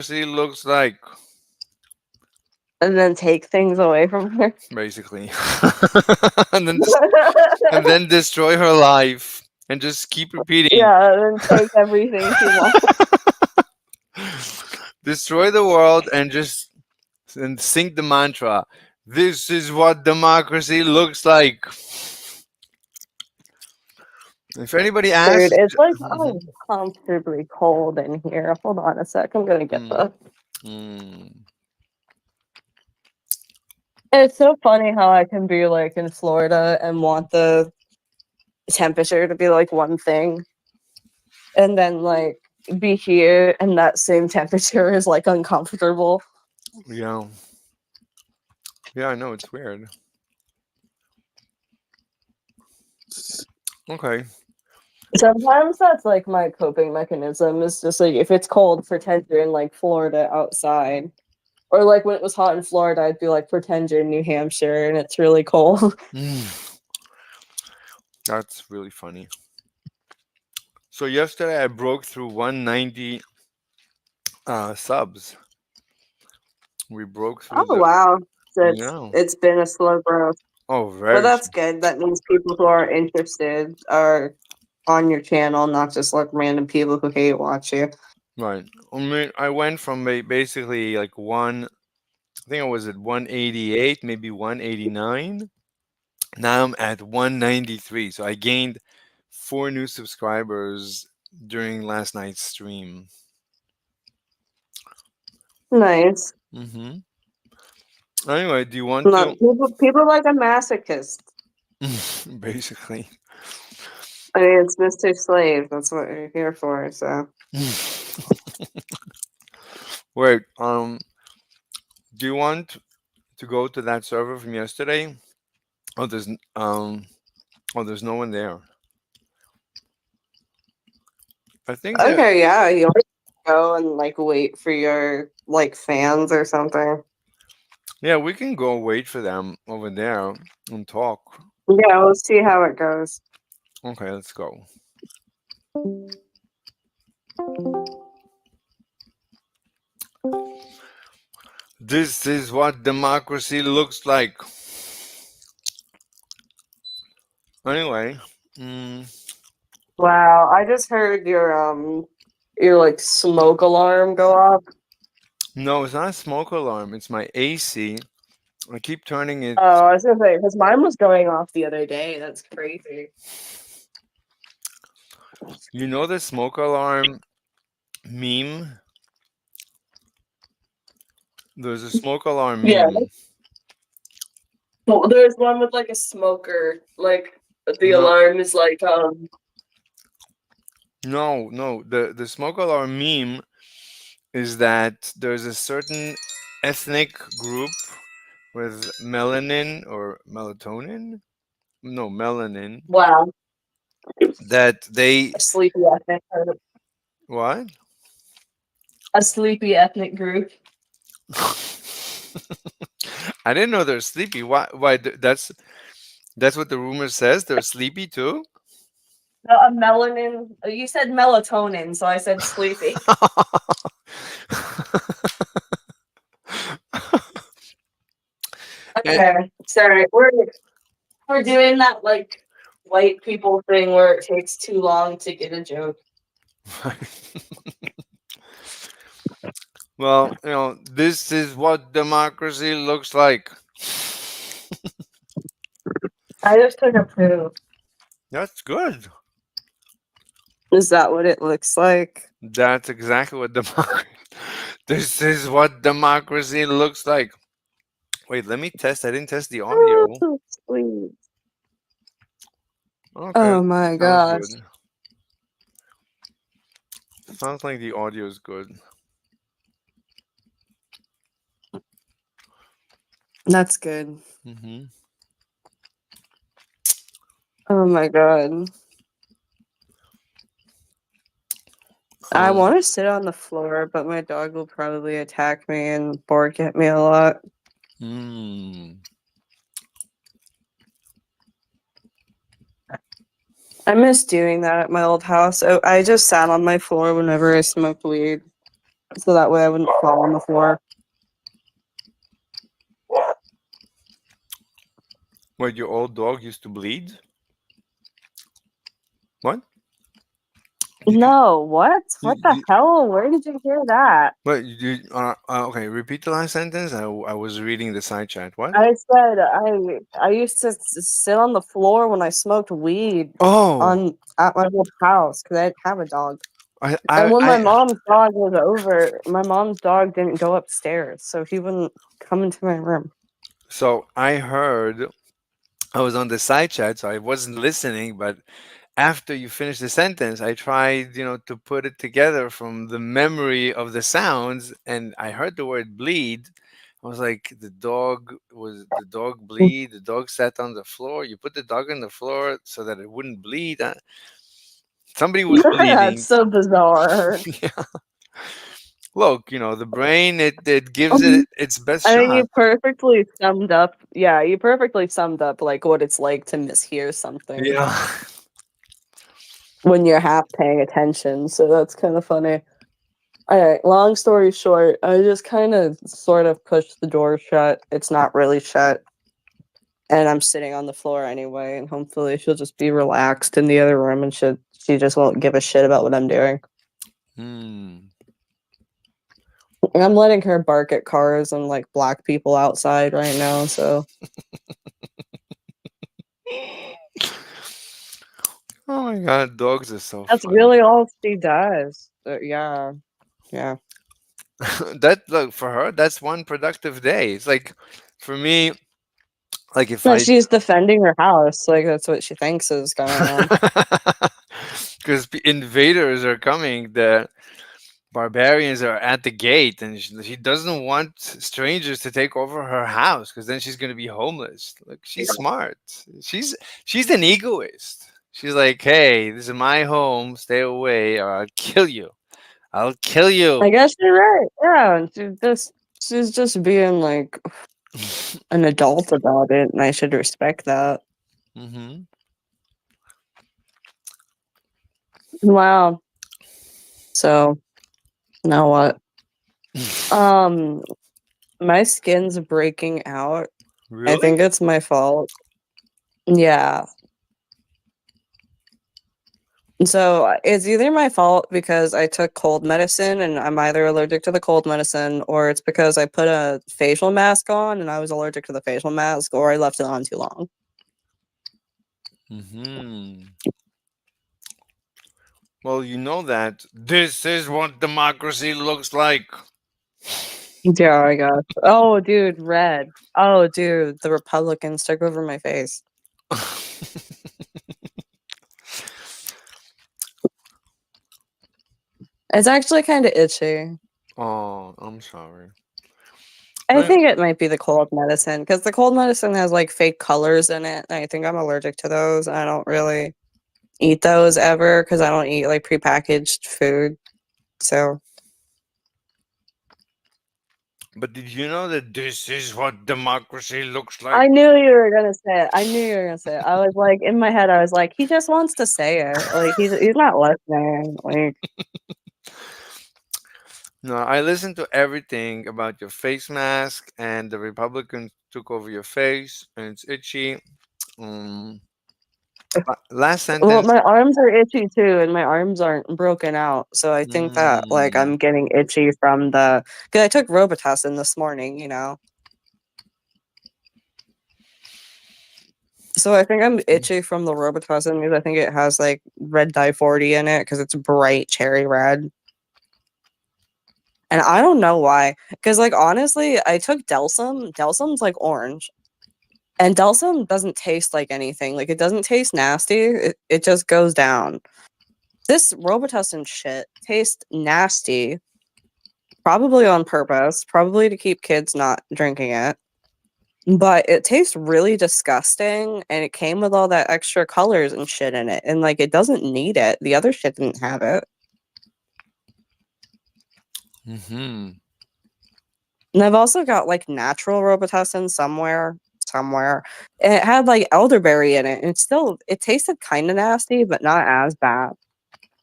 democracy looks like, and then take things away from her. basically. and then and then destroy her life and just keep repeating. Yeah, and then take everything she wants. Destroy the world and just and sing the mantra. This is what democracy looks like. If anybody Dude, asks, it's like Mhm. uncomfortably cold in here. Hold on a sec. I'm gonna get Mm, the. mm. It's so funny how I can be like in Florida and want the temperature to be like one thing, and then like be here and that same temperature is like uncomfortable. Yeah, yeah, I know it's weird. Okay. Sometimes that's like my coping mechanism is just like if it's cold, pretend you're in like Florida outside. Or like when it was hot in Florida, I'd be like, pretend you're in New Hampshire and it's really cold. Mm, that's really funny. So yesterday I broke through 190 subs. We broke through Oh the wow. So yeah. it's been a slow growth. Oh, But very that's good. That means people who are interested are on your channel, not just like random people who hate watch you. right. I mean, I went from basically like one. I think I was at 188, maybe 189. Now I'm at 193. So I gained four new subscribers during last night's stream. Nice. Hmm. Anyway, do you want Not to? people like a masochist. Basically. I mean it's Mr. Slave, that's what you're here for, so Wait, do you want to go to that server from yesterday? Oh, there's no one there. I think that okay, yeah, you want to go and like wait for your like fans or something. yeah, we can go wait for them over there and talk. Yeah, we'll see how it goes. Okay, let's go. This is what democracy looks like. Anyway, mm, Wow, I just heard your like smoke alarm go off. no, it's not a smoke alarm. It's my AC. I keep turning it. Oh, I was gonna say because mine was going off the other day. That's crazy. You know the smoke alarm meme? There's a smoke alarm Yeah, meme. well, there's one with like a smoker. Like the No, alarm is like no. The smoke alarm meme is that there's a certain ethnic group with melanin or melatonin. No, melanin. wow, That they a sleepy ethnic what? a sleepy ethnic group. I didn't know they're sleepy. Why? Why? That's what the rumor says. They're sleepy too. No, a melanin. You said melatonin, so I said sleepy. Eh, Okay, sorry. We're doing that like white people thing where it takes too long to get a joke. well, this is what democracy looks like. I just took a poo. That's good. Is that what it looks like? That's exactly what democracy. This is what democracy looks like. Wait, let me test. I didn't test the audio. Oh, sweet. Okay, Oh my sounds gosh. good. Sounds like the audio is good. That's good. Hmm. Oh my god. I Um. want to sit on the floor, but my dog will probably attack me and board get me a lot. Mm, I miss doing that at my old house. I just sat on my floor whenever I smoked weed. so that way I wouldn't fall on the floor. Wait, your old dog used to bleed? What? Did you? No, what? You, What the you hell? Where did you hear that? what? Okay, repeat the last sentence. I was reading the side chat. What? I said I used to sit on the floor when I smoked weed Oh, on at my old house because I didn't have a dog. I, And I, when my I, mom's dog was over, my mom's dog didn't go upstairs, so he wouldn't come into my room. so I heard I was on the side chat, so I wasn't listening, but after you finished the sentence, I tried, to put it together from the memory of the sounds, and I heard the word bleed. I was like, the dog bleed? The dog sat on the floor. You put the dog on the floor so that it wouldn't bleed. Somebody was That's bleeding. so bizarre. Yeah. Look, the brain, it gives it its best I mean, you shot. perfectly summed up. Yeah, you perfectly summed up like what it's like to mishear something Yeah. when you're half paying attention. So that's kind of funny. All right, long story short, I just kind of sort of pushed the door shut. It's not really shut. And I'm sitting on the floor anyway, and hopefully she'll just be relaxed in the other room and she just won't give a shit about what I'm doing. Hmm. And I'm letting her bark at cars and like black people outside right now, so Oh my God, dogs are so that's funny. really all she does. Yeah, yeah. That look for her, that's one productive day. It's like for me, like if No, I she's defending her house. Like that's what she thinks is going on. because invaders are coming, the barbarians are at the gate, and she doesn't want strangers to take over her house because then she's going to be homeless. Like she's smart. She's an egoist. She's like, hey, this is my home, stay away or I'll kill you. I'll kill I you. guess you're right. Yeah, and she's just being like an adult about it, and I should respect that. Hmm. Wow. So now what? Um, my skin's breaking out. I Really? think it's my fault. Yeah. So it's either my fault because I took cold medicine and I'm either allergic to the cold medicine, or it's because I put a facial mask on and I was allergic to the facial mask, or I left it on too long. Hmm. Well, you know that this is what democracy looks like. Yeah, I guess. Oh, dude, red. Oh, dude, the Republicans took over my face. It's actually kind of itchy. Oh, I'm sorry. I Right. think it might be the cold medicine because the cold medicine has like fake colors in it. And I think I'm allergic to those. I don't really eat those ever because I don't eat like prepackaged food. So But did you know that this is what democracy looks like? I knew you were gonna say it. I knew you were gonna say it. I was like in my head. I was like, he just wants to say it. Like he's not listening. Like No, I listened to everything about your face mask and the Republicans took over your face and it's itchy. Um, last well, sentence. my arms are itchy too, and my arms aren't broken out. So I think that like Mm, I'm getting itchy from the because I took Robitussin this morning. So I think I'm itchy from the Robitussin because I think it has like red dye 40 in it because it's bright cherry red. And I don't know why. Because like honestly, I took Delsum. Delsum's like orange. And Delsum doesn't taste like anything. Like it doesn't taste nasty. It just goes down. This Robitussin shit tastes nasty. Probably on purpose. Probably to keep kids not drinking it. But it tastes really disgusting, and it came with all that extra colors and shit in it, and, like, it doesn't need it. The other shit didn't have it. mm-hmm. And I've also got, like, natural Robitussin somewhere, and it had, like, elderberry in it, and it tasted kinda nasty, but not as bad.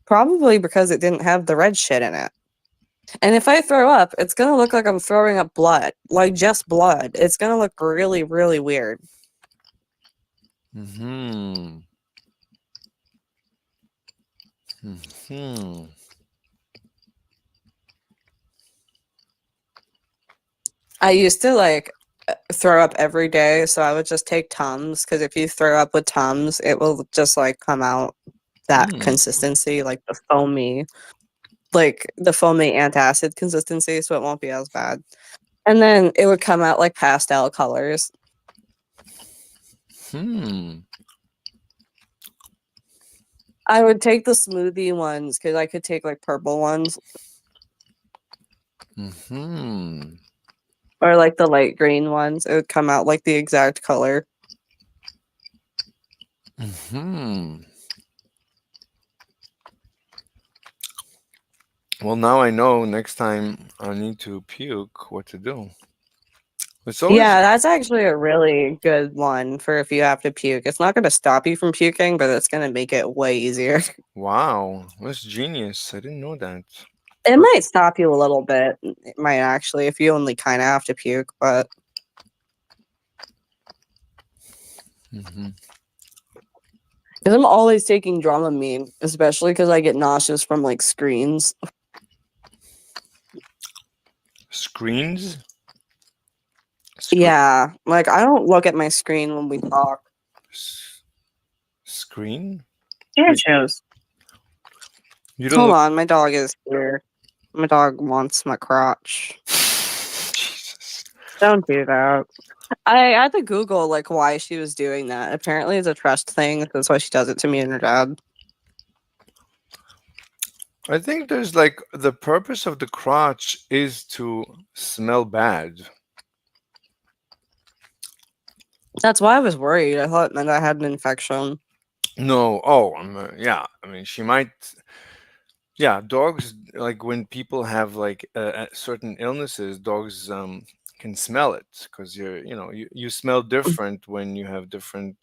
Probably because it didn't have the red shit in it. And if I throw up, it's gonna look like I'm throwing up blood, like just blood. It's gonna look really, really weird. Hmm. Hmm. I used to like throw up every day, so I would just take Tums because if you throw up with Tums, it will just like come out that Hmm. consistency, like the foamy antacid consistency, so it won't be as bad. And then it would come out like pastel colors. Hmm. I would take the smoothie ones because I could take like purple ones Hmm. or like the light green ones. It would come out like the exact color. Hmm. Well, now I know. Next time I need to puke, what to do. It's always Yeah, that's actually a really good one for if you have to puke. It's not going to stop you from puking, but it's going to make it way easier. wow. That's genius. I didn't know that. It might stop you a little bit. It might actually, if you only kind of have to puke, but Hmm. because I'm always taking Dramamine, especially because I get nauseous from like screens. Screens. Yeah, like I don't look at my screen when we talk. S- screen. Yeah, Wait, shows. you don't Hold look. on, my dog is here. My dog wants my crotch. Jesus. Don't do that. I had to Google like why she was doing that. Apparently, it's a trust thing. That's why she does it to me and her dad. I think there's like the purpose of the crotch is to smell bad. That's why I was worried. I thought that I had an infection. No. Oh, yeah. I mean, she might. Yeah, dogs like when people have like certain illnesses, dogs can smell it because you smell different when you have different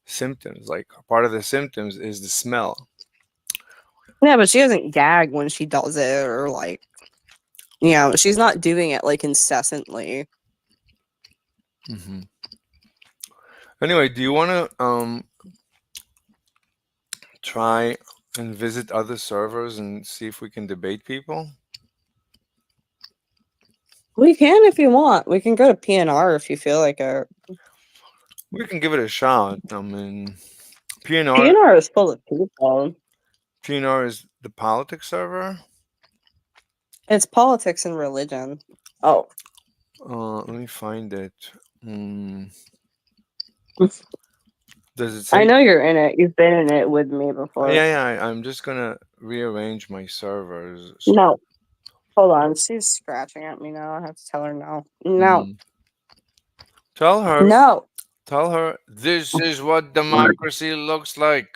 symptoms. Like part of the symptoms is the smell. Yeah, but she doesn't gag when she does it, or like, she's not doing it like incessantly. Hmm. Anyway, do you want to try and visit other servers and see if we can debate people? We can if you want. We can go to PNR if you feel like it. We can give it a shot. I mean, PNR PNR is full of people. PNR is the politics server. It's politics and religion. Oh, Let me find it. Mm, does it I say? know you're in it. You've been in it with me before. Yeah, yeah. I'm just gonna rearrange my servers. No, hold on. She's scratching at me now. I have to tell her no. No, Mhm. Tell her, no. tell her this is what democracy looks like.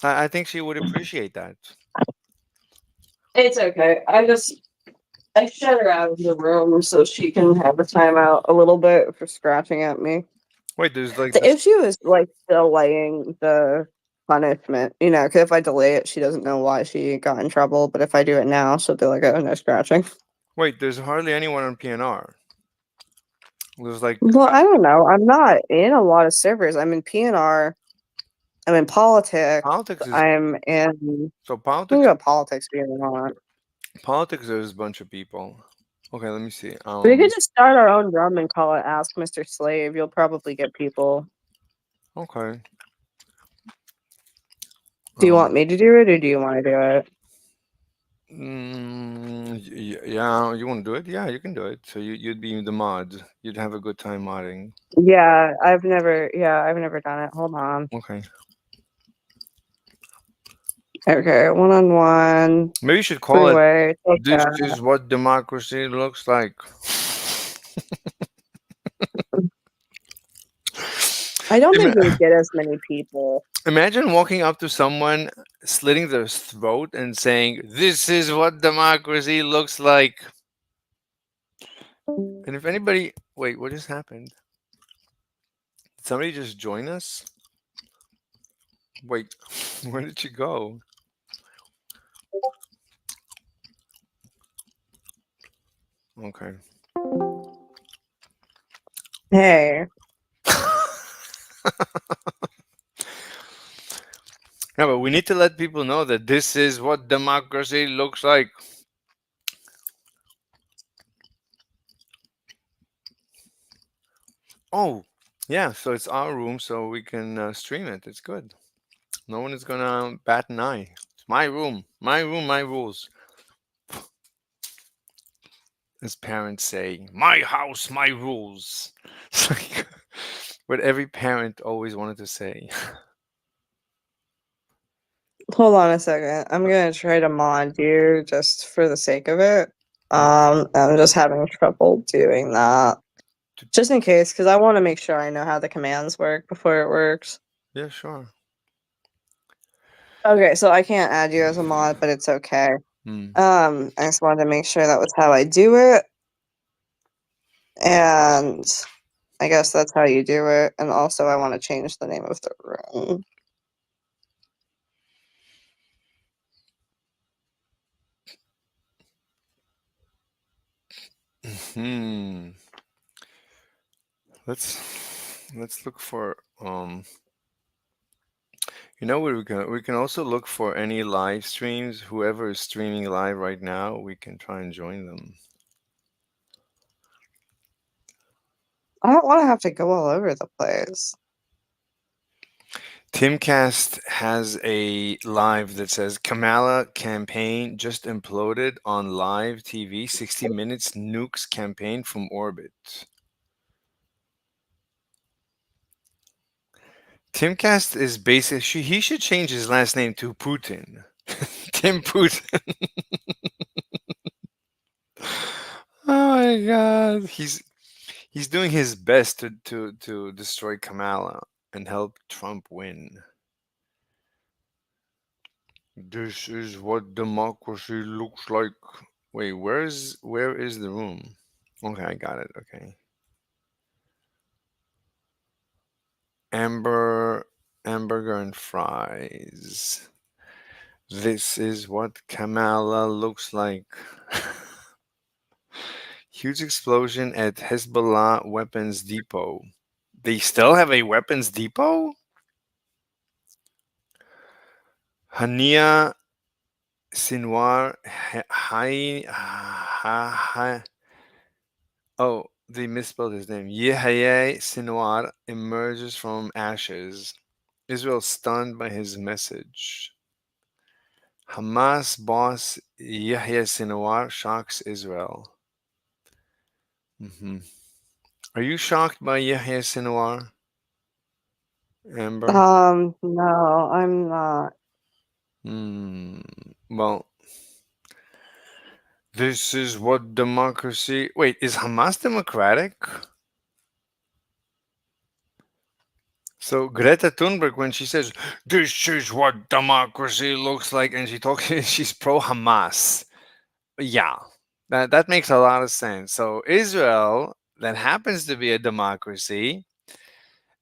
I think she would appreciate that. It's okay. I shut her out of the room so she can have a timeout a little bit for scratching at me. Wait, there's like The this. issue is like delaying the punishment, because if I delay it, she doesn't know why she got in trouble. But if I do it now, she'll be like, "Oh, no scratching." Wait, there's hardly anyone on PNR. There's like Well, I don't know. I'm not in a lot of servers. I'm in PNR. I'm in politics. politics is I'm in. so We can politics. go politics if you want. Politics, there's a bunch of people. Okay, let me see. We could just start our own drum and call it "Ask Mr. Slave." You'll probably get people. Okay. Do you want Um. me to do it, or do you want to do it? Yeah, you want to do it? Yeah, you can do it. So you'd be the mod. You'd have a good time modding. Yeah, I've never. Yeah, I've never done it. Hold on. Okay. Okay, one-on-one, Maybe you should call it three-way. Take "This that. is what democracy looks like." I don't think we Ima- would get as many people. Imagine walking up to someone, slitting their throat, and saying, "This is what democracy looks like." And if anybody, wait, what just happened? Did somebody just join us? Wait, where did you go? Okay. Hey, Yeah, but we need to let people know that this is what democracy looks like. Oh, yeah. So it's our room, so we can stream it. It's good. No one is gonna bat an eye. It's my room, my rules. As parents say, "My house, my rules." It's like what every parent always wanted to say. hold on a second. I'm gonna try to mod you just for the sake of it. Mm. I'm just having trouble doing that. Just in case, because I want to make sure I know how the commands work before it works. Yeah, sure. Okay, so I can't add you as a mod, but it's okay. Hmm. I just wanted to make sure that was how I do it, and I guess that's how you do it. And also, I want to change the name of the room. Hmm. Let's look for you know what we can also look for any live streams. Whoever is streaming live right now, we can try and join them. I don't want to have to go all over the place. Timcast has a live that says Kamala campaign just imploded on live TV. 60 Minutes nukes campaign from orbit. Timcast is basic. He should change his last name to Putin. Tim Putin. Oh my God. He's doing his best to destroy Kamala and help Trump win. This is what democracy looks like. Wait, where is the room? Okay, I got it. Okay. Amber hamburger and fries. This is what Kamala looks like. Huge explosion at Hezbollah weapons depot. They still have a weapons depot? Hania Sinwar Oh, they misspelled his name. Yahya Sinwar emerges from ashes. Israel stunned by his message. Hamas boss Yahya Sinwar shocks Israel. Hmm. Are you shocked by Yahya Sinwar, Amber? No, I'm not. Hmm. Well, this is what democracy. Wait, is Hamas democratic? So Greta Thunberg, when she says this is what democracy looks like, and she talks, she's pro Hamas. Yeah, that makes a lot of sense. So Israel, that happens to be a democracy,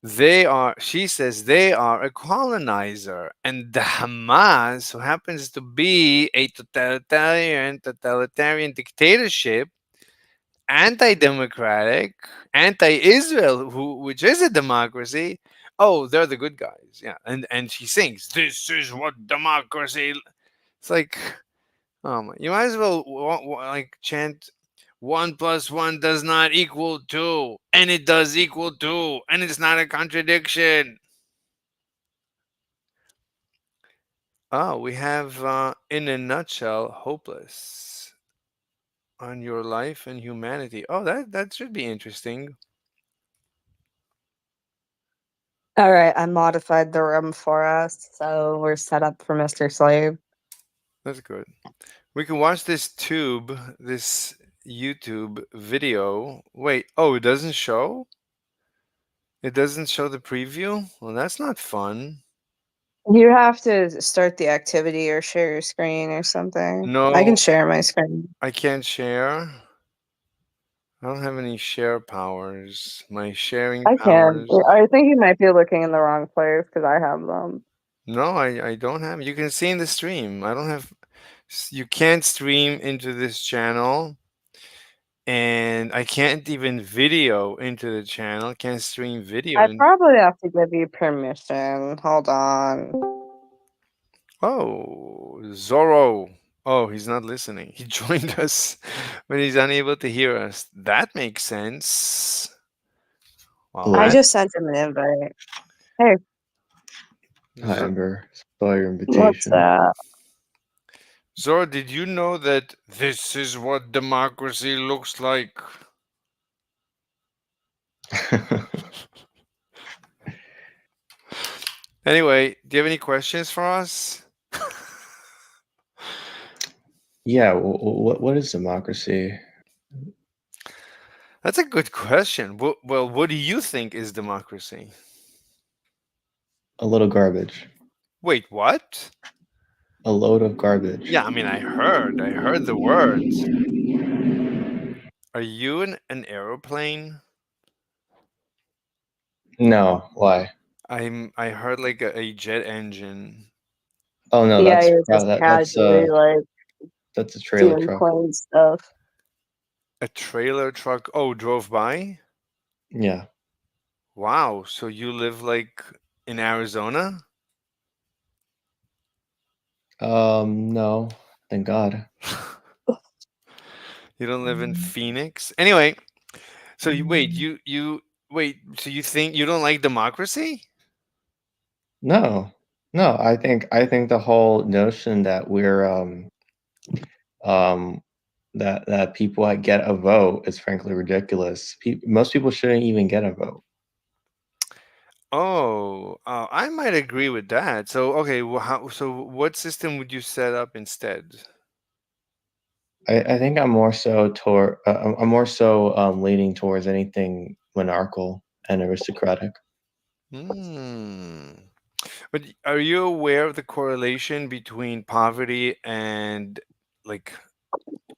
they are. She says they are a colonizer, and the Hamas, who happens to be a totalitarian dictatorship, anti-democratic, anti-Israel, which is a democracy. Oh, they're the good guys. Yeah, and she sings, "This is what democracy." It's like, you might as well like chant, "One plus one does not equal two, and it does equal two, and it's not a contradiction." Oh, we have, in a nutshell, hopeless on your life and humanity. Oh, that should be interesting. All right, I modified the room for us, so we're set up for Mr. Slave. That's good. We can watch this YouTube video. Wait, oh, it doesn't show? It doesn't show the preview? Well, that's not fun. You have to start the activity or share your screen or something. I can No, share my screen. I can't share. I don't have any share powers. My sharing I can. powers. I think you might be looking in the wrong place because I have them. No, I don't have. You can see in the stream. I don't have. You can't stream into this channel. and I can't even video into the channel. Can't stream video. I probably have to give you permission. Hold on. Oh, Zorro. Oh, he's not listening. He joined us, but he's unable to hear us. That makes sense. Well, I Hello. just sent him an invite. Hey, Hi, Amber. Saw your what's invitation. that? Zorro, did you know that this is what democracy looks like? Anyway, do you have any questions for us? Yeah, what is democracy? That's a good question. Well, what do you think is democracy? A little garbage. Wait, what? A load of garbage. Yeah, I mean, I heard the words. Are you an aeroplane? No, why? I heard like a jet engine. Oh no, Yeah, that's you're just that's casually like that's a trailer doing truck. plane stuff. A trailer truck. Oh, drove by? Yeah. Wow, so you live like in Arizona? No, thank God. You don't live in Phoenix? Anyway, so so you think you don't like democracy? No, no. I think the whole notion that we're um that people get a vote is frankly ridiculous. Most people shouldn't even get a vote. Oh, I might agree with that. So, okay, so what system would you set up instead? I think I'm more so I'm more so leaning towards anything monarchical and aristocratic. Hmm. But are you aware of the correlation between poverty and like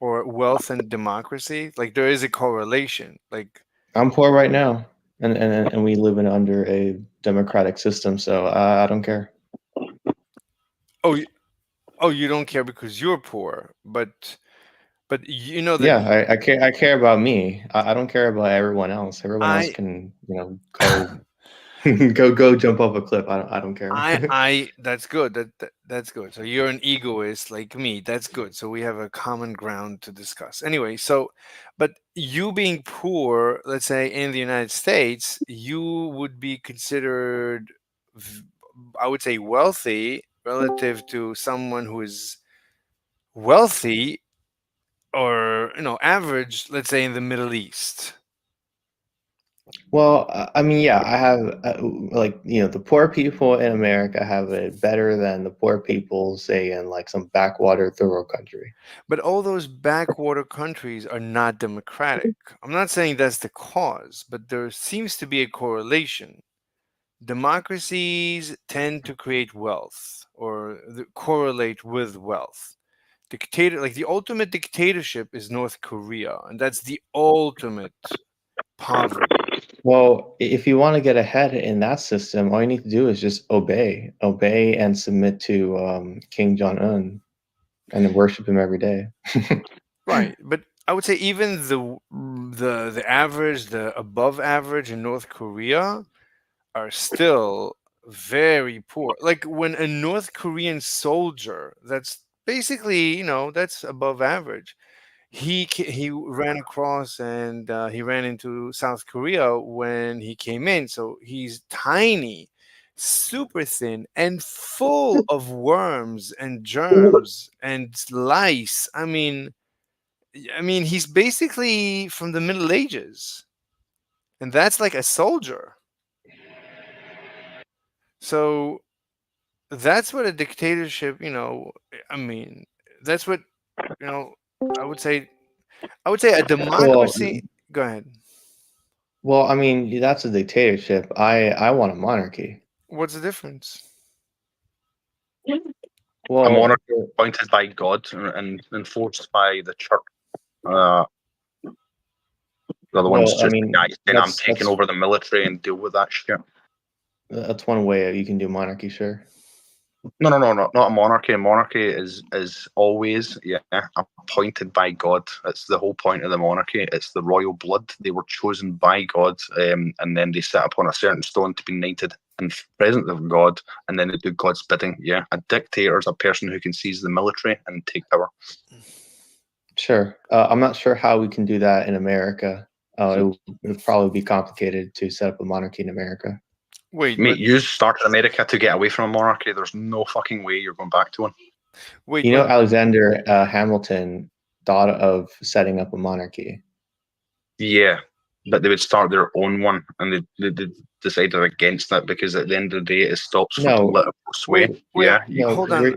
or wealth and democracy? Like there is a correlation. Like I'm poor right now, and we live in under a democratic system, so I don't care. oh, you don't care because you're poor, but you know that Yeah, I care about me. I don't care about everyone else. Everyone else I can go go jump off a cliff. I don't care. I that's good. That's good. So you're an egoist like me. That's good. So we have a common ground to discuss. Anyway, so but you being poor, let's say in the United States, you would be considered v- I would say wealthy relative to someone who is wealthy or average, let's say in the Middle East. Well, I mean, yeah, I have the poor people in America have it better than the poor people, say, in like some backwater third world country. But all those backwater countries are not democratic. I'm not saying that's the cause, but there seems to be a correlation. Democracies tend to create wealth or correlate with wealth. Like the ultimate dictatorship is North Korea, and that's the ultimate poverty. Well, if you want to get ahead in that system, all you need to do is just obey, and submit to King Jong Un, and then worship him every day. Right, but I would say even the average, the above average in North Korea are still very poor. Like when a North Korean soldier, that's basically, that's above average. He ran across and he ran into South Korea when he came in. So he's tiny, super thin, and full of worms and germs and lice. I mean, he's basically from the Middle Ages, and that's like a soldier. So that's what a dictatorship, I mean, that's what, you know, I would say, a Well, democracy. Go ahead. well, I mean, that's a dictatorship. I want a monarchy. What's the difference? A Well, monarch appointed by God and enforced by the church. The other one's I just the mean, guy saying, I'm taking over the military and deal with that shit. that's one way you can do monarchy, sure. No, not a monarchy. A monarchy is always appointed by God. It's the whole point of the monarchy. It's the royal blood. They were chosen by God, and then they sit upon a certain stone to be knighted in the presence of God, and then they do God's bidding. Yeah, a dictator is a person who can seize the military and take power. Sure. I'm not sure how we can do that in America. It would probably be complicated to set up a monarchy in America. Wait, Mate, you started America to get away from a monarchy. There's no fucking way you're going back to one. wait, You know, but- Alexander Hamilton thought of setting up a monarchy. Yeah, but they would start their own one, and they decided against that because at the end of the day, it stops No. political sway. Wait, yeah, No, hold on.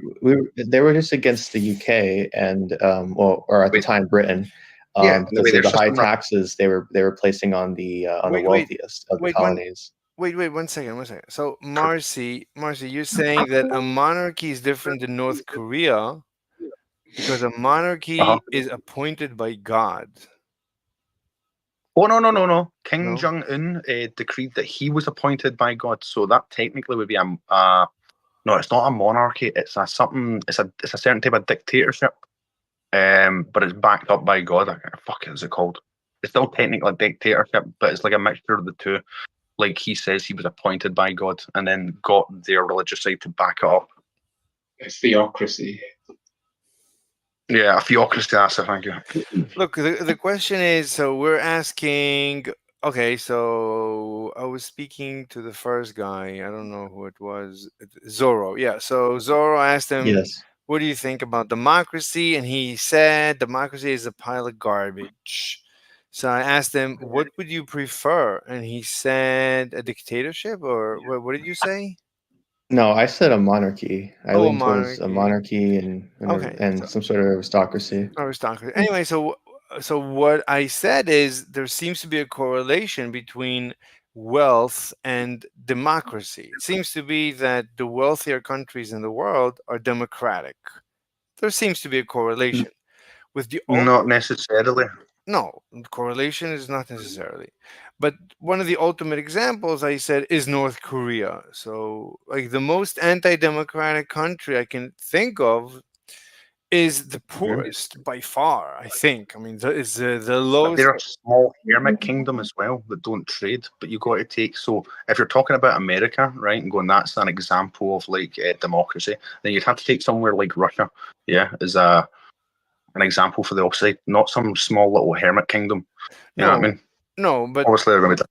they were just against the UK and or at the Wait. time Britain, Yeah, because their of the high system- taxes they were placing on the Wait, wealthiest of the wait, colonies. Wait, 1 second. So, Marcy, you're saying that a monarchy is different than North Korea because a monarchy Uh-huh. is appointed by God. Oh no! King No? Jong-un decreed that he was appointed by God, so that technically would be no, it's not a monarchy. It's a something. It's a certain type of dictatorship, but it's backed up by God. Fuck, is it called? It's still technically a dictatorship, but it's like a mixture of the two. Like he says, he was appointed by God, and then got their religious side to back it up. It's theocracy. Yeah, a theocracy. That's it. Thank you. Look, the question is, so we're asking, okay, so I was speaking to the first guy, I don't know who it was, Zorro. Yeah, so Zorro asked him, Yes. what do you think about democracy? And he said, democracy is a pile of garbage. So I asked him, what would you prefer? And he said, a dictatorship, or what did you say? No, I said a monarchy. I Oh, a lean towards a monarchy and Okay, so- some sort of aristocracy. Aristocracy. Anyway, so what I said is there seems to be a correlation between wealth and democracy. It seems to be that the wealthier countries in the world are democratic. There seems to be a correlation with the Not necessarily. no, correlation is not necessarily. But one of the ultimate examples I said is North Korea. So, like, the most anti-democratic country I can think of is the poorest by far, I think. I mean, it's the But lowest. they're a small hermit kingdom as well that don't trade. But you got to take, so if you're talking about America, right, and going that's an example of like democracy, then you'd have to take somewhere like Russia, yeah, as an example for the opposite, not some small little hermit kingdom. You know what I mean? No, but Obviously, they're going to.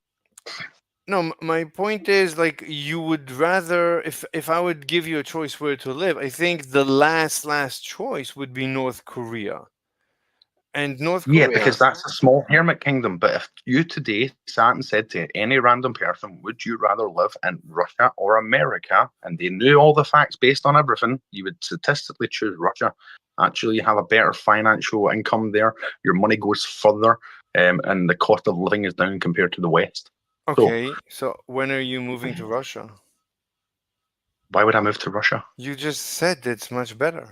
no, my point is, like, you would rather, if I would give you a choice where to live, I think the last choice would be North Korea. And North Korea, Yeah, because that's a small hermit kingdom. But if you today sat and said to any random person, would you rather live in Russia or America? And they knew all the facts based on everything, you would statistically choose Russia. Actually, you have a better financial income there. Your money goes further, and the cost of living is down compared to the West. okay, so when are you moving to Russia? Why would I move to Russia? You just said it's much better.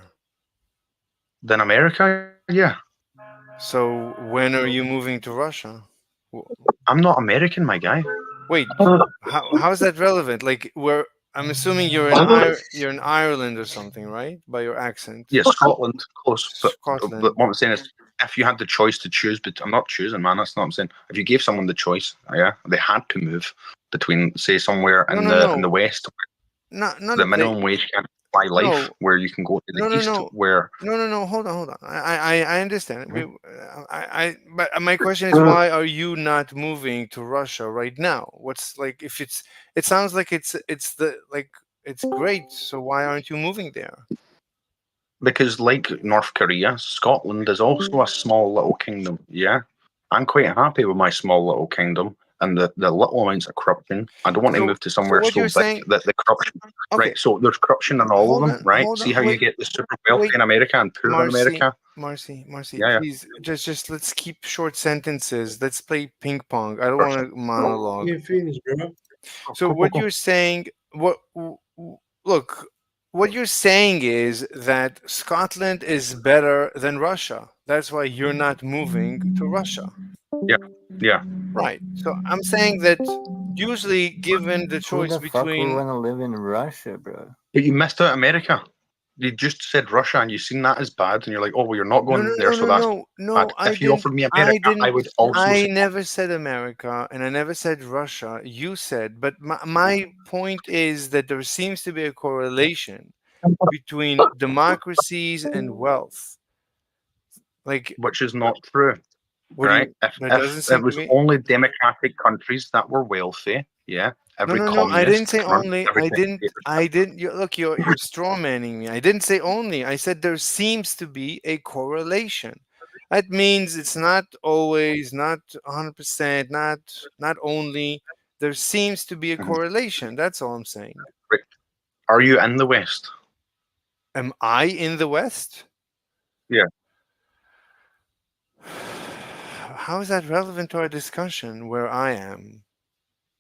Than America? Yeah. So when are you moving to Russia? I'm not American, my guy. Wait, how is that relevant? Like, I'm assuming you're in Ireland or something, right? By your accent. Yeah, Scotland, close. But Scotland. what I'm saying is, if you had the choice to choose, but I'm not choosing, man. That's not what I'm saying. If you gave someone the choice, yeah, they had to move between, say, somewhere in the West, not the minimum wage can't buy life, where you can go to the East, where. No. Hold on. I understand. But my question is, why are you not moving to Russia right now? What's like, if it sounds like it's great. So why aren't you moving there? Because like North Korea, Scotland is also a small little kingdom. Yeah, I'm quite happy with my small little kingdom and the little amounts of corruption. I don't want to move to somewhere so big that the corruption. Okay. Right, so there's corruption in all of them, right? See how you get the super wealthy in America and poor in America? Marcy, yeah. Please, just let's keep short sentences. Let's play ping pong. I don't want to monologue. You finish, bro. So what you're saying, what you're saying is that Scotland is better than Russia. That's why you're not moving to Russia. Yeah. Right. So I'm saying that usually, given the choice Who the fuck would between want to live in Russia, bro? But you missed out America. You just said Russia, and you've seen that as bad, and you're like, oh well, you're not No, going no, there, no, so no, that's no, no. bad. I If you didn't. offered me I America, I didn't. would also I say never said America, and I never said Russia. You said, but my point is that there seems to be a correlation between democracies and wealth. Like, which is not true, what do right? you? If That doesn't if seem it to was be. only democratic countries that were wealthy, yeah, No, every no, no. I didn't communist say run only. every I didn't. dictatorship. I didn't. Look, you're straw manning me. I didn't say only. I said there seems to be a correlation. That means it's not always, not 100%, not only. There seems to be a Mhm. correlation. That's all I'm saying. Right. Are you in the West? Am I in the West? Yeah. How is that relevant to our discussion where I am?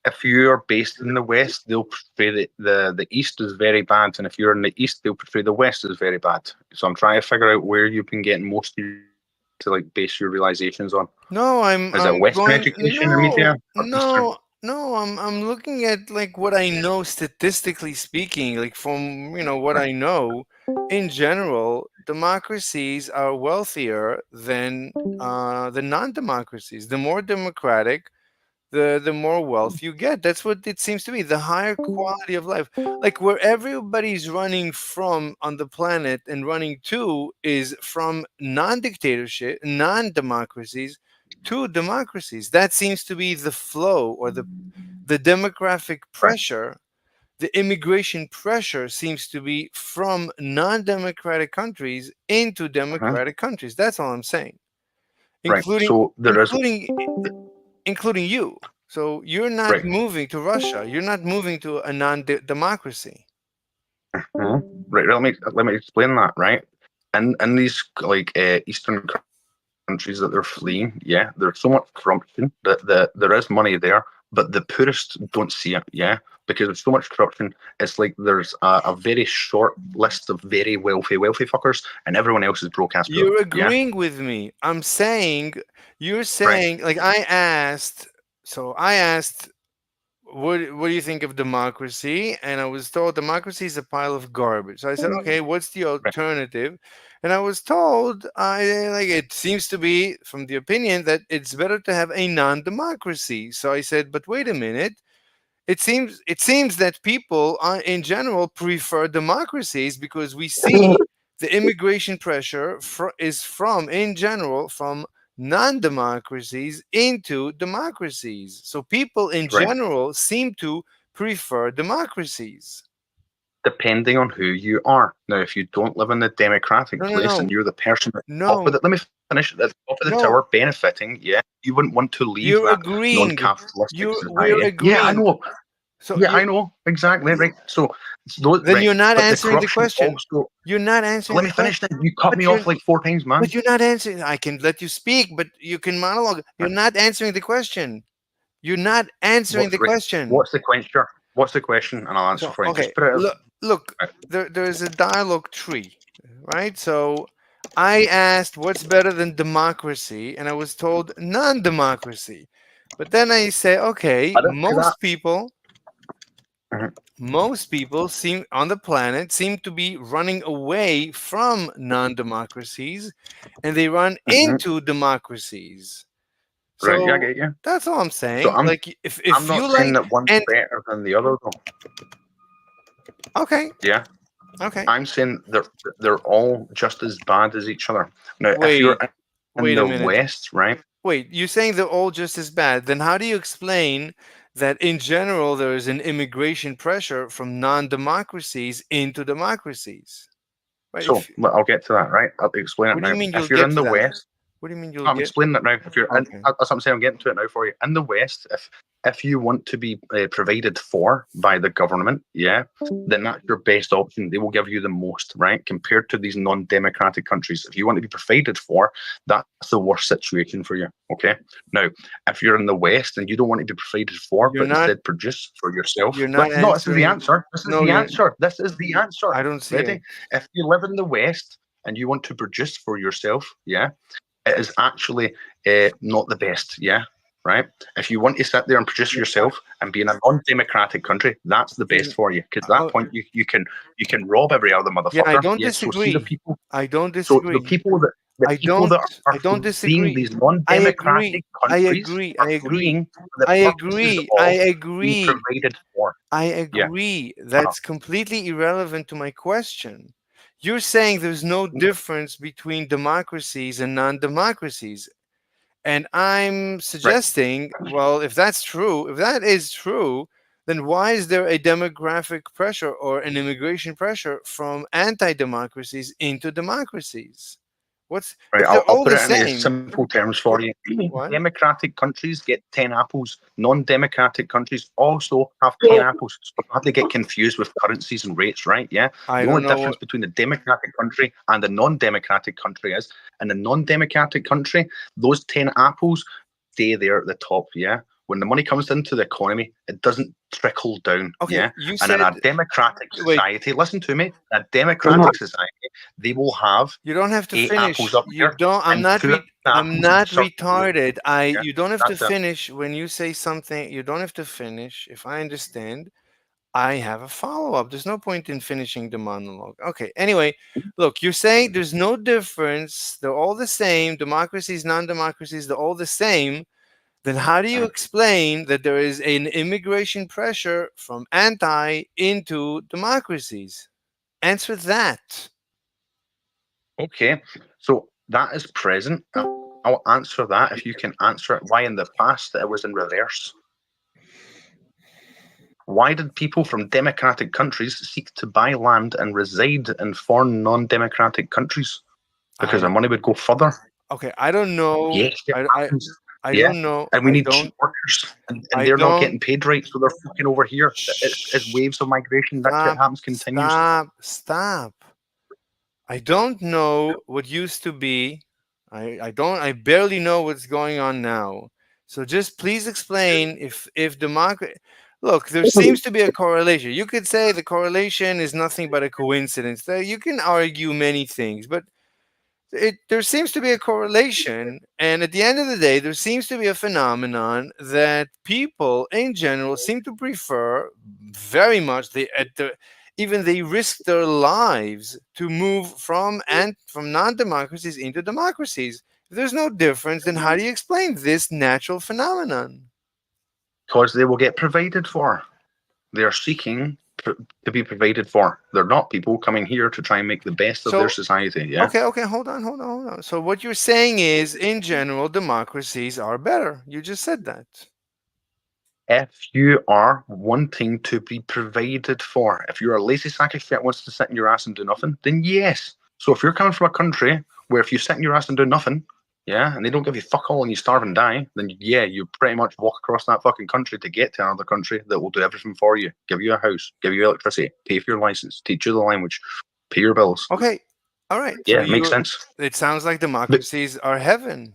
If you're based in the West, they'll portray the East is very bad, and if you're in the East, they'll portray the West as very bad. So I'm trying to figure out where you've been getting most of your, to like base your realizations on. No, Is it Western education or media or Eastern? no. I'm looking at like what I know statistically speaking, like from what I know. In general, democracies are wealthier than the non-democracies. The more democratic, the more wealth you get. That's what it seems to be. The higher quality of life, like where everybody's running from on the planet and running to, is from non-dictatorship, non-democracies to democracies. That seems to be the flow, or the demographic Right. pressure. The immigration pressure seems to be from non-democratic countries into democratic countries. That's all I'm saying, Right. including So there is including you. So you're not right. moving to Russia. You're not moving to a non-democracy. Right. Let me explain that. Right. In these like Eastern countries that they're fleeing, yeah, there's so much corruption that there is money there, but the poorest don't see it, yeah, because there's so much corruption. It's like there's a very short list of very wealthy fuckers, and everyone else is broke ass poor. You're Yeah, agreeing with me. I'm saying, you're saying, like I asked. So I asked, what do you think of democracy? And I was told democracy is a pile of garbage. So I said, okay, what's the alternative? And I was told, it seems to be from the opinion that it's better to have a non-democracy. So I said, but wait a minute. It seems that people in general prefer democracies, because we see the immigration pressure is from, in general, from non-democracies into democracies. So people in Right. general seem to prefer democracies. Depending on who you are. Now, if you don't live in the democratic No, no, place no. and you're the person at the No. top of it, let me finish. At the top of the No. tower benefiting, yeah, you wouldn't want to leave You're that agreeing. non-capitalistic We're society. agreeing. Yeah, I know. So Yeah, I know exactly. Right. So those, then right, you're not but answering the corruption question. Also, You're not answering let the me question. finish then. You cut But me you're- off like 4 times, man. But you're not answering. I can let you speak, but you can monologue. You're not answering the question. You're not answering the question. What's the question? What's the question? And I'll answer So, for you. okay, Just put it. look. There's a dialogue tree, right? So I asked, what's better than democracy? And I was told non-democracy. But then I say, okay, I didn't say that. most people seem on the planet seem to be running away from non-democracies, and they run into democracies. So Right, yeah, I get you. that's all I'm saying. So I'm if I'm not you saying like, that one's and better than the other, though. okay, Yeah, okay. I'm saying they're all just as bad as each other. Now, if you're in Wait the a minute. West, right? Wait, you're saying they're all just as bad. Then how do you explain that in general there is an immigration pressure from non-democracies into democracies? Right? So I'll get to that, right? I'll explain it What now. do you mean you'll If you're get in to the that? West, What do you mean you'll I'm get? explaining it now. If you're, Okay. that's what I'm saying. I'm getting to it now for you. In the West, if you want to be provided for by the government, yeah, then that's your best option. They will give you the most, right? Compared to these non-democratic countries, if you want to be provided for, that's the worst situation for you. Okay. Now, if you're in the West and you don't want to be provided for, You're but not- instead produce for yourself, you're not no, this is the answering- answer. This is No, the you're- answer. This is the answer. I don't see Ready? it. If you live in the West and you want to produce for yourself, yeah, it is actually not the best, yeah. right? If you want to sit there and produce yourself and be in a non-democratic country, that's the best for you. Because at that point, you can rob every other motherfucker. Yeah, I don't So see disagree. the people. I don't So disagree. the people that I don't are disagree. fleeing these non-democratic I countries agree. are I agree. fleeing for the I purposes agree. of I being agree. provided for. I agree. That's completely irrelevant to my question. You're saying there's no difference between democracies and non-democracies. And I'm suggesting, well, if that's true, if that is true, then why is there a demographic pressure or an immigration pressure from anti-democracies into democracies? What's Right, if they're I'll all put the it in same? simple terms for you. What? Democratic countries get 10 apples. Non-democratic countries also have 10 apples. So you have to get confused with currencies and rates, right? Yeah. I The don't only know. difference between the democratic country and the non-democratic country is, in the non-democratic country, those 10 apples stay there at the top. Yeah. When the money comes into the economy, it doesn't trickle down. Okay, yeah. you And in said a democratic wait. society, listen to me, in a democratic society, they will have You don't have to 8 finish. apples up You here. don't. I'm and not. 2 I'm apples not circle. retarded. Yeah, You don't have to that's it. finish when you say something. You don't have to finish. If I understand, I have a follow up. There's no point in finishing the monologue. Okay. Anyway, look, you're saying there's no difference. They're all the same. Democracies, non-democracies, they're all the same. Then how do you explain that there is an immigration pressure from anti into democracies? Answer that. Okay, so that is present. I'll answer that if you can answer it. Why in the past it was in reverse? Why did people from democratic countries seek to buy land and reside in foreign non-democratic countries? Because the money would go further. Okay, I don't know. Yes, it I happens. I Yeah, don't know. and we I need don't. cheap workers, and I they're not don't- getting paid right, so they're fucking over here. It's waves of migration. That shit happens continuously. Stop. I don't know what used to be. I don't. I barely know what's going on now. So just please explain if democracy. Look, there seems to be a correlation. You could say the correlation is nothing but a coincidence. You can argue many things, but there seems to be a correlation, and at the end of the day there seems to be a phenomenon that people in general seem to prefer very much. Even they risk their lives to move from non-democracies into democracies. If there's no difference, then how do you explain this natural phenomenon? Because they will get provided for. They're seeking to be provided for. They're not people coming here to try and make the best of their society. Yeah. Okay, hold on. So what you're saying is, in general, democracies are better. You just said that. If you are wanting to be provided for, if you're a lazy sack of shit wants to sit in your ass and do nothing, then yes. So if you're coming from a country where if you sit in your ass and do nothing, yeah, and they don't give you fuck all and you starve and die, then yeah, you pretty much walk across that fucking country to get to another country that will do everything for you, give you a house, give you electricity, pay for your license, teach you the language, pay your bills. Okay, all right. Yeah, so makes sense. It sounds like democracies are heaven.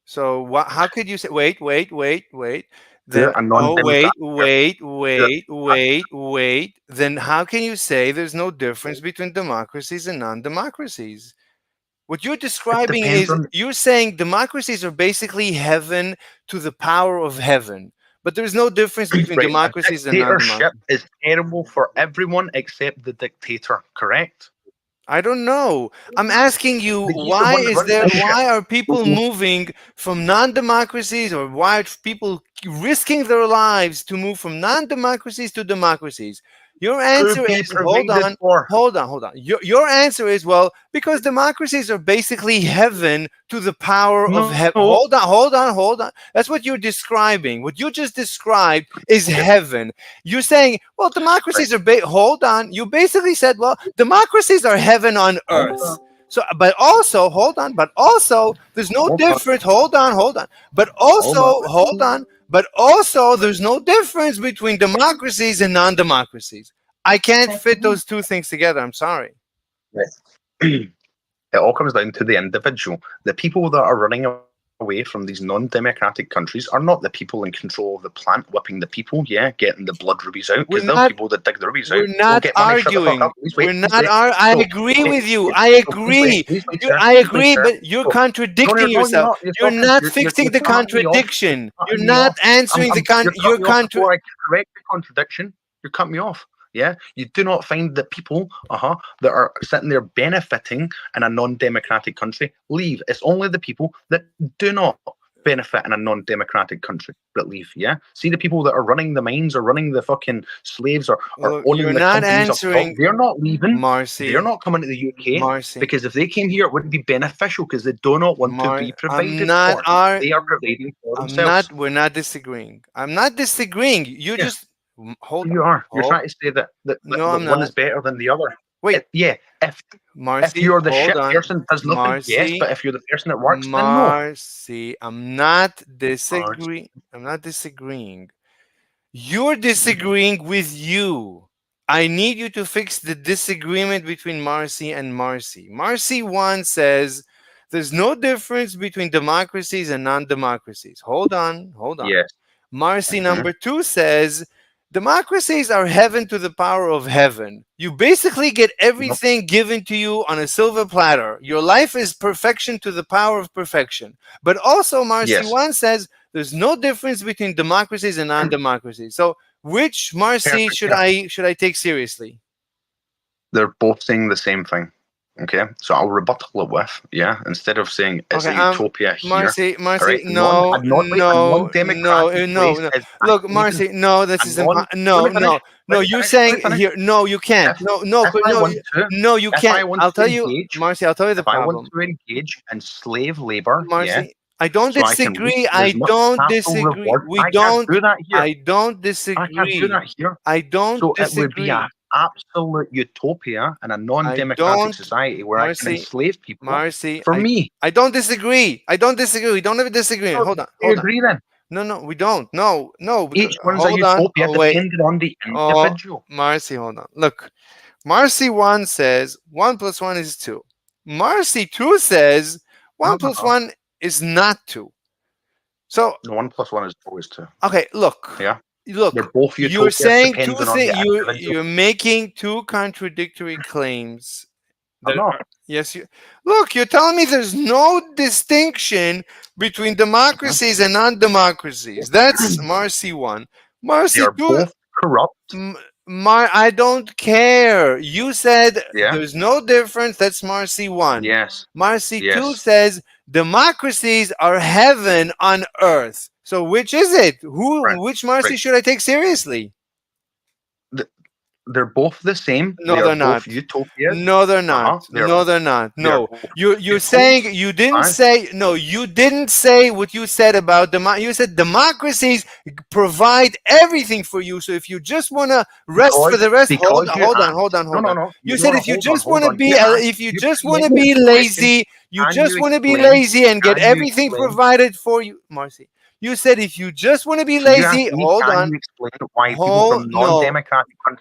So how could you say? Wait. Then wait. Then how can you say there's no difference between democracies and non-democracies? What you're describing is you're saying democracies are basically heaven to the power of heaven, but there's no difference between democracies and non-democracies. Dictatorship is terrible for everyone except the dictator, correct? I don't know. I'm asking you, why are people moving from non-democracies, or why are people risking their lives to move from non-democracies to democracies? Your answer is, hold on. Your answer is, well, because democracies are basically heaven to the power of heaven. Hold on. That's what you're describing. What you just described is heaven. You're saying, well, democracies are, hold on. You basically said, well, democracies are heaven on earth. So, but also, there's no difference. Hold on. But also, there's no difference between democracies and non-democracies. I can't fit those two things together. I'm sorry. It all comes down to the individual. The people that are running away from these non-democratic countries are not the people in control of the plant whipping the people, getting the blood rubies out, because We're those not- people that dig the rubies out We're will not get money. Shut the fuck arguing. up. Please wait, We're please not. wait. I So, agree okay, with you. so I please agree. wait, please wait, sir. I Please wait, agree, sir. but you're So- contradicting No, you're yourself. not. You're not You're fixing the cutting me off. contradiction. You're You're cutting me not off. answering the You're you're cutting me off before contra. I can correct the contradiction. You're cutting me off. Yeah, you do not find that people, that are sitting there benefiting in a non-democratic country leave. It's only the people that do not benefit in a non-democratic country that leave. Yeah, see the people that are running the mines or running the fucking slaves or Look, owning you're the not companies up top, answering, they're not leaving. Marcy. They're not coming to the UK Marcy. because if they came here, it wouldn't be beneficial because they do not want to be provided not for. They are providing for themselves. We're not disagreeing. I'm not disagreeing. You Yeah. just hold on. You are. You're Hold- trying to say that No, I'm one not. is better than the other. Wait, If Marcy, you're the hold shit on. person, does nothing. Yes, Marcy, but if you're the person that works, then no. Marcy, I'm not disagreeing. I'm not disagreeing. You're disagreeing with you. I need you to fix the disagreement between Marcy and Marcy. Marcy 1 says there's no difference between democracies and non-democracies. Hold on. Yes. Marcy number 2 says democracies are heaven to the power of heaven. You basically get everything given to you on a silver platter. Your life is perfection to the power of perfection. But also Marcy Yes. 1 says there's no difference between democracies and non-democracies. So which Marcy Perfect, should I take seriously? They're both saying the same thing. Okay, so I'll rebuttal it with instead of saying it's a utopia here. Marcy, right? no. Look, Marcy, no, this is no. You're saying here, no, you can't. No, you can't. I'll tell you, Marcy. I'll tell you the If I problem. want to engage in slave labor, Marcy, I don't so I can disagree. reap I as much don't capital disagree. reward. We I don't. can't do that here. I don't I disagree. can't do that here. I don't So it would be disagree. an absolute utopia in a non-democratic society where I can enslave people. Marcy, For me, I don't disagree. We don't have a disagreement. Hold on. you agree then? No, we don't. No. Each one's a utopia depending on the individual. Marcy, hold on. Look, Marcy 1 says 1 + 1 is 2. Marcy 2 says 1 + 1 is not 2. So the 1 + 1 is always 2. Okay, look. Yeah. Look, they're both you're saying two things. You're making two contradictory claims. I'm not. Yes, look. You're telling me there's no distinction between democracies and non-democracies. That's Marcy 1. Marcy 2. Both corrupt. I don't care. You said Yeah. there's no difference. That's Marcy 1. Yes. Marcy 2 says democracies are heaven on earth. So which is it? Which Marcy should I take seriously? They're both the same. No, they're not. Utopias. No, they're not. No, they're not. No, you're saying you didn't say. No, you didn't say what you said about you said democracies provide everything for you. So if you just want to rest for the rest, hold on. No. You said if you just want to be, lazy, you just want to be lazy and get everything provided for you, Marcy. You said if you just want to be lazy, hold on.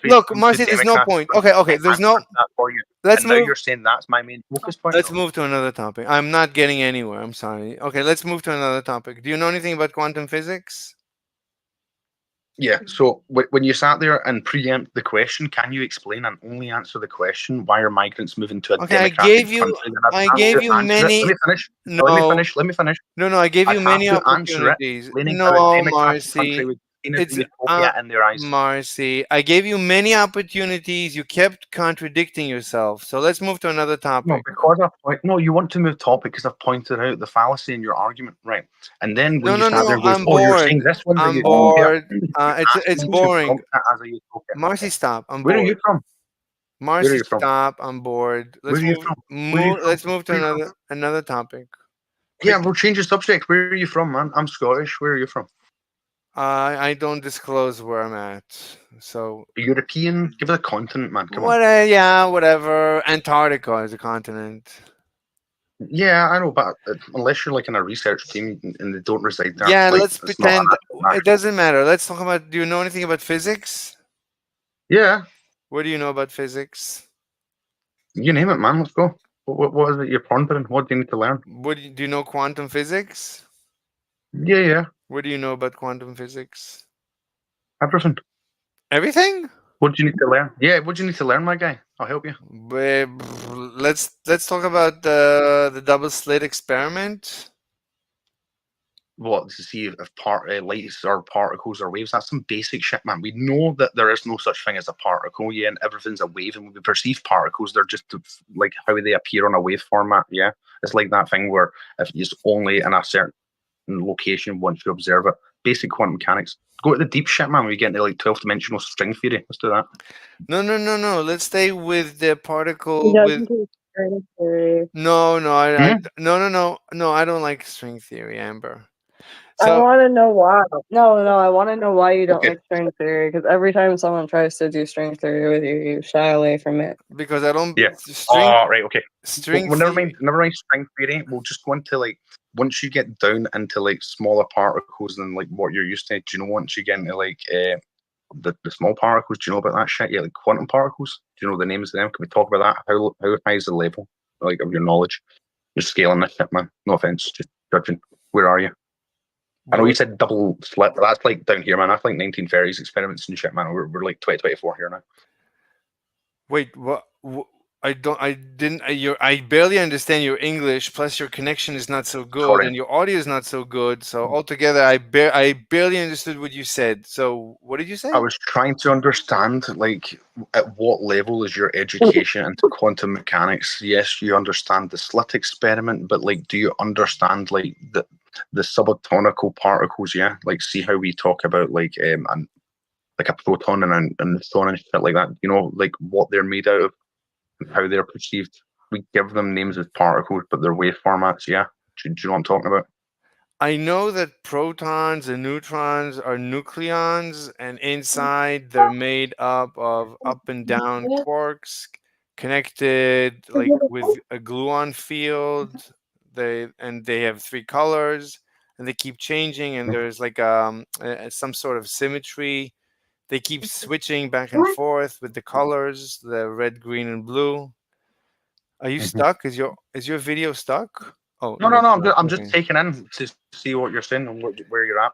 Look, Marcy, there's no point. Okay, there's no. Let's move. Now you're saying that's my main focus point. Let's move to another topic. I'm not getting anywhere. I'm sorry. Okay, let's move to another topic. Do you know anything about quantum physics? Yeah. So when you sat there and preempt the question, can you explain and only answer the question? Why are migrants moving to a democratic country? I gave you many. Let me finish. No. I gave you many opportunities. No, Marcy. Marcy, I gave you many opportunities. You kept contradicting yourself. So let's move to another topic. No, you want to move topic because I've pointed out the fallacy in your argument, right? And then when I'm bored. you're saying this one. I'm bored. It's boring. Marcy, stop. I'm bored. Where are you from? Marcy, stop. I'm bored. Let's move to another topic. Yeah, we'll change the subject. Where are you from, man? I'm Scottish. Where are you from? I don't disclose where I'm at. So European, give it a continent, man. Come on. Whatever. Antarctica is a continent. Yeah, I know, but unless you're like in a research team and they don't reside there. Yeah, let's pretend it doesn't matter. Let's talk about. Do you know anything about physics? Yeah. What do you know about physics? You name it, man. Let's go. What is it you're pondering? What do you need to learn? Do you know quantum physics? Yeah. What do you know about quantum physics? Everything. Everything? What do you need to learn? Yeah, what do you need to learn, my guy? I'll help you. Let's talk about the double slit experiment. What to see if lights or particles or waves? That's some basic shit, man. We know that there is no such thing as a particle, yeah, and everything's a wave. And when we perceive particles, they're just like how they appear on a wave format. Yeah, it's like that thing where if it's only in a certain location once you observe it. Basic quantum mechanics. Go to the deep shit, man. We get into like 12-dimensional string theory. Let's do that. No. Let's stay with the He particle doesn't with. do string theory. No, I Hmm? no. I don't like string theory, Amber. I So want to know why. No, I want to know why you don't Okay. like string theory. Because every time someone tries to do string theory with you, you shy away from it. because I don't Yeah. string Oh, right. Okay. string Well, never theory. mind string theory. We'll just go into like once you get down into like smaller particles than like what you're used to. Do you know once you get into like the small particles? Do you know about that shit? Yeah, like quantum particles. Do you know the names of them? Can we talk about that? How high is the level like of your knowledge? You're scaling this shit, man. No offense, just judging. Where are you? I know you said double slit, but that's like down here, man. That's like 1930s experiments and shit, man. We're like 2024 here now. Wait, what? I don't. I didn't. I barely understand your English. Plus, your connection is not so good, Sorry. and your audio is not so good. So altogether, I barely understood what you said. So what did you say? I was trying to understand, like, at what level is your education into quantum mechanics? Yes, you understand the slit experiment, but like, do you understand like the subatomical particles? Yeah, like, see how we talk about like like a proton and a neutron and shit like that. You know, like what they're made out of and how they're perceived. We give them names as particles, but they're wave formats. Yeah, do you know what I'm talking about? I know that protons and neutrons are nucleons, and inside they're made up of up and down quarks connected like with a gluon field. They have three colors, and they keep changing, and there's like some sort of symmetry. They keep switching back and forth with the colors, the red, green, and blue. Are you Mhm. stuck? Is your video stuck? Oh No. it's I'm not. I'm just Okay. taking in to see what you're saying and where you're at.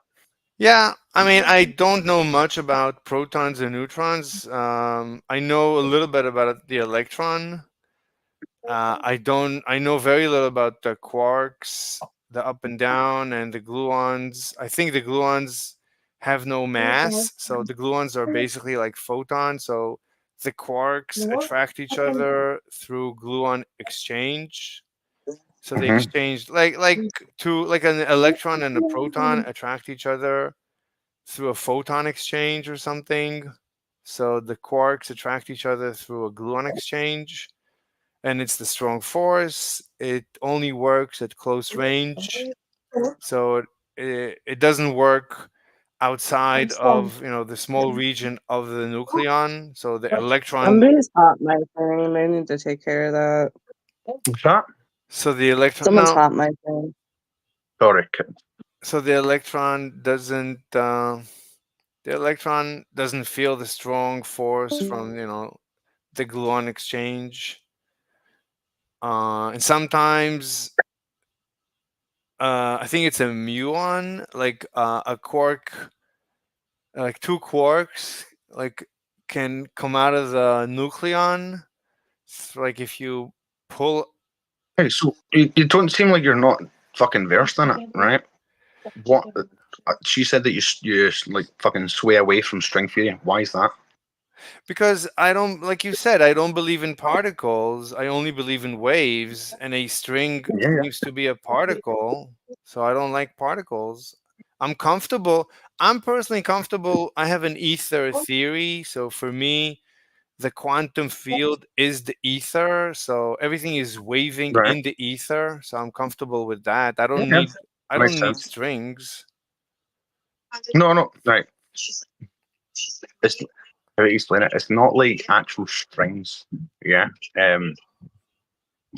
Yeah, I mean, I don't know much about protons and neutrons. I know a little bit about the electron. I don't. I know very little about the quarks, the up and down, and the gluons. I think the gluons have no mass, so the gluons are basically like photons. So the quarks attract each other through gluon exchange. So they Mhm. exchange like an electron and a proton attract each other through a photon exchange or something. So the quarks attract each other through a gluon exchange, and it's the strong force. It only works at close range, so it doesn't work outside of the small region of the nucleon. So the electron. Somebody's hot my thing. I need to take care of that. What's that? So the electron. Someone's No. hot my thing. Sorry. So the electron doesn't. The electron doesn't feel the strong force from the gluon exchange, and sometimes I think it's a muon, like a quark, like two quarks, like can come out of the nucleon. It's like if you pull. Hey, so you don't seem like you're not fucking versed in it, right? What? She said that you like fucking sway away from string theory. Why is that? Because I don't, like you said, I don't believe in particles. I only believe in waves, and a string Yeah. seems to be a particle. So I don't like particles. I'm comfortable. I'm personally comfortable. I have an ether theory. So for me, the quantum field is the ether. So everything is waving Right. in the ether. So I'm comfortable with that. I don't Yeah. need. I Makes don't need sense. strings. No. Right. It's how to explain it. It's not like actual strings. Yeah.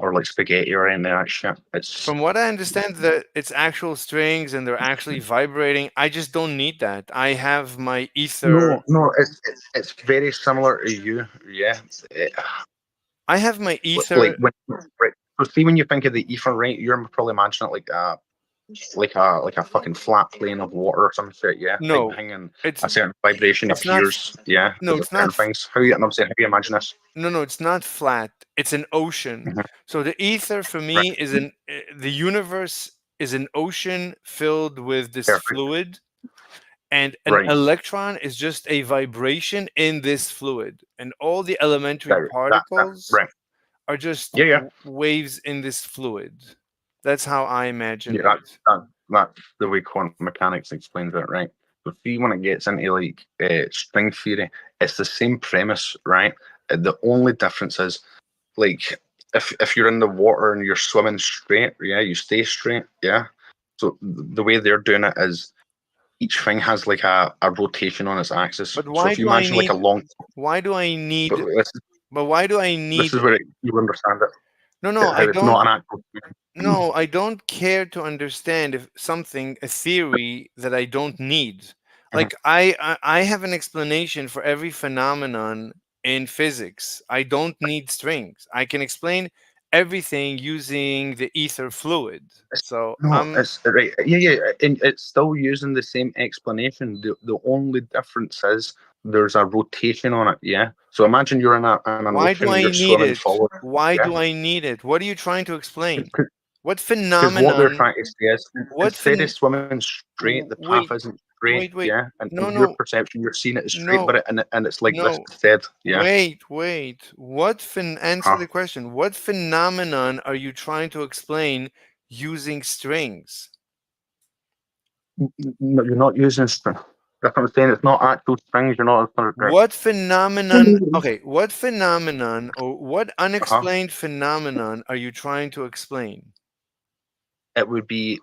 Or like spaghetti or anything like that shit. It's From what I understand, that it's actual strings and they're actually vibrating. I just don't need that. I have my ether. no. It's very similar to you. Yeah. I have my ether. Like when right. So see when you think of the ether, right? You're probably imagining it like like a fucking flat plane of water or some shit, yeah. No, Big thing, and it's a certain vibration it's not. appears, yeah. No, with it's certain not. things. How you? And I'm saying, how do you imagine this? No, it's not flat. It's an ocean. Mhm. So the ether for Right. me is the universe is an ocean filled with this Perfect. fluid, and an Right. electron is just a vibration in this fluid, and all the elementary That particles right. are just Yeah. waves in this fluid. That's how I imagine Yeah, it. that's the way quantum mechanics explains it, right? So see, when it gets into like string theory, it's the same premise, right? The only difference is, like, if you're in the water and you're swimming straight, yeah, you stay straight, yeah. So the way they're doing it is each thing has like a rotation on its axis. But So why if you do I imagine like need? a long, Why do I need? but But why do I this need? is where you understand it. No, How I it's don't. not an actual. No, I don't care to understand if something, a theory that I don't need. Like I have an explanation for every phenomenon in physics. I don't need strings. I can explain everything using the ether fluid. So No, it's right. Yeah, and it's still using the same explanation. The only difference is there's a rotation on it. Yeah. So imagine you're in an why ocean do and I you're need swimming it? forward. Why Yeah. do I need it? What are you trying to explain? What Because what they're phenomenon? trying to say is What instead of phen- swimming straight, the path Wait, isn't straight. wait. Yeah. And No, your no, perception, you're seeing it as straight, no, but and it's like this no. instead. Yeah. Wait. Answer Huh. the question. What phenomenon are you trying to explain using strings? No, you're not using string. That's what I'm saying. It's not actual strings. You're not. What phenomenon? Okay, what phenomenon or what Uh-huh. unexplained phenomenon are you trying to explain? It would be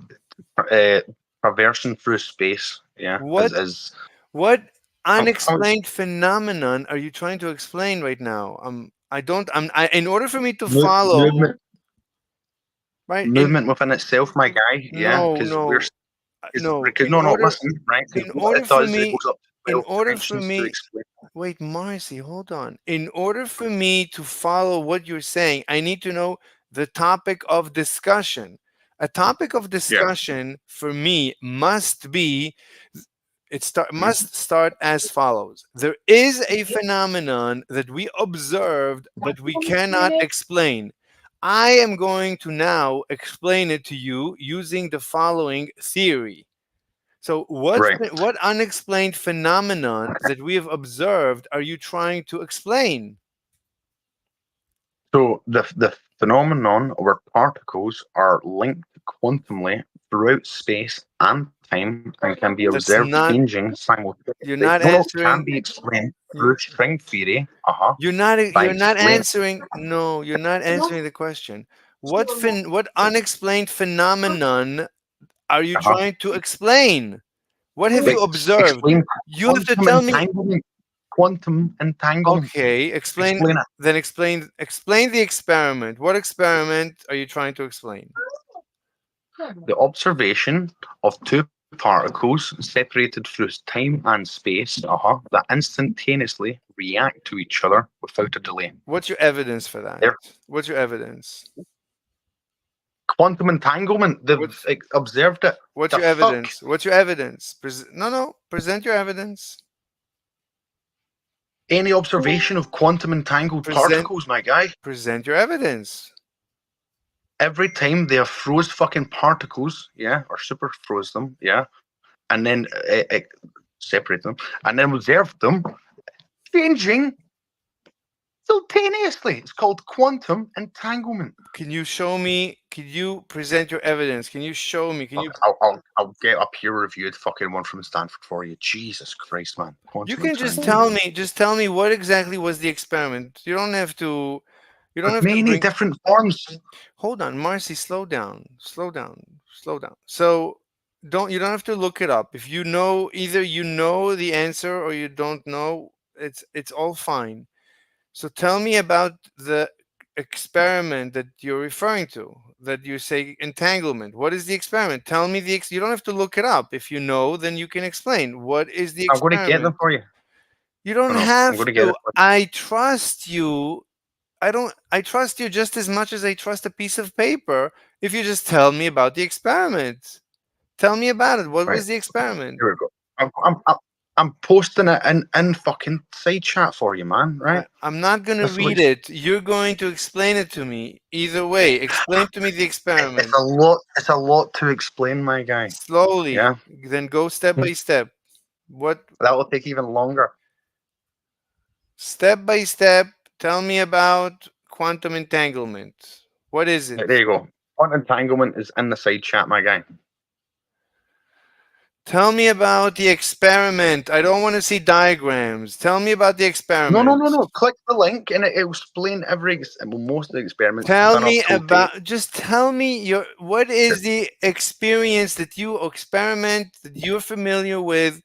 uh, traversing through space. Yeah. What I'm unexplained phenomenon are you trying to explain right now? In order for me to follow, right? movement within itself, my guy. Yeah, No, because no, no. because no, listen, right? 'Cause In what order it for does, it me, goes up to in 12 order for dimensions to me, explain. wait, Marcy, hold on. In order for me to follow what you're saying, I need to know the topic of discussion. A topic of discussion for me must be must start as follows. There is a phenomenon that we observed but we cannot explain. I am going to now explain it to you using the following theory. So Right. what unexplained phenomenon that we have observed are you trying to explain? So the phenomenon where particles are linked quantumly throughout space and time and can be That's observed not. changing simultaneously. You're not Can answering. be explained you- through string theory. You're not. By You're not explaining. answering. No, you're not answering the question. What unexplained phenomenon are you trying to explain? What have you observed? Explain You have to quantum tell me. entanglement. Quantum entanglement. Okay, explain. Explain it. Then explain the experiment. What experiment are you trying to explain? The observation of two particles separated through time and space that instantaneously react to each other without a delay. What's your evidence for that? There. What's your evidence? Quantum entanglement. They've observed it. What's The your fuck? evidence? What's your evidence? No. Present your evidence. Any observation of quantum entangled particles, my guy. Present your evidence. Every time they have froze fucking particles, yeah, or super froze them, yeah, and then separate them, and then observe them changing simultaneously. It's called quantum entanglement. Can you show me? Can you present your evidence? Can you show me? Can you? I'll get a peer-reviewed fucking one from Stanford for you. Jesus Christ, man. You can just tell me. Just tell me what exactly was the experiment. You don't have to. You don't have many different forms. Hold on, Marcy. Slow down. Slow down. So you don't have to look it up. If you know, either you know the answer or you don't know. It's all fine. So tell me about the experiment that you're referring to, that you say entanglement. What is the experiment? Tell me you don't have to look it up. If you know, then you can explain. What is the I'm experiment? going to get them for you. You don't have to. I trust you. I trust you just as much as I trust a piece of paper if you just tell me about the experiment. Tell me about it. What Right. was the experiment? Here we go. I'm posting it in fucking side chat for you, man. Right? I'm not going to That's what read it. You're going to explain it to me. Either way, explain to me the experiment. It's a lot. It's a lot to explain, my guy. Slowly. Yeah. Then go step by step. What That will take even longer. step by step? Tell me about quantum entanglement. What is it? Right, there you go. Quantum entanglement is in the side chat, my guy. Tell me about the experiment. I don't want to see diagrams. Tell me about the experiment. No. Click the link and it will explain most of the experiments. Tell done me up till date. about. Just tell me what is the experience that you experiment that you're familiar with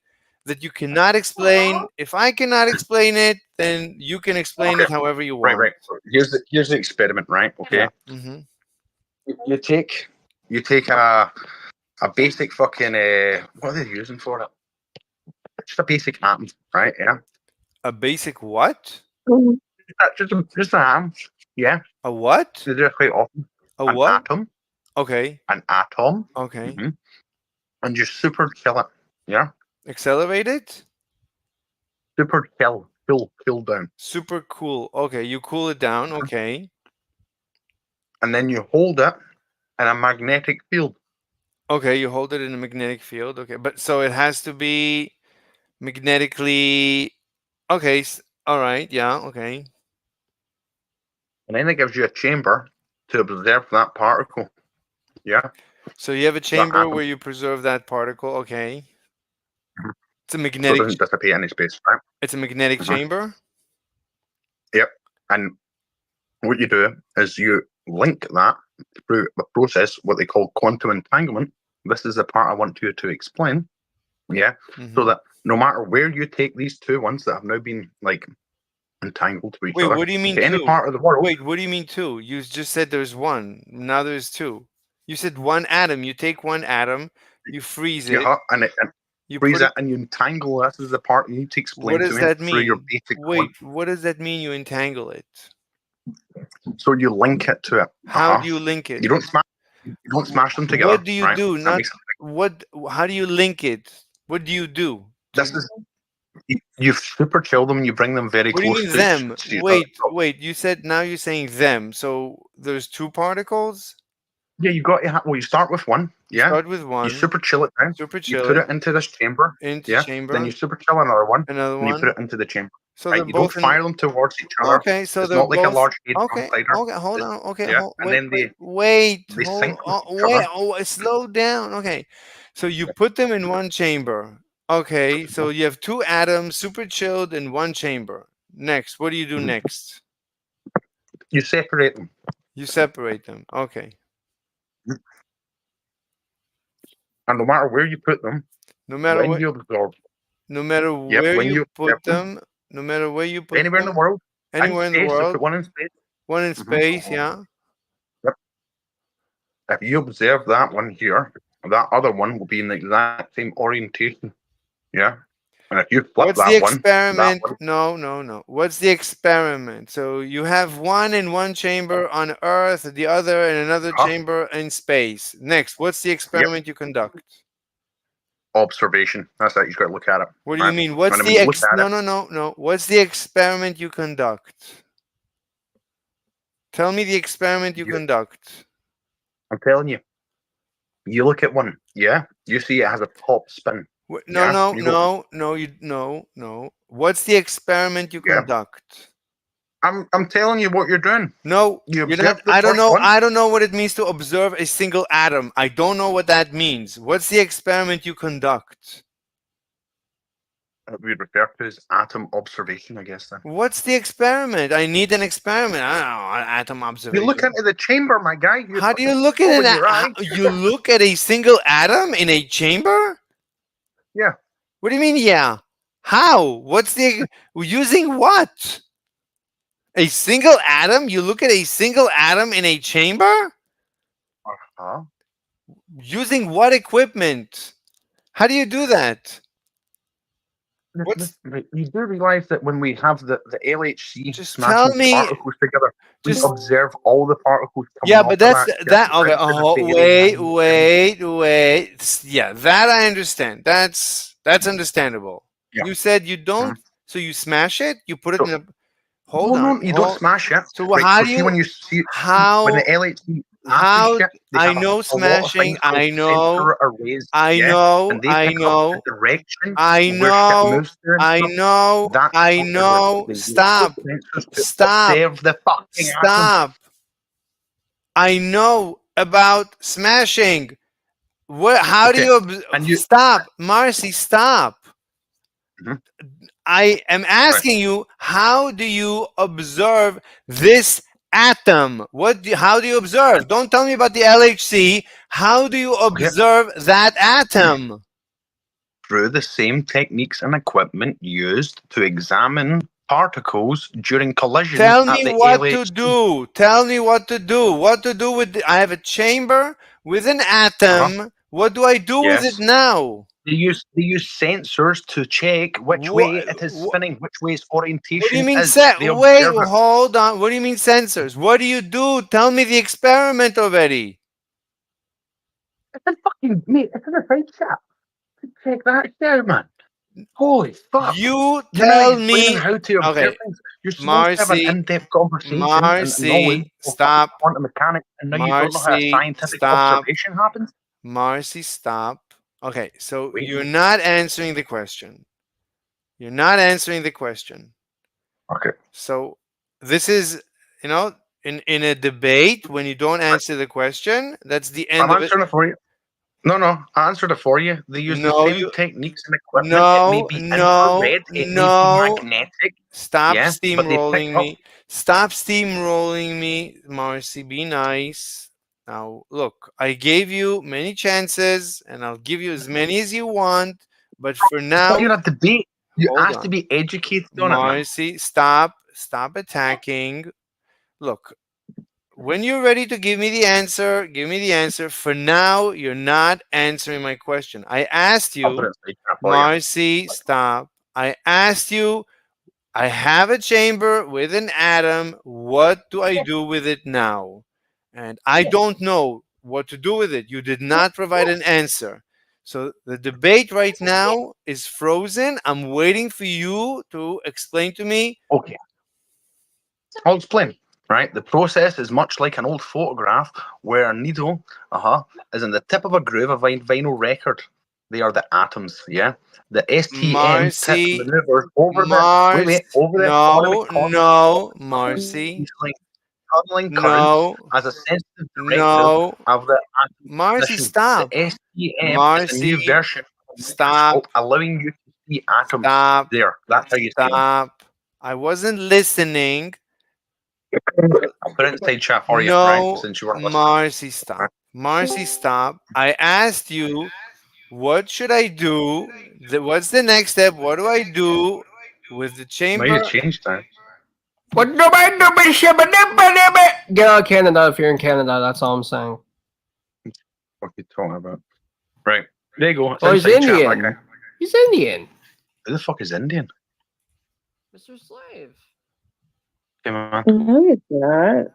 that you cannot explain. If I cannot explain it, then you can explain it Okay. however you want. Right. So here's the experiment, right? Okay. Mm-hmm. You take a basic fucking what are they using for it? Just a basic atom, right? Yeah. A basic what? Just an atom. Yeah. A what? They do it quite often. A An what? atom. Okay. An atom. Okay. Mhm. And you super chill it. Yeah. Accelerated? Super chill. Cool down. Super cool. Okay, you cool it down. Okay. And then you hold it in a magnetic field. Okay, you hold it in a magnetic field. Okay, but so it has to be magnetically. Okay, all right. Yeah. Okay. And then it gives you a chamber to observe that particle. Yeah. So you have a chamber atom. where you preserve that particle. Okay. Mhm. It's a So it magnetic. doesn't dissipate any space, right? It's a magnetic Mhm. chamber. And what you do is you link that through the process, what they call quantum entanglement. This is the part I want you to explain. Yeah. Mhm. So that no matter where you take these two ones that have now been like entangled to each Wait, other, what do you mean to any two? part of the world. Wait, what do you mean two? You just said there's one. Now there's two. You said one atom. You take one atom, you freeze it, And you freeze put it and you entangle. This is the part you need to explain What to does me that through your mean? basic. Wait, what does that mean? You entangle it. So you link it to it. How do you link it? You don't smash them together. What do you right? do? That Not makes- what. How do you link it? What do you do? This is you super chill them and you bring them very What do you close mean to them? each other. Wait. You said now you're saying them. So there's two particles. Yeah, you got to. Well, you start with one. Yeah, Start with one. you super chill it down. Super You chill put it it into this chamber. into Yeah. chamber. Then you super chill another one. Another And you one. put it into the chamber. So Right? they're You don't both in. fire them towards each other. Okay, so It's they're not like both. a large head Okay, cider. okay, hold on. Okay, Yeah, hold, and wait, then wait, they hold, sync with each wait, other. slow down. Okay, so you put them in one chamber. Okay, so you have two atoms, super chilled, in one chamber. Next, what do you do Mhm. next? You separate them. You separate them. Okay. And no matter where you put them, No matter when what, you absorb, no matter Yep, where when you you put accept them, them, no matter where you put anywhere in them, the world, anywhere in the space, just world, put one in space. one in Mhm. space, yeah. If you observe that one here, that other one will be in the exact same orientation. Yeah. And if you flip What's that the one, experiment? that one, No. What's the experiment? So you have one in one chamber on Earth, the other in another Uh-huh. chamber in space. Next, what's the experiment you conduct? observation. That's how you got to look at it. What do you right? mean? What's And the when you look at it, no. What's the experiment you conduct? Tell me the experiment you You- conduct. I'm telling you, you look at one, yeah, you see it has a top spin. Yeah, you go- No. What's the experiment you Yeah. conduct? I'm telling you what you're doing. No, You you're observe not. the I don't first know. one. I don't know what it means to observe a single atom. I don't know what that means. What's the experiment you conduct? We refer to as atom observation, I guess. Then What's the experiment? I need an experiment. I don't know. Atom observation. you look into the chamber, my guy. How do you look at open it? your eye. You look at a single atom in a chamber? Yeah. What do you mean? Yeah. How? What's the using what? A single atom? You look at a single atom in a chamber? Huh? Using what equipment? How do you do that? You do realize that when we have the LHC Just smashing tell me- particles together, we just- observe all the particles coming Yeah, off but of that's that. that. Okay. Right, Oh, the wait. bearing Yeah, that I understand. That's understandable. Yeah. You said you don't. So you smash it. You put it So- in a. Hold no, on. no, you don't smash it. So Right, how so do see you? when you see How? when the LHC How? shit, they I have know a lot of smashing. things called I know. sensor arrays, I yeah, know. and they I pick up know. the direction I where shit know. moves through and I stuff. know. That's I what know. they use Stop. sensors to Stop. observe the fucking atom. Stop. I know about smashing. What? How do Okay, you, and you- stop, Marcy? Stop. Mhm. I am asking you. How do you observe this atom? How do you observe? Don't tell me about the LHC. How do you observe that atom? Through the same techniques and equipment used to examine particles during collisions Tell at me the what LHC. to do. Tell me what to do. What to do with? I have a chamber with an atom. What do I do with Yes. it now? They use sensors to check which way it is spinning, which way its orientation What do you mean is. They wait, observe it. hold on. What do you mean sensors? What do you do? Tell me the experiment already. It's a fucking mate. It's in a fake shop. Check that shit, man. Holy fuck! You You're not tell explaining me. how to observe Okay, things. You're supposed to have Marcy, an in-depth conversation and Marcy, knowledge of stop. quantum mechanics, and now you don't know how a Marcy, scientific stop. observation happens. Marcy, stop. Okay, so Wait. you're not answering the question. You're not answering the question. Okay. So this is, in a debate, when you don't answer the question, that's the end I'm of it. answering it for you. No, I answered it for you. They use No, the same you- techniques and equipment. No, it may be no, infrared, it no. may be magnetic. Stop Yeah, but they steamrolling pick up- me. Stop steamrolling me, Marcy. Be nice. Now, look, I gave you many chances, and I'll give you as many as you want. But for now, But you're not debate. You Hold asked to on. be educated on it, man. Marcy, stop attacking. Look, when you're ready to give me the answer, give me the answer. For now, you're not answering my question. I asked I'll put you, it in the chat for you. Marcy, stop. I asked you, I have a chamber with an atom. What do I do with it now? And I don't know what to do with it. You did not provide an answer. So the debate right now is frozen. I'm waiting for you to explain to me. Okay. I'll explain. Right, the process is much like an old photograph where a needle, is in the tip of a groove of a vinyl record. They are the atoms, yeah. The STM Marcy, tip maneuvers over Marcy, tunneling currents no, as a sensitive directive no, of the atom Marcy, position. stop, The STM is Marcy, a new version of the stop, microscope, allowing you to see atoms stop, there. That's how you see them. stop. I wasn't listening. I'll put it inside chat for you, No, right? Since you weren't listening. Marcy, stop. Marcy, stop. I asked you, what should I do? What's the next step? What do I do with the Might chamber? have changed that. Get out of Canada if you're in Canada. That's all I'm saying. What are you talking about? Right. There you go. It's Oh, he's inside chat, that Indian. guy. He's Indian. Who the fuck is Indian? Mr. Slave. Okay, man. No, it's not.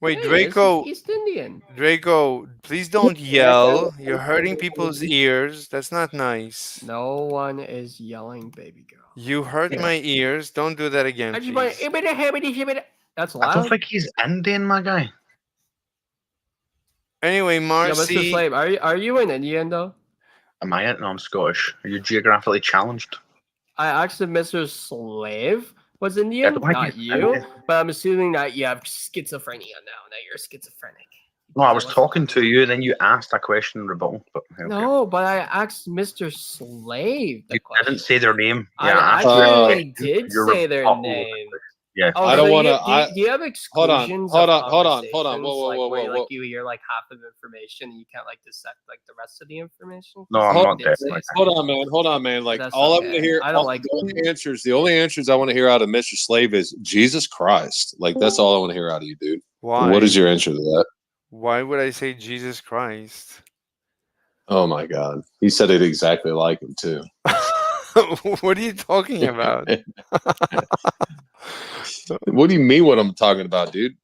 Wait, Yeah, he is. Draco, He's East Indian. Draco, please don't yell. You're hurting people's ears. That's not nice. No one is yelling, baby girl. You hurt Yeah. my ears. Don't do that again, I just want please. That's I loud. don't think he's Indian, my guy. Anyway, Yeah, Mr. Marcy, Slave, are you an Indian though? Am I it? No, I'm Scottish. Are you geographically challenged? I asked if Mr. Slave was Indian, don't think not he's you. Indian. But I'm assuming that you have schizophrenia now. That you're schizophrenic. No, I was Is that talking to you, then you asked a question in rebuttal. But okay. No, but I asked Mr. Slave the You question. didn't say their name. I Yeah, actually did You're say their rebuttal. name. Yeah. Oh, I don't so wanna- do you have Hold on, exclusions? hold of on, hold on. conversations, Whoa, like, where, whoa. like, you hear like half of the information and you can't like dissect like the rest of the information? No, I'm You not did deaf, say like so. Hold on, man. Like That's all I okay. want to hear, I don't like- the only answers I want to hear out of Mr. Slave is Jesus Christ. Like that's all I want to hear out of you, dude. why? What is your answer to that? Why would I say Jesus Christ? Oh my God, he said it exactly like him too. What are you talking about? What do you mean? What I'm talking about, dude?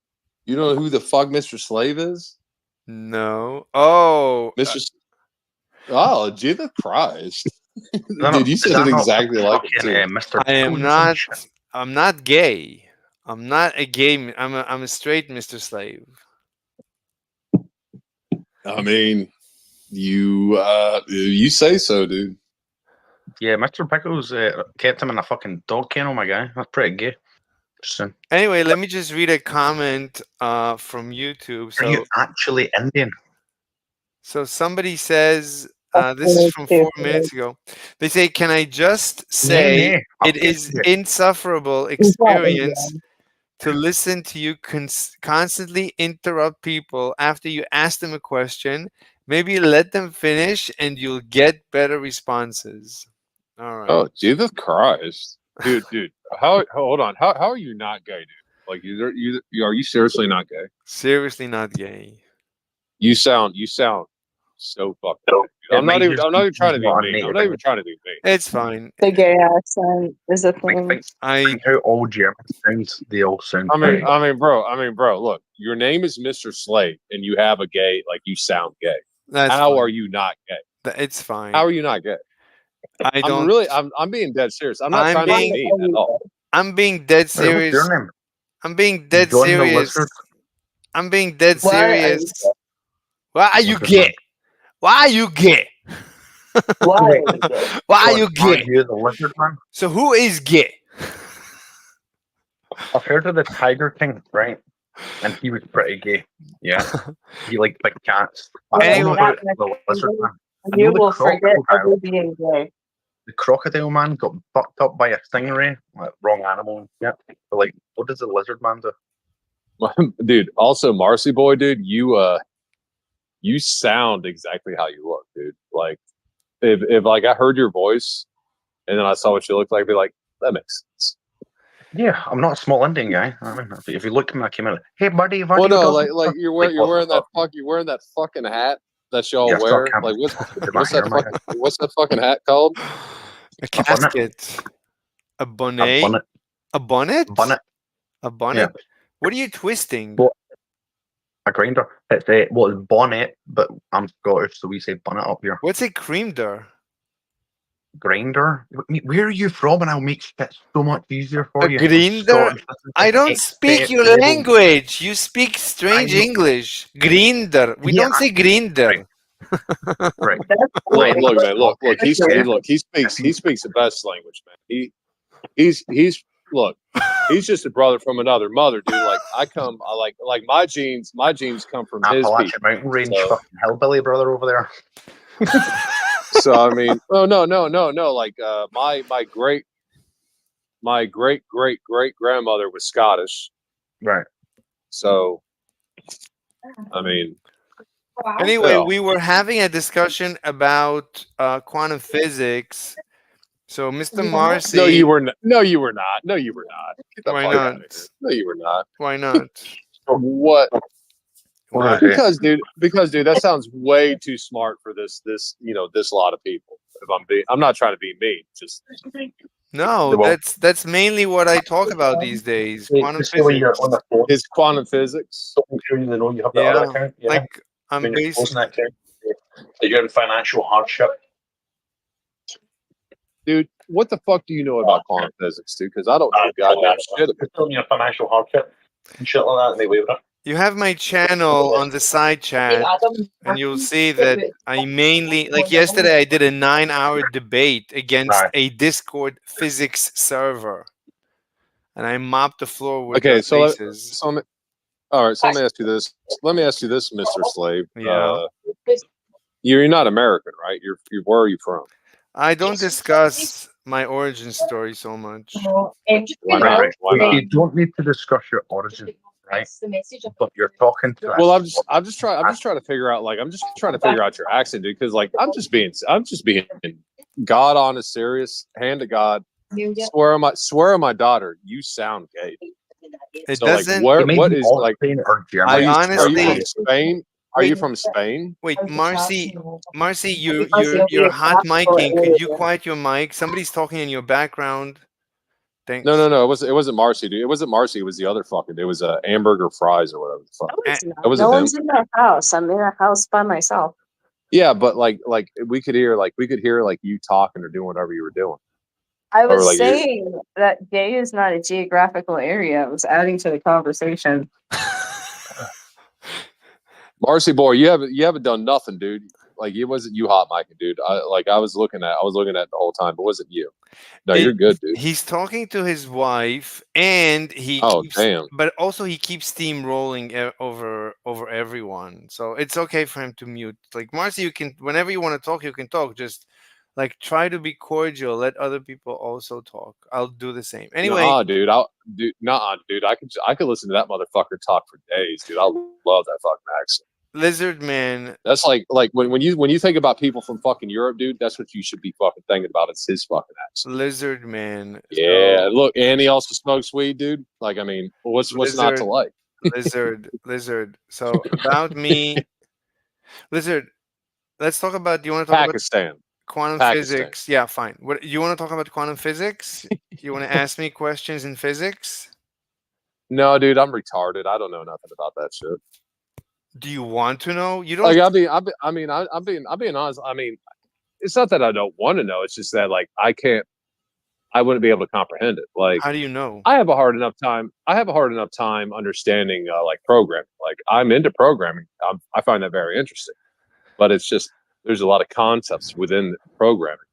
You know who the fuck Mr. Slave is? No. Oh, Mr. Oh, Jesus Christ. No, Dude, you is said that it not exactly like it fucking, too. Mr. I am Pickles or some not. shit? I'm not gay. I'm not a gay. I'm a straight Mr. Slave. I mean, you say so, dude. Yeah, Mr. Pickles kept him in a fucking dog kennel, my guy. That's pretty gay. So, Anyway, let me just read a comment from YouTube. are you So actually Indian? somebody says That's this is really from 4 stupid. minutes ago. They say, "Can I just Nay, say nay, it I'm is getting insufferable He's not experience Indian. to listen to you constantly interrupt people after you ask them a question. Maybe let them finish and you'll get better responses." All right. Oh, Jesus Christ. Dude. Hold on. How are you not gay, dude? Like are you seriously not gay? Seriously not gay. You sound so fucked up. I'm not even trying to be mean. I'm not even trying to be mean. It's fine. The gay accent is a thing. I Think how all Germans sound. They all sound. I mean, bro, look, your name is Mr. Slave and you have a gay, like you sound gay. that's How fine. are you not gay? It's fine. How are you not gay? I don't. I'm being dead serious. I'm not I'm trying to being- be mean at all. I'm being dead What's serious. your name? I'm being dead John the serious. Lizard? I'm being dead Why are you serious. gay? Why are you What's his name? gay? Why are you gay? Why are Wait. you gay? Why are John, you gay? you the lizard man? So who is gay? I've heard of the Tiger King, right? And he was pretty gay. Yeah, he liked big cats. I don't know Anyway- about the lizard man. I You know the will forget crocodile. ever being gay. The crocodile man got fucked up by a stingray. Like, wrong animal. Yeah, but like, what does the lizard man do? Dude, also Marcy boy, dude, you sound exactly how you look, dude. Like if like I heard your voice and then I saw what you looked like, I'd be like, that makes sense. Yeah, I'm not a small Indian guy. I mean, if you look at me, I came in. Hey, buddy, what Well, do you no, got?" like you're Like, wearing what the you're wearing that fucking hat that y'all Yeah, wear. fuck him. Like What's what's that fucking hat called? A bonnet. casket. A bonnet. bonnet. A bonnet. Bonnet. A bonnet. What are you twisting? Well, a grinder. It's it's bonnet, but I'm Scottish, so we say bonnet up here. What's a creamer? Grinder. Where are you from? And I'll make shit so much easier for A you. grinder? Scottish, this is I like don't speak expert your level. language. You speak strange I know. English. Grinder. We Yeah, don't say grinder. Right. That's Look, cool. man, look. He speaks the best language, man. He's just a brother from another mother, dude. Like I like my genes come from his Appalachian people. Mountain Range, So- fucking hillbilly brother over there. So I mean, oh no. Like my great grandmother was Scottish. Right. So I mean, Anyway, Yeah. we were having a discussion about quantum physics. So, Mr. Marcy, no, you were not. No, you were not. Get the Why fuck not? outta here. No, you were not. why not? What? What is it? Because dude, that sounds way too smart for this lot of people. If I'm not trying to be mean. Just No, Well- that's mainly what I talk about these days. Quantum Just when you're physics. on the phone, it's quantum physics. so make sure you know you have the Yeah, other account. Yeah. Like I'm when you're basically closing that account, that you're in financial hardship. Dude, what the fuck do you know about quantum physics, dude? Because I don't know goddamn shit about it. You're telling you financial hardship and shit like that, and they waive it. you have my channel on the side chat, and you'll see that I mainly like yesterday I did a 9-hour debate against Right. a Discord physics server, and I mopped the floor with Okay, their so faces. So all right, so let me ask you this. Let me ask you this, Mr. Slave. Yeah. You're not American, right? You're where are you from? I don't discuss my origin story so much. Why not? Right. Why not? You don't need to discuss your origin, right? But you're talking to Well, us. I'm just trying to figure out your accent, dude. Because like I'm just being God honest, serious, hand to God. Swear on my daughter, you sound gay. It So like, doesn't. what You may what be is like? Spain or German. I Are you honestly- from Spain? Are you Wait. from Spain? Wait, As the Marcy, chapter- Marcy, Because it'll be you're a hot capital micing. Could you area. quiet your mic? Somebody's talking in your background. Thanks. No. It wasn't Marcy, dude. It wasn't Marcy. It was the other fucking. It was hamburger fries or whatever the fuck. No, it's Eh, not. That wasn't No him. one's in my house. I'm in a house by myself. Yeah, but like we could hear like you talking or doing whatever you were doing. I was like, you're- saying that gay is not a geographical area. I was adding to the conversation. Marcy boy, you haven't done nothing, dude. Like it wasn't you hot micing, dude. I was looking at the whole time, but it wasn't you. No, you're good, dude. He's talking to his wife, and he Oh, keeps, damn. but also he keeps steamrolling over everyone. So it's okay for him to mute. Like Marcy, you can whenever you want to talk, you can talk. Just like try to be cordial. Let other people also talk. I'll do the same. Anyway, Nah, dude. Dude. I could listen to that motherfucker talk for days, dude. I love that fucking accent. Lizard Man. That's like when you think about people from fucking Europe, dude. That's what you should be fucking thinking about. It's his fucking accent. Lizard Man. Yeah, So, look, and he also smokes weed, dude. Like, I mean, what's not to Lizard. like? Lizard. So about me, Lizard. Let's talk about. Do you want to talk about Pakistan. quantum Pakistan. physics? Yeah, fine. What you want to talk about quantum physics? You want to ask me questions in physics? No, dude, I'm retarded. I don't know nothing about that shit. Do you want to know? You don't. Like, I'm being honest. I mean, it's not that I don't want to know. It's just that like I wouldn't be able to comprehend it. Like, How do you know? I have a hard enough time understanding like programming. Like, I'm into programming. I find that very interesting, but it's just there's a lot of concepts within programming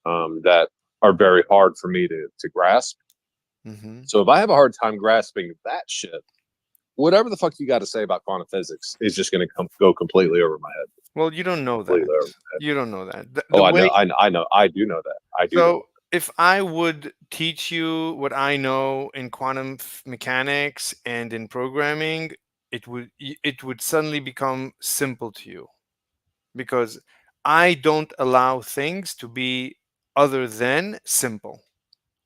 that are very hard for me to grasp. Mm-hmm. So if I have a hard time grasping that shit, whatever the fuck you got to say about quantum physics is just going to go completely over my head. Well, you don't know Completely over that. my head. You don't know that. Oh, I know. I do know that. I do. So if I would teach you what I know in quantum mechanics and in programming, it would suddenly become simple to you, because I don't allow things to be other than simple.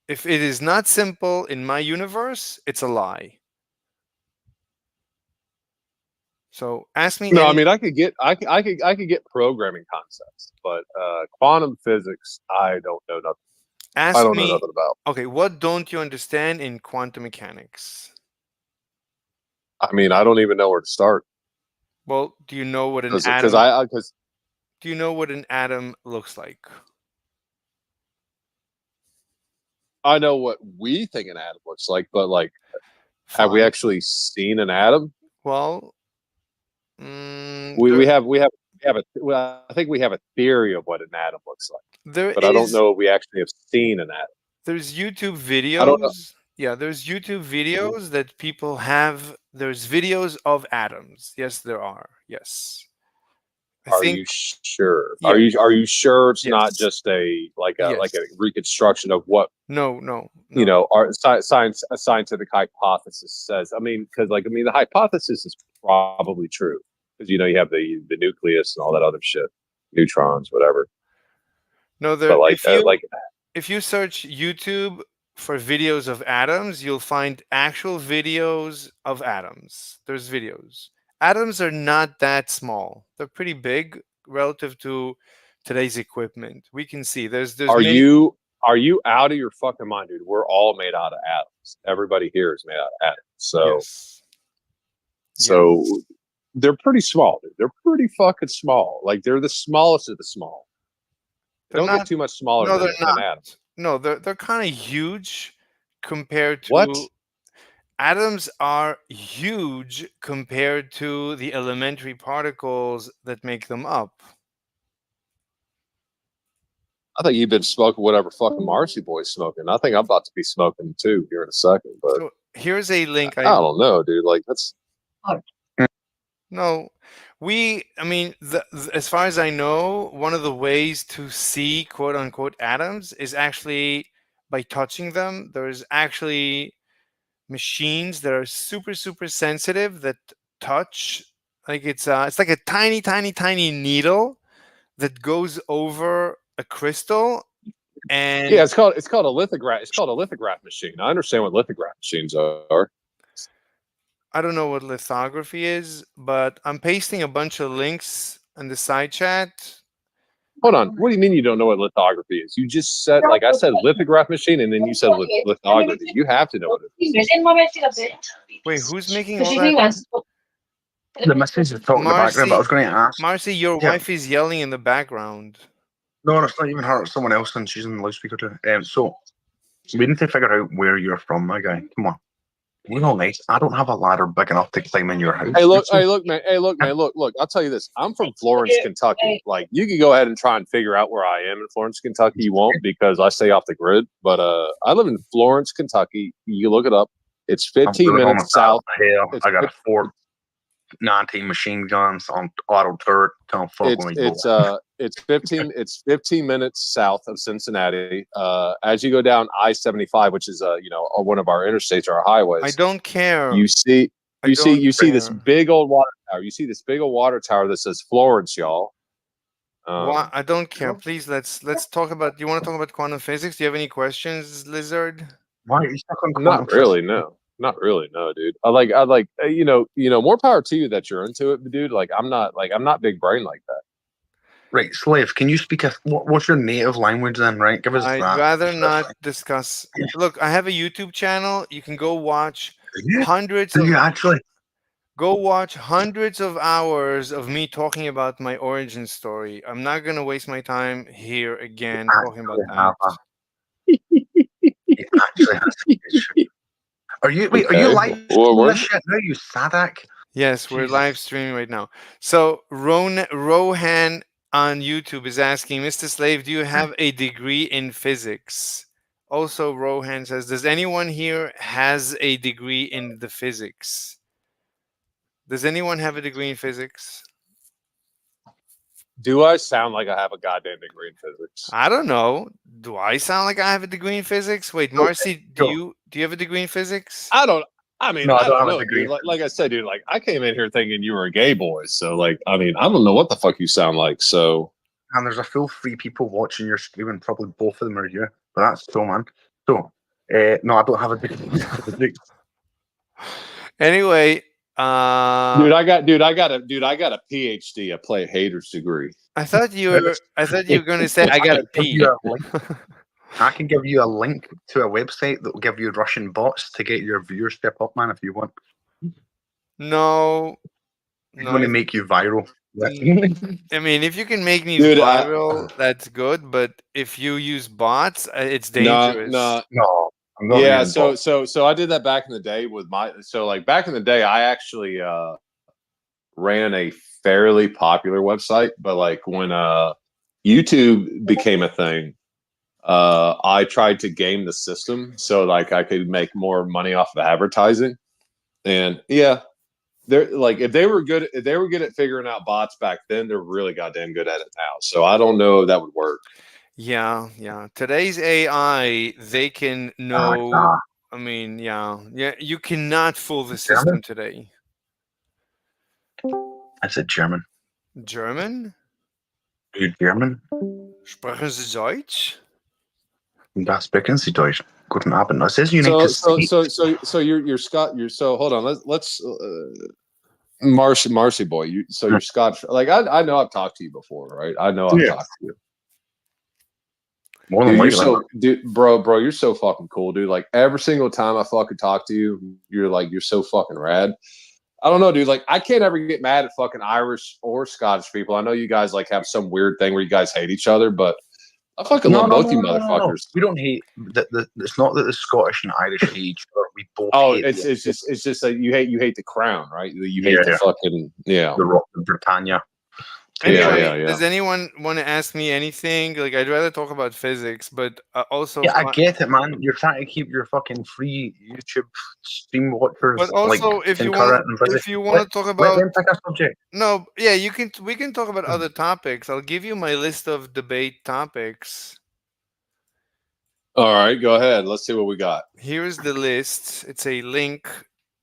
If it is not simple in my universe, it's a lie. So ask me. No, I mean I could get programming concepts, but quantum physics I don't know nothing. Ask I don't me. know nothing about. Okay, what don't you understand in quantum mechanics? I mean, I don't even know where to start. Well, do you know what an atom? Because Do you know what an atom looks like? I know what we think an atom looks like, but like, have we Fine. actually seen an atom? Well, We have I think we have a theory of what an atom looks like, there but I don't is- know if we actually have seen an atom. There's YouTube I don't know. videos. Yeah, there's YouTube videos that people have. There's videos of atoms. Yes, there are. Yes. I Are think you sure? Yeah. Are you sure it's not Yes. just a Yes. reconstruction of what no. you know our science a scientific hypothesis says? I mean, because the hypothesis is probably true because you have the nucleus and all that other shit, neutrons, whatever. No, there. But like If you search YouTube for videos of atoms, you'll find actual videos of atoms. There's videos. Atoms are not that small. They're pretty big relative to today's equipment. We can see there's are many- you out of your fucking mind, dude? We're all made out of atoms. Everybody here is made out of atoms. So Yes. so they're pretty small, dude. They're pretty fucking small. Like they're the smallest of the small. They They're don't not- get too much smaller No, than they're not. atoms. No, they're kind of huge compared to What? Atoms are huge compared to the elementary particles that make them up. I think you've been smoking whatever fucking Marcy boy's smoking. I think I'm about to be smoking too here in a second. But So here's a link. I don't know, dude. Like that's No, I mean, as far as I know, one of the ways to see quote unquote atoms is actually by touching them. There's actually machines that are super, super sensitive that touch. Like it's like a tiny, tiny, tiny needle that goes over a crystal. And yeah, it's called a lithograph. It's called a lithograph machine. I understand what lithograph machines are. I don't know what lithography is, but I'm pasting a bunch of links in the side chat. Hold on. What do you mean you don't know what lithography is? You just said, like I said, lithograph machine, and then you said lithography. You have to know what it is. Wait, who's making all that? The message is talking in the background, but I was going to ask. Marcy, your Yeah. wife is yelling in the background. No, it's not even her. It's someone else, and she's in the loudspeaker too. So we need to figure out where you're from, my guy. Come on. We're all nice. I don't have a ladder big enough to climb in your house. Hey, look, man. Look. I'll tell you this. I'm from Florence, Kentucky. Like, you can go ahead and try and figure out where I am in Florence, Kentucky. You won't because I stay off the grid. But I live in Florence, Kentucky. You look it up. It's 15 minutes south. Hell, I got a Ford 19 machine guns on auto turret. Don't fuck with me. It's 15 minutes south of Cincinnati. As you go down I-75, which is one of our interstates or our highways. I don't care. You see this care. big old water tower. You see this big old water tower that says Florence, y'all. I don't care. Please, let's talk about. Do you want to talk about quantum physics? Do you have any questions, Lizard? Why are you stuck on Not really, no. Not really, no, dude. I like, more power to you that you're into it, dude. Like, I'm not big brain like that. Right, Slave, can you speak what's your native language then, right? Give us I'd that. rather not discuss. Look, I have a YouTube channel. You can go watch hundreds Do of you actually? go watch hundreds of hours of me talking about my origin story. I'm not gonna waste my time here again talking about that. It actually has to be. Are you live Well, this shit now, you Sadak? Yes, we're Jesus. live streaming right now. So Rohan on YouTube is asking, Mr. Slave, do you have a degree in physics? Also, Rohan says, does anyone here has a degree in the physics? Does anyone have a degree in physics? Do I sound like I have a goddamn degree in physics? I don't know. Do I sound like I have a degree in physics? Wait, Marcy, do you have a degree in physics? I don't No, I don't have a know, degree. dude. Like I said, dude, like I came in here thinking you were a gay boy. So like, I don't know what the fuck you sound like. So And there's a full 3 people watching your stream, and probably both of them are you. But that's so, man. So, no, I don't have a degree. Anyway, dude, I got a PhD, a play haters degree. I thought you were going to say I got a P. I can give you a link to a website that will give you Russian bots to get your viewership up, man, if you want. No. I'm going to make you viral. I mean, if you can make me Dude, viral, that's good. But if you use bots, it's dangerous. No. No, I'm not. Yeah, using bots. so I did that back in the day with back in the day I actually ran a fairly popular website, but like when YouTube became a thing, I tried to game the system so like I could make more money off of advertising. And yeah, they're like if they were good at figuring out bots back then, they're really goddamn good at it now. So I don't know if that would work. Yeah. Today's AI, they can know. Nah. I mean, yeah. You cannot fool the system today. I said German. German? Are you German? Sprechen Sie Deutsch? Da sprechen Sie Deutsch. Guten Abend. It says you need to speak. So you're Scott. So hold on. Let's Marcy boy. You're Scottish. Like I know I've talked to you before, right? I know I've talked to you. More than bro, you're so fucking cool, dude. Like every single time I fucking talk to you, you're so fucking rad. I don't know, dude. Like I can't ever get mad at fucking Irish or Scottish people. I know you guys like have some weird thing where you guys hate each other, but I fucking love both you motherfuckers. We don't hate. It's not that the Scottish and Irish hate each other. We both. Hate it's just like you hate the crown, right? You hate the fucking the Britannia. Anyway, yeah. Does anyone want to ask me anything? Like, I'd rather talk about physics, but also. Yeah, I get it, man. You're trying to keep your fucking free YouTube stream watchers. But also, if you want to talk about, pick a subject. No, yeah, we can talk about other topics. I'll give you my list of debate topics. All right, go ahead. Let's see what we got. Here's the list. It's a link.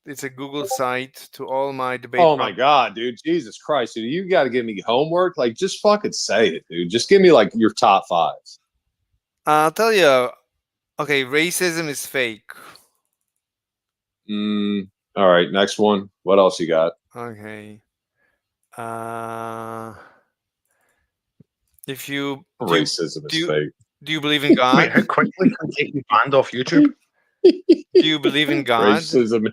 It's a Google site to all my debate. Oh my God, dude! Jesus Christ, dude! You got to give me homework. Like, just fucking say it, dude. Just give me like your top 5. I'll tell you. Okay, racism is fake. All right, next one. What else you got? Okay. If you Racism do is you- fake. do you believe in God? Wait, how quickly can take you banned off YouTube? Do you believe in God? Racism.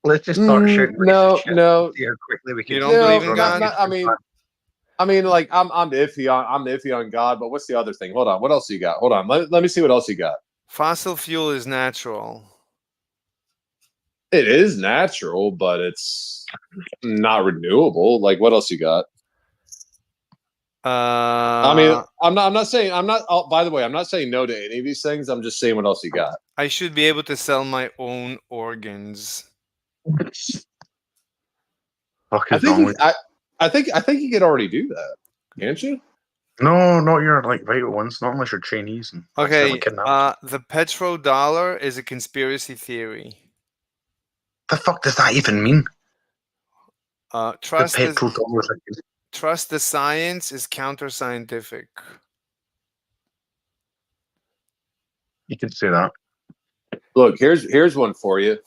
Let's just start shouting No, racist shit. no. See how quickly we can. You don't believe in run God? out of I mean, like I'm iffy on God, but what's the other thing? Hold on, what else you got? Hold on, let me see what else you got. Fossil fuel is natural. It is natural, but it's not renewable. Like, what else you got? I mean, I'm not saying I'm not. Oh, by the way, I'm not saying no to any of these things. I'm just saying what else you got. I should be able to sell my own organs. Fuck I is wrong think with I think you could already do that, can't you? No, not your like vital ones. Not unless you're Chinese and accidentally Okay. kidnapped. The petrodollar is a conspiracy theory. The fuck does that even mean? The Trust petrodollars. trust the science is counter-scientific. You can say that. Look, here's one for you.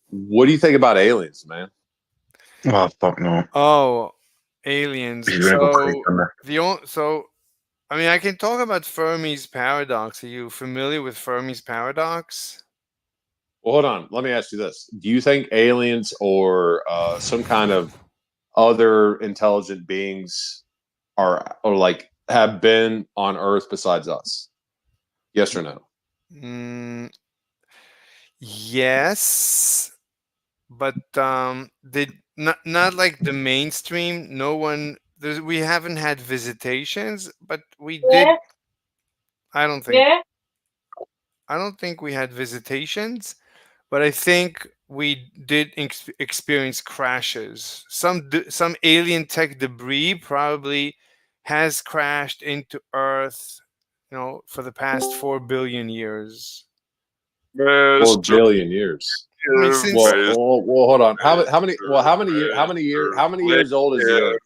What do you think about aliens, man? Oh fuck no. Oh, aliens. You're gonna go crazy on that. So I mean, I can talk about Fermi's paradox. Are you familiar with Fermi's paradox? Well, hold on. Let me ask you this: do you think aliens or some kind of other intelligent beings are or like have been on Earth besides us? Yes or no? Yes, but did not like the mainstream. No one. We haven't had visitations, but we did. I don't think. I don't think we had visitations, but I think we did experience crashes. Some alien tech debris probably has crashed into Earth, for the past 4 billion years. 4 billion years. I mean, since Well, hold on. How many years old is the Earth?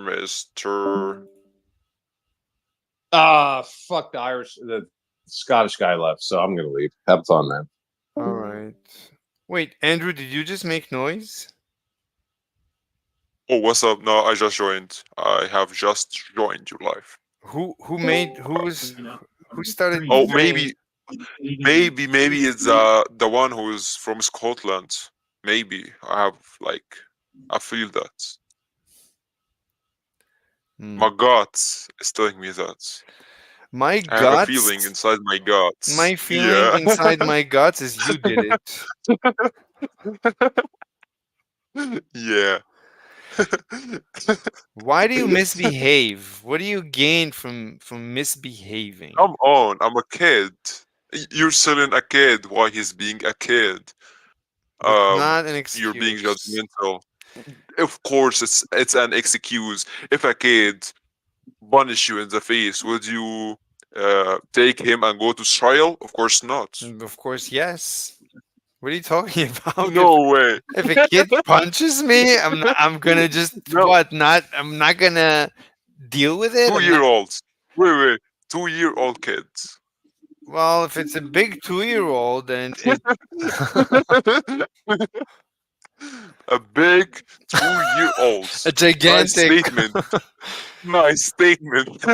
Mister. Fuck the Scottish guy left, so I'm gonna leave. Have fun, man. All right. Wait, Andrew, did you just make noise? Oh, what's up? No, I just joined. I have just joined you live. Who started? Oh, saying- maybe it's the one who is from Scotland. Maybe I feel that. My gut is telling me that. My I have a guts. feeling inside my guts. My feeling inside my guts is you did it. Yeah. Why do you misbehave? What do you gain from misbehaving? Come on, I'm a kid. You're selling a kid while he's being a kid. That's not an excuse. You're being judgmental. Of course, it's an excuse. If a kid punish you in the face, would you take him and go to trial? Of course not. Of course, yes. What are you talking about? No way. If a kid punches me, I'm gonna just I'm not gonna deal with it. 2-year-olds. Wait. 2-year-old kids. Well, if it's a big 2-year-old, then it, a big 2-year-old. a gigantic. Nice statement. Nice statement.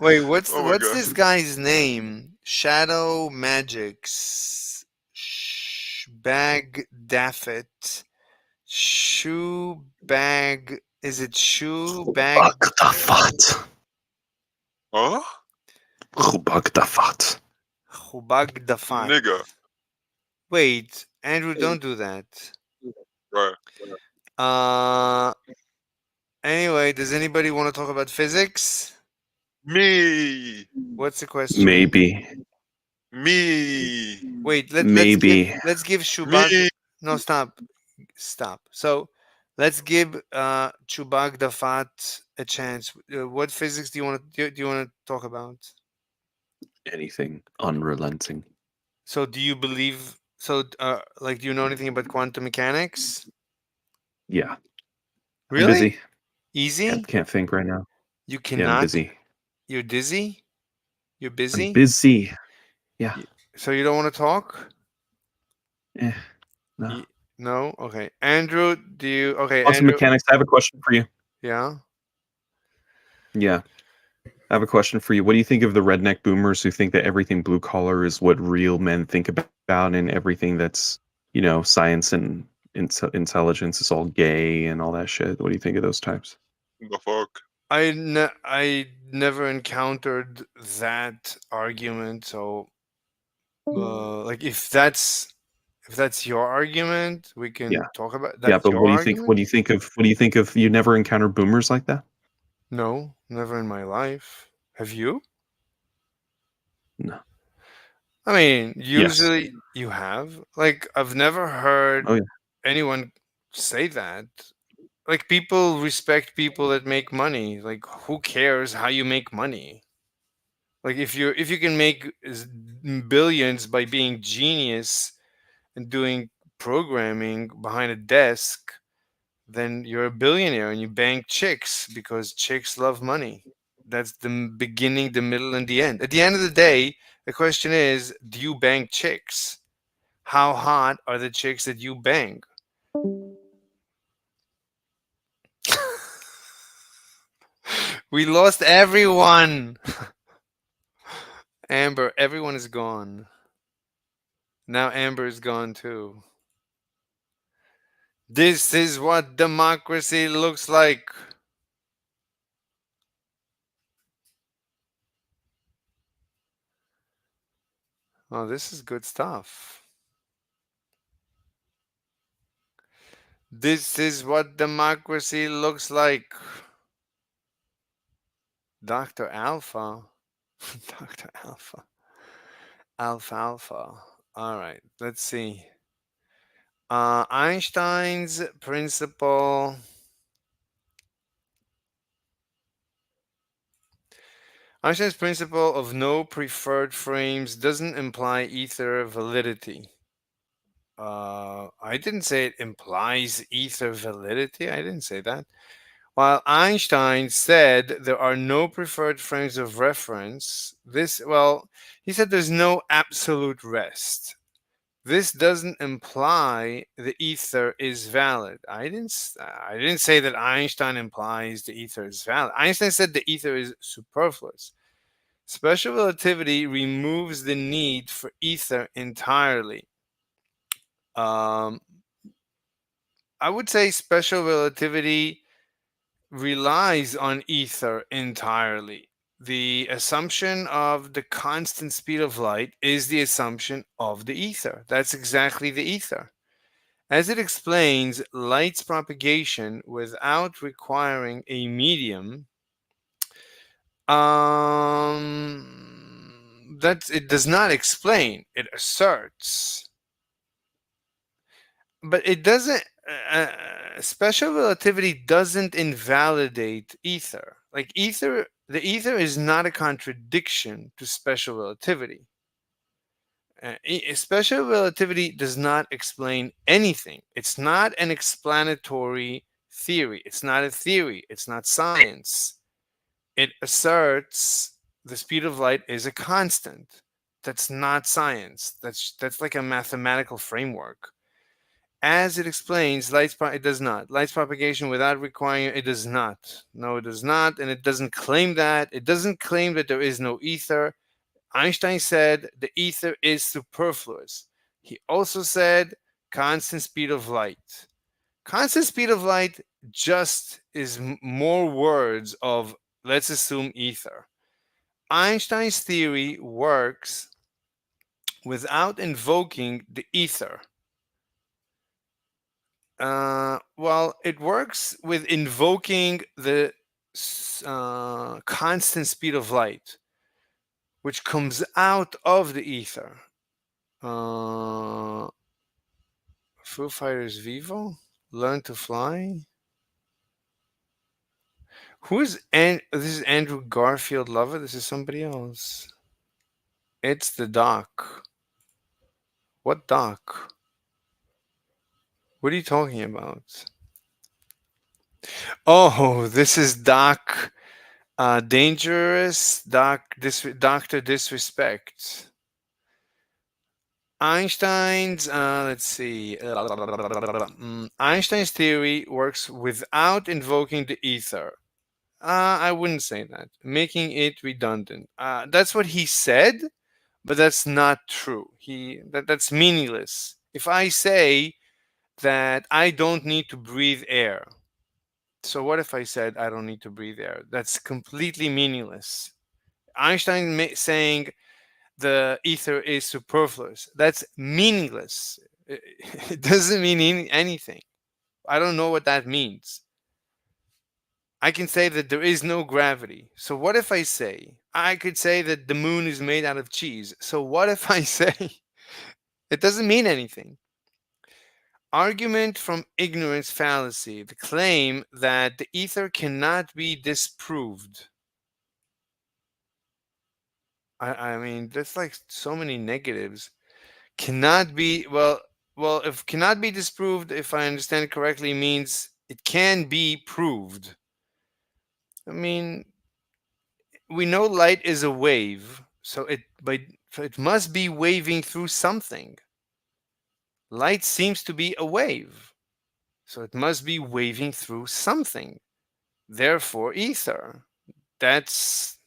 Wait, what's Oh my God. this guy's name? Shadow Magics. Bag Daffet. Shoe bag. Is it shoe bag? Dafat. Huh? Chubak Dafat. Chubag Dafat. Nigga. Wait, Andrew, don't do that. Right. Anyway, does anybody want to talk about physics? Me. What's the question? Maybe. Me. Wait, Maybe. let's give Shubag. Me. No, stop. So let's give Chubag Dafat a chance. What physics do you want to talk about? Anything unrelenting. So do you believe? So do you know anything about quantum mechanics? Yeah. Really? I'm busy. Easy? Can't think right now. You Yeah, cannot. I'm busy. You're dizzy? You're busy? I'm busy. Yeah. So you don't want to talk? No. No. Okay. Andrew, do you? Okay, Quantum Andrew. mechanics. I have a question for you. Yeah. Yeah. I have a question for you. What do you think of the redneck boomers who think that everything blue collar is what real men think about, and everything that's, science and intelligence is all gay and all that shit? What do you think of those types? The fuck? I never encountered that argument. So, like, if that's your argument, we can Yeah. talk about Yeah, that's but your what do you think? argument. What do you think of? What do you think of? You never encountered boomers like that? No, never in my life. Have you? No. I mean, Yes. usually you have. Like, I've never heard Oh yeah. anyone say that. Like, people respect people that make money. Like, who cares how you make money? Like, if you can make billions by being genius and doing programming behind a desk, then you're a billionaire and you bang chicks because chicks love money. That's the beginning, the middle, and the end. At the end of the day, the question is, do you bang chicks? How hot are the chicks that you bang? We lost everyone. Amber, everyone is gone. Now Amber is gone too. This is what democracy looks like. Oh, this is good stuff. This is what democracy looks like. Dr. Alpha. Dr. Alpha. Alfalfa. All right, let's see. Einstein's principle. Einstein's principle of no preferred frames doesn't imply ether validity. I didn't say it implies ether validity. I didn't say that. While Einstein said there are no preferred frames of reference, he said there's no absolute rest. This doesn't imply the ether is valid. I didn't say that Einstein implies the ether is valid. Einstein said the ether is superfluous. Special relativity removes the need for ether entirely. I would say special relativity relies on ether entirely. The assumption of the constant speed of light is the assumption of the ether. That's exactly the ether. As it explains light's propagation without requiring a medium, it does not explain, it asserts. But it doesn't. Special relativity doesn't invalidate ether. Like ether, the ether is not a contradiction to special relativity. Special relativity does not explain anything. It's not an explanatory theory. It's not a theory. It's not science. It asserts the speed of light is a constant. That's not science. That's like a mathematical framework. As it explains, it does not. Light's propagation without requiring it does not. No, it does not, and it doesn't claim that. It doesn't claim that there is no ether. Einstein said the ether is superfluous. He also said constant speed of light. Constant speed of light just is more words of let's assume ether. Einstein's theory works without invoking the ether. It works with invoking the constant speed of light, which comes out of the ether. Foo Fighters Vivo? Learn to Fly? This is Andrew Garfield Lover? This is somebody else. It's the doc. What doc? What are you talking about? Oh, this is Doc Dangerous, Dr. Disrespect. Einstein's, let's see. Einstein's theory works without invoking the ether. I wouldn't say that. Making it redundant. That's what he said, but that's not true. That's meaningless. If I say that I don't need to breathe air, so what if I said I don't need to breathe air? That's completely meaningless. Einstein saying the ether is superfluous. That's meaningless. It doesn't mean anything. I don't know what that means. I can say that there is no gravity. So what if I say, I could say that the moon is made out of cheese. So what if I say, it doesn't mean anything. Argument from ignorance fallacy, the claim that the ether cannot be disproved. I mean, there's like so many negatives. Cannot be, well, if cannot be disproved, if I understand it correctly, means it can be proved. I mean, we know light is a wave, so it must be waving through something. Light seems to be a wave, so it must be waving through something. Therefore, ether. That's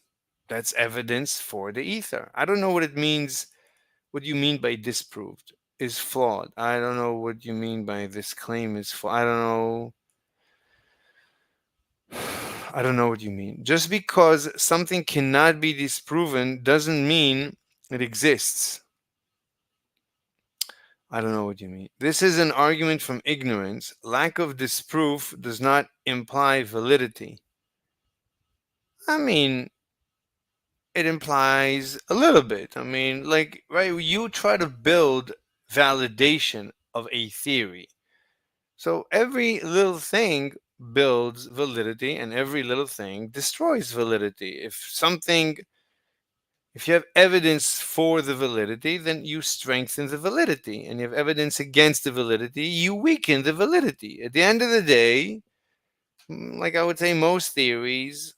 evidence for the ether. I don't know what it means. What you mean by disproved is flawed. I don't know what you mean by this claim is flawed. I don't know. I don't know what you mean. Just because something cannot be disproven doesn't mean it exists. I don't know what you mean. This is an argument from ignorance. Lack of disproof does not imply validity. I mean, it implies a little bit. I mean, like, right, you try to build validation of a theory. So every little thing builds validity and every little thing destroys validity. If you have evidence for the validity, then you strengthen the validity. And you have evidence against the validity, you weaken the validity. At the end of the day, like I would say, most theories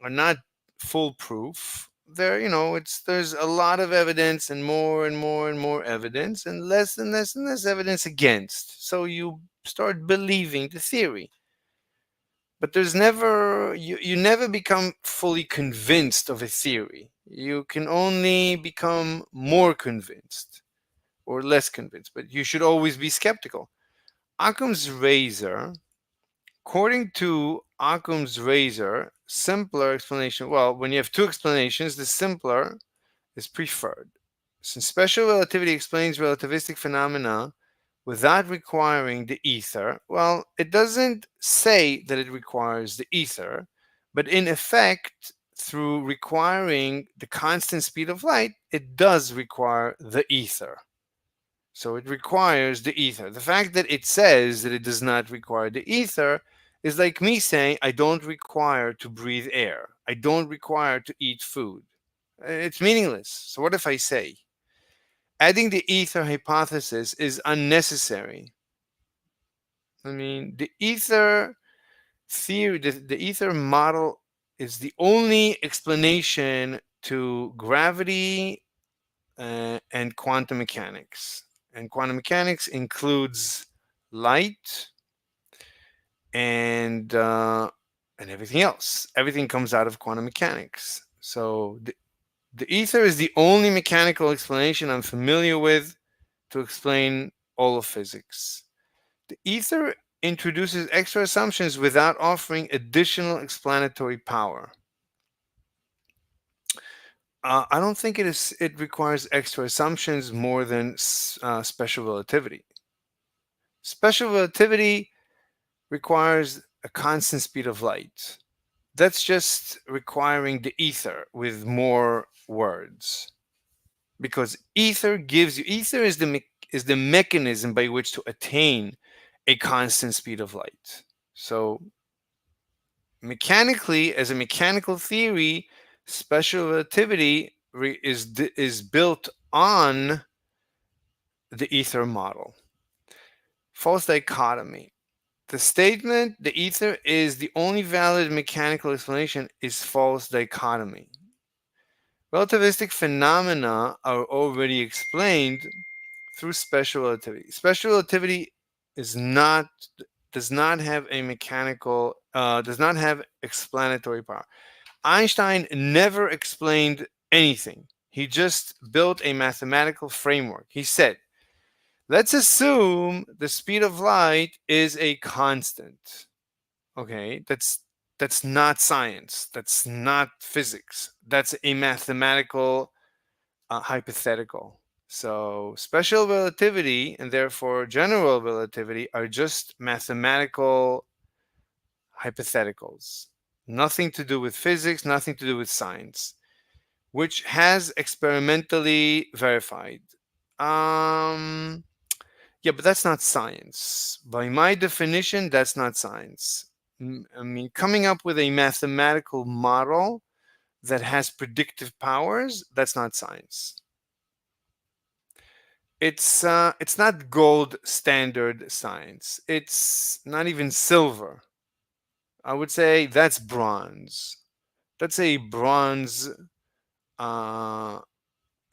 are not foolproof. There's a lot of evidence and more and more and more evidence and less and less and less evidence against. So you start believing the theory. But there's never, you never become fully convinced of a theory. You can only become more convinced or less convinced, but you should always be skeptical. Occam's razor, according to Occam's razor, simpler explanation. Well, when you have two explanations, the simpler is preferred. Since special relativity explains relativistic phenomena without requiring the ether, well, it doesn't say that it requires the ether, but in effect, through requiring the constant speed of light, it does require the ether. So it requires the ether. The fact that it says that it does not require the ether is like me saying I don't require to breathe air. I don't require to eat food. It's meaningless. So what if I say adding the ether hypothesis is unnecessary? I mean, the ether theory, the ether model is the only explanation to gravity and quantum mechanics. And quantum mechanics includes light and everything else. Everything comes out of quantum mechanics. So the ether is the only mechanical explanation I'm familiar with to explain all of physics. The ether introduces extra assumptions without offering additional explanatory power. I don't think it requires extra assumptions more than special relativity. Special relativity requires a constant speed of light. That's just requiring the ether with more words. Because ether is the mechanism by which to attain a constant speed of light. So mechanically, as a mechanical theory, special relativity is built on the ether model. False dichotomy. The statement the ether is the only valid mechanical explanation is false dichotomy. Relativistic phenomena are already explained through special relativity. Special relativity is not does not have a mechanical does not have explanatory power. Einstein never explained anything. He just built a mathematical framework. He said, let's assume the speed of light is a constant. Okay, that's not science. That's not physics. That's a mathematical hypothetical. So special relativity and therefore general relativity are just mathematical hypotheticals. Nothing to do with physics, nothing to do with science, which has experimentally verified. Yeah, but that's not science. By my definition, that's not science. I mean, coming up with a mathematical model that has predictive powers, that's not science. It's not gold standard science. It's not even silver. I would say that's bronze. That's a bronze uh,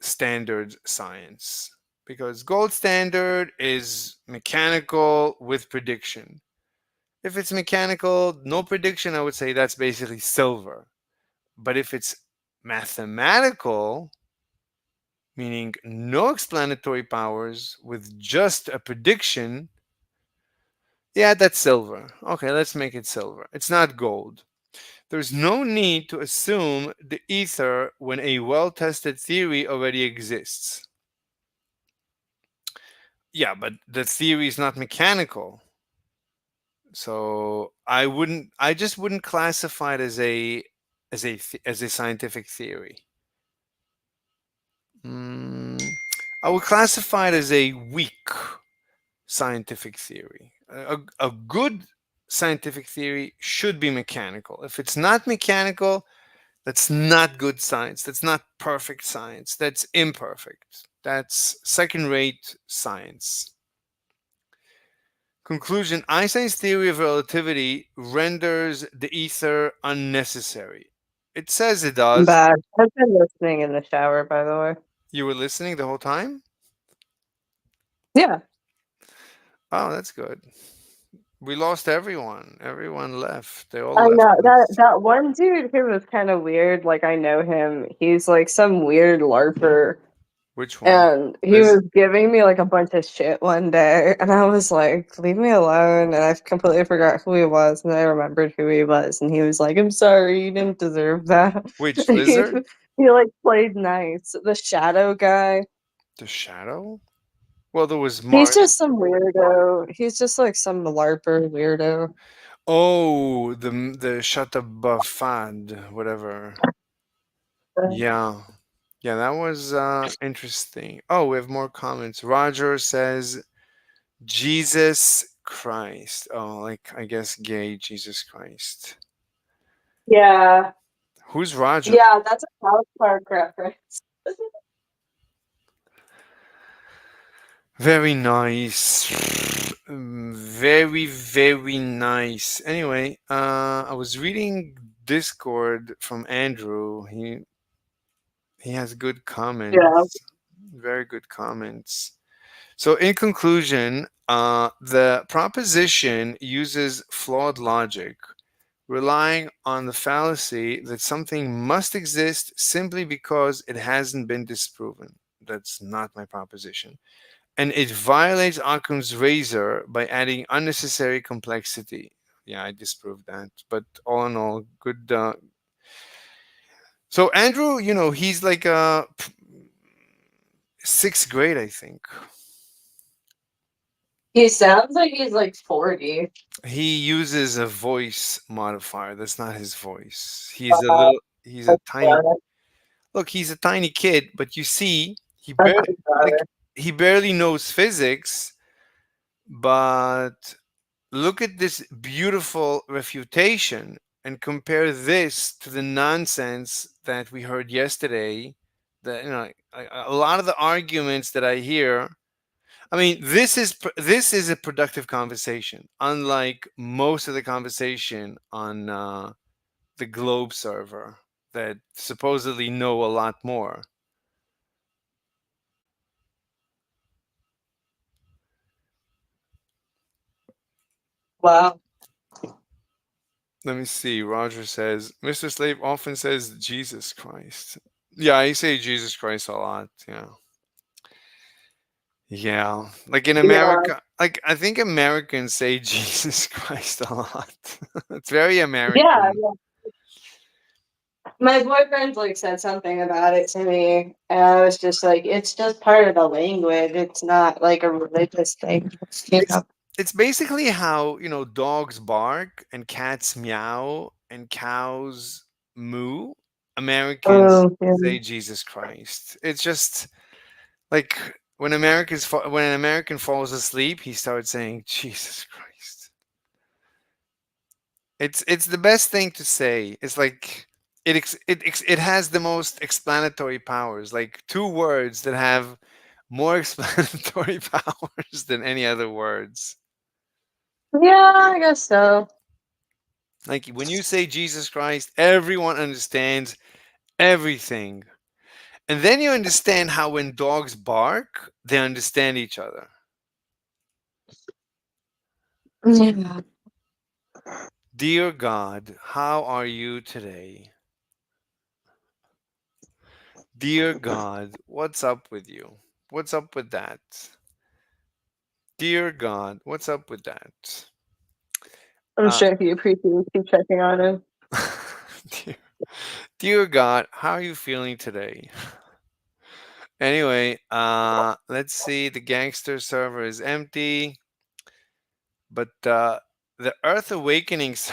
standard science, because gold standard is mechanical with prediction. If it's mechanical, no prediction, I would say that's basically silver. But if it's mathematical, meaning no explanatory powers with just a prediction, yeah, that's silver. Okay, let's make it silver. It's not gold. There's no need to assume the ether when a well-tested theory already exists. Yeah, but the theory is not mechanical. So I just wouldn't classify it as a scientific theory. I would classify it as a weak scientific theory. A good scientific theory should be mechanical. If it's not mechanical, that's not good science. That's not perfect science. That's imperfect. That's second-rate science. Conclusion: Einstein's theory of relativity renders the ether unnecessary. It says it does. Bad. I've been listening in the shower, by the way. You were listening the whole time? Yeah. Oh, that's good. We lost everyone. Everyone left. They all I left know us. that one dude who was kind of weird. Like I know him. He's like some weird LARPer, Which one? and he was giving me like a bunch of shit one day, and I was like, "Leave me alone." And I completely forgot who he was, and I remembered who he was, and he was like, "I'm sorry, you didn't deserve that." Which he, lizard? he like played nice. The shadow guy. The shadow? Well, there was He's just some weirdo. He's just like some LARPer weirdo. Oh, the Shatabafad, whatever. Yeah. Yeah, that was interesting. Oh, we have more comments. Roger says Jesus Christ. Oh, like I guess gay Jesus Christ. Yeah. Who's Roger? Yeah, that's a South Park reference. Very nice. Very, very nice. Anyway, I was reading Discord from Andrew. He has good comments. Yeah. Very good comments. So in conclusion, the proposition uses flawed logic, relying on the fallacy that something must exist simply because it hasn't been disproven. That's not my proposition. And it violates Occam's razor by adding unnecessary complexity. Yeah, I disproved that. But all in all, good. So Andrew, he's like sixth grade, I think. He sounds like he's like 40. He uses a voice modifier. That's not his voice. He's a tiny. Look, he's a tiny kid, but you see, he barely knows physics, but look at this beautiful refutation and compare this to the nonsense that we heard yesterday. That a lot of the arguments that I hear. I mean, this is a productive conversation, unlike most of the conversation on the Globe server that supposedly know a lot more. Wow. Let me see. Roger says, Mr. Slave often says Jesus Christ. Yeah, I say Jesus Christ a lot. Yeah. Yeah. Like in Yeah. America, like I think Americans say Jesus Christ a lot. It's very American. Yeah, my boyfriend like said something about it to me, and I was just like, it's just part of the language. It's not like a religious thing. You know? It's basically how, dogs bark and cats meow and cows moo. Americans Oh, yeah. say Jesus Christ. It's just like when when an American falls asleep, he starts saying Jesus Christ. It's the best thing to say. It's like it has the most explanatory powers. Like two words that have more explanatory powers than any other words. Yeah, I guess so. Like when you say Jesus Christ, everyone understands everything. And then you understand how when dogs bark, they understand each other. Yeah. Dear God, how are you today? Dear God, what's up with you? What's up with that? Dear God, what's up with that? I'm sure he appreciates you checking on him. Dear God, how are you feeling today? Anyway, let's see. The gangster server is empty, but the Earth Awakenings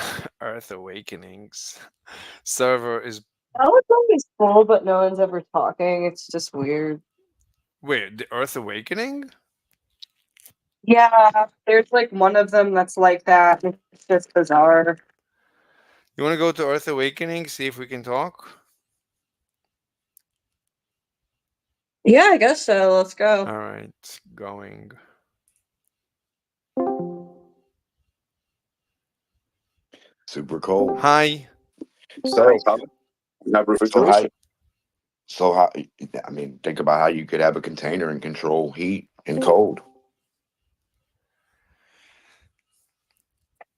server is That was always full, but no one's ever talking. It's just weird. wait. The Earth Awakening? Yeah, there's like one of them that's like that. It's just bizarre. You want to go to Earth Awakening? See if we can talk. Yeah, I guess so. Let's go. All right, going. Super cold. Hi. So, Have so how, refrigeration. so how, I mean, think about how you could have a container and control heat and cold.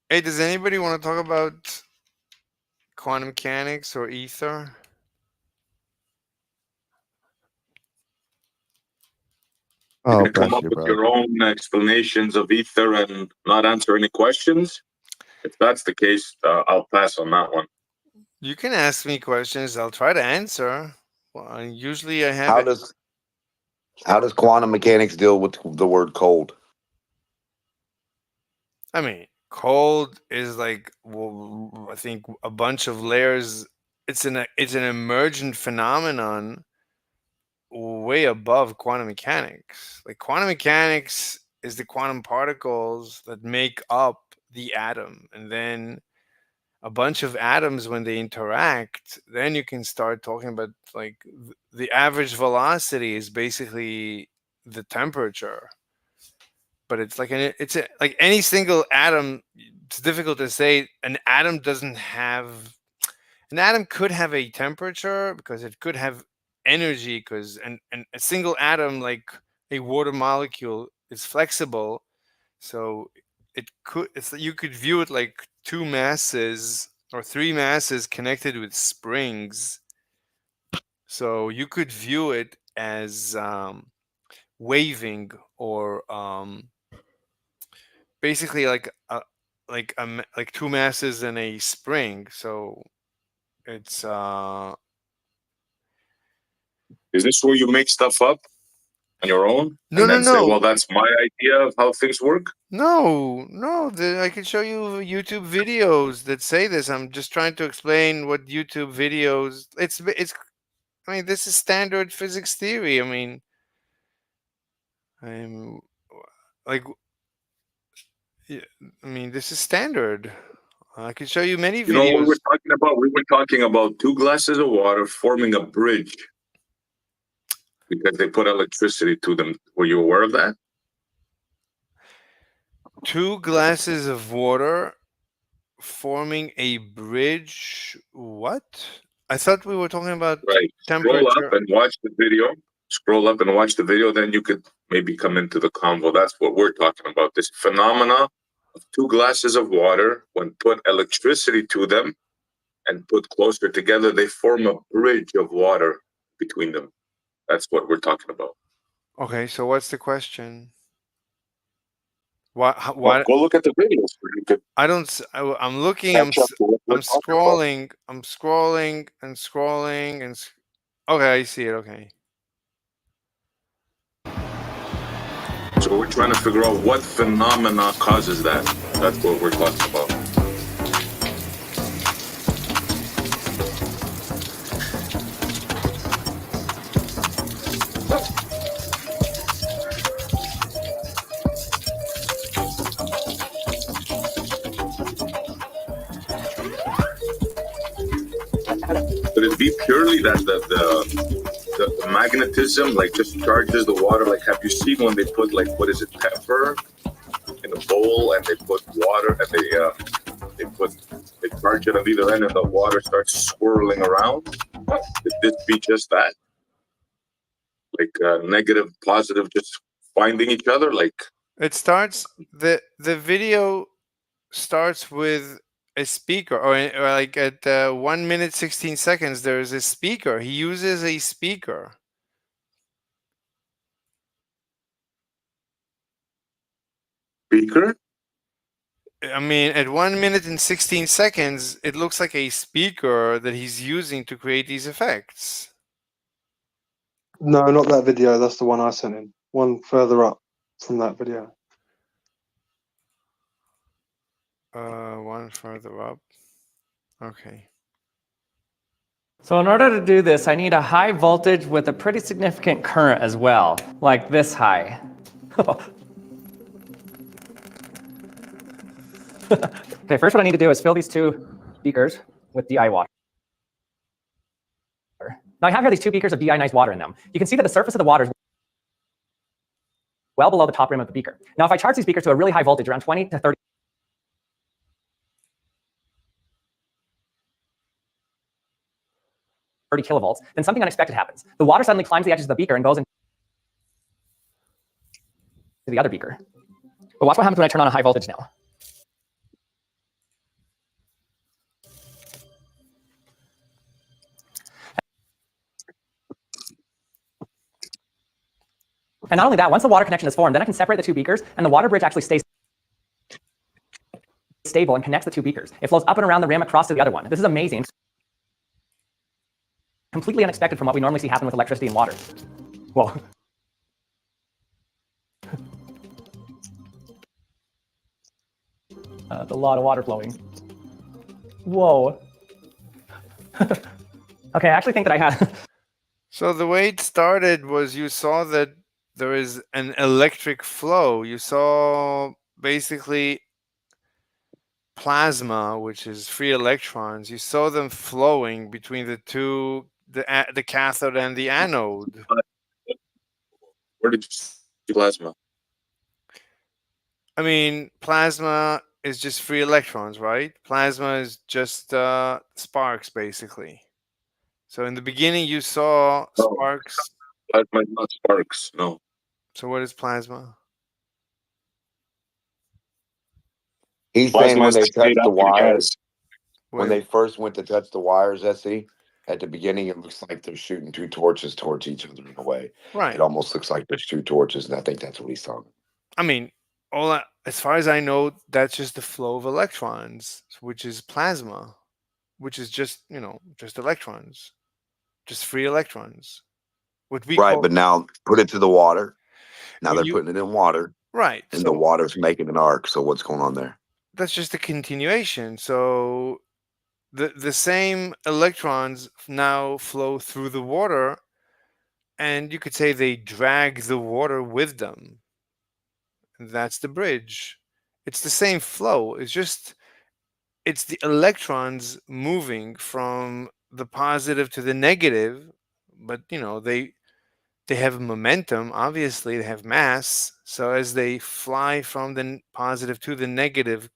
Hey, does anybody want to talk about quantum mechanics or ether? Oh, You can come bless up you, with bro. your own explanations of ether and not answer any questions. If that's the case, I'll pass on that one. You can ask me questions. I'll try to answer. Well, usually I have How it. does quantum mechanics deal with the word cold? I mean, cold is like, well, I think a bunch of layers. It's an emergent phenomenon way above quantum mechanics. Like quantum mechanics is the quantum particles that make up the atom, and then a bunch of atoms when they interact, then you can start talking about like the average velocity is basically the temperature. But it's like like any single atom. It's difficult to say. An atom doesn't have. An atom could have a temperature because it could have energy because and a single atom like a water molecule is flexible, so you could view it like two masses or three masses connected with springs. So you could view it as waving or basically like two masses in a spring. So it's Is this where you make stuff up on your own No, and then no, say, no. "Well, that's my idea of how things work"? No, I can show you YouTube videos that say this. I'm just trying to explain what YouTube videos. It's. I mean, this is standard physics theory. I mean, I'm like, yeah, I mean, this is standard. I can show you many You know what videos. we're talking about? We were talking about 2 glasses of water forming a bridge because they put electricity to them. Were you aware of that? 2 glasses of water forming a bridge. What? I thought we were talking about Right. Scroll temperature. up and watch the video. Scroll up and watch the video. Then you could maybe come into the convo. That's what we're talking about. This phenomena of 2 glasses of water, when put electricity to them and put closer together, they form a bridge of water between them. That's what we're talking about. Okay, so what's the question? What? Well, go look at the videos. You could I don't. I'm looking. catch up to what we're I'm talking about. scrolling. I'm scrolling and scrolling and. Okay, I see it. Okay. So we're trying to figure out what phenomena causes that. That's what we're talking about. Could it be purely that the magnetism like just charges the water? Like, have you seen when they put like, what is it, pepper in a bowl and they put water and they charge it on either end and the water starts swirling around? Could this be just that? Like negative, positive, just finding each other? Like, It starts. The video starts with a speaker, or like at 1 minute 16 seconds. There is a speaker. He uses a speaker. speaker? I mean, at 1 minute and 16 seconds, it looks like a speaker that he's using to create these effects. No, not that video. That's the one I sent in. One further up from that video. One further up. Okay. So in order to do this, I need a high voltage with a pretty significant current as well, like this high. Okay, first what I need to do is fill these 2 beakers with DI water. Now I have here these 2 beakers of deionized water in them. You can see that the surface of the water is well below the top rim of the beaker. Now if I charge these beakers to a really high voltage, around 20 to 30 kilovolts, then something unexpected happens. The water suddenly climbs the edges of the beaker and goes into the other beaker. But watch what happens when I turn on a high voltage now. And not only that, once the water connection is formed, then I can separate the 2 beakers, and the water bridge actually stays stable and connects the 2 beakers. It flows up and around the rim across to the other one. This is amazing. Completely unexpected from what we normally see happen with electricity and water. Whoa. That's a lot of water flowing. Whoa. Okay, I actually think that I had... So the way it started was you saw that there is an electric flow. You saw basically plasma, which is free electrons. You saw them flowing between the 2, the cathode and the anode. Where did you see plasma? I mean, plasma is just free electrons, right? Plasma is just sparks, basically. So in the beginning, you saw sparks. Plasma is not sparks, no. So what is plasma? He's Plasma saying when is they made touch the up of wires, gas. when they first went to touch the wires, Essie, at the beginning, it looks like they're shooting 2 torches towards each other in a way. Right. It almost looks like there's 2 torches, and I think that's what he's talking. I mean, as far as I know, that's just the flow of electrons, which is plasma, which is just, just electrons, just free electrons. What we Right, call, but now put it to the water. Now When they're you- putting it in water, right. and So the water's making an arc. So what's going on there? that's just a continuation. So the same electrons now flow through the water, and you could say they drag the water with them. That's the bridge. It's the same flow. It's the electrons moving from the positive to the negative, but they have momentum. Obviously, they have mass. So as they fly from the positive to the negative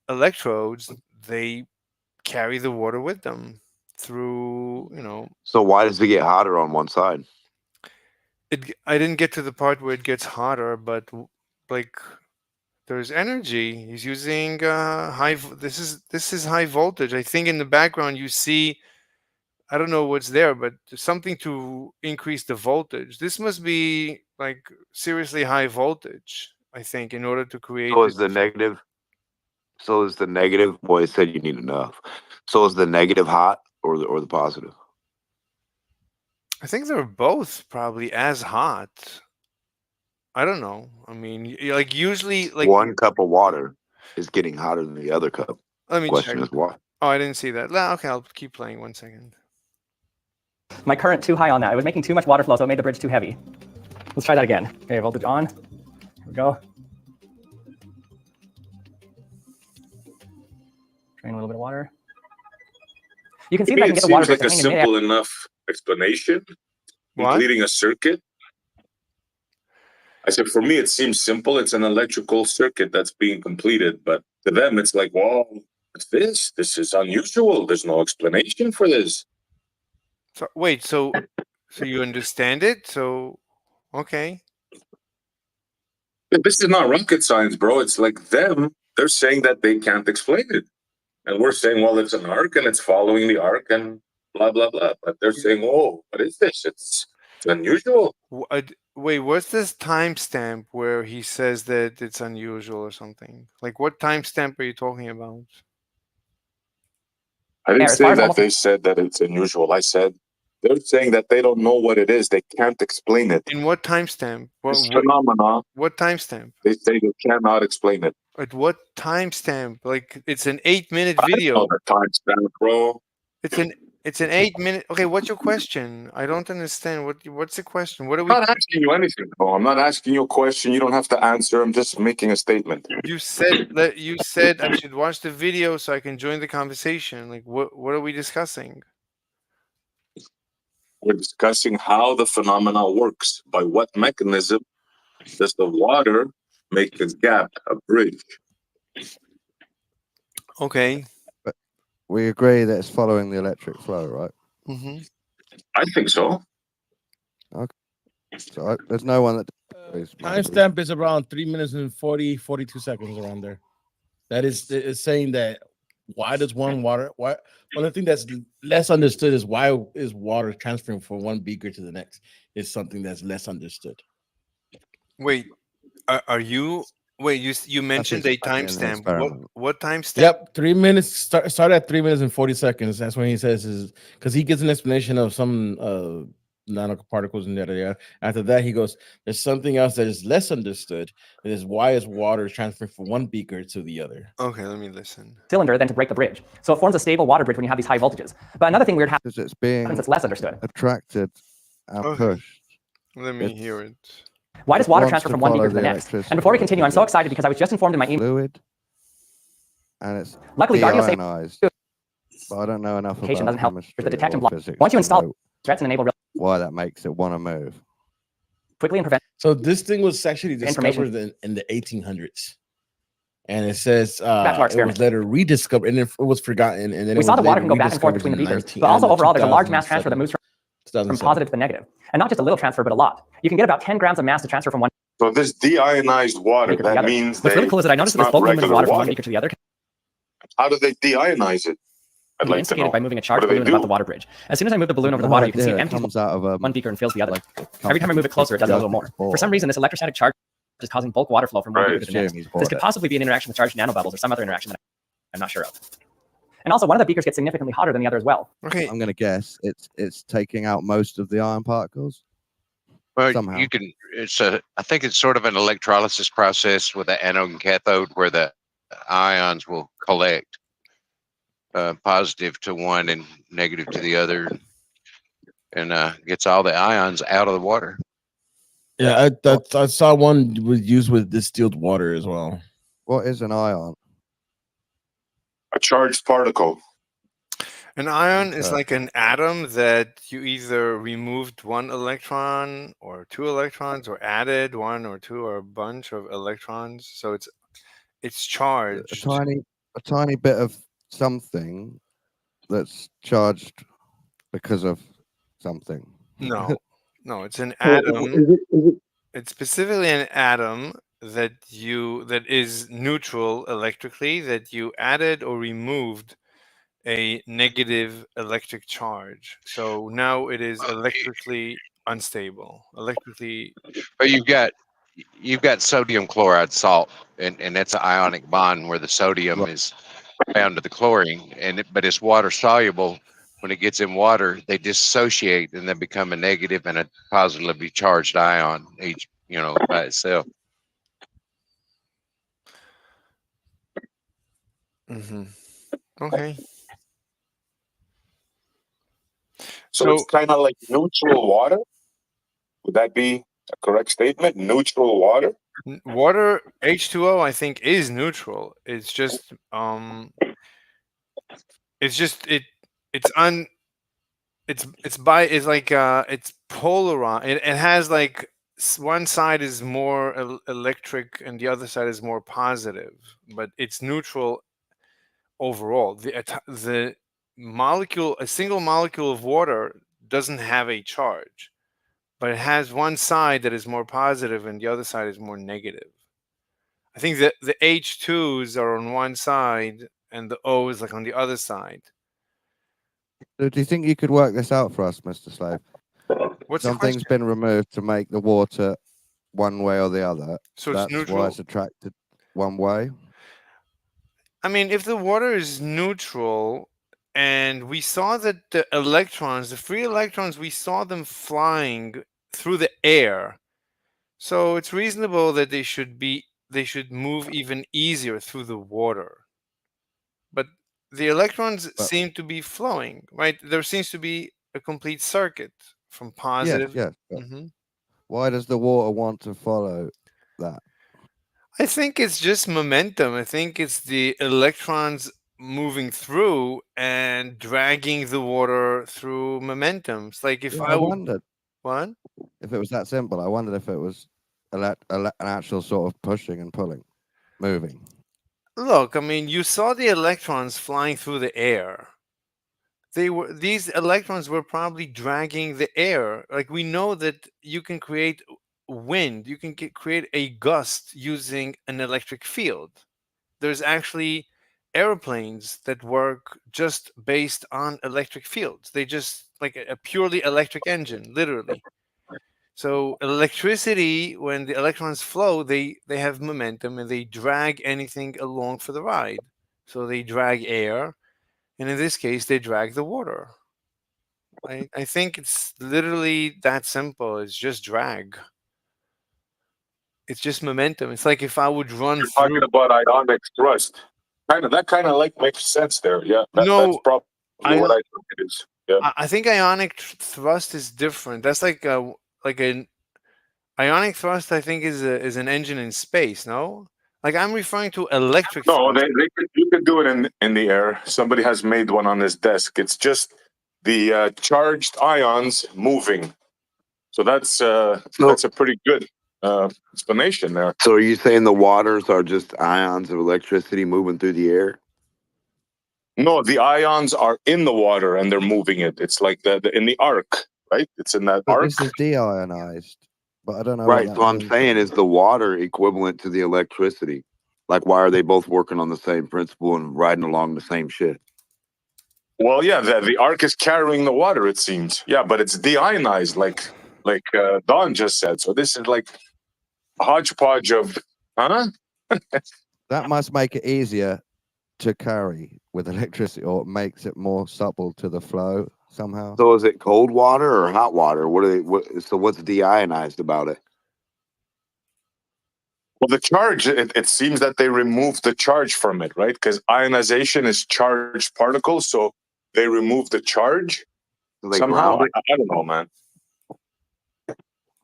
electrodes, they carry the water with them through. So why does it get hotter on one side? I didn't get to the part where it gets hotter, but like there's energy. He's using this is high voltage. I think in the background you see, I don't know what's there, but there's something to increase the voltage. This must be like seriously high voltage, I think, in order to create So is this. the negative. So is the negative. Boy, it said you need enough. So is the negative hot or the positive? I think they're both probably as hot. I don't know. I mean, like usually, like One cup of water is getting hotter than the other cup. let me Question check. is why. Oh, I didn't see that. Okay, I'll keep playing 1 second. My current too high on that. It was making too much water flow, so it made the bridge too heavy. Let's try that again. Okay, voltage on. Here we go. Drain a little bit of water. You can see that I Maybe can it get the water seems bridge like a to hang in midair. simple enough explanation. What? Completing a circuit. I said, for me, it seems simple. It's an electrical circuit that's being completed, but to them, it's like, well, what's this? This is unusual. There's no explanation for this. So wait, so you understand it? So okay. This is not rocket science, bro. It's like them. They're saying that they can't explain it, and we're saying, well, it's an arc and it's following the arc and blah blah blah. But they're saying, oh, what is this? It's unusual. Wait, what's this timestamp where he says that it's unusual or something? Like, what timestamp are you talking about? I didn't As say far as that almost- they said that it's unusual. I said they're saying that they don't know what it is. They can't explain it. In what timestamp? This phenomena, What timestamp? they say they cannot explain it. At what timestamp? Like, it's an 8-minute I video. know the timestamp, bro. It's an 8-minute. Okay, what's your question? I don't understand. What's the question? What are I'm we? not asking you anything, bro. I'm not asking you a question. You don't have to answer. I'm just making a statement. You said I should watch the video so I can join the conversation. Like, what are we discussing? We're discussing how the phenomena works. By what mechanism does the water make a gap, a bridge? Okay. We agree that it's following the electric flow, right? Mm-hmm. I think so. Okay. So there's no one that disagrees, Michael. Timestamp is around 3 minutes and 42 seconds around there. That is saying that why does one of the things that's less understood is why is water transferring from one beaker to the next is something that's less understood. Wait, are you? Wait, you mentioned a timestamp. What timestamp? Yep, 3 minutes. Start at 3 minutes and 40 seconds. That's when he says is because he gives an explanation of some nanoparticles and da. After that, he goes, "There's something else that is less understood. That is why is water transferring from one beaker to the other." Okay, let me listen. Cylinder than to break the bridge. So it forms a stable water bridge when you have these high voltages. But another thing weird happens It's being that's less understood. attracted and Okay. pushed. Let me hear it. Why does It water wants transfer to from one beaker follow to the the next? electricity And before we continue, I'm so excited because I was just informed in my email. Fluid, and it's Luckily, Guardian Safe deionized. But I don't know enough about doesn't help chemistry with the or detection block. physics Once you to install know threats and enable real why that makes it want to move. quickly and prevent So this thing was actually Information. discovered in the 1800s, and it says Back to our it was experiment. later rediscovered, and it was forgotten, and then we it saw was the water later can go back and forth between the rediscovered beakers. in But also 19 overall, there's a large mass transfer that 2007. moves from 2007. positive to the negative. And not just a little transfer, but a lot. You can get about 10 grams of mass to transfer from one So this deionized water, beaker to the that other. means What's really cool is that I noticed it's that this not bulk movement of regular water from one water. beaker to the other can How do they deionize it? I'd be like to instigated know. by moving a charged What do they balloon above do? the water bridge. As soon as I move the balloon over the No water, you can see idea, it it empties comes out of one beaker and fills the other. like Every time I move it closer, it does it a little more. For some reason, this electrostatic charge is causing bulk water flow from one Right. beaker to the next. Assume he's This bought could it. possibly be an interaction with charged nanobubbles or some other interaction that I'm not sure of. And also, one of the beakers gets significantly hotter than the other as well. Okay. I'm gonna guess it's taking out most of the iron particles. Well, Somehow. you can. I think it's sort of an electrolysis process with the anode and cathode, where the ions will collect, positive to one and negative to the other, and gets all the ions out of the water. Yeah, I saw one was used with distilled water as well. What is an ion? A charged particle. An ion is Okay. like an atom that you either removed one electron or two electrons, or added one or two or a bunch of electrons. So it's A charged. tiny bit of something that's charged because of something. No, no, it's an Well, atom. is it It's specifically an atom that is neutral electrically, that you added or removed a negative electric charge. So now it is electrically unstable. Electrically. But you've got sodium chloride salt, and that's an ionic bond where the sodium is bound to the chlorine, but it's water soluble. When it gets in water, they dissociate and then become a negative and a positively charged ion, each by itself. Okay. So it's kind of like neutral water. Would that be a correct statement? Neutral water. Water H2O, I think, is neutral. It's just it's polarized. It has like one side is more electric and the other side is more positive, but it's neutral overall. The molecule, a single molecule of water, doesn't have a charge, but it has one side that is more positive and the other side is more negative. I think that the H2s are on one side and the O is like on the other side. So do you think you could work this out for us, Mr. Slave? What's the Something's been removed to make the water one way or the other. So it's that's neutral? why it's attracted one way. I mean, if the water is neutral and we saw that the electrons, the free electrons, we saw them flying through the air. So it's reasonable that they should move even easier through the water. But the electrons seem to be flowing, right? There seems to be a complete circuit from positive. Yes. Why does the water want to follow that? I think it's just momentum. I think it's the electrons moving through and dragging the water through momentum. It's like if I wondered what if it was that simple. I wondered if it was an actual sort of pushing and pulling, moving. Look, I mean, you saw the electrons flying through the air. These electrons were probably dragging the air. Like we know that you can create wind, you can create a gust using an electric field. There's actually airplanes that work just based on electric fields. They just like a purely electric engine, literally. So electricity, when the electrons flow, they have momentum and they drag anything along for the ride. So they drag air, and in this case, they drag the water. I think it's literally that simple. It's just drag. It's just momentum. It's like if I would run You're through. talking about ionic thrust. That kind of like makes sense there. Yeah. That's probably what I think it is. Yeah. I think ionic thrust is different. That's like an ionic thrust. I think is an engine in space. No, like I'm referring to electric. No, thrust. you can do it in the air. Somebody has made one on his desk. It's just the charged ions moving. So that's a pretty good explanation there. So are you saying the waters are just ions of electricity moving through the air? No, the ions are in the water and they're moving it. It's like in the arc, right? It's in that arc. This is deionized, but I don't know. Right. So I'm saying, is the water equivalent to the electricity? Like, why are they both working on the same principle and riding along the same shit? Well, yeah, the arc is carrying the water, it seems. Yeah, but it's deionized, like Don just said. So this is like a hodgepodge of, That must make it easier to carry with electricity, or it makes it more supple to the flow somehow. So is it cold water or hot water? So what's deionized about it? Well, the charge, it seems that they removed the charge from it, right? Because ionization is charged particles, so they remove the charge somehow. I don't know, man.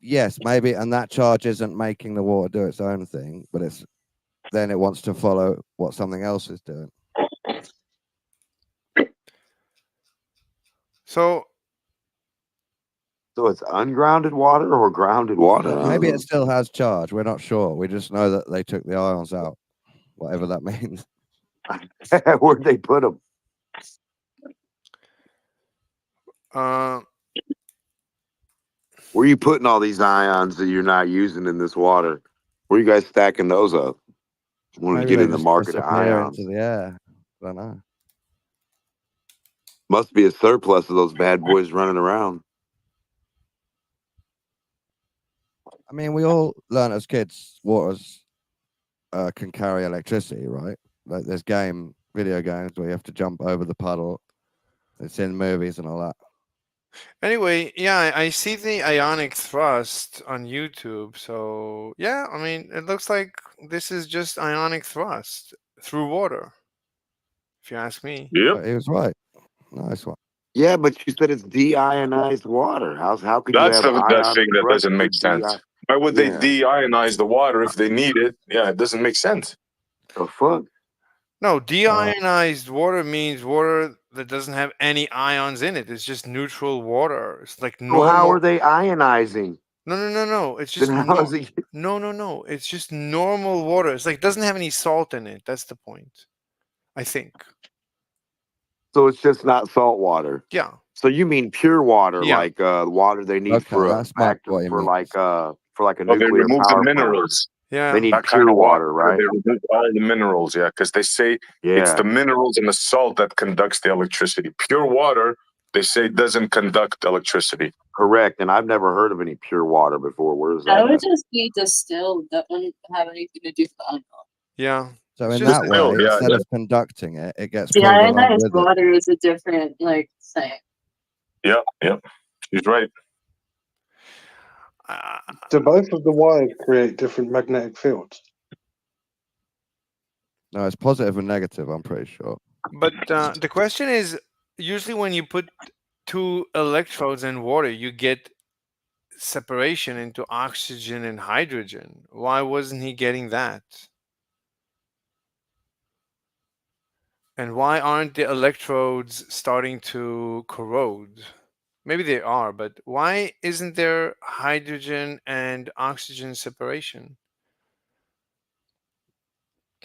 Yes, maybe, and that charge isn't making the water do its own thing, but then it wants to follow what something else is doing. So it's ungrounded water or grounded water? Maybe it still has charge. We're not sure. We just know that they took the ions out, whatever that means. Where'd they put them? Where are you putting all these ions that you're not using in this water? Where you guys stacking those up? When we Maybe get they in the just market of disappear ions, into the air. I don't know. must be a surplus of those bad boys running around. I mean, we all learn as kids waters can carry electricity, right? Like there's video games where you have to jump over the puddle. It's in movies and all that. Anyway, yeah, I see the ionic thrust on YouTube. So yeah, I mean, it looks like this is just ionic thrust through water. If you ask me. Yep. He was right. Nice one. Yeah, but you said it's deionized water. How could you That's have the ionic thing that thrust doesn't for make sense. DI? Why would they Yeah. deionize the water if they need it? Yeah, it doesn't make sense. The fuck? No, deionized water means water that doesn't have any ions in it. It's just neutral water. It's like So normal. how are they ionizing? No. It's just Then how is it? no. It's just normal water. It's like doesn't have any salt in it. That's the point. I think. So it's just not salt water. Yeah. So you mean pure water, Yeah. like water they need Okay, for a that's what factor, he for means. like a Well, they nuclear remove the power plant. minerals. Yeah. They need That pure kind of water, right? They remove all the minerals, yeah, because they say it's Yeah. the minerals and the salt that conducts the electricity. Pure water, they say, doesn't conduct electricity. Correct. And I've never heard of any pure water before. Where's That that would at? just be distilled. That wouldn't have anything to do with the alcohol. Yeah. So It's in just that still, way, yeah, instead yeah. of conducting it, it gets The pulled along ionized with it. water is a different thing. Yeah. She's right. Do both of the wires create different magnetic fields? No, it's positive and negative, I'm pretty sure. But the question is, usually when you put two electrodes in water, you get separation into oxygen and hydrogen. Why wasn't he getting that? And why aren't the electrodes starting to corrode? Maybe they are, but why isn't there hydrogen and oxygen separation?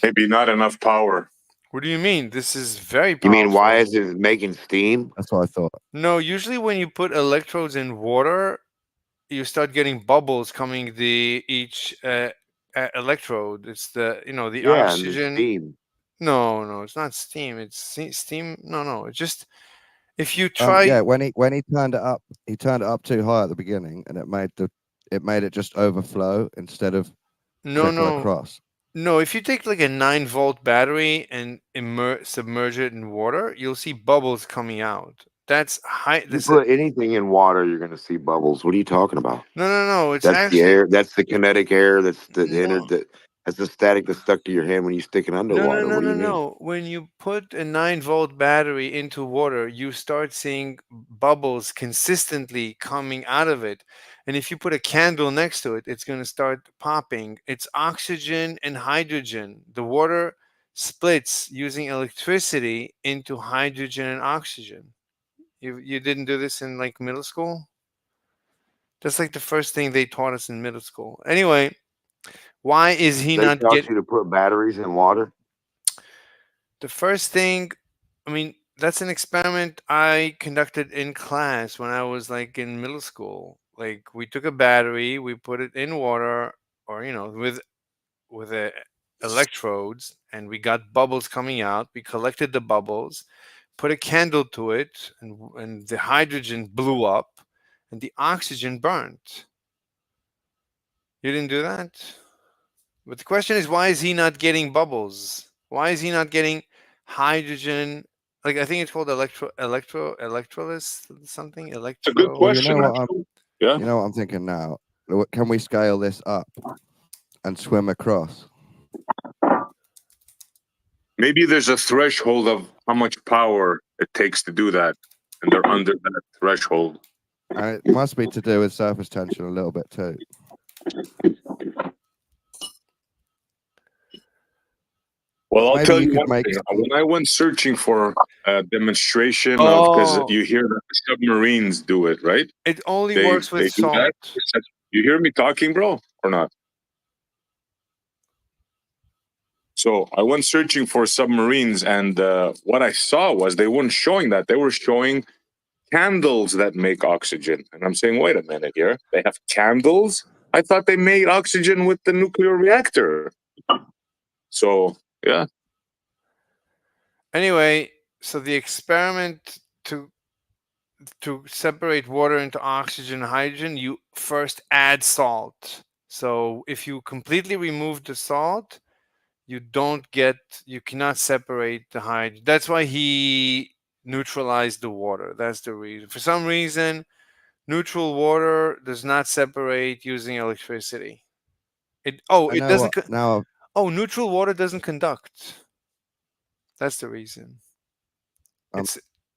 Maybe not enough power. What do you mean? This is very You powerful. mean why is it making steam? That's what I thought. No, usually when you put electrodes in water, you start getting bubbles coming each electrode. It's the Yeah, and the oxygen. steam. No, it's not steam. It's steam. No. It's just if you try. Yeah, when he turned it up, he turned it up too high at the beginning, and it made it just overflow instead of trickle across. No, if you take like a 9-volt battery and submerge it in water, you'll see bubbles coming out. That's high. You put anything in water, you're going to see bubbles. What are you talking about? No. It's That's actually the air. That's the kinetic air. That's that's the static that's stuck to your hand when you stick it underwater. What do you mean? No. When you put a 9-volt battery into water, you start seeing bubbles consistently coming out of it. And if you put a candle next to it, it's going to start popping. It's oxygen and hydrogen. The water splits using electricity into hydrogen and oxygen. You didn't do this in like middle school? That's like the first thing they taught us in middle school. Anyway, why is he They not taught getting you to put batteries in water? the first thing? I mean, that's an experiment I conducted in class when I was like in middle school. Like we took a battery, we put it in water, or with electrodes, and we got bubbles coming out. We collected the bubbles, put a candle to it, and the hydrogen blew up, and the oxygen burnt. You didn't do that? But the question is, why is he not getting bubbles? Why is he not getting hydrogen? Like I think it's called electrolysis something. It's a good question. You know what actually. Yeah. You know what I'm thinking now? Can we scale this up and swim across? Maybe there's a threshold of how much power it takes to do that, and they're under that threshold. And it must be to do with surface tension a little bit too. Well, I'll Maybe tell you you could one make thing. When I went searching for a demonstration of, because Oh. you hear that submarines do it, right? It only works with do that. salt. You hear me talking, bro, or not? So I went searching for submarines, and what I saw was they weren't showing that. They were showing candles that make oxygen. And I'm saying, wait a minute here. They have candles I thought they made oxygen with the nuclear reactor. So yeah. Anyway, so the experiment to separate water into oxygen and hydrogen, you first add salt. So if you completely remove the salt, you cannot separate the hydrogen. That's why he neutralized the water. That's the reason. For some reason, neutral water does not separate using electricity. I know what, now Neutral water doesn't conduct. That's the reason.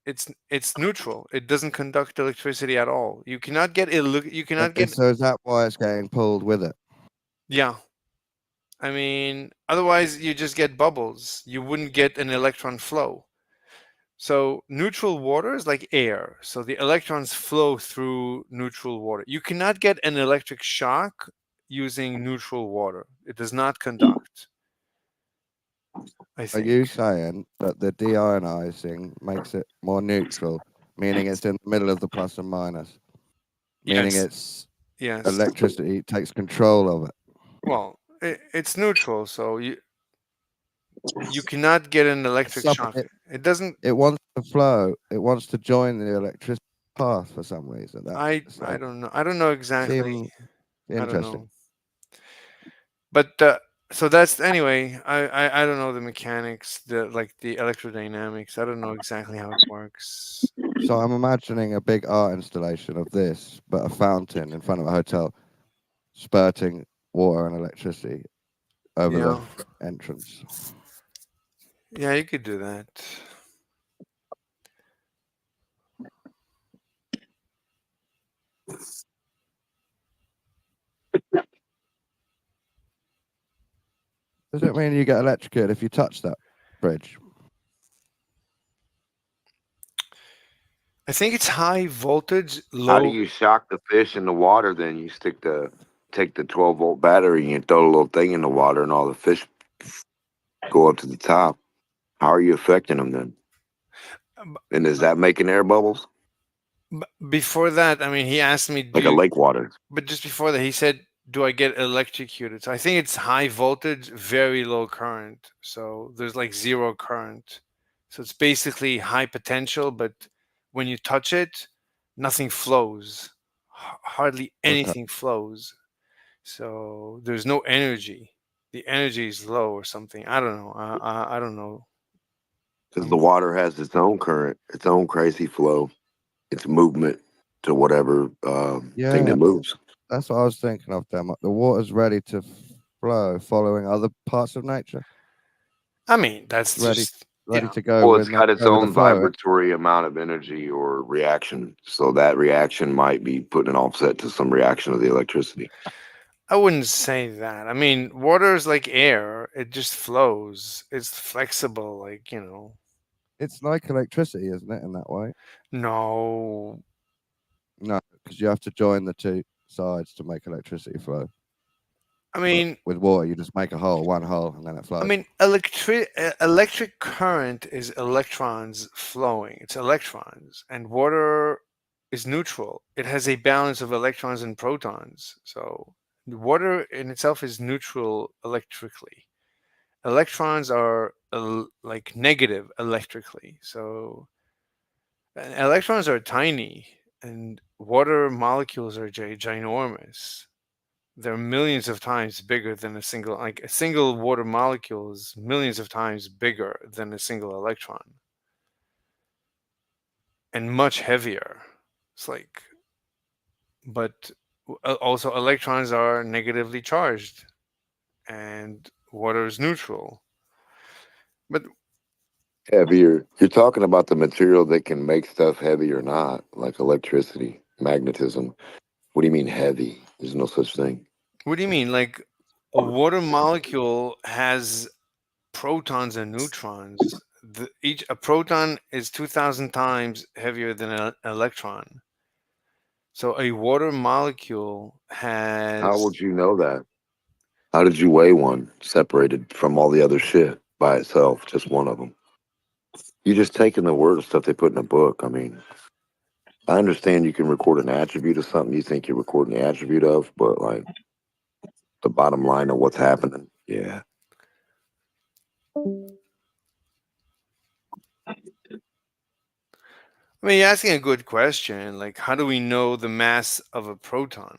It's neutral. It doesn't conduct electricity at all. You cannot get so is that why it's getting pulled with it? Yeah. I mean, otherwise you just get bubbles. You wouldn't get an electron flow. So neutral water is like air. So the electrons flow through neutral water. You cannot get an electric shock using neutral water. It does not conduct. Are you saying that the deionizing makes it more neutral, meaning it's in the middle of the plus and minus? Meaning Yes. Yes. Electricity takes control of it. Well, it's neutral, so you cannot get an electric shock. It doesn't. It wants to flow. It wants to join the electricity path for some reason. I don't know. I don't know exactly. Interesting. I don't know. But so that's anyway. I don't know the mechanics, the electrodynamics. I don't know exactly how it works. So I'm imagining a big art installation of this, but a fountain in front of a hotel, spurting water and electricity over the entrance. Yeah, you could do that. Does it mean you get electrocuted if you touch that bridge? I think it's high voltage, low. How do you shock the fish in the water? Then you take the 12-volt battery and you throw a little thing in the water, and all the fish go up to the top. How are you affecting them then? And is that making air bubbles? Before that, I mean, he asked me Like a lake water. But just before that, he said, "Do I get electrocuted?" So I think it's high voltage, very low current. So there's like zero current. So it's basically high potential, but when you touch it, nothing flows. Hardly anything flows. So there's no energy. The energy is low or something. I don't know. I don't know. Because the water has its own current, its own crazy flow, its movement to whatever thing that moves. That's what I was thinking of, them. The water's ready to flow, following other parts of nature. I mean, that's ready to go. Well, it's got its own vibratory amount of energy or reaction. So that reaction might be putting an offset to some reaction of the electricity. I wouldn't say that. I mean, water is like air. It just flows. It's flexible, like, you know. It's like electricity, isn't it, in that way? No. No, because you have to join the two sides to make electricity flow. I mean, with water, you just make one hole, and then it flows. I mean, electric current is electrons flowing. It's electrons, and water is neutral. It has a balance of electrons and protons. So water in itself is neutral electrically. Electrons are like negative electrically. So electrons are tiny, and water molecules are ginormous. They're millions of times bigger than a single water molecule is millions of times bigger than a single electron, and much heavier. It's like, but also electrons are negatively charged, and water is neutral. But heavier. You're talking about the material that can make stuff heavy or not, like electricity, magnetism. What do you mean heavy? There's no such thing. What do you mean? Like a water molecule has protons and neutrons. A proton is 2,000 times heavier than an electron. So a water molecule has. How would you know that? How did you weigh one separated from all the other shit by itself? Just one of them. You just taking the word of stuff they put in a book. I mean, I understand you can record an attribute of something you think you're recording the attribute of, but like the bottom line of what's happening, yeah. I mean, you're asking a good question. Like, how do we know the mass of a proton?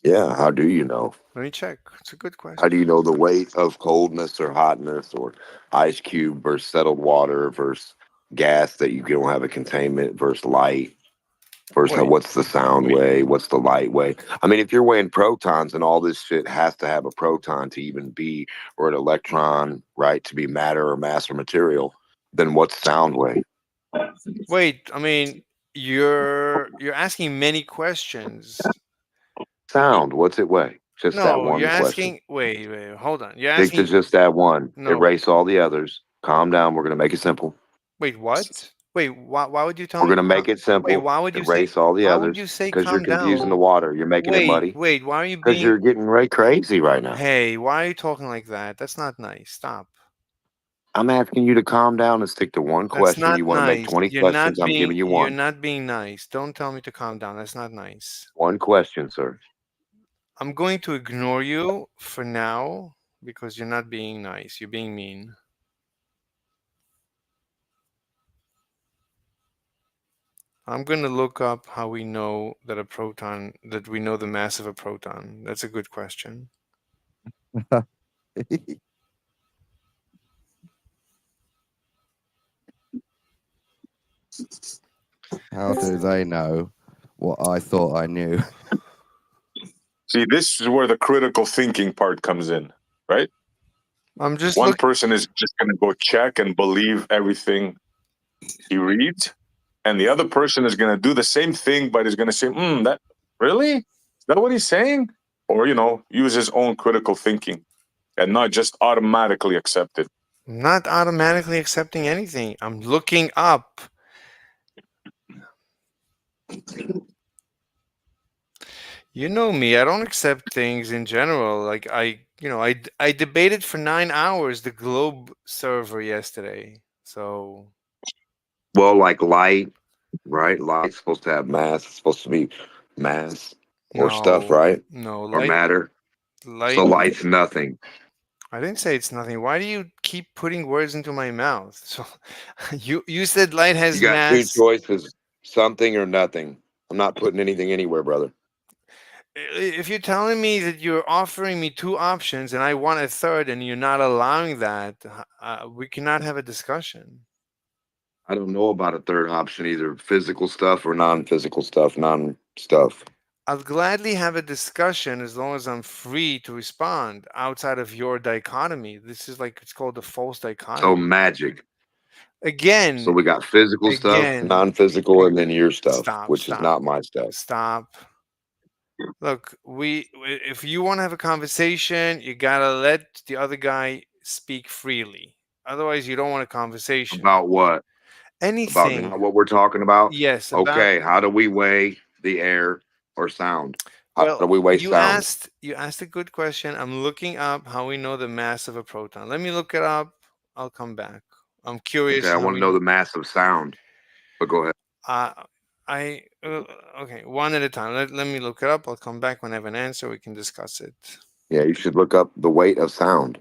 Yeah, how do you know? Let me check. It's a good question. How do you know the weight of coldness or hotness or ice cube versus settled water versus gas that you don't have a containment versus light versus Wait. what's the sound way, what's the light way? I mean, if you're weighing protons and all this shit has to have a proton to even be, or an electron, right, to be matter or mass or material, then what's sound way? Wait, I mean, you're asking many questions. Sound, what's it weigh? Just that No, one you're question. asking. Wait, hold on. You're Stick to asking. just that one. No. Erase all the others. Calm down. We're going to make it simple. Wait, what? Wait, why would you tell We're me? going to make it simple. Wait, why would you Erase say? all the Why others. would you say Because you're calm confusing down? the water. You're making it muddy. Wait, why are you Because being? you're getting right crazy right now. Hey, why are you talking like that? That's not nice. Stop. I'm asking you to calm down and stick to one That's question. not You want to make nice. 20 questions. I'm giving you You're one. not being nice. Don't tell me to calm down. That's not nice. One question, sir. I'm going to ignore you for now because you're not being nice. You're being mean. I'm going to look up how we know that that we know the mass of a proton. That's a good question. How do they know what I thought I knew? See, this is where the critical thinking part comes in, right? I'm just one person is just going to go check and believe everything he reads, and the other person is going to do the same thing, but is going to say, "That really? Is that what he's saying?" Or use his own critical thinking and not just automatically accept it. I'm not automatically accepting anything. I'm looking up. You know me. I don't accept things in general. Like I debated for 9 hours the Globe server yesterday. So Well, like light, right? Light's supposed to have mass. It's supposed to be mass or stuff, no, right? no Or matter. So light's nothing. I didn't say it's nothing. Why do you keep putting words into my mouth? So you said light has You got two mass. choices, something or nothing. I'm not putting anything anywhere, brother. If you're telling me that you're offering me two options and I want a third and you're not allowing that, we cannot have a discussion. I don't know about a third option, either physical stuff or non-physical stuff, non-stuff. I'll gladly have a discussion as long as I'm free to respond outside of your dichotomy. This is like, it's called the false dichotomy. So magic. Again. So we got physical stuff, non-physical, and then your stuff, which is not my stuff. Stop. Look, if you want to have a conversation, you gotta let the other guy speak freely. Otherwise, you don't want a conversation. About what? Anything. About what we're talking about? Yes. Okay. How do we weigh the air or sound? How do we weigh sound? You asked a good question. I'm looking up how we know the mass of a proton. Let me look it up. I'll come back. I'm curious. Okay, I want to know the mass of sound. But go ahead. Okay, one at a time. Let me look it up. I'll come back when I have an answer. We can discuss it. Yeah, you should look up the weight of sound.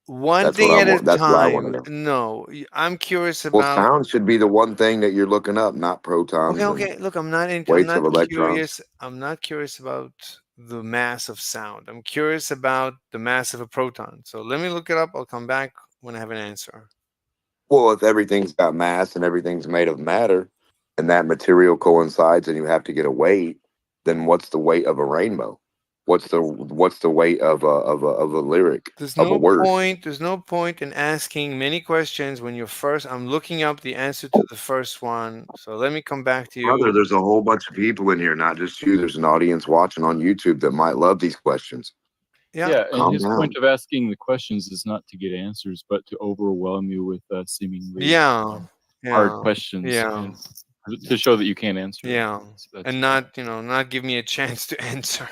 That's thing at a time. That's what I want to know. No, I'm curious about. Well, sound should be the one thing that you're looking up, not protons. Okay. Look, I'm not curious. I'm not curious about the mass of sound. I'm curious about the mass of a proton. So let me look it up. I'll come back when I have an answer. Well, if everything's got mass and everything's made of matter, and that material coincides, and you have to get a weight, then what's the weight of a rainbow? What's the weight of a lyric? There's of a word? There's no point in asking many questions when you're first. I'm looking up the answer to the first one. So let me come back to you. Brother, there's a whole bunch of people in here, not just you. There's an audience watching on YouTube that might love these questions. Yeah, and his point of asking the questions is not to get answers, but to overwhelm you with seemingly hard questions. Yeah. To show that you can't answer. Yeah, and not give me a chance to answer,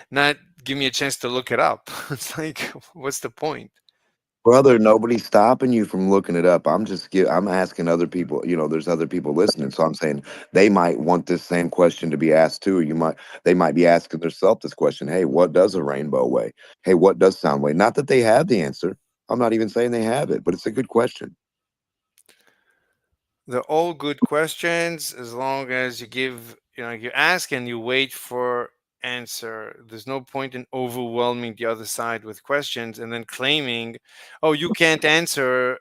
not give me a chance to look it up. It's like, what's the point? Brother, nobody's stopping you from looking it up. I'm asking other people, there's other people listening. So I'm saying they might want this same question to be asked too. They might be asking themselves this question. Hey, what does a rainbow weigh? Hey, what does sound weigh? Not that they have the answer. I'm not even saying they have it, but it's a good question. They're all good questions as long as you give, you ask and you wait for answer. There's no point in overwhelming the other side with questions and then claiming, oh, you can't answer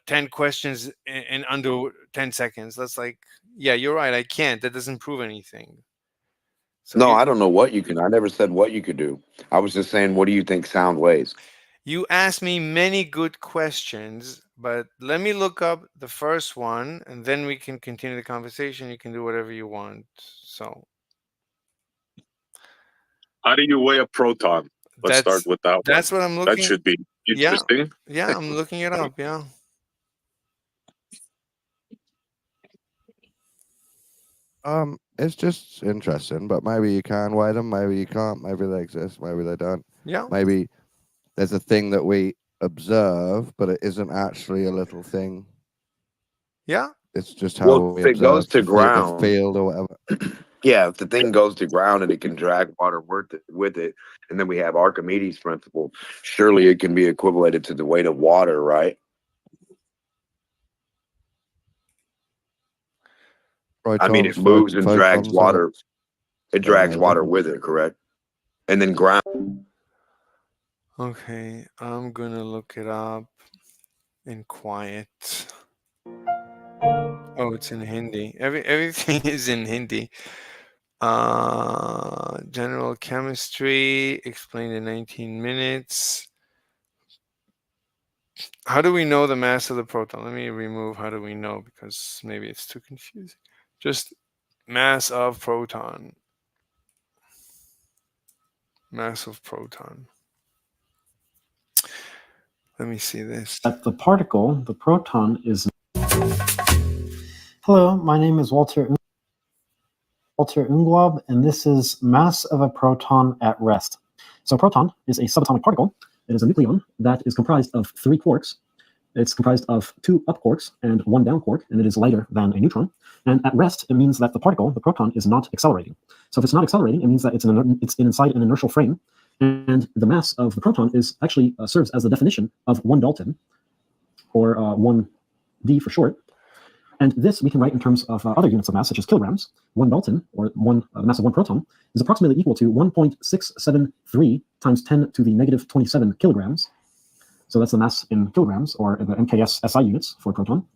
10 questions in under 10 seconds. That's like, yeah, you're right, I can't. That doesn't prove anything. So no, I don't know what you can. I never said what you could do. I was just saying, what do you think sound weighs? You asked me many good questions, but let me look up the first one and then we can continue the conversation. You can do whatever you want. So how do you weigh a proton? Let's start with that one. That's what I'm looking. That should be interesting. Yeah, I'm looking it up. Yeah. It's just interesting, but maybe you can weigh them, maybe you can't, maybe they exist, maybe they don't. Yeah. Maybe there's a thing that we observe, but it isn't actually a little thing. Yeah. It's just how we if it goes to ground, the field or whatever. Yeah, if the thing goes to ground and it can drag water with it, and then we have Archimedes' principle, surely it can be equivalent to the weight of water, right? I mean, it moves and drags water. It drags water with it, correct? And then ground. Okay, I'm gonna look it up in quiet. Oh, it's in Hindi. Everything is in Hindi. General chemistry explained in 19 minutes. How do we know the mass of the proton? Let me remove how do we know, because maybe it's too confusing. Just mass of proton. Mass of proton. Let me see this. At the particle, the proton is... Hello, my name is Walter Ungwab, and this is mass of a proton at rest. So a proton is a subatomic particle. It is a nucleon that is comprised of 3 quarks. It's comprised of 2 up quarks and 1 down quark, and it is lighter than a neutron. And at rest, it means that the particle, the proton, is not accelerating. So if it's not accelerating, it means that it's inside an inertial frame, and the mass of the proton is actually serves as the definition of 1 Dalton, or 1D for short. And this we can write in terms of other units of mass, such as kilograms. 1 Dalton, or the mass of 1 proton, is approximately equal to 1.673 times 10 to the negative 27 kilograms. So that's the mass in kilograms, or the MKS SI units for a proton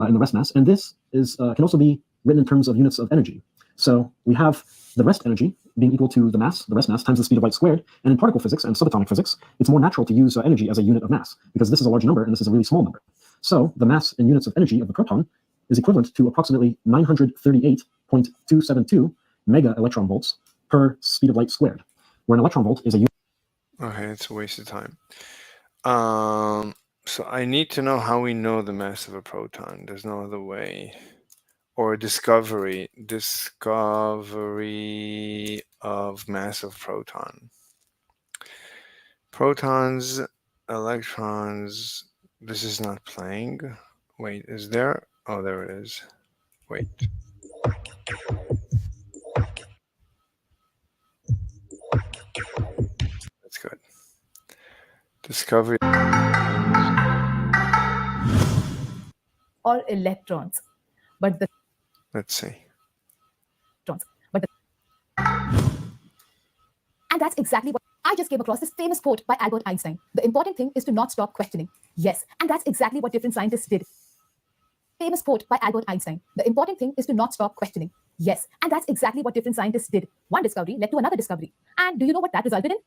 in the rest mass. And this is can also be written in terms of units of energy. So we have the rest energy being equal to the rest mass, times the speed of light squared. And in particle physics and subatomic physics, it's more natural to use energy as a unit of mass, because this is a large number and this is a really small number. So the mass in units of energy of the proton is equivalent to approximately 938.272 mega electron volts per speed of light squared, where an electron volt is a unit. Okay, it's a waste of time. So I need to know how we know the mass of a proton. There's no other way. Or discovery of mass of proton. Protons, electrons. This is not playing. Wait, is there? Oh, there it is. Wait. That's good. Discovery. Or electrons, but the Let's see. And that's exactly what I just came across this famous quote by Albert Einstein. The important thing is to not stop questioning. Yes, and that's exactly what different scientists did. Famous quote by Albert Einstein. The important thing is to not stop questioning. Yes, and that's exactly what different scientists did. One discovery led to another discovery. And do you know what that resulted in?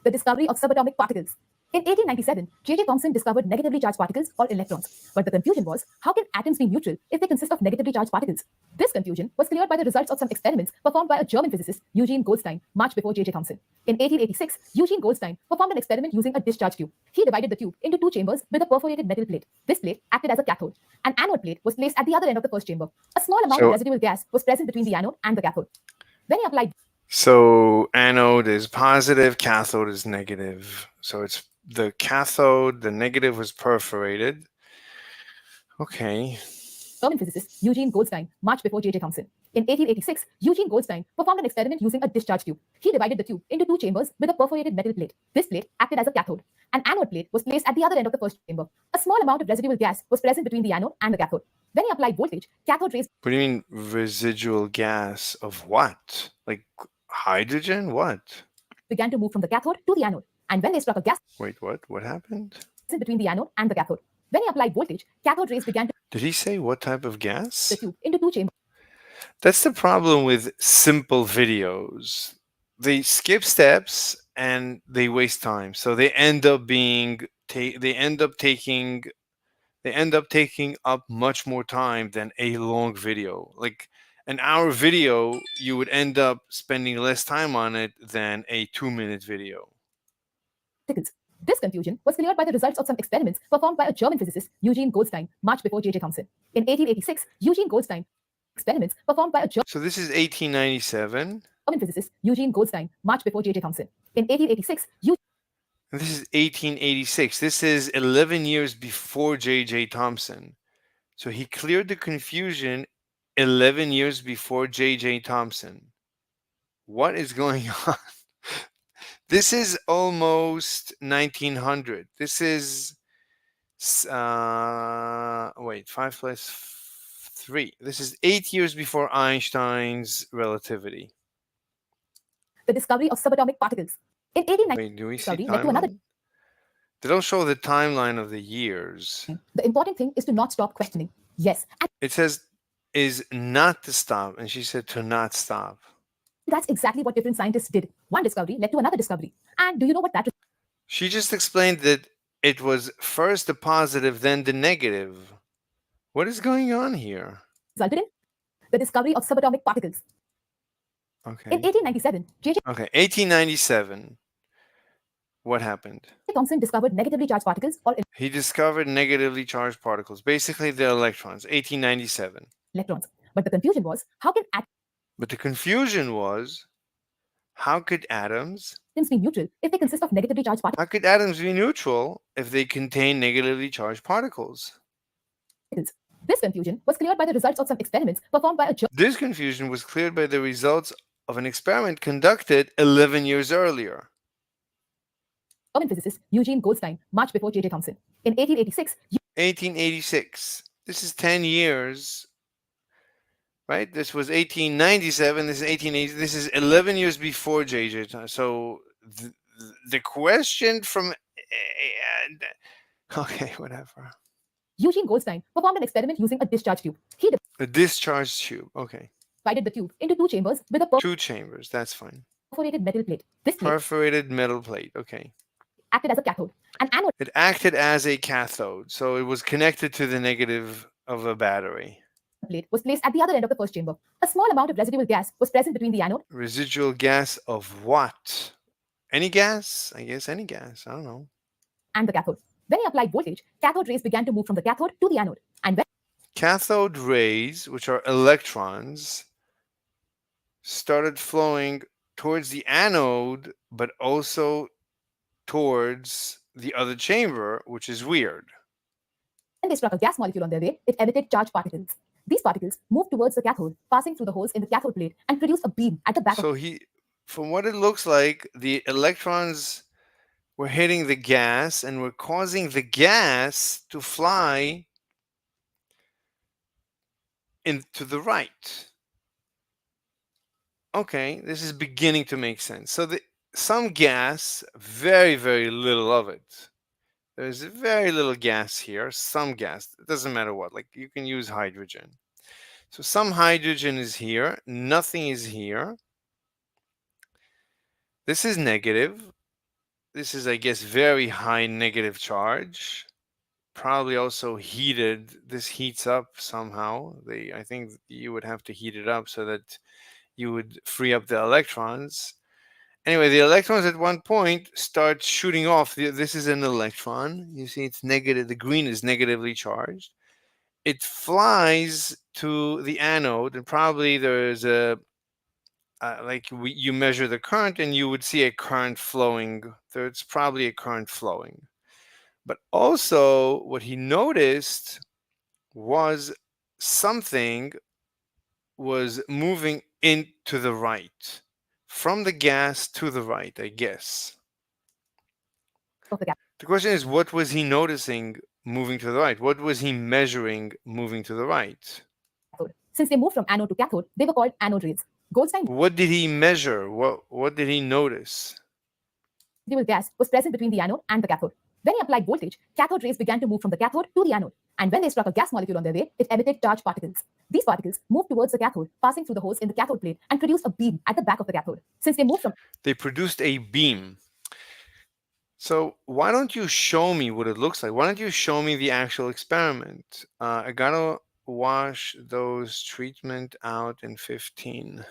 The discovery of subatomic particles. In 1897, J.J. Thomson discovered negatively charged particles, or electrons. But the confusion was, how can atoms be neutral if they consist of negatively charged particles? This confusion was cleared by the results of some experiments performed by a German physicist, Eugene Goldstein, much before J.J. Thomson. In 1886, Eugene Goldstein performed an experiment using a discharge tube. He divided the tube into 2 chambers with a perforated metal plate. This plate acted as a cathode. An anode plate was placed at the other end of the first chamber. A small amount of residual gas was present between the anode and the cathode. When he applied... So anode is positive, cathode is negative. So it's the cathode, the negative was perforated. Okay. German physicist Eugene Goldstein, much before J.J. Thomson. In 1886, Eugene Goldstein performed an experiment using a discharge tube. He divided the tube into two chambers with a perforated metal plate. This plate acted as a cathode. An anode plate was placed at the other end of the first chamber. A small amount of residual gas was present between the anode and the cathode. When he applied voltage, cathode rays What do you mean residual gas of what? Like hydrogen? What? began to move from the cathode to the anode. And when they struck a gas Wait, what? What happened? between the anode and the cathode. When he applied voltage, cathode rays began to Did he say what type of gas? the tube into two chambers. That's the problem with simple videos. They skip steps and they waste time. So they end up being they end up taking up much more time than a long video. Like an hour video, you would end up spending less time on it than a 2-minute video. Seconds. This confusion was cleared by the results of some experiments performed by a German physicist, Eugene Goldstein, much before J.J. Thomson. In 1886, Eugene Goldstein experiments performed by a So this is 1897. German physicist, Eugene Goldstein, much before J.J. Thomson. In 1886, And this is 1886. This is 11 years before J.J. Thomson. So he cleared the confusion 11 years before J.J. Thomson. What is going on? This is almost 1900. This is, wait, 5 plus 3. This is 8 years before Einstein's relativity. the discovery of subatomic particles. In 1890, Wait, do we see discovery led to another. timeline? They don't show the timeline of the years. The important thing is to not stop questioning. Yes, and It says is not to stop, and she said to not stop. that's exactly what different scientists did. One discovery led to another discovery. And do you know what that She just explained that it was first the positive, then the negative. What is going on here? resulted in? The discovery of subatomic particles. Okay. In 1897, J.J. Okay, 1897. What happened? Thomson discovered negatively charged particles or He discovered negatively charged particles, basically the electrons, 1897. electrons. But the confusion was, how can But the confusion was, how could atoms atoms be neutral if they consist of negatively charged particles? how could atoms be neutral if they contain negatively charged particles? This confusion was cleared by the results of some experiments performed by a This confusion was cleared by the results of an experiment conducted 11 years earlier. German physicist Eugene Goldstein, much before J.J. Thomson. In 1886, 1886. This is 10 years, right? This was 1897. This is 1880. This is 11 years before J.J. So the question from okay, whatever. Eugene Goldstein performed an experiment using a discharge tube. He A discharge tube. Okay. divided the tube into two chambers with a 2 chambers. That's fine. perforated metal plate. This plate Perforated metal plate. Okay. acted as a cathode. An anode It acted as a cathode, so it was connected to the negative of a battery. plate was placed at the other end of the first chamber. A small amount of residual gas was present between the anode Residual gas of what? Any gas? I guess any gas. I don't know. and the cathode. When he applied voltage, cathode rays began to move from the cathode to the anode. And when Cathode rays, which are electrons, started flowing towards the anode, but also towards the other chamber, which is weird. they struck a gas molecule on their way, it emitted charged particles. These particles moved towards the cathode, passing through the holes in the cathode plate and produced a beam at the back So from what it looks like, the electrons were hitting the gas and were causing the gas to fly into the right. Okay, this is beginning to make sense. So some gas, very, very little of it. There's very little gas here, some gas. It doesn't matter what, like you can use hydrogen. So some hydrogen is here, nothing is here. This is negative. This is, I guess, very high negative charge. Probably also heated. This heats up somehow. I think you would have to heat it up so that you would free up the electrons. Anyway, the electrons at one point start shooting off. This is an electron. You see it's negative. The green is negatively charged. It flies to the anode, and probably there's a you measure the current and you would see a current flowing. There's probably a current flowing. But also what he noticed was something was moving into the right, from the gas to the right, I guess. The question is, what was he noticing moving to the right? What was he measuring moving to the right? Since they moved from anode to cathode, they were called anode rays. Goldstein What did he measure? What did he notice? dual gas was present between the anode and the cathode. When he applied voltage, cathode rays began to move from the cathode to the anode. And when they struck a gas molecule on their way, it emitted charged particles. These particles moved towards the cathode, passing through the holes in the cathode plate and produced a beam at the back of the cathode. Since they moved from... They produced a beam. So why don't you show me what it looks like? Why don't you show me the actual experiment? I gotta wash those treatment out in 15.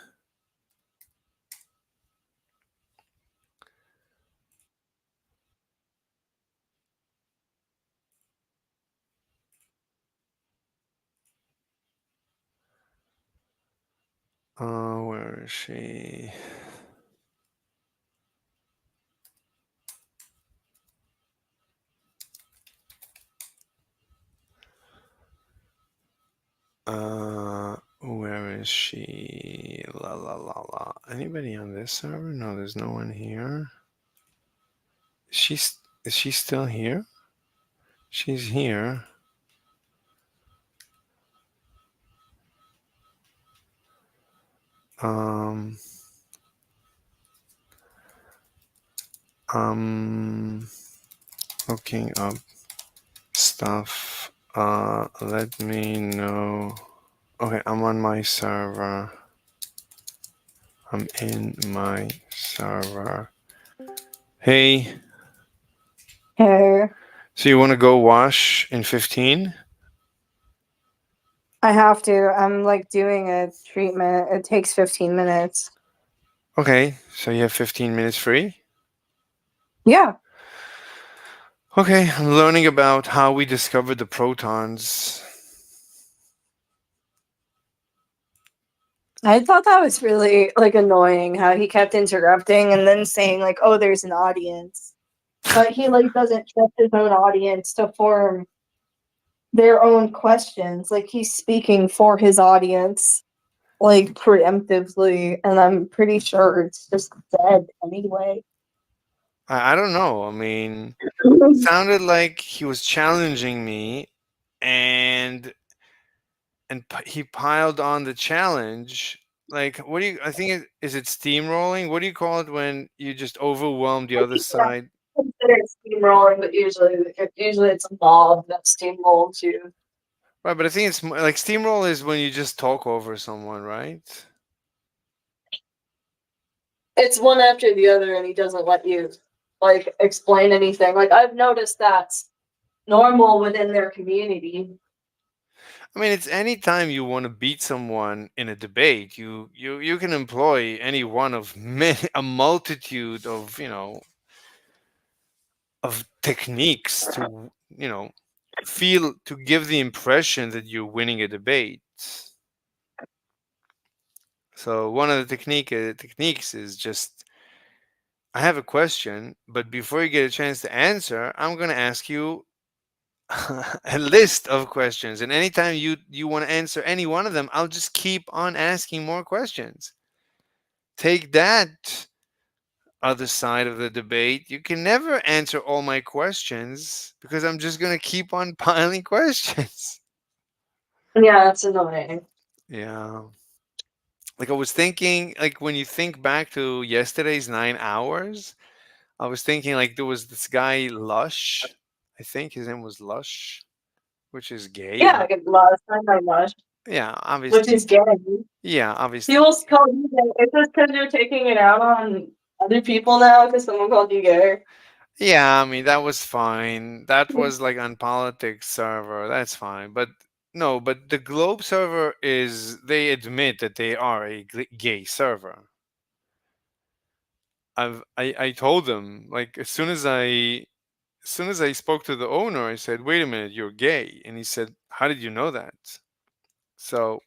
Where is she? Where is she? La la la la. Anybody on this server? No, there's no one here. Is she still here? She's here. Looking up stuff. Let me know. Okay, I'm on my server. I'm in my server. Hey. Hey. So you want to go wash in 15? I have to. I'm like doing a treatment. It takes 15 minutes. Okay, so you have 15 minutes free? Yeah. Okay, I'm learning about how we discovered the protons. I thought that was really like annoying how he kept interrupting and then saying like, "Oh, there's an audience," but he like doesn't trust his own audience to form their own questions. Like he's speaking for his audience, like preemptively, and I'm pretty sure it's just dead anyway. I don't know. I mean, it sounded like he was challenging me, and he piled on the challenge. Like, what do you? I think is it steamrolling? What do you call it when you just overwhelm the other side? Consider it steamrolling, but usually it's a mob that steamrolls you. Right, but I think it's like steamroll is when you just talk over someone, right? It's one after the other, and he doesn't let you like explain anything. Like I've noticed that's normal within their community. I mean, it's any time you want to beat someone in a debate, you can employ any one of a multitude of of techniques to to give the impression that you're winning a debate. So one of the techniques is just, I have a question, but before you get a chance to answer, I'm going to ask you a list of questions, and anytime you want to answer any one of them, I'll just keep on asking more questions. Take that, other side of the debate. You can never answer all my questions because I'm just going to keep on piling questions. Yeah, it's annoying. Yeah. Like I was thinking, like when you think back to yesterday's 9 hours, I was thinking like there was this guy Lush. I think his name was Lush, which is gay. Yeah, I get lost. I know Lush. Yeah, obviously. Which is gay. Yeah, obviously. People call you gay. It's just because you're taking it out on other people now because someone called you gay. Yeah, I mean that was fine. That was like on politics server. That's fine. But no, but the Globe server they admit that they are a gay server. I told them, like as soon as I spoke to the owner, I said, "Wait a minute, you're gay," and he said, "How did you know that?" So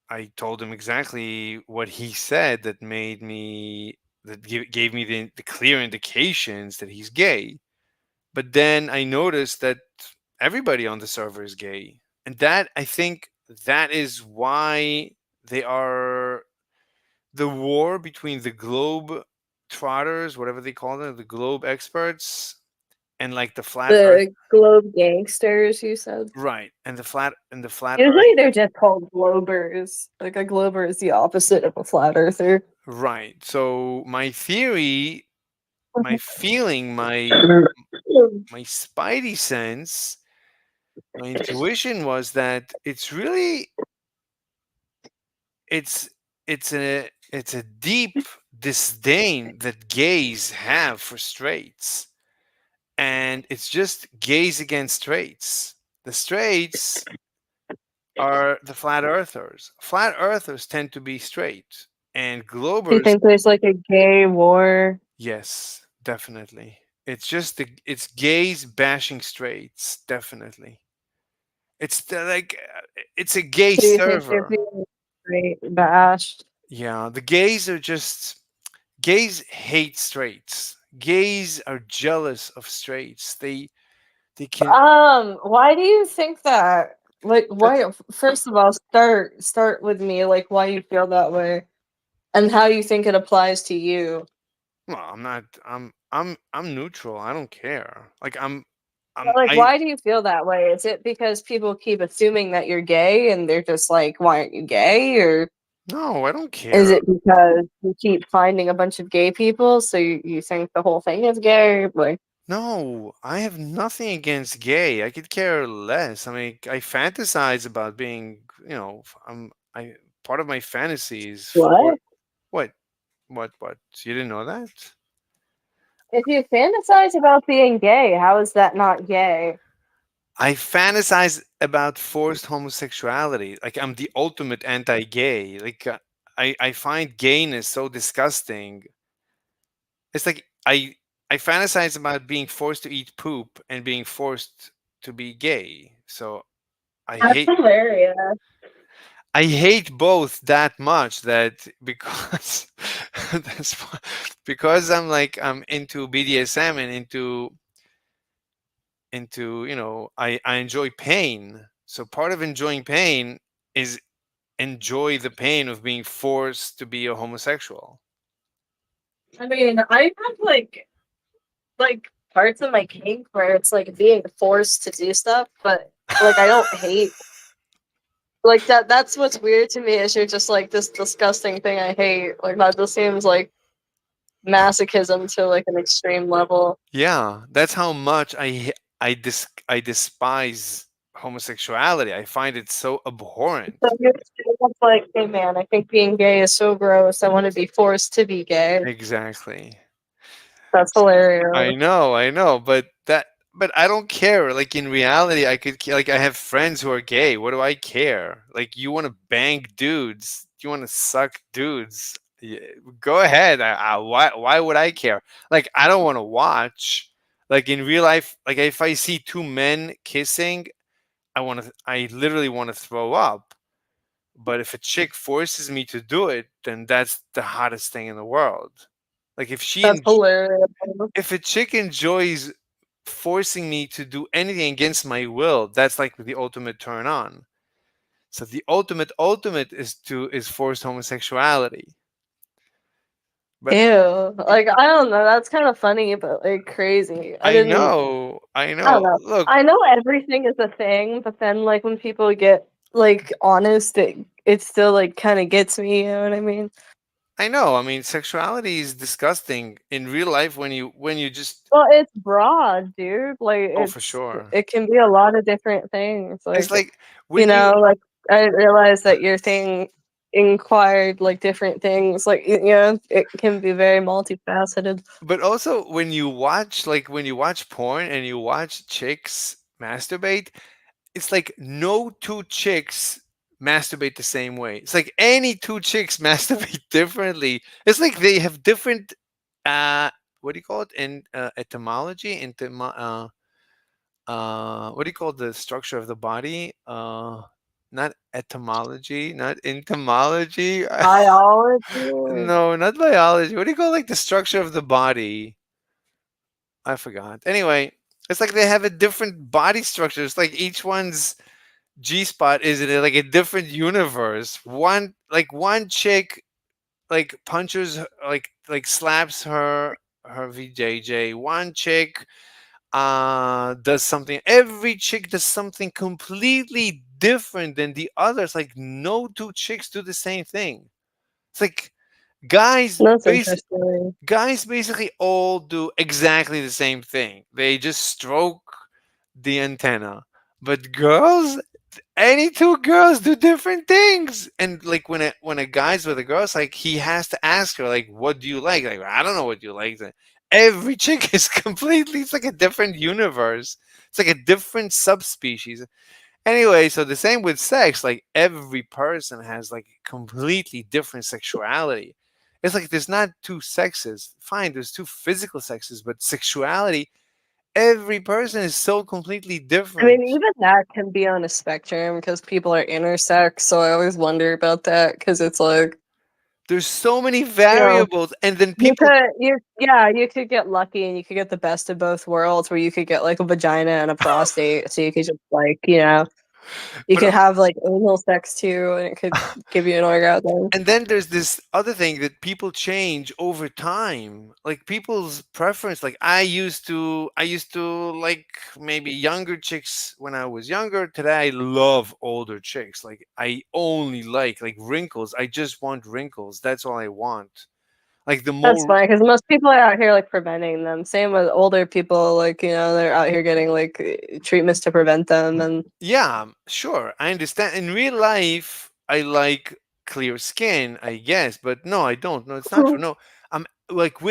I told him exactly what he said that gave me the clear indications that he's gay. But then I noticed that everybody on the server is gay, and that I think that is why they are the war between the globe trotters, whatever they call them, the globe experts, and like the flat earth, The globe gangsters, you said. right, and the flat earth. Usually they're just called globers. Like a glober is the opposite of a flat earther. Right. So my theory, my feeling, my spidey sense, my intuition was that it's really it's a deep disdain that gays have for straights. And it's just gays against straights. The straights are the flat earthers. Flat earthers tend to be straight, and Do you globers, think there's like a gay war? yes, definitely. It's just it's gays bashing straights, definitely. It's it's a gay Do you think they're server. being straight bashed? Yeah, the gays are just gays hate straights. Gays are jealous of straights. They can Why do you think that? Like, why? First of all, start with me. Like, why you feel that way, and how you think it applies to you. well, I'm not I'm neutral. I don't care. Like But, like, why do you feel that way? Is it because people keep assuming that you're gay, and they're just like, "Why aren't you gay?" Or no, I don't care. is it because you keep finding a bunch of gay people, so you think the whole thing is gay? Like, No, I have nothing against gay. I could care less. I mean, I fantasize about being, I part of my fantasies for what? what? You didn't know that? If you fantasize about being gay, how is that not gay? I fantasize about forced homosexuality. Like I'm the ultimate anti-gay. Like I find gayness so disgusting. It's like I fantasize about being forced to eat poop and being forced to be gay. So I That's hate hilarious. I hate both that much that because because I'm into BDSM and into I enjoy pain. So part of enjoying pain is enjoy the pain of being forced to be a homosexual. I mean, I have like parts of my kink where it's like being forced to do stuff, but like I don't hate like that's what's weird to me is you're just like this disgusting thing I hate. Like that just seems like masochism to like an extreme level. Yeah, that's how much I despise homosexuality. I find it so abhorrent. So you're just like, hey man, I think being gay is so gross. I want to be forced to be gay. Exactly. That's hilarious. I know, but I don't care. Like in reality, like I have friends who are gay. What do I care? Like you want to bang dudes, you want to suck dudes. Go ahead. Why would I care? Like I don't want to watch. Like in real life, like if I see two men kissing, I literally want to throw up. But if a chick forces me to do it, then that's the hottest thing in the world. Like if That's hilarious. if a chick enjoys forcing me to do anything against my will, that's like the ultimate turn on. So the ultimate is forced homosexuality. But ew, like I don't know. That's kind of funny, but like crazy. I didn't. I I don't know. know. Look, I know everything is a thing, but then like when people get like honest, it still like kind of gets me. You know what I mean? I know. I mean, sexuality is disgusting in real life when you just Well, it's broad, dude. Like oh for sure. it can be a lot of different things. It's like like I didn't realize that your thing inquired like different things. Like it can be very multifaceted. But also when you watch porn and you watch chicks masturbate, it's like no two chicks masturbate the same way. It's like any two chicks masturbate differently. It's like they have different what do you call it in etymology what do you call the structure of the body not etymology, not entomology. Biology. No, not biology. What do you call like the structure of the body? I forgot. Anyway, it's like they have a different body structure. It's like each one's G spot is in like a different universe. One chick like punches like slaps her VJJ. One chick does something. Every chick does something completely different than the others. Like no two chicks do the same thing. It's like guys That's interesting. guys basically all do exactly the same thing. They just stroke the antenna. But girls, any two girls do different things. And like when a guy's with a girl, it's like he has to ask her like, what do you like? Like, I don't know what you like. Every chick is completely, it's like a different universe. It's like a different subspecies. Anyway, so the same with sex, like every person has like completely different sexuality. It's like there's not two sexes. Fine, there's two physical sexes, but sexuality, every person is so completely different. I mean, even that can be on a spectrum because people are intersex. So I always wonder about that because it's like there's so many variables, and then people. You could get lucky and you could get the best of both worlds, where you could get like a vagina and a prostate, so you could just like you could have like anal sex too, and it could give you an orgasm. And then there's this other thing that people change over time, like people's preference. Like I used to like maybe younger chicks when I was younger. Today I love older chicks. Like I only like wrinkles. I just want wrinkles. That's all I want. Like the more. That's funny because most people are out here like preventing them. Same with older people, like they're out here getting like treatments to prevent them. And yeah, sure, I understand. In real life, I like clear skin, I guess, but no, I don't. No, it's not true. No, I'm like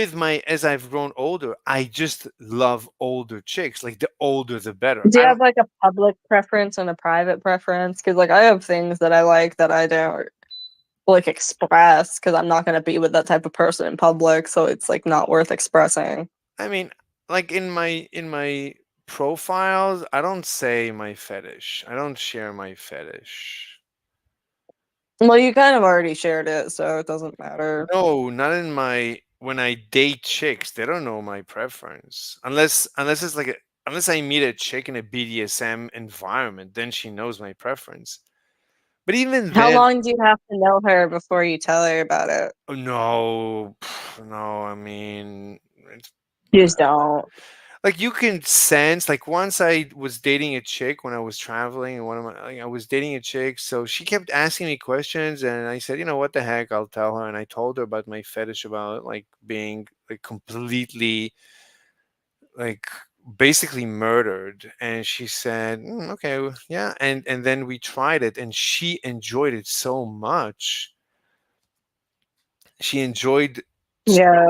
as I've grown older, I just love older chicks. Like the older, the better. Do you have like a public preference and a private preference? Because like I have things that I like that I don't like express because I'm not going to be with that type of person in public, so it's like not worth expressing. I mean, like in my profiles, I don't say my fetish. I don't share my fetish. Well, you kind of already shared it, so it doesn't matter. No, not in my when I date chicks. They don't know my preference unless it's like unless I meet a chick in a BDSM environment, then she knows my preference. But even then, how long do you have to know her before you tell her about it? No, I mean, you just don't. Like you can sense. Like once I was dating a chick when I was traveling, and I was dating a chick, so she kept asking me questions, and I said, what the heck, I'll tell her. And I told her about my fetish about like being like completely like basically murdered, and she said okay, yeah, and then we tried it, and she enjoyed it so much. She enjoyed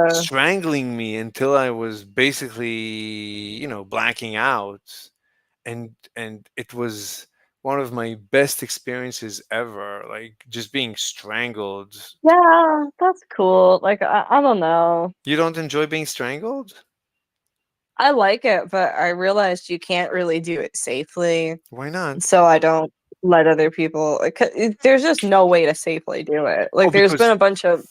strangling me until I was basically blacking out, and it was one of my best experiences ever, like just being strangled. Yeah, that's cool. Like I don't know, you don't enjoy being strangled? I like it, but I realized you can't really do it safely. Why not? So I don't let other people. There's just no way to safely do it. Like there's been a bunch of.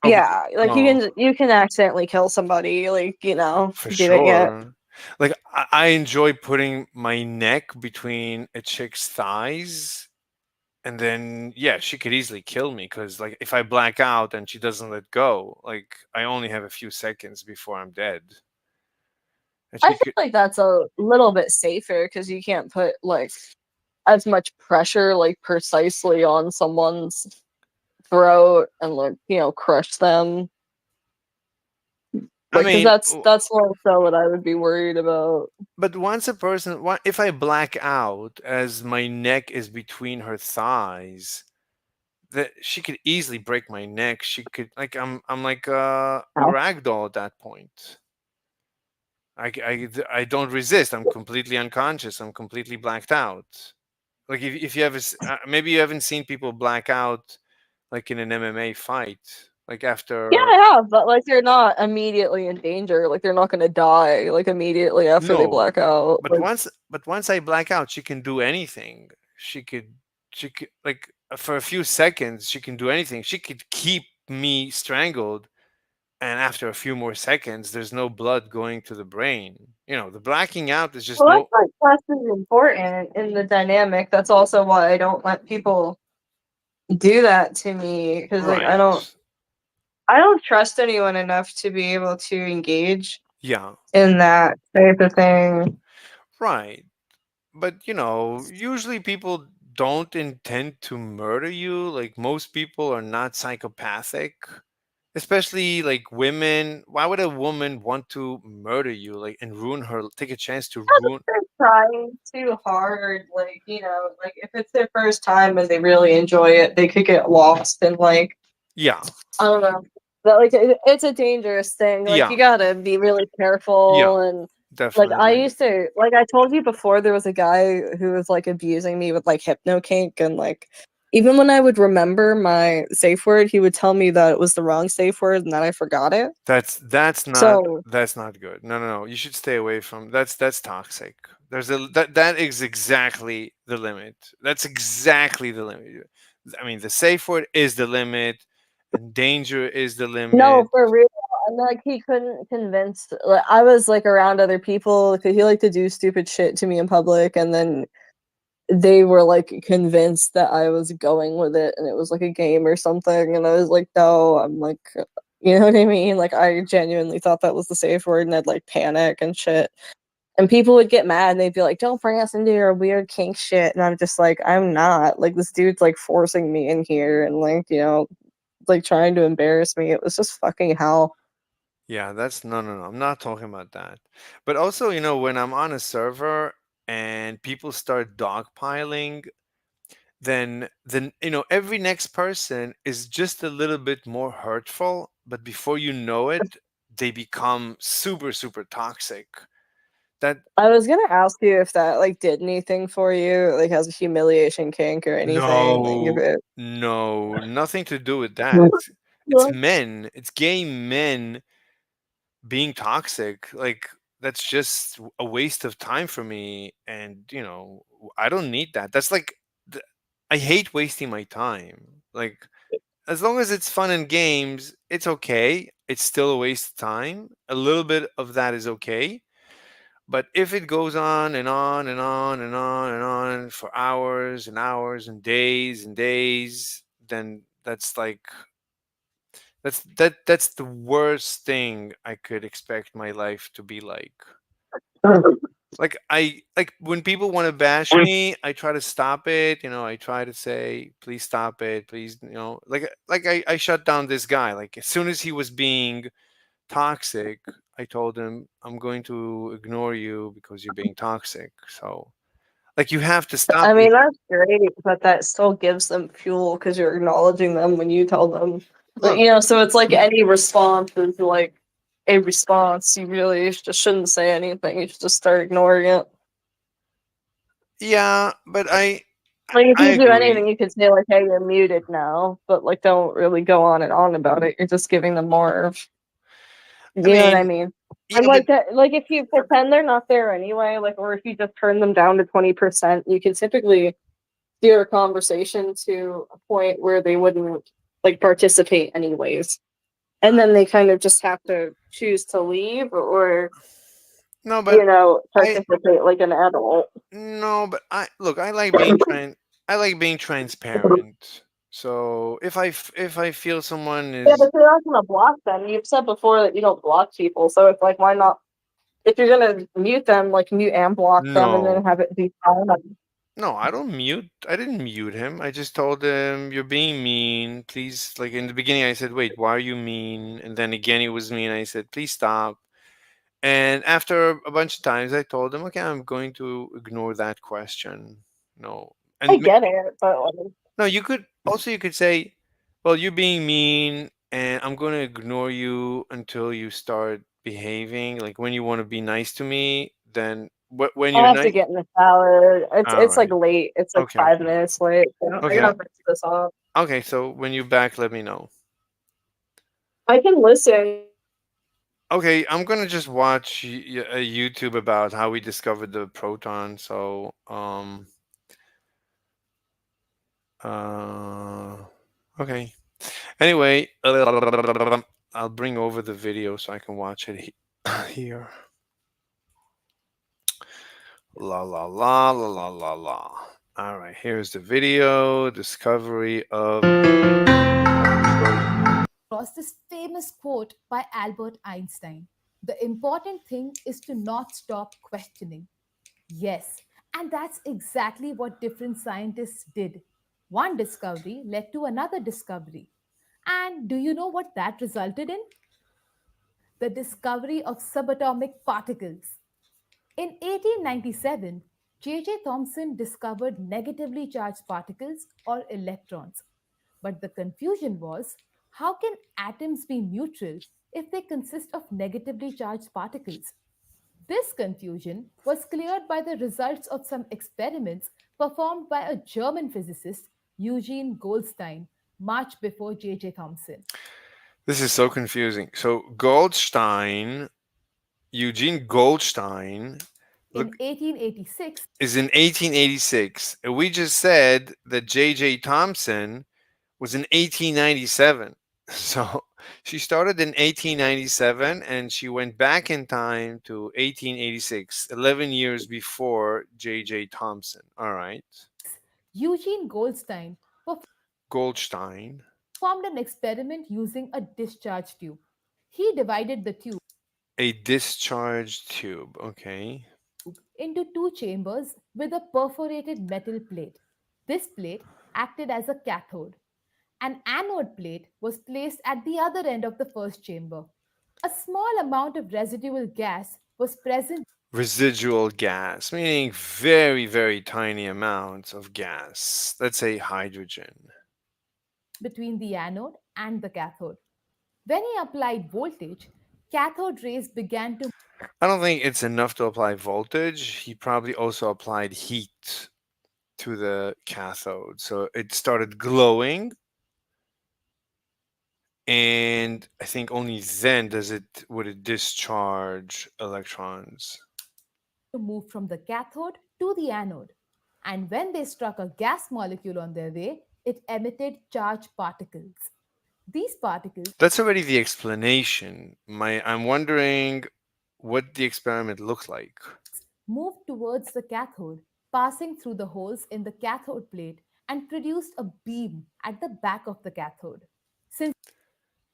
Yeah, like you can accidentally kill somebody. Like for doing it. Like I enjoy putting my neck between a chick's thighs, and then she could easily kill me because like if I black out and she doesn't let go, like I only have a few seconds before I'm dead. I feel like that's a little bit safer because you can't put like as much pressure like precisely on someone's throat and like crush them. Like, I mean, that's more so what I would be worried about. But if I black out as my neck is between her thighs, that she could easily break my neck. She could like I'm like a ragdoll at that point. I don't resist. I'm completely unconscious. I'm completely blacked out. Like if you ever maybe you haven't seen people black out like in an MMA fight, like after. Yeah, I have, but like they're not immediately in danger. Like they're not going to die like immediately after they black out. But once I black out, she can do anything. she could like for a few seconds she can do anything. She could keep me strangled, and after a few more seconds there's no blood going to the brain. The blacking out is just Well, no. that's like trust is important in the dynamic. That's also why I don't let people do that to me, because like I don't trust anyone enough to be able to engage Yeah, in that type of thing. right. But usually people don't intend to murder you. Like most people are not psychopathic, especially like women. Why would a woman want to murder you, like, and ruin her, take a chance to ruin? They're trying too hard, like like if it's their first time and they really enjoy it, they could get lost and like Yeah, I don't know. But like it's a dangerous thing. Like yeah, you gotta be really yeah, careful and like I definitely. used to like I told you before there was a guy who was like abusing me with like hypno kink and like even when I would remember my safe word, he would tell me that it was the wrong safe word and that I forgot it. That's So not good. No, no, no. You should stay away from. That's toxic. That is exactly the limit. That's exactly the limit. I mean, the safe word is the limit, and danger is the limit. no, for real. And like he couldn't convince. Like, I was like around other people because he liked to do stupid shit to me in public, and then they were like convinced that I was going with it, and it was like a game or something. And I was like, no, I'm like, you know what I mean? Like I genuinely thought that was the safe word, and I'd like panic and shit. And people would get mad and they'd be like, don't bring us into your weird kink shit. And I'm just like, I'm not. Like this dude's like forcing me in here and like, like trying to embarrass me. It was just fucking hell. Yeah, that's no, no, no. I'm not talking about that. But also, when I'm on a server and people start dogpiling, then every next person is just a little bit more hurtful, but before you know it, they become super, super toxic. That I was gonna ask you if that like did anything for you, like has a humiliation kink or anything. Like if no, it no, nothing to do with that. It's men, it's gay men being toxic. Like that's just a waste of time for me, and I don't need that. That's like I hate wasting my time. Like as long as it's fun and games, it's okay. It's still a waste of time. A little bit of that is okay. But if it goes on and on and on and on and on for hours and hours and days, then that's the worst thing I could expect my life to be like. Like when people want to bash me, I try to stop it. I try to say, please stop it, please. Like I shut down this guy. Like as soon as he was being toxic, I told him, I'm going to ignore you because you're being toxic. So like you have to stop. I mean that's great, but that still gives them fuel because you're acknowledging them when you tell them. But so it's like any response is like a response. You really just shouldn't say anything. You should just start ignoring it. Yeah, but like if you do anything, you could say like, "Hey, you're muted now," but like don't really go on and on about it. You're just giving them more. You know what I mean? And like that, like if you pretend they're not there anyway, like or if you just turn them down to 20%, you can typically steer a conversation to a point where they wouldn't like participate anyways. And then they kind of just have to choose to leave or no, but participate like an adult. No, but I like being I like being transparent. So if I feel someone is Yeah, but you're not gonna block them. You've said before that you don't block people, so it's like why not? If you're gonna mute them, like mute and block them, and then have it be fine. No, I didn't mute him. I just told him you're being mean. Please, like in the beginning I said, "Wait, why are you mean?" And then again he was mean. I said, "Please stop." And after a bunch of times I told him, "Okay, I'm going to ignore that question." No. I And get it, but no, you could say, "Well, you're being mean and I'm going to ignore you until you start behaving. Like when you want to be nice to me, then when I'll you're have to nice." get in the shower. All It's like right. late. It's like Okay. 5 minutes late. So I Okay. gotta rinse this off. Okay, so when you're back, let me know. I can listen. Okay, I'm gonna just watch a YouTube about how we discovered the proton. So Okay. Anyway, I'll bring over the video so I can watch it here. La la la la la la la. All right, here's the video. Discovery of. Was this famous quote by Albert Einstein: "The important thing is to not stop questioning." Yes, and that's exactly what different scientists did. One discovery led to another discovery. And do you know what that resulted in? The discovery of subatomic particles. In 1897, J.J. Thomson discovered negatively charged particles or electrons. But the confusion was, how can atoms be neutral if they consist of negatively charged particles? This confusion was cleared by the results of some experiments performed by a German physicist, Eugene Goldstein, much before J.J. Thomson. This is so confusing. So Goldstein, Eugene Goldstein, In 1886, is in 1886. And we just said that J.J. Thomson was in 1897. So she started in 1897 and she went back in time to 1886, 11 years before J.J. Thomson. All right. Eugene Goldstein performed an experiment using a discharge tube. He divided the tube A discharge tube. Okay. into two chambers with a perforated metal plate. This plate acted as a cathode. An anode plate was placed at the other end of the first chamber. A small amount of residual gas was present Residual gas, meaning very, very tiny amounts of gas. Let's say hydrogen. between the anode and the cathode. When he applied voltage, cathode rays began to I don't think it's enough to apply voltage. He probably also applied heat to the cathode. So it started glowing. And I think only then would it discharge electrons. move from the cathode to the anode. And when they struck a gas molecule on their way, it emitted charged particles. These particles That's already the explanation. I'm wondering what the experiment looked like. moved towards the cathode, passing through the holes in the cathode plate and produced a beam at the back of the cathode. Since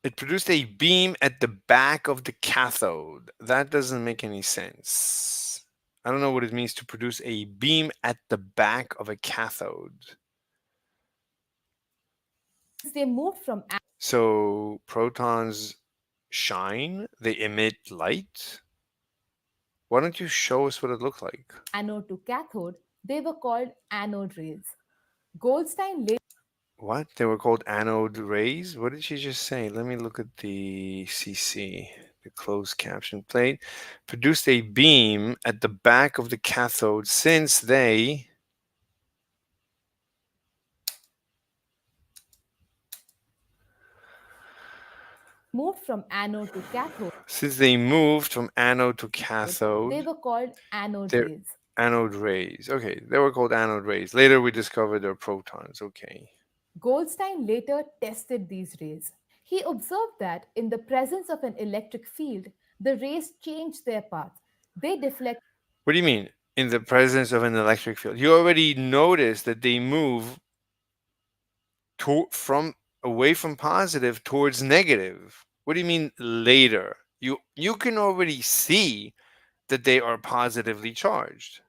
It produced a beam at the back of the cathode. That doesn't make any sense. I don't know what it means to produce a beam at the back of a cathode. they moved from So protons shine, they emit light. Why don't you show us what it looked like? anode to cathode, they were called anode rays. Goldstein later What? They were called anode rays? What did she just say? Let me look at the CC, the closed caption plate. Produced a beam at the back of the cathode since they moved from anode to cathode. Since they moved from anode to cathode, They were called anode they're rays. anode rays. Okay, they were called anode rays. Later we discovered they're protons. Okay. Goldstein later tested these rays. He observed that in the presence of an electric field, the rays changed their path. They deflect What do you mean? In the presence of an electric field? You already noticed that they move from away from positive towards negative. What do you mean later? You can already see that they are positively charged.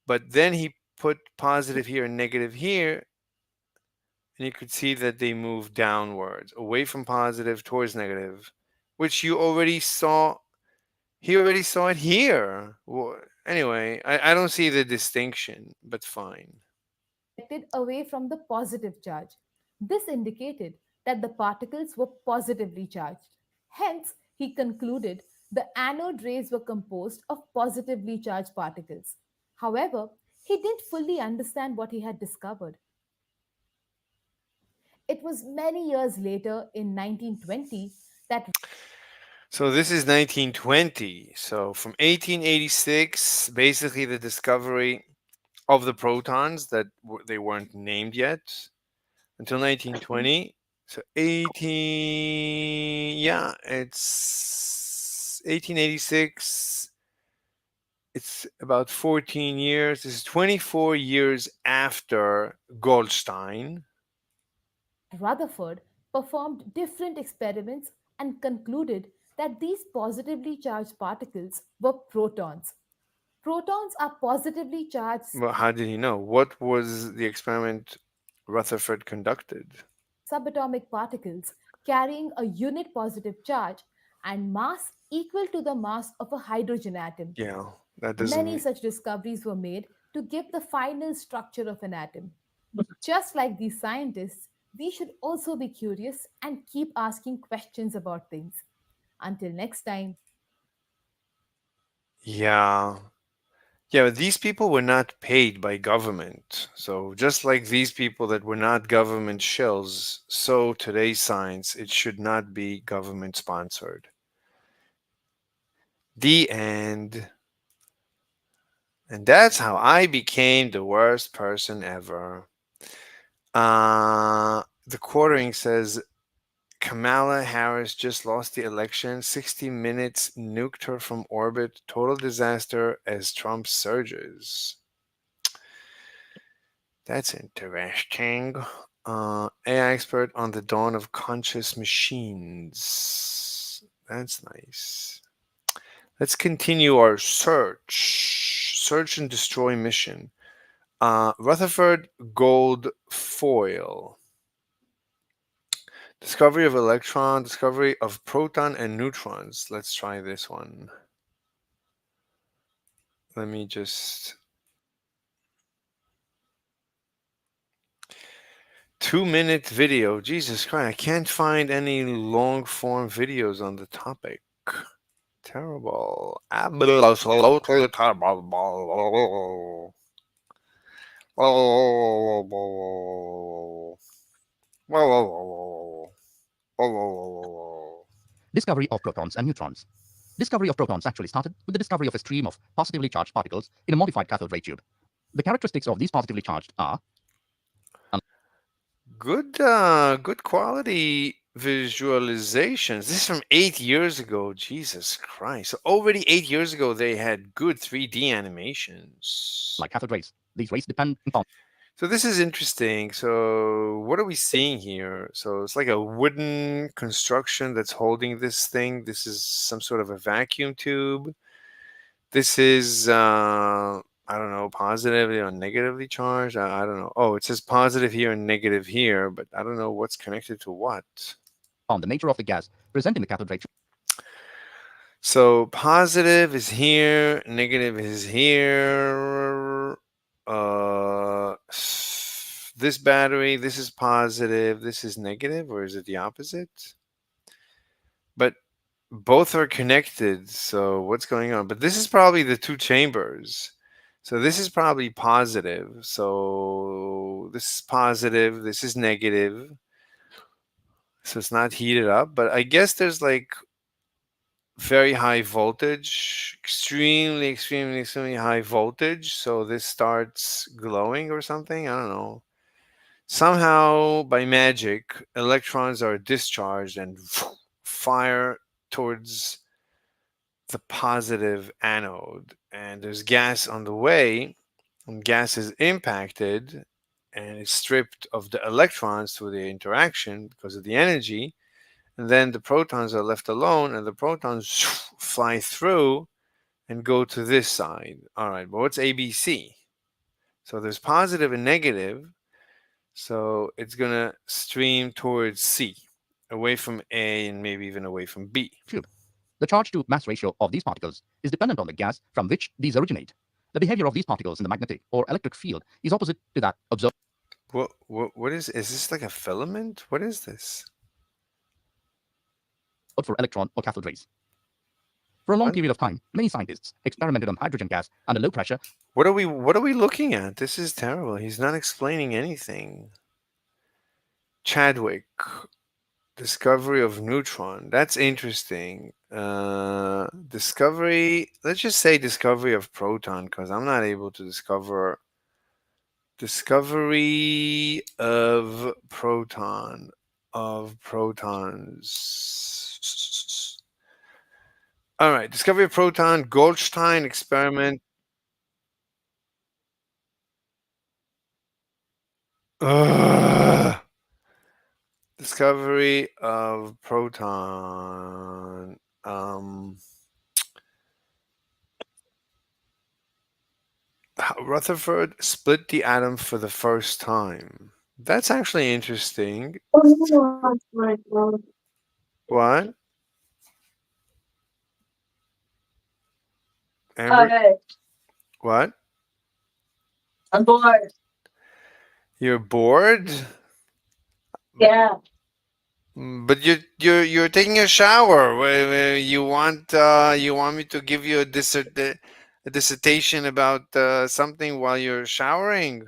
But then he put positive here and negative here, and you could see that they move downwards, away from positive towards negative, which you already saw. He already saw it here. Anyway, I don't see the distinction, but fine. away from the positive charge. This indicated that the particles were positively charged. Hence, he concluded the anode rays were composed of positively charged particles. However, he didn't fully understand what he had discovered. It was many years later, in 1920, that So this is 1920. So from 1886, basically the discovery of the protons that they weren't named yet until 1920. So 18, yeah, it's 1886. It's about 14 years. This is 24 years after Goldstein. Rutherford performed different experiments and concluded that these positively charged particles were protons. Protons are positively charged Well, how did he know? What was the experiment Rutherford conducted? subatomic particles carrying a unit positive charge and mass equal to the mass of a hydrogen atom. Yeah, that doesn't Many such discoveries were made to give the final structure of an atom. Just like these scientists, we should also be curious and keep asking questions about things. Until next time. Yeah. Yeah, but these people were not paid by government. So just like these people that were not government shills, so today's science, it should not be government sponsored. The end. And that's how I became the worst person ever. The quartering says Kamala Harris just lost the election. 60 Minutes nuked her from orbit. Total disaster as Trump surges. That's interesting. AI expert on the dawn of conscious machines. That's nice. Let's continue our search and destroy mission. Rutherford gold foil. Discovery of electron, discovery of proton and neutrons. Let's try this one. Let me just... 2-minute video. Jesus Christ, I can't find any long form videos on the topic. Terrible. Absolutely terrible. Discovery of protons and neutrons. Discovery of protons actually started with the discovery of a stream of positively charged particles in a modified cathode ray tube. The characteristics of these positively charged are good quality visualizations. This is from 8 years ago. Jesus Christ. So already 8 years ago, they had good 3D animations. Like cathode rays. These rays depend on... So this is interesting. So what are we seeing here? So it's like a wooden construction that's holding this thing. This is some sort of a vacuum tube. This is, I don't know, positively or negatively charged. I don't know. Oh, it says positive here and negative here, but I don't know what's connected to what. On the nature of the gas present in the cathode ray tube. So positive is here, negative is here. This battery, this is positive, this is negative, or is it the opposite? But both are connected, so what's going on? But this is probably the two chambers. So this is probably positive. So this is positive, this is negative. So it's not heated up, but I guess there's like very high voltage, extremely high voltage. So this starts glowing or something. I don't know. Somehow, by magic, electrons are discharged and fire towards the positive anode. And there's gas on the way, and gas is impacted and is stripped of the electrons through the interaction because of the energy. And then the protons are left alone, and the protons fly through and go to this side. All right, but what's ABC? So there's positive and negative. So it's going to stream towards C, away from A and maybe even away from B. The charge to mass ratio of these particles is dependent on the gas from which these originate. The behavior of these particles in the magnetic or electric field is opposite to that observed. What is this like a filament? What is this? For electron or cathode rays. For a long period of time, many scientists experimented on hydrogen gas under low pressure. What are we looking at? This is terrible. He's not explaining anything. Chadwick, discovery of neutron. That's interesting. Discovery. Let's just say discovery of proton, because I'm not able to discover Discovery of protons. All right, discovery of proton, Goldstein experiment. Discovery of proton. Rutherford split the atom for the first time. That's actually interesting. What? Amber? Okay, What? I'm bored. You're bored? Yeah. But you're taking a shower. You want me to give you a dissertation about something while you're showering?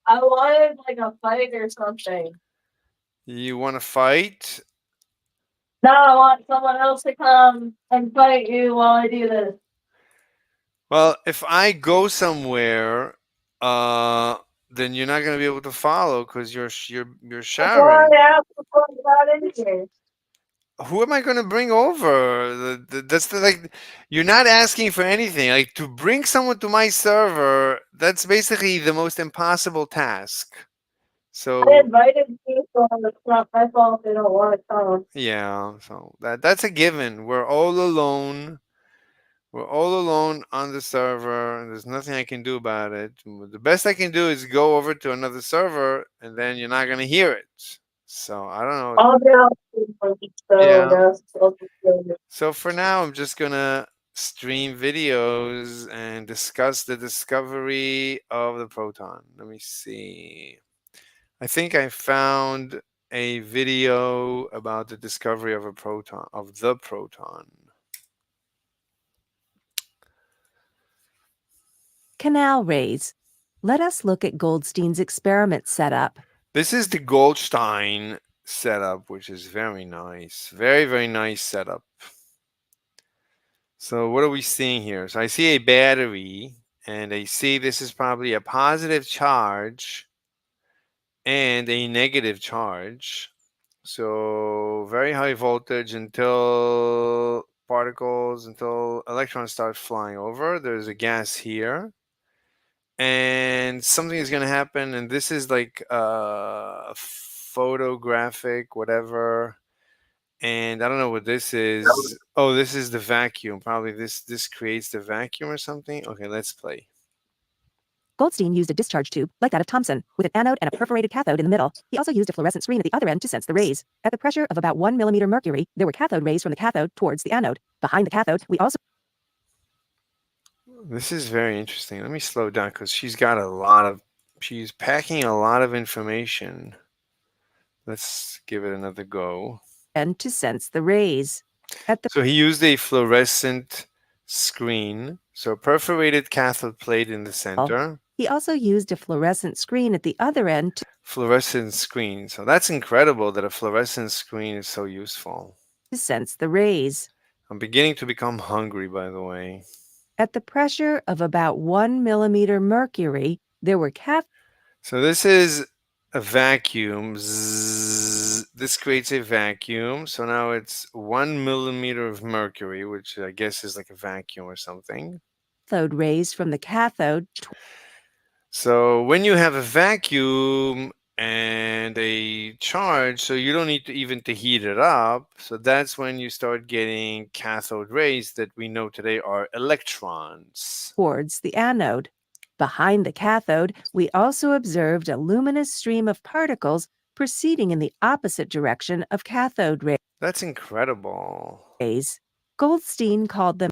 I wanted like a fight or something. You want to fight? No, I want someone else to come and fight you while I do this. Well, if I go somewhere, then you're not gonna be able to follow because you're That's showering. why I asked to put that in here. Who am I going to bring over? That's like, you're not asking for anything. Like, to bring someone to my server, that's basically the most impossible task. I So invited people, and it's not my fault they don't want to come. yeah, so that's a given. We're all alone. We're all alone on the server, and there's nothing I can do about it. The best I can do is go over to another server, and then you're not going to hear it. So I don't know. I'll be out so Yeah. yes, I'll just do it. So for now, I'm just gonna stream videos and discuss the discovery of the proton. Let me see. I think I found a video about the discovery of the proton. Canal rays. Let us look at Goldstein's experiment setup. This is the Goldstein setup, which is very nice. Very, very nice setup. So what are we seeing here? So I see a battery, and I see this is probably a positive charge and a negative charge. So very high voltage until electrons start flying over. There's a gas here. And something is going to happen, and this is like a photographic, whatever. And I don't know what this is. Oh, this is the vacuum. Probably this creates the vacuum or something. Okay, let's play. Goldstein used a discharge tube, like that of Thomson, with an anode and a perforated cathode in the middle. He also used a fluorescent screen at the other end to sense the rays. At the pressure of about 1 millimeter mercury, there were cathode rays from the cathode towards the anode. Behind the cathode, we also... This is very interesting. Let me slow down because she's packing a lot of information. Let's give it another go. And to sense the rays. So he used a fluorescent screen. So perforated cathode plate in the center. He also used a fluorescent screen at the other end to Fluorescent screen. So that's incredible that a fluorescent screen is so useful. sense the rays. I'm beginning to become hungry, by the way. At the pressure of about 1 millimeter mercury, there were So this is a vacuum. Zzz. This creates a vacuum. So now it's 1 millimeter of mercury, which I guess is like a vacuum or something. cathode rays from the cathode. So when you have a vacuum and a charge, so you don't need to even to heat it up. So that's when you start getting cathode rays that we know today are electrons. Towards the anode. Behind the cathode, we also observed a luminous stream of particles proceeding in the opposite direction of cathode That's incredible. rays. Goldstein called them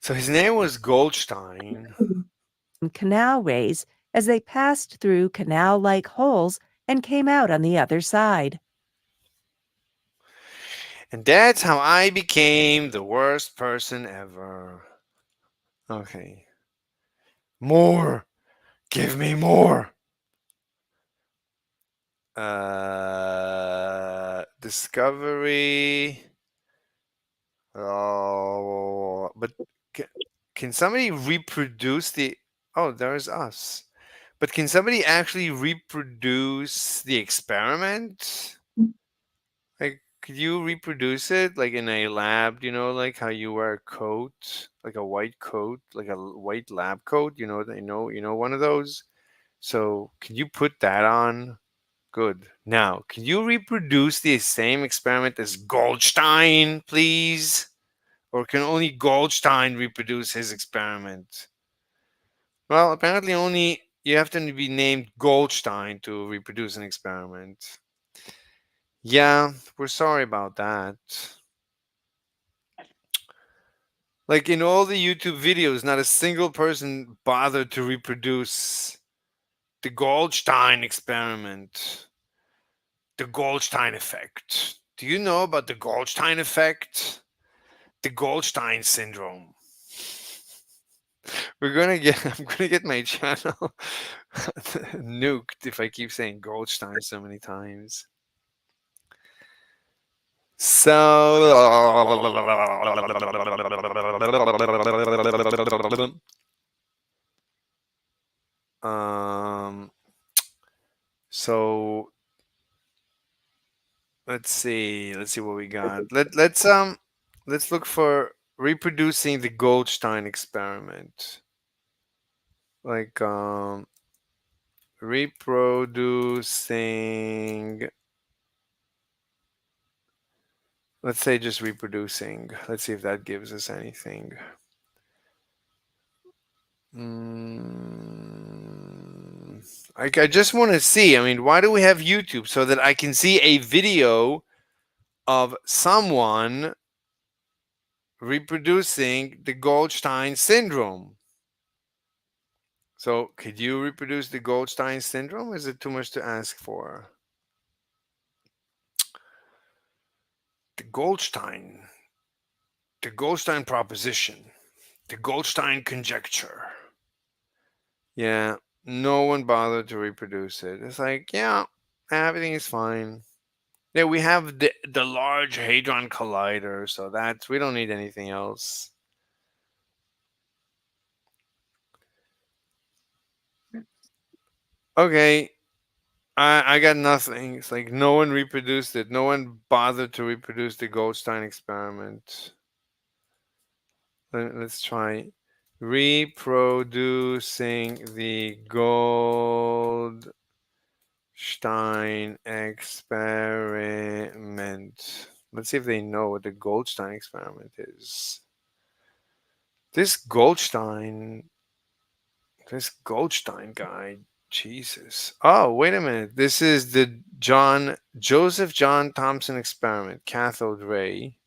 So his name was Goldstein. canal rays as they passed through canal-like holes and came out on the other side. And that's how I became the worst person ever. Okay. More. Give me more. Discovery. Oh, but can somebody reproduce the... Oh, there's us. But can somebody actually reproduce the experiment? Like, could you reproduce it like in a lab? You know, like how you wear a coat, like a white coat, like a white lab coat. You know, you know one of those. So, can you put that on? Good. Now, can you reproduce the same experiment as Goldstein, please? Or can only Goldstein reproduce his experiment? Well, apparently only you have to be named Goldstein to reproduce an experiment. Yeah, we're sorry about that. Like in all the YouTube videos, not a single person bothered to reproduce the Goldstein experiment, the Goldstein effect. Do you know about the Goldstein effect? The Goldstein syndrome. I'm gonna get my channel nuked if I keep saying Goldstein so many times. So let's see what we got. Let's look for reproducing the Goldstein experiment. Like reproducing, let's say just reproducing. Let's see if that gives us anything. I just want to see. I mean, why do we have YouTube? So that I can see a video of someone reproducing the Goldstein syndrome. So, could you reproduce the Goldstein syndrome? Is it too much to ask for? The Goldstein proposition, the Goldstein conjecture. Yeah, no one bothered to reproduce it. It's like, yeah, everything is fine. Yeah, we have the Large Hadron Collider, so that's, we don't need anything else. Okay, I got nothing. It's like no one reproduced it. No one bothered to reproduce the Goldstein experiment. Let's try reproducing the Goldstein experiment. Let's see if they know what the Goldstein experiment is. This Goldstein guy, Jesus. Oh, wait a minute. This is the Joseph John Thomson experiment, cathode ray.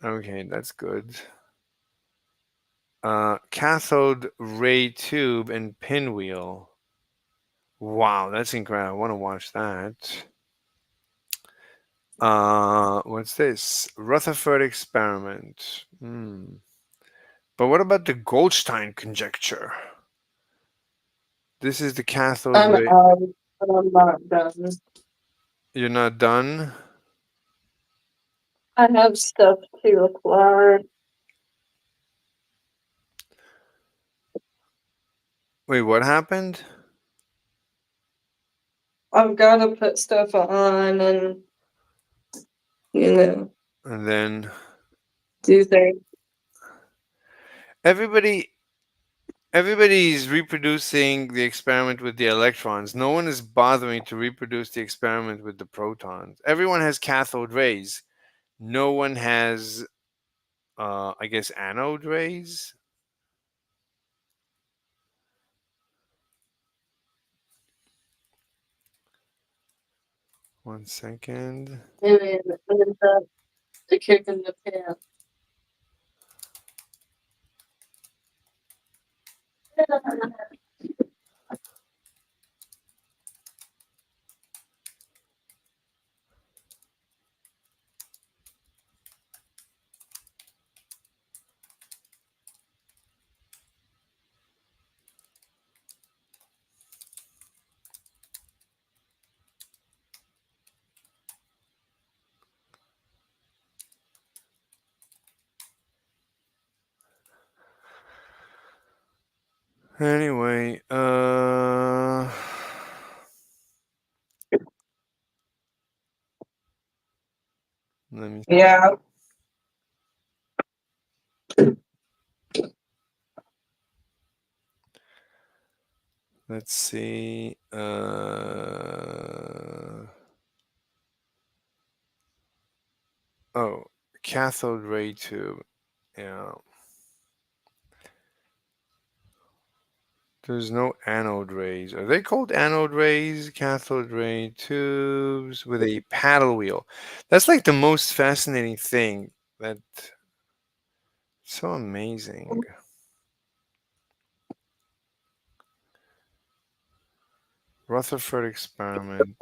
Okay, that's good. Cathode ray tube and pinwheel. Wow, that's incredible. I want to watch that. What's this? Rutherford experiment. But what about the Goldstein conjecture? This is the cathode I'm ray. out, but I'm not done. You're not done? I have stuff to apply. Wait, what happened? I've got to put stuff on and, you know, And then do things. everybody's reproducing the experiment with the electrons. No one is bothering to reproduce the experiment with the protons. Everyone has cathode rays. No one has, I guess, anode rays. One second. And then the kick in the pants. Anyway, Let me. Yeah. Let's see. Oh, cathode ray tube. Yeah. There's no anode rays. Are they called anode rays? Cathode ray tubes with a paddle wheel. That's like the most fascinating thing. That so amazing. Rutherford experiment.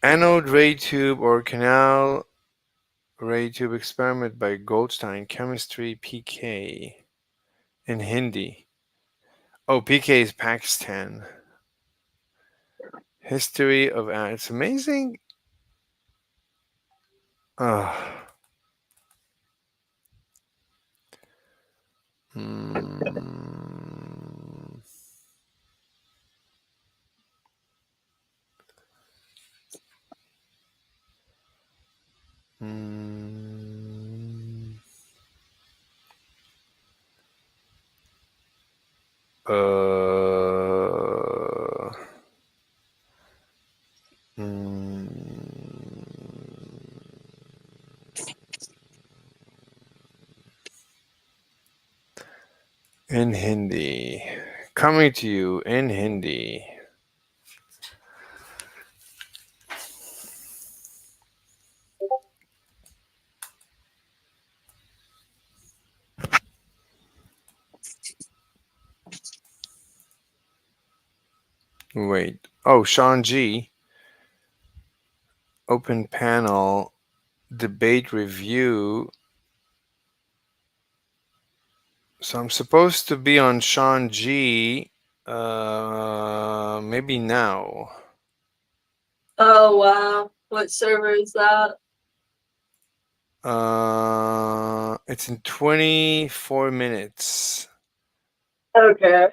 Anode ray tube or canal ray tube experiment by Goldstein. Chemistry PK in Hindi. Oh, PK is Pakistan. History of it's amazing. In Hindi. Coming to you in Hindi. Wait. Oh, Sean G. Open panel debate review. So I'm supposed to be on Sean G. Maybe now. Oh wow. What server is that? It's in 24 minutes. Okay.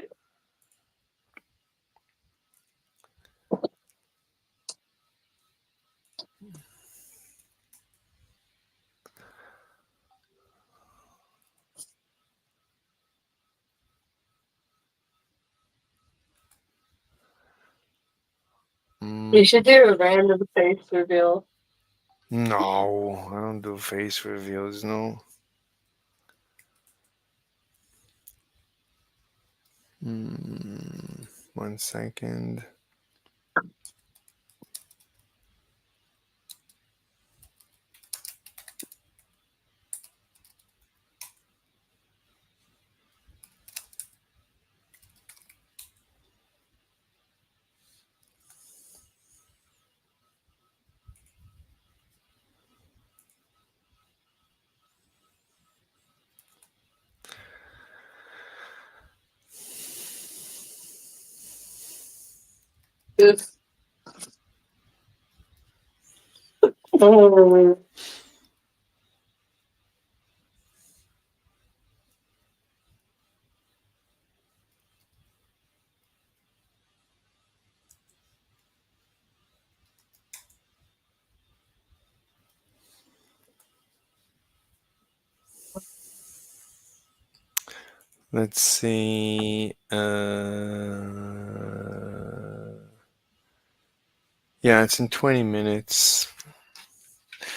You should do a random face reveal. No, I don't do face reveals, no. One second. Oof. Oh. Let's see. Yeah, it's in 20 minutes.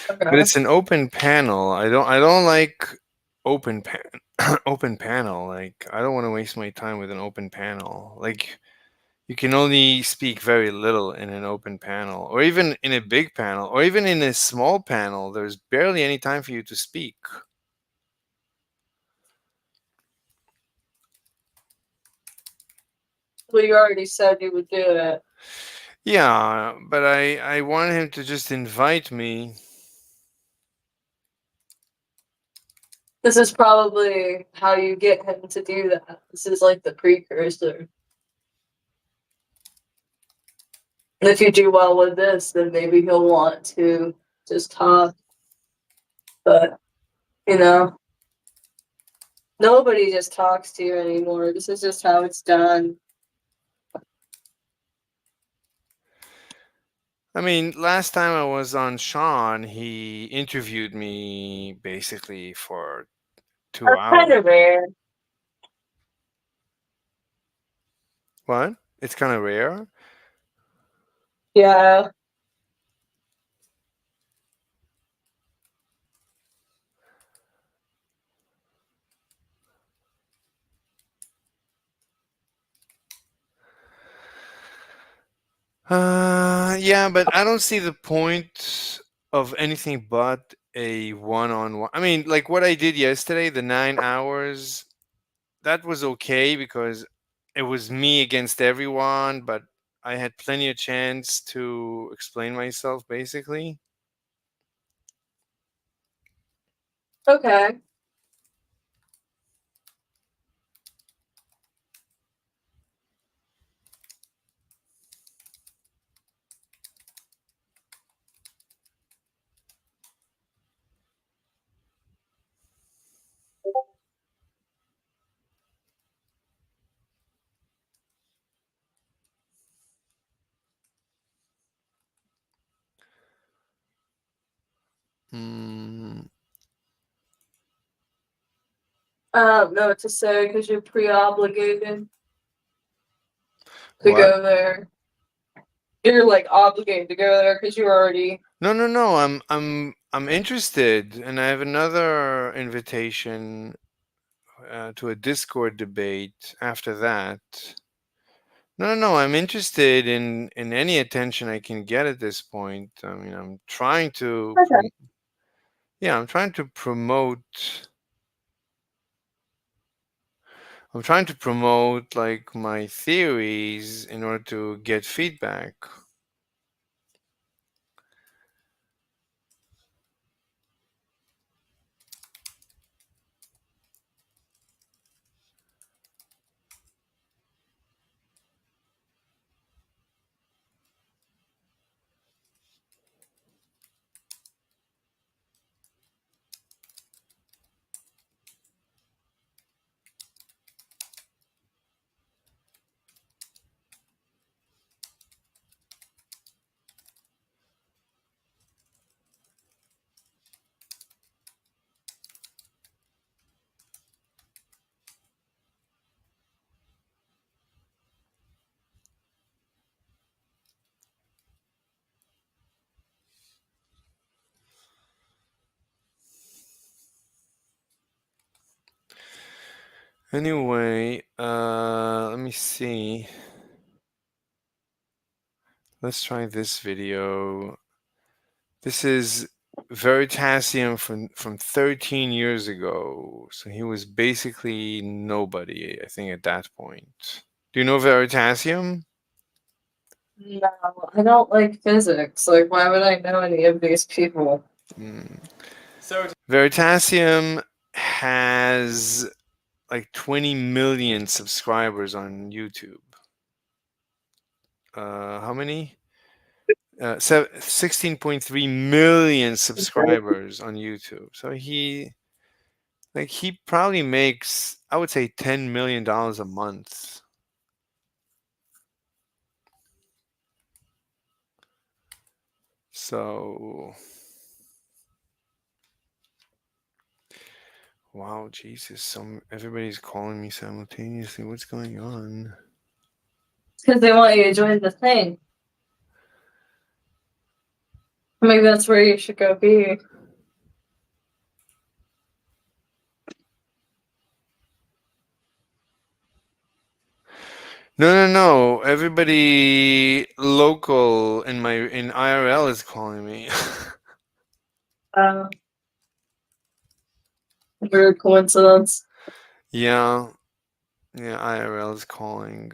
Okay. But it's an open panel. I don't like open panel. Like I don't want to waste my time with an open panel. Like you can only speak very little in an open panel, or even in a big panel, or even in a small panel. There's barely any time for you to speak. Well, you already said you would do it. Yeah, but I want him to just invite me. This is probably how you get him to do that. This is like the precursor. And if you do well with this, then maybe he'll want to just talk. But, you know, Nobody just talks to you anymore. This is just how it's done. I mean, last time I was on Sean, he interviewed me basically for 2 That's kind hours. of rare. What? It's kind of rare. Yeah. Yeah, but I don't see the point of anything but a one-on-one. I mean, like what I did yesterday, the 9 hours, that was okay because it was me against everyone, but I had plenty of chance to explain myself, basically. Okay. Hmm. I don't know what to say because you're pre-obligated to What? go there. You're like obligated to go there because you already. No. I'm interested, and I have another invitation to a Discord debate after that. No. I'm interested in any attention I can get at this point. I mean, I'm trying to. Okay. Yeah, I'm trying to promote. I'm trying to promote like my theories in order to get feedback. Anyway, let me see. Let's try this video. This is Veritasium from 13 years ago. So he was basically nobody, I think, at that point. Do you know Veritasium? No, I don't like physics. Like, why would I know any of these people? So Veritasium has like 20 million subscribers on YouTube. How many? 16.3 million subscribers on YouTube. So he probably makes, I would say, $10 million a month. So, wow, Jesus! Everybody's calling me simultaneously. What's going on? It's because they want you to join the thing. Maybe that's where you should go be. No. Everybody local in IRL is calling me. Weird coincidence. Yeah, IRL is calling.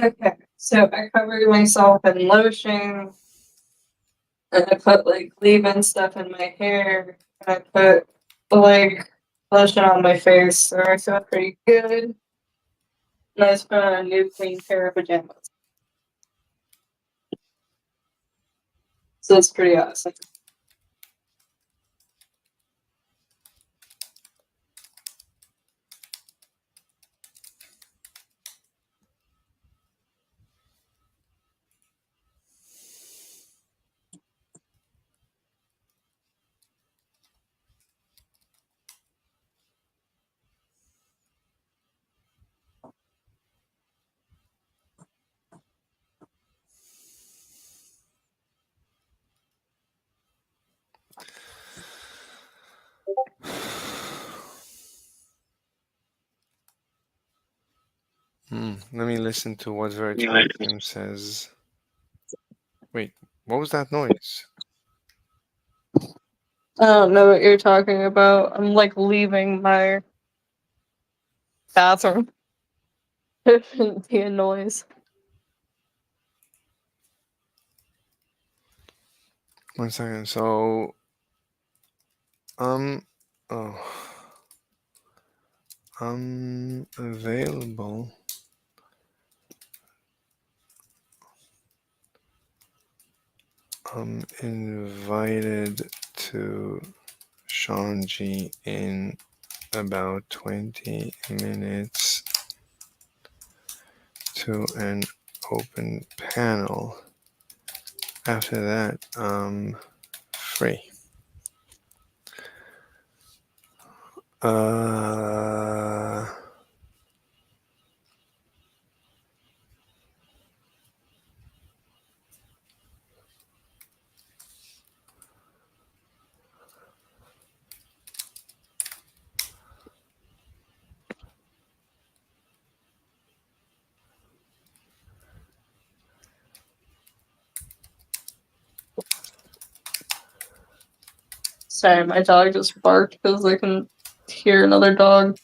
Okay, so I covered myself in lotion, and I put like leave-in stuff in my hair, and I put like lotion on my face, so I feel pretty good. And I just put on a new clean pair of pajamas. So it's pretty awesome. Let me listen to what Veritarium says. Wait, what was that noise? I don't know what you're talking about. I'm like leaving my bathroom. It shouldn't be a noise. One second. So, oh, I'm available. I'm invited to Shanji in about 20 minutes to an open panel. After that, I'm free. Sorry, my dog just barked because I can hear another dog.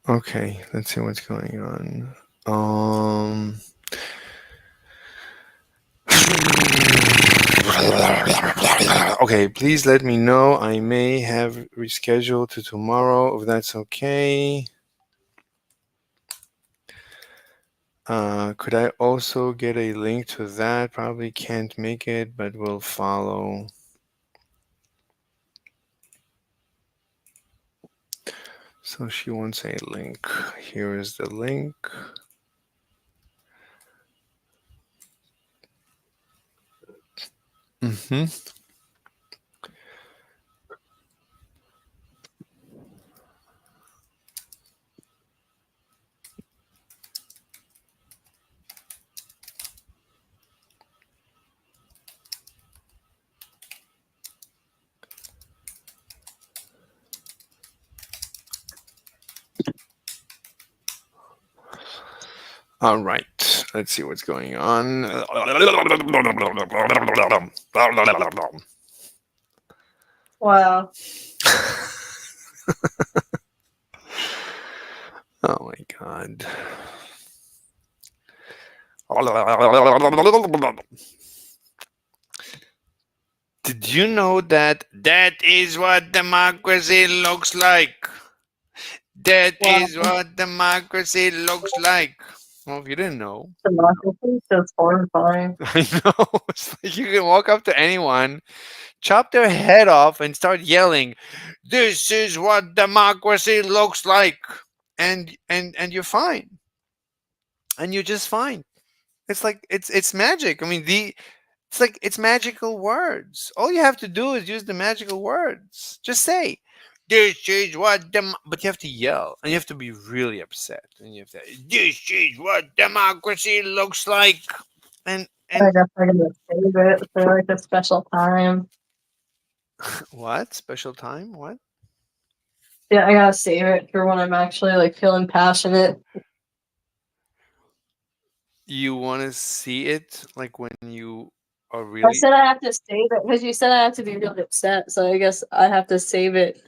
Okay, let's see what's going on. Okay, please let me know. I may have rescheduled to tomorrow, if that's okay. Could I also get a link to that? Probably can't make it, but will follow. So she wants a link. Here is the link. All right, let's see what's going on. Wow. Oh my God. Did you know that is what democracy looks like? That is what democracy looks like. Well, if you didn't know, Democracy is horrifying. I know. It's like you can walk up to anyone, chop their head off, and start yelling, "This is what democracy looks like," and you're fine, and you're just fine. It's like it's magic. I mean, it's like it's magical words. All you have to do is use the magical words. Just say, "This is what but you have to yell, and you have to be really upset, and you have to. This is what democracy looks like, and I guess I'm gonna save it for like a special time. what special time? What? Yeah, I gotta save it for when I'm actually like feeling passionate. You want to see it like when you are I really. said I have to save it because you said I have to be really upset, so I guess I have to save it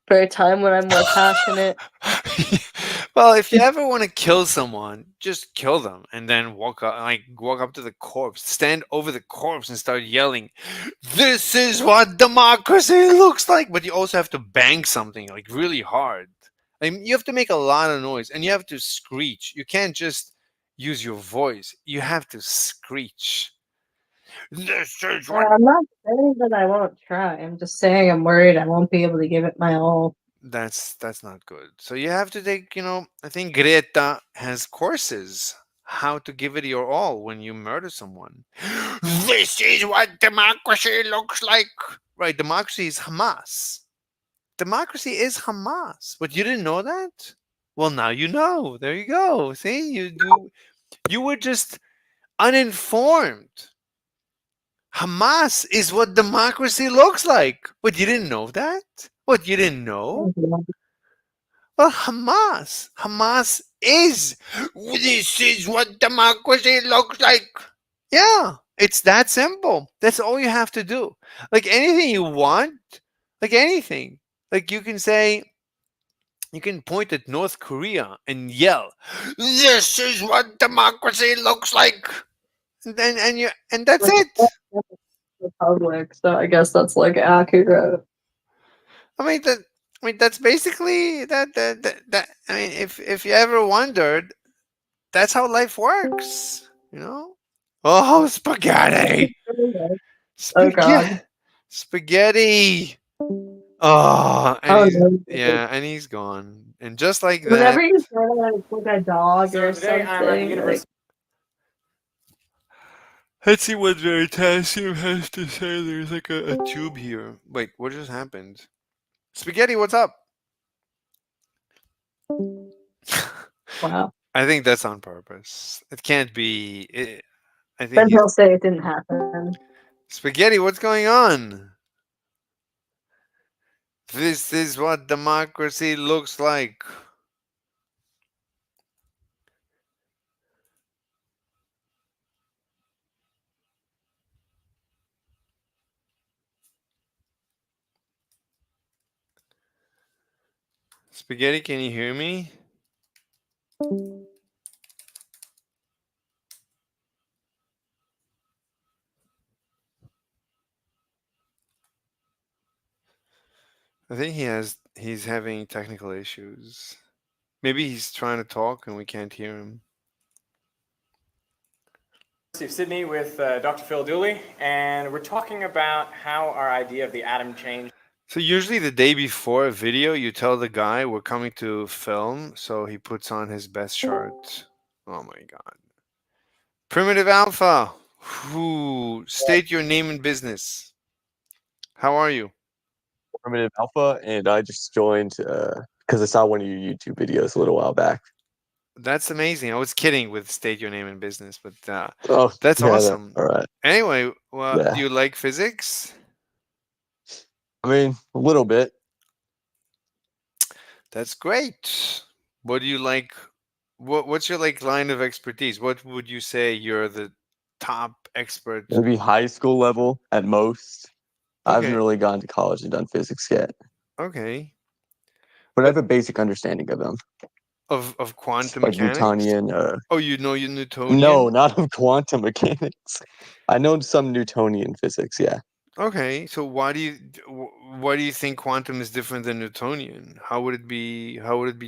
for a time when I'm more passionate. Well, if you ever want to kill someone, just kill them and then walk up to the corpse, stand over the corpse and start yelling, "This is what democracy looks like." But you also have to bang something like really hard. I mean, you have to make a lot of noise and you have to screech. You can't just use your voice. You have to screech. This is what. I'm not saying that I won't try. I'm just saying I'm worried I won't be able to give it my all. That's not good. So you have to take, I think Greta has courses how to give it your all when you murder someone. This is what democracy looks like. Right, democracy is Hamas. Democracy is Hamas. But you didn't know that? Well, now you know. There you go. See, you were just uninformed. Hamas is what democracy looks like. But you didn't know that? What, you didn't know? Well, Hamas is. This is what democracy looks like. Yeah, it's that simple. That's all you have to do. Like anything you want, like anything. Like you can say, you can point at North Korea and yell, "This is what democracy looks like," and that's it. Republic, so I guess that's like accurate. I mean that's basically that. I mean, if you ever wondered, that's how life works. Oh, spaghetti! Oh god. Spaghetti! Oh, yeah, and he's gone. And just like that. Whenever you say that, it's like a dog or something. Like, let's see what Veritasium has to say. There's like a tube here. Wait, what just happened? Spaghetti, what's up? wow. I think that's on purpose. It can't be. I think then he'll say it didn't happen. Spaghetti, what's going on? This is what democracy looks like. Spaghetti, can you hear me? I think he's having technical issues. Maybe he's trying to talk and we can't hear him. University of Sydney with Dr. Phil Dooley, and we're talking about how our idea of the atom changed. So usually the day before a video, you tell the guy we're coming to film, so he puts on his best shirt. Oh my god. Primitive Alpha, state your name and business. How are you? Primitive Alpha, and I just joined because I saw one of your YouTube videos a little while back. That's amazing. I was kidding with state your name and business, but Oh, that's yeah, awesome. all right. Anyway, well, Yeah. do you like physics? I mean, a little bit. That's great. What do you like? What's your line of expertise? What would you say you're the top expert? Maybe high school level at most. I haven't Okay. really gone to college and done physics yet, Okay. but I have a basic understanding of them, Of quantum like mechanics? Newtonian. Oh, you know your Newtonian? No, not of quantum mechanics. I know some Newtonian physics. Yeah. Okay, so why do you think quantum is different than Newtonian? How would it be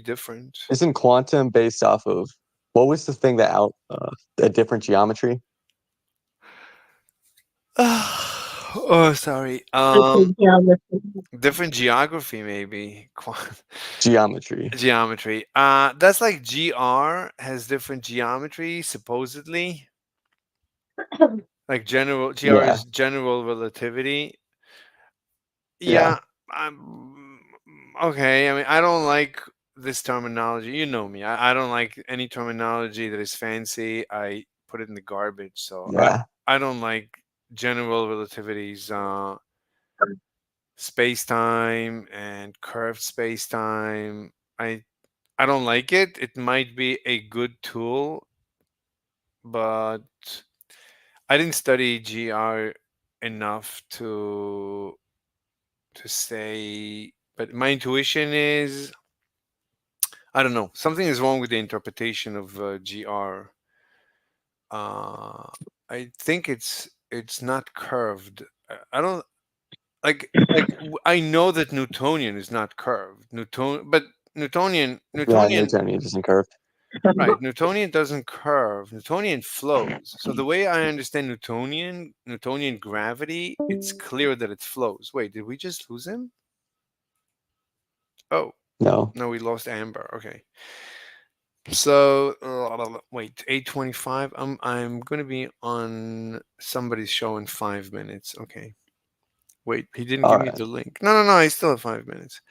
different? Isn't quantum based off of What was the thing that out a different geometry? Oh, sorry. Different geography, maybe. Geometry. Geometry. That's like GR has different geometry, supposedly. Like GR Yeah. is general relativity. Yeah. Yeah. Okay. I mean, I don't like this terminology. You know me. I don't like any terminology that is fancy. I put it in the garbage. So Yeah. I don't like general relativity's space-time and curved space-time. I don't like it. It might be a good tool, but I didn't study GR enough to say. But my intuition is, I don't know, something is wrong with the interpretation of GR. I think it's not curved. I don't like I know that Newtonian is not curved. But Newtonian Yeah, Newtonian Newtonian isn't curved. right, Newtonian doesn't curve. Newtonian flows. So the way I understand Newtonian gravity, it's clear that it flows. Wait, did we just lose him? Oh. No. No, we lost Amber. Okay. So wait, 8:25. I'm gonna be on somebody's show in 5 minutes. Okay. Wait, he didn't All give me right. the link. No, I still have 5 minutes.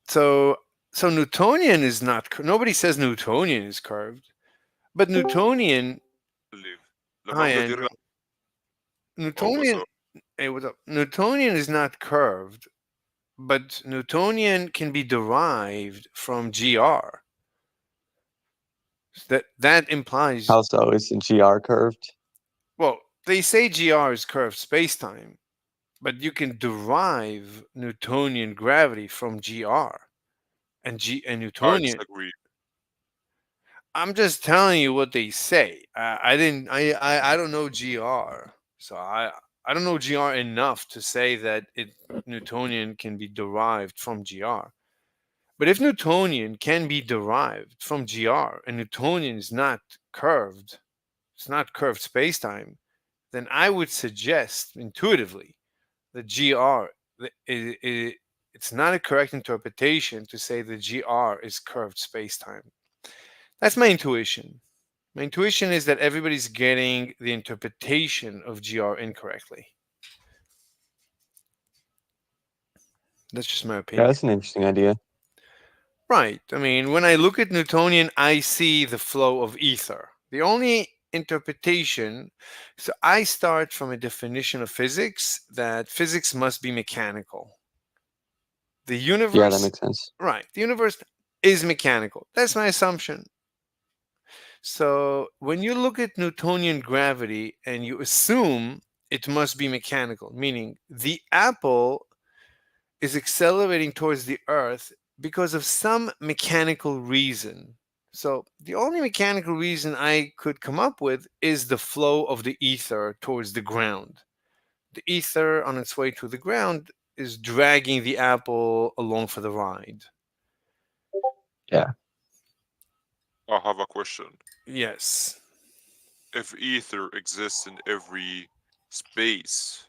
So Newtonian is not. Nobody says Newtonian is curved, but Newtonian. Hi, Andrew. Newtonian. Hey, what's up? Newtonian is not curved, but Newtonian can be derived from GR. That implies. How so? Is the GR curved? Well, they say GR is curved spacetime, but you can derive Newtonian gravity from GR, and Newtonian. I disagree. I'm just telling you what they say. I don't know GR, so I don't know GR enough to say that Newtonian can be derived from GR. But if Newtonian can be derived from GR and Newtonian is not curved, it's not curved spacetime, then I would suggest intuitively that GR it's not a correct interpretation to say that GR is curved spacetime. That's my intuition. My intuition is that everybody's getting the interpretation of GR incorrectly. That's just my Yeah, opinion. that's an interesting idea. Right. I mean, when I look at Newtonian, I see the flow of ether. The only interpretation, so I start from a definition of physics that physics must be mechanical. The universe. Yeah, that makes sense. Right. The universe is mechanical. That's my assumption. So when you look at Newtonian gravity and you assume it must be mechanical, meaning the apple is accelerating towards the earth because of some mechanical reason. So the only mechanical reason I could come up with is the flow of the ether towards the ground. The ether on its way to the ground is dragging the apple along for the ride. Yeah. I have a question. Yes. If ether exists in every space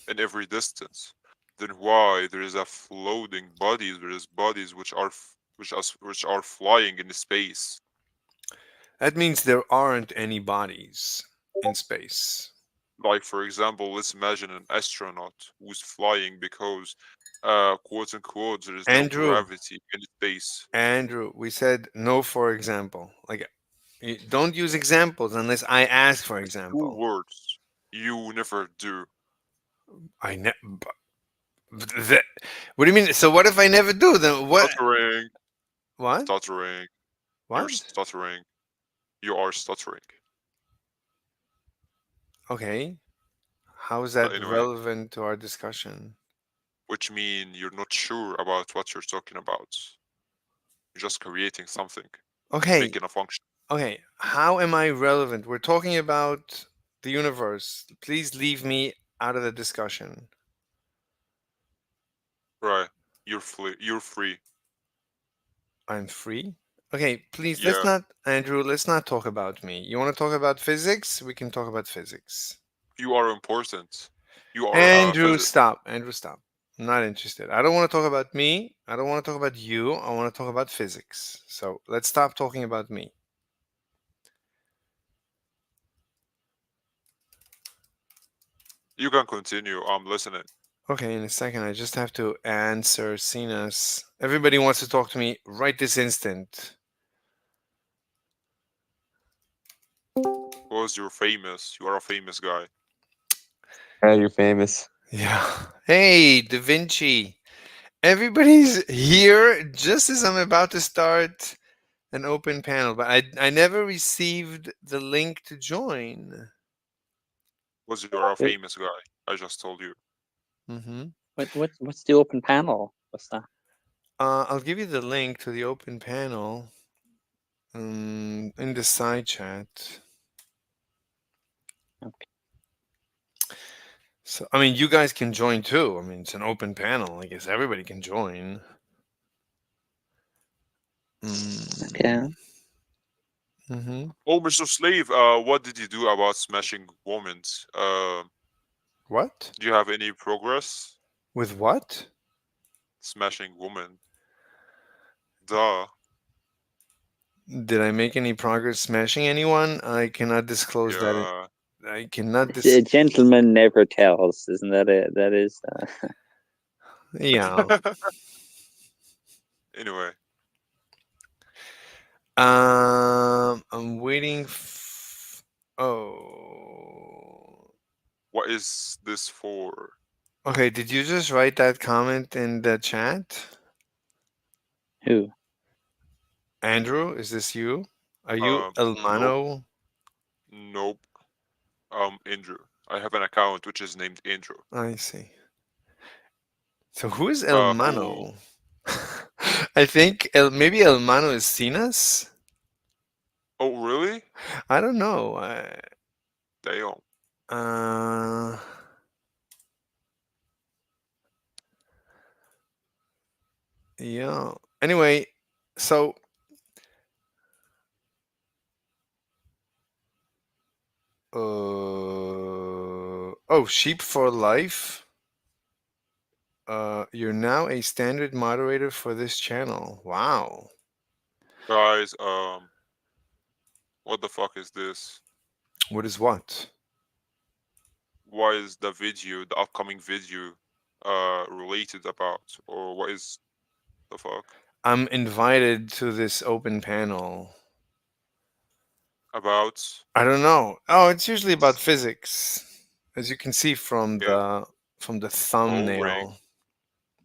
and every distance, then why there is a floating bodies? There is bodies which are flying in space. That means there aren't any bodies in space. Like, for example, let's imagine an astronaut who's flying because, quote unquote, there is no gravity in space. Andrew, we said no, for example. Like, don't use examples unless I ask for example. 2 words. You never do. I never. What do you mean? So what if I never do? Then what? Stuttering. What? Stuttering. What? You're stuttering. You are stuttering. Okay. How is that anyway. relevant to our discussion? Which mean you're not sure about what you're talking about. You're just creating something. Okay. Making a function. Okay. How am I relevant? We're talking about the universe. Please leave me out of the discussion. Right. You're free. I'm free? Okay, please, let's not, Andrew, let's not talk about me. You want to talk about physics? We can talk about physics. You are important. You are Andrew, physics. stop. Andrew, stop. I'm not interested. I don't want to talk about me. I don't want to talk about you. I want to talk about physics. So let's stop talking about me. You can continue. I'm listening. Okay, in a second, I just have to answer Cena's. Everybody wants to talk to me right this instant. Because you're famous. You are a famous guy. Yeah, you're famous. Yeah. Hey, Da Vinci. Everybody's here just as I'm about to start an open panel, but I never received the link to join. Because you're a famous guy. I just told you. Mm-hmm. What's the open panel? What's that? I'll give you the link to the open panel in the side chat. Okay. So, I mean, you guys can join too. I mean, it's an open panel. I guess everybody can join. Okay. Mm-hmm. Oh, Mr. Slave, what did you do about smashing women? What? Do you have any progress? With what? Smashing women. Duh. Did I make any progress smashing anyone? I cannot disclose that. I cannot. A gentleman never tells, isn't that it? That is. Yeah. Anyway. I'm waiting. Oh. What is this for? Okay, did you just write that comment in the chat? Who? Andrew, is this you? Are you Elmano? Nope. Andrew. I have an account which is named Andrew. I see. So who is Elmano? I think maybe Elmano is Cenas? Oh, really? I don't know. Damn. Yeah. Anyway, so oh, Sheep for Life. You're now a standard moderator for this channel. Wow. Guys, what the fuck is this? What is what? What is the video, the upcoming video, related about? Or what is the fuck? I'm invited to this open panel. About? I don't know. Oh, it's usually about physics, as you can see from the thumbnail.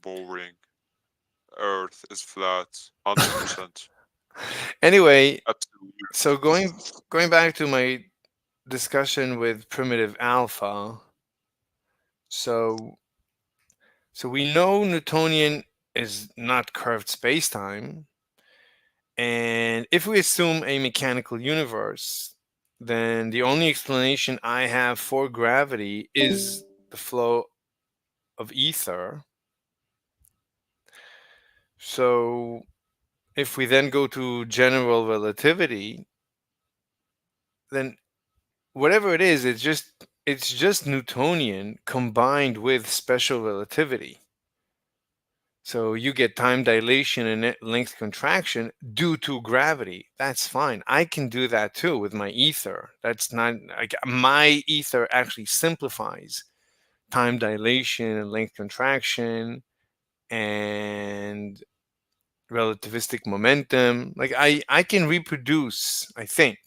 Boring. Earth is flat, 100%. Anyway, so going back to my discussion with primitive alpha. So we know Newtonian is not curved spacetime. And if we assume a mechanical universe, then the only explanation I have for gravity is the flow of ether. So if we then go to general relativity, then whatever it is, it's just Newtonian combined with special relativity. So you get time dilation and length contraction due to gravity. That's fine. I can do that too with my ether. That's not like my ether actually simplifies time dilation and length contraction and relativistic momentum. Like I can reproduce, I think,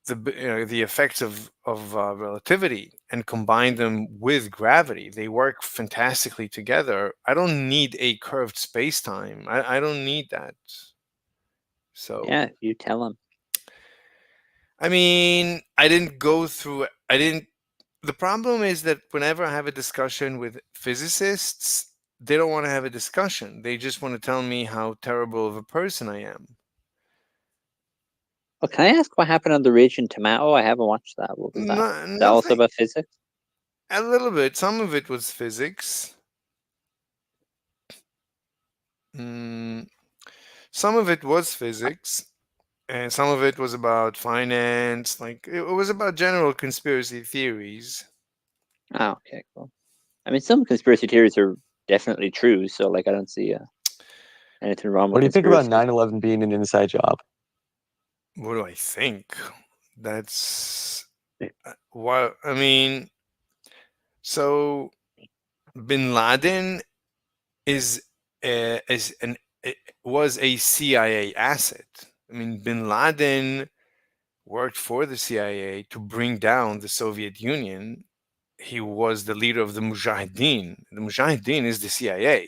the effects of relativity and combine them with gravity. They work fantastically together. I don't need a curved space-time. I don't need that. So Yeah, you tell him. I mean, the problem is that whenever I have a discussion with physicists, they don't want to have a discussion. They just want to tell me how terrible of a person I am. Well, can I ask what happened on the Raging Tomato? I haven't watched that. What was that? Is that also about physics? A little bit. Some of it was physics. Some of it was physics, and some of it was about finance. Like it was about general conspiracy theories. Oh, okay, cool. I mean, some conspiracy theories are definitely true, so like I don't see anything wrong with What do you think about conspiracy. 9/11 being an inside job? What do I think? That's what I mean. So Bin Laden is was a CIA asset. I mean, Bin Laden worked for the CIA to bring down the Soviet Union. He was the leader of the Mujahideen. The Mujahideen is the CIA.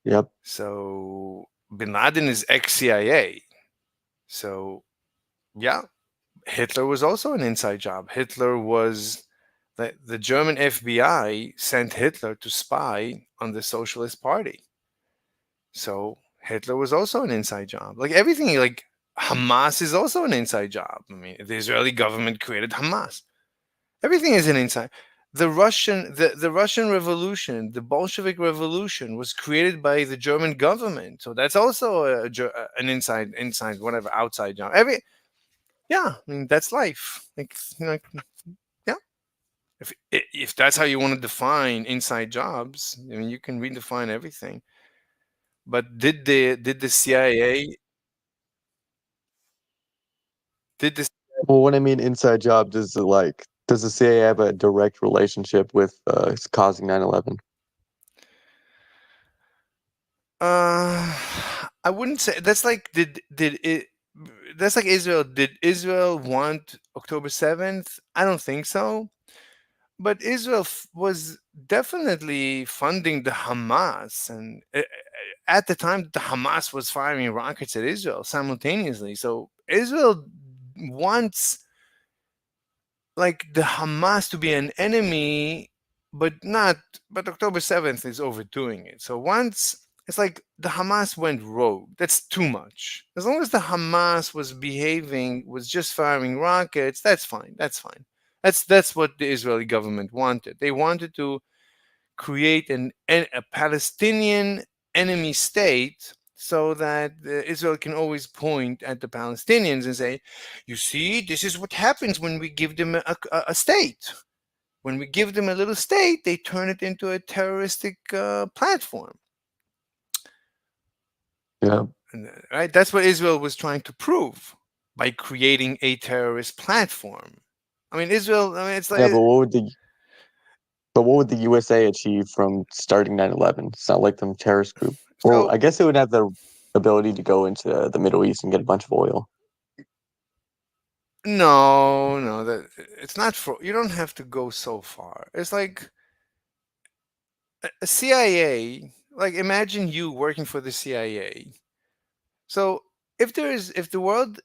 Yep. So Bin Laden is ex-CIA. So yeah, Hitler was also an inside job. Hitler was the German FBI sent Hitler to spy on the Socialist Party. So Hitler was also an inside job. Like everything, like Hamas is also an inside job. I mean, the Israeli government created Hamas. Everything is an inside. The Russian Revolution, the Bolshevik Revolution, was created by the German government. So that's also an inside, whatever, outside job. Yeah, I mean that's life. Like, yeah. If that's how you want to define inside jobs, I mean you can redefine everything. But did the CIA Well, when I mean inside job, does the CIA have a direct relationship with causing 9/11? I wouldn't say that's like did it that's like Israel. Did Israel want October 7th? I don't think so. But Israel was definitely funding the Hamas, and at the time the Hamas was firing rockets at Israel simultaneously. So Israel wants like the Hamas to be an enemy, but October 7th is overdoing it. So once it's like the Hamas went rogue, that's too much. As long as the Hamas was just firing rockets, that's fine. That's what the Israeli government wanted. They wanted to create a Palestinian enemy state so that Israel can always point at the Palestinians and say, you see, this is what happens when we give them a state. When we give them a little state, they turn it into a terroristic platform. Yeah. Right? That's what Israel was trying to prove by creating a terrorist platform. I mean, Israel, I mean, it's like... Yeah, but what would the USA achieve from starting 9/11? It's not like them terrorist group. Well, I guess it would have the ability to go into the Middle East and get a bunch of oil. No, that it's not for. You don't have to go so far. It's like a CIA. Like imagine you working for the CIA. So if the world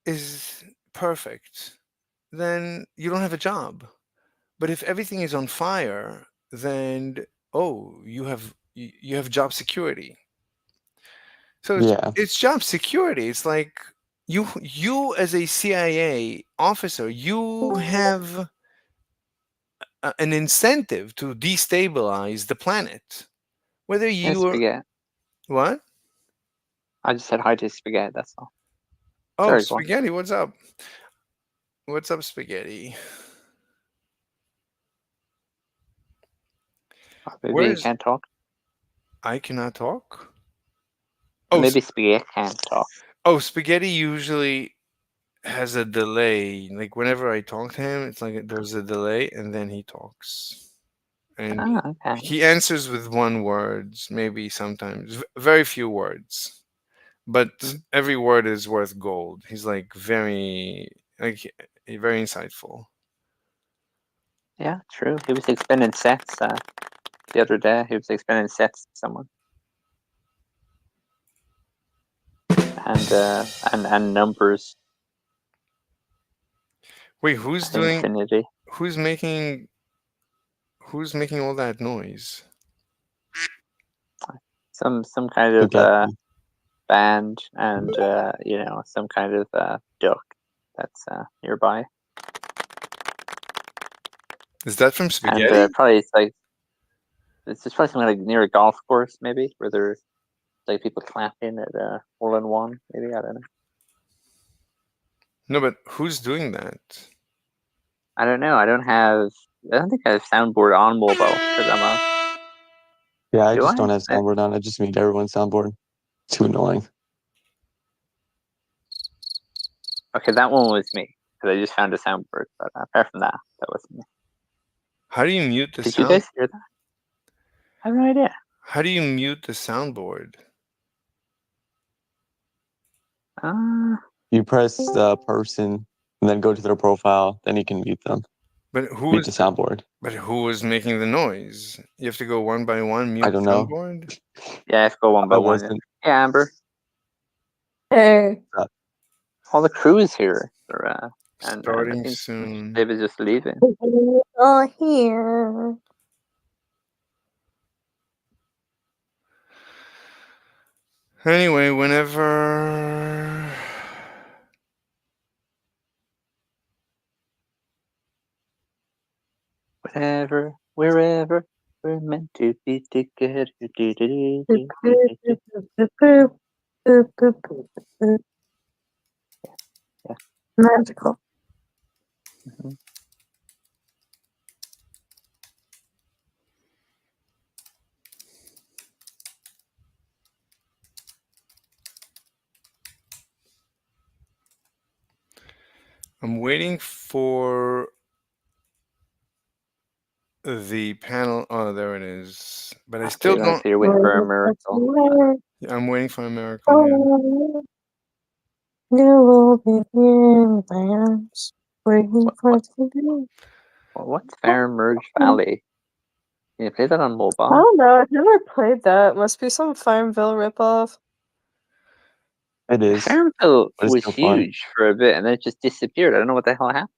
is perfect, then you don't have a job. But if everything is on fire, then you have job security. So it's job security. It's like you as a CIA officer, you have an incentive to destabilize the planet. Whether you Spaghetti. What? I just said hi to Spaghetti, that's all. Oh, Sorry, Spaghetti, what's up? What's up, Spaghetti? Maybe you can't talk. I cannot talk? Maybe Spaghetti can't talk. Oh, Spaghetti usually has a delay. Like whenever I talk to him, it's like there's a delay and then he talks. And he answers with one word, maybe sometimes. Very few words. But every word is worth gold. He's like very insightful. Yeah, true. He was explaining sets the other day. He was explaining sets to someone. And numbers. Wait, who's doing infinity? Who's making all that noise? Some kind of band and some kind of duck that's nearby. Is that from Spaghetti? And probably it's just probably something like near a golf course, maybe, where they're like people clapping at hole in one. Maybe I don't know. No, but who's doing that? I don't know. I don't think I have soundboard on mobile because I'm a. Yeah, I Do just I? don't have soundboard on. I just mute everyone's soundboard. Too annoying. Okay, that one was me because I just found a soundboard. But apart from that, that wasn't me. How do you mute the Did sound? you guys hear that? I have no idea. How do you mute the soundboard? You press the person and then go to their profile, then you can mute them. But who Mute is the soundboard. But who is making the noise? You have to go one by one, mute I don't the know. soundboard? Yeah, let's go one by I one. wasn't. Yeah, Amber. Hey. All the crew is here. And I Starting think soon. David's just leaving. Oh, here. Anyway, whenever. Whatever, wherever, we're meant to be together. Yeah. Magical. I'm waiting for the panel. Oh, there it is. But I still Okay, don't. so you're waiting for a miracle. Yeah, I'm waiting for a miracle. Yeah. You will be here, my arms, waiting for it to be. What's Fair Merge Valley? Can you play that on I mobile? don't know. I've never played that. Must be some Farmville ripoff. It is. Farmville But it's was still fun. huge for a bit and then it just disappeared. I don't know what the hell happened.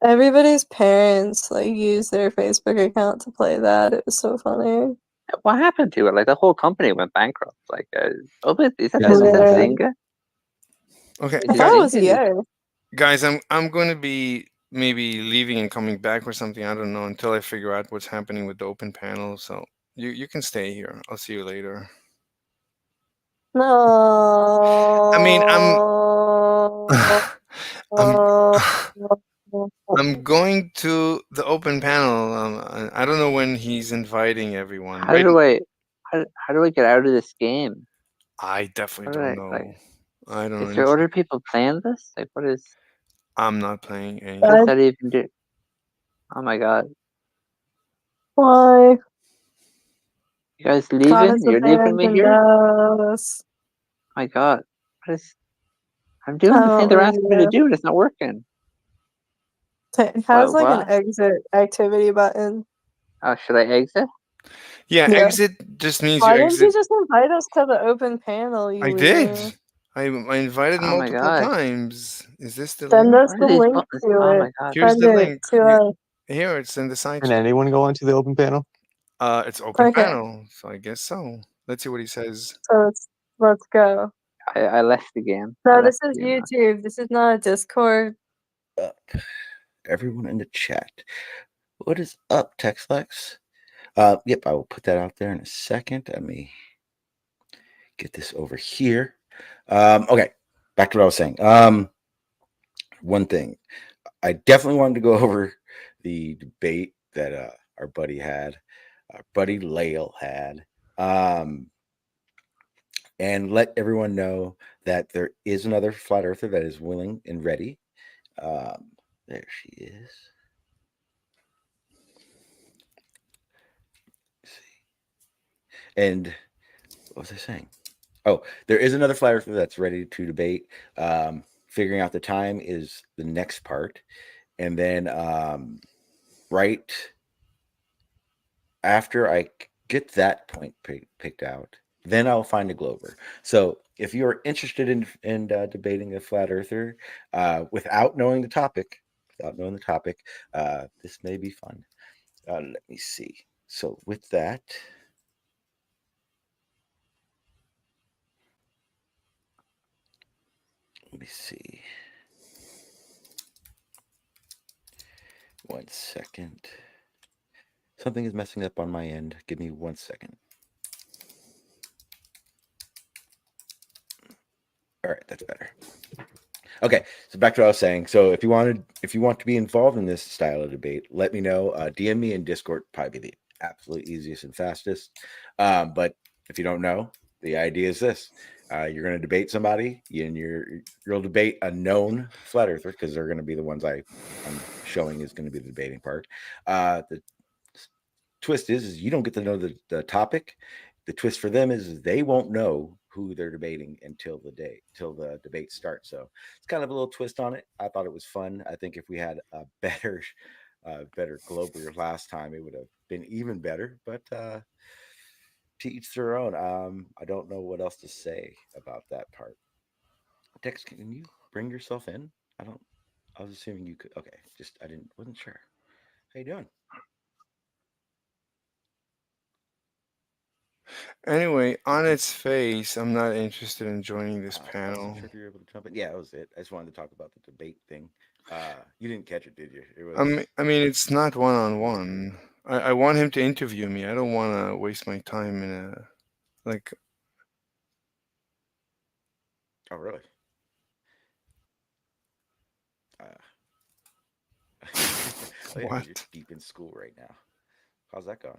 Everybody's parents like use their Facebook account to play that. It was so funny. What happened to it? Like the whole company went bankrupt. Like, is that Yeah, something like that. Zynga? Okay, Is I it thought it was Zynga? EA. guys, I'm going to be maybe leaving and coming back or something. I don't know until I figure out what's happening with the open panel. So you can stay here. I'll see you later. No. I mean, I'm going to the open panel. I don't know when he's inviting everyone. How do I get out of this game? I definitely How do don't know. like, I don't is there know. other people playing this? Like, what is? I'm not playing What anything. does that even do? Oh my god! Why? You guys God leaving? has You're leaving me abandoned here? us. My god! What is? I'm doing the thing they're asking me to do, and it's not working. It has like an What? exit activity button. Oh, should I exit? Yeah, Yeah. exit just means Why you didn't you exit. just invite us to the open panel? You I weirdo? did. I invited Oh my multiple god! times. Is this the Send link? us the link to Oh it. my god! Here's Send the it link. to us. Here, it's in the side Can chat. anyone go onto the open panel? It's open Okay. panel, so I guess so. Let's see what he says. So let's go. I left the game. No, this is YouTube. This is not a Discord. Up, everyone in the chat. What is up, Texlex? Yep, I will put that out there in a second. Let me get this over here. Okay, back to what I was saying. One thing, I definitely wanted to go over the debate that our buddy Lael had, and let everyone know that there is another flat earther that is willing and ready. There she is. Let's see. And what was I saying? Oh, there is another flat earther that's ready to debate. Figuring out the time is the next part. And then right after I get that point picked out, then I'll find a Glober. So if you're interested in debating a flat earther without knowing the topic, this may be fun. Let me see. So with that, let me see. 1 second. Something is messing up on my end. Give me 1 second. All right, that's better. Okay, so back to what I was saying. So if you want to be involved in this style of debate, let me know. DM me in Discord, probably be the absolute easiest and fastest. But if you don't know, the idea is this: you're going to debate somebody, and you'll debate a known flat earther, because they're going to be the ones I'm showing is going to be the debating part. The twist is you don't get to know the topic. The twist for them is they won't know who they're debating until the debate starts. So it's kind of a little twist on it. I thought it was fun. I think if we had a better Glober last time, it would have been even better. But to each their own. I don't know what else to say about that part. Dex, can you bring yourself in? I was assuming you could. Okay, wasn't sure. How you doing? Anyway, on its face, I'm not interested in joining this panel. Sure if you're able to jump in. Yeah, that was it. I just wanted to talk about the debate thing. You didn't catch it, did you? It was... I mean, it's not one-on-one. I want him to interview me. I don't want to waste my time in a like. Oh, really? What? You're deep in school right now. How's that going?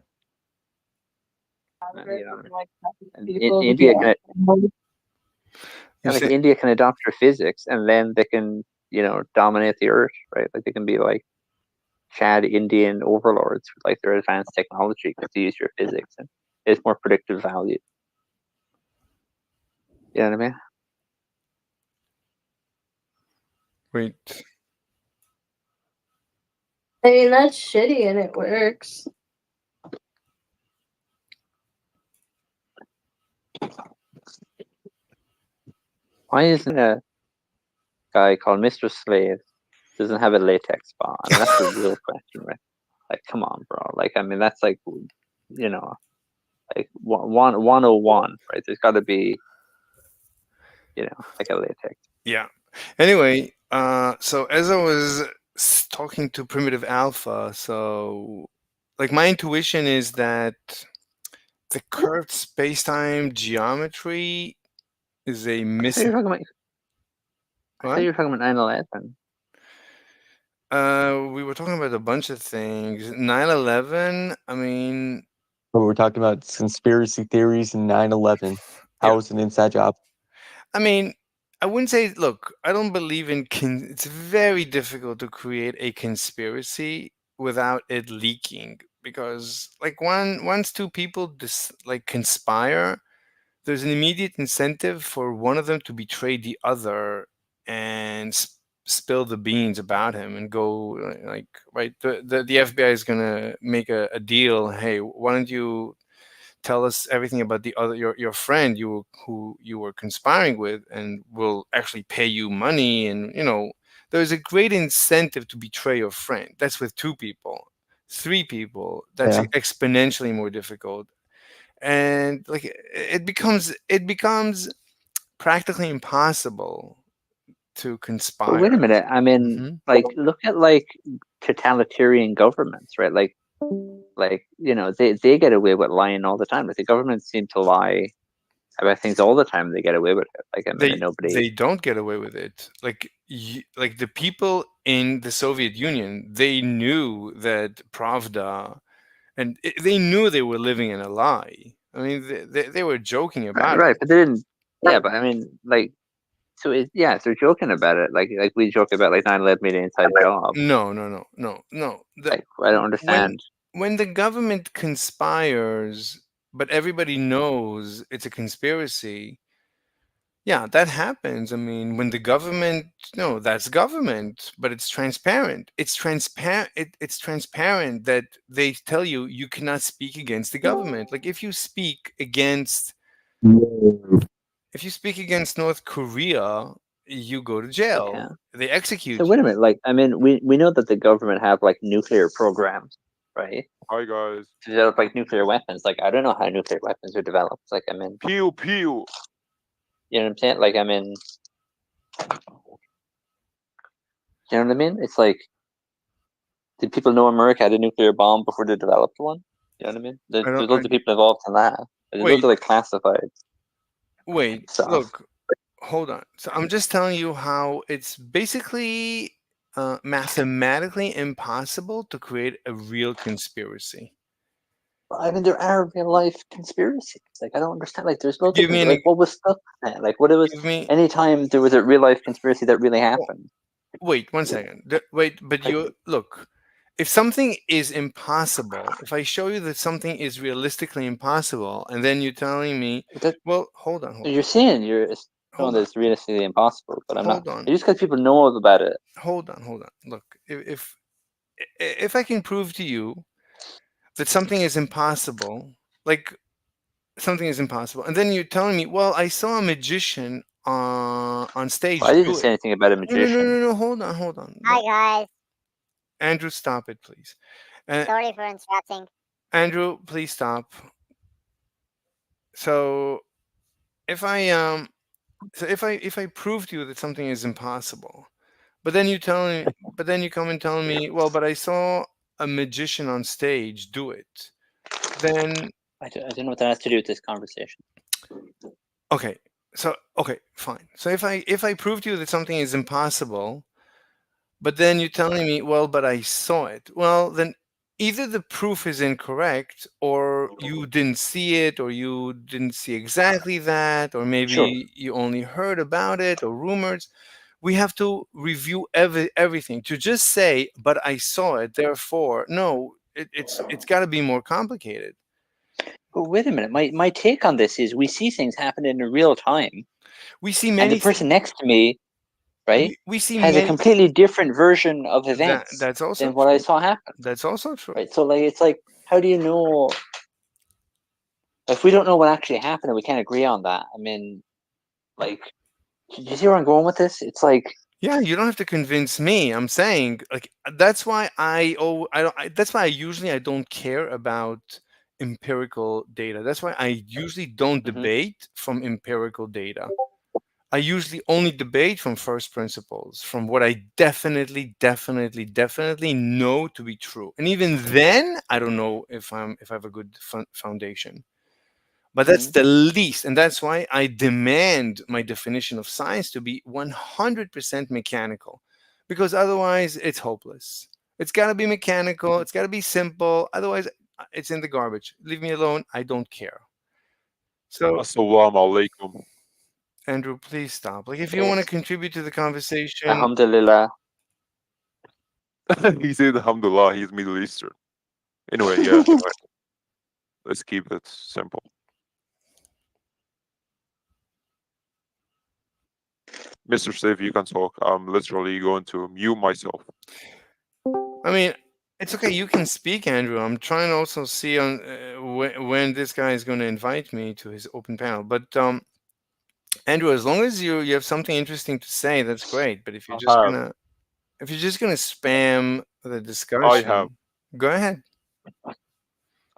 India can adopt their physics, and then they can, dominate the earth, right? Like they can be like Chad Indian overlords with like their advanced technology because they use your physics and it's more predictive value. You know what I mean? Wait. I mean, that's shitty and it works. Why isn't a guy called Mr. Slave doesn't have a latex bra? I mean, that's the real question, right? Like, come on, bro. Like, I mean, that's like, like 101, right? There's got to be, like a latex. Yeah. Anyway, so as I was talking to Primitive Alpha, so like my intuition is that the curved spacetime geometry is a I thought you were talking about 9/11. We were talking about a bunch of things. 9/11, I mean... But we're talking about conspiracy theories and 9/11. How was an inside job? I mean, I wouldn't say, look, I don't believe in... it's very difficult to create a conspiracy without it leaking. Because, like, once two people conspire, there's an immediate incentive for one of them to betray the other and spill the beans about him and go like, right, the FBI is gonna make a deal. Hey, why don't you tell us everything about the other your friend who you were conspiring with, and we'll actually pay you money. And there's a great incentive to betray your friend. That's with 2 people. 3 people, that's exponentially more difficult. And like it becomes practically impossible to conspire. But wait a minute. I mean, like, look at like totalitarian governments, right? Like they get away with lying all the time. Like the governments seem to lie about things all the time. They get away with it. Like, I mean, they don't get away with it. Like the people in the Soviet Union, they knew that Pravda, and they knew they were living in a lie. I mean, they were joking about it. Right, but they didn't. Yeah, but I mean, like, so if they're joking about it, like we joke about like 9/11 being an inside job. No. I don't understand. When the government conspires, but everybody knows it's a conspiracy, yeah, that happens. I mean, when the government, that's government, but it's transparent. It's transparent. It's transparent that they tell you cannot speak against the government. Like if you speak against North Korea, you go to jail. Yeah. They execute So wait a minute. Like, I mean, we know that the government have like nuclear programs, right? Hi guys. To develop like nuclear weapons. Like, I don't know how nuclear weapons are developed. Like, I mean, pew pew. You know what I'm saying? Like, I mean, you know what I mean? It's like, did people know America had a nuclear bomb before they developed one? You know what I mean? There's loads of people involved in that. There's loads of like classified. Wait, stuff. look. hold on. So I'm just telling you how it's basically mathematically impossible to create a real conspiracy. I mean, there are real life conspiracies. Like, I don't understand. Like, there's no Give me difference. an Like, what was stuck in that? Like, what it was. Give me. Anytime there was a real life conspiracy that really happened. Wait 1 second. Wait, but you look. If something is impossible, if I show you that something is realistically impossible, and then you're telling me, well, hold on. You're saying you're showing that it's realistically impossible, but I'm not. Just because people know about it. Hold on. Look, if I can prove to you that something is impossible, like something is impossible, and then you're telling me, well, I saw a magician on stage. I didn't say anything about a magician. No. Hold on. Hi guys. Andrew, stop it, please. Sorry for interrupting. Andrew, please stop. So, if I prove to you that something is impossible, but then you come and tell me, well, but I saw a magician on stage do it, then I don't know what that has to do with this conversation. Okay, fine. So if I prove to you that something is impossible, but then you're telling me, well, but I saw it, well, then either the proof is incorrect, or you didn't see it, or you didn't see exactly that, or maybe you only heard about it, or rumors. We have to review everything. To just say, but I saw it, therefore, no, it's got to be more complicated. But wait a minute. My take on this is we see things happen in real time. We see many. And the person next to me, right, we see has many, a completely different version of events that's also than what I saw happen. That's also true. Right. So like, it's like, how do you know? If we don't know what actually happened and we can't agree on that, I mean, like, do you see where I'm going with this? It's like. Yeah, you don't have to convince me. I'm saying, like, that's why that's why I don't care about empirical data. That's why I usually don't debate from empirical data. I usually only debate from first principles, from what I definitely know to be true. And even then, I don't know if I have a good foundation. But that's the least, and that's why I demand my definition of science to be 100% mechanical, because otherwise it's hopeless. It's got to be mechanical. It's got to be simple. Otherwise, it's in the garbage. Leave me alone. I don't care. So, Assalamu alaikum. Andrew, please stop. Like, if you want to contribute to the conversation, Alhamdulillah. He said Alhamdulillah. He's Middle Eastern. Anyway, yeah. Let's keep it simple. Mr. Steve, you can talk. I'm literally going to mute myself. I mean, it's okay. You can speak, Andrew. I'm trying to also see on when this guy is going to invite me to his open panel. But Andrew, as long as you have something interesting to say, that's great. But if you're just gonna spam the discussion, I have. Go ahead.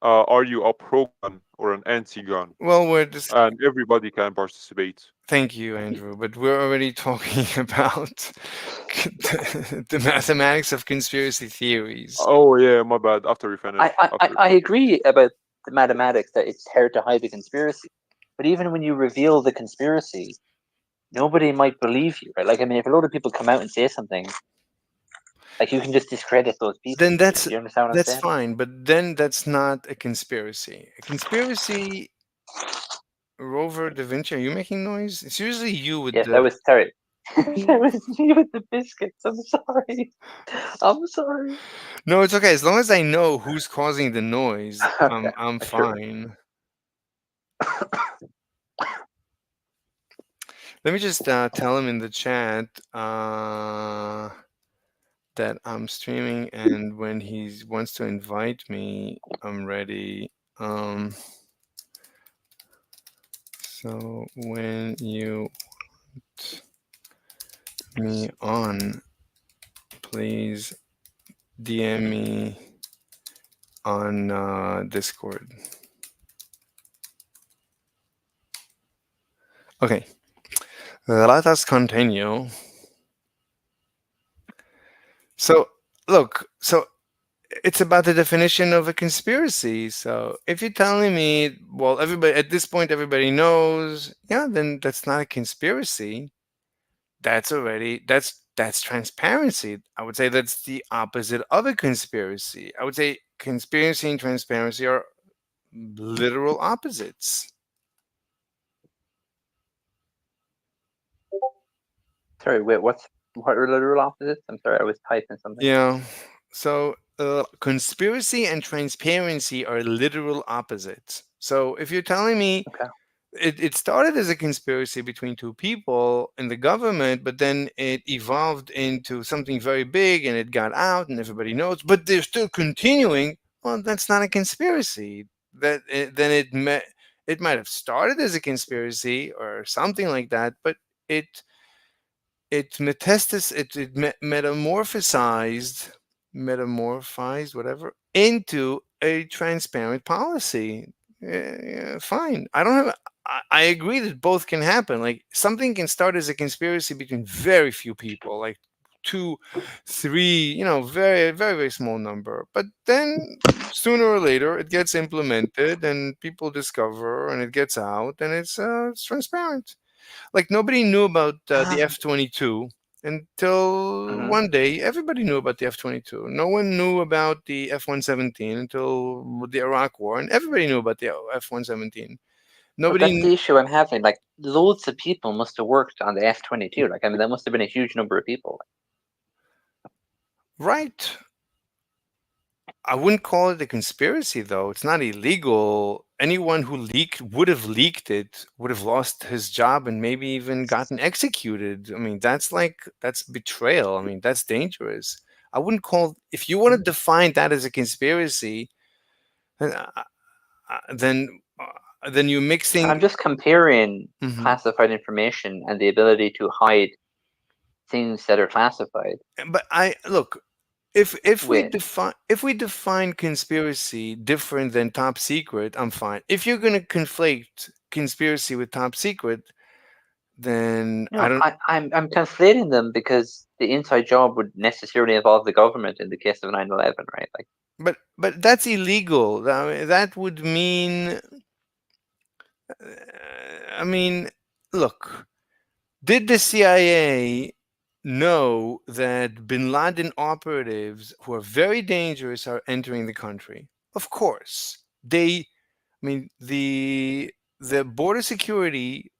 Are you a pro-gun or an anti-gun? Well, and everybody can participate. Thank you, Andrew. But we're already talking about the mathematics of conspiracy theories. Oh yeah, my bad. After we finish. I agree about the mathematics that it's hard to hide the conspiracy. But even when you reveal the conspiracy, nobody might believe you, right? Like, I mean, if a load of people come out and say something, like, you can just discredit those people. Then that's you understand what I'm saying? fine. But then that's not a conspiracy. A conspiracy. Rover Da Vinci, are you making noise? It's usually you with that was sorry. That was me with the biscuits. I'm sorry. I'm sorry. No, it's okay. As long as I know who's causing the noise, I'm fine. Let me just tell him in the chat that I'm streaming, and when he wants to invite me, I'm ready. So when you want me on, please DM me on Discord. Okay, let us continue. So look, it's about the definition of a conspiracy. So if you're telling me, well, everybody at this point, everybody knows, yeah, then that's not a conspiracy. That's transparency. I would say that's the opposite of a conspiracy. I would say conspiracy and transparency are literal opposites. Sorry, wait, what are literal opposites? I'm sorry, I was typing something. Yeah. So conspiracy and transparency are literal opposites. So if you're telling me it started as a conspiracy between two people in the government, but then it evolved into something very big and it got out and everybody knows, but they're still continuing, well, that's not a conspiracy. Then it might have started as a conspiracy or something like that, but it metamorphized whatever into a transparent policy. Fine. I agree that both can happen. Like something can start as a conspiracy between very few people, like 2, 3, very, very, very small number. But then sooner or later it gets implemented and people discover and it gets out and it's transparent. Like nobody knew about the F-22 until one day. Everybody knew about the F-22. No one knew about the F-117 until the Iraq War, and everybody knew about the F-117. Nobody. That's the issue I'm having. Like loads of people must have worked on the F-22. Like I mean, that must have been a huge number of people. Right. I wouldn't call it a conspiracy, though. It's not illegal. Anyone who would have leaked it would have lost his job and maybe even gotten executed. I mean, that's betrayal. I mean, that's dangerous. I wouldn't call, if you want to define that as a conspiracy, then you're mixing. I'm just comparing classified information and the ability to hide things that are classified. But If we define conspiracy different than top secret, I'm fine. If you're going to conflate conspiracy with top secret, then I don't. I'm conflating them because the inside job would necessarily involve the government in the case of 9/11, right? Like, but that's illegal. That would mean. I mean, look, did the CIA know that bin Laden operatives who are very dangerous are entering the country? Of course. The border security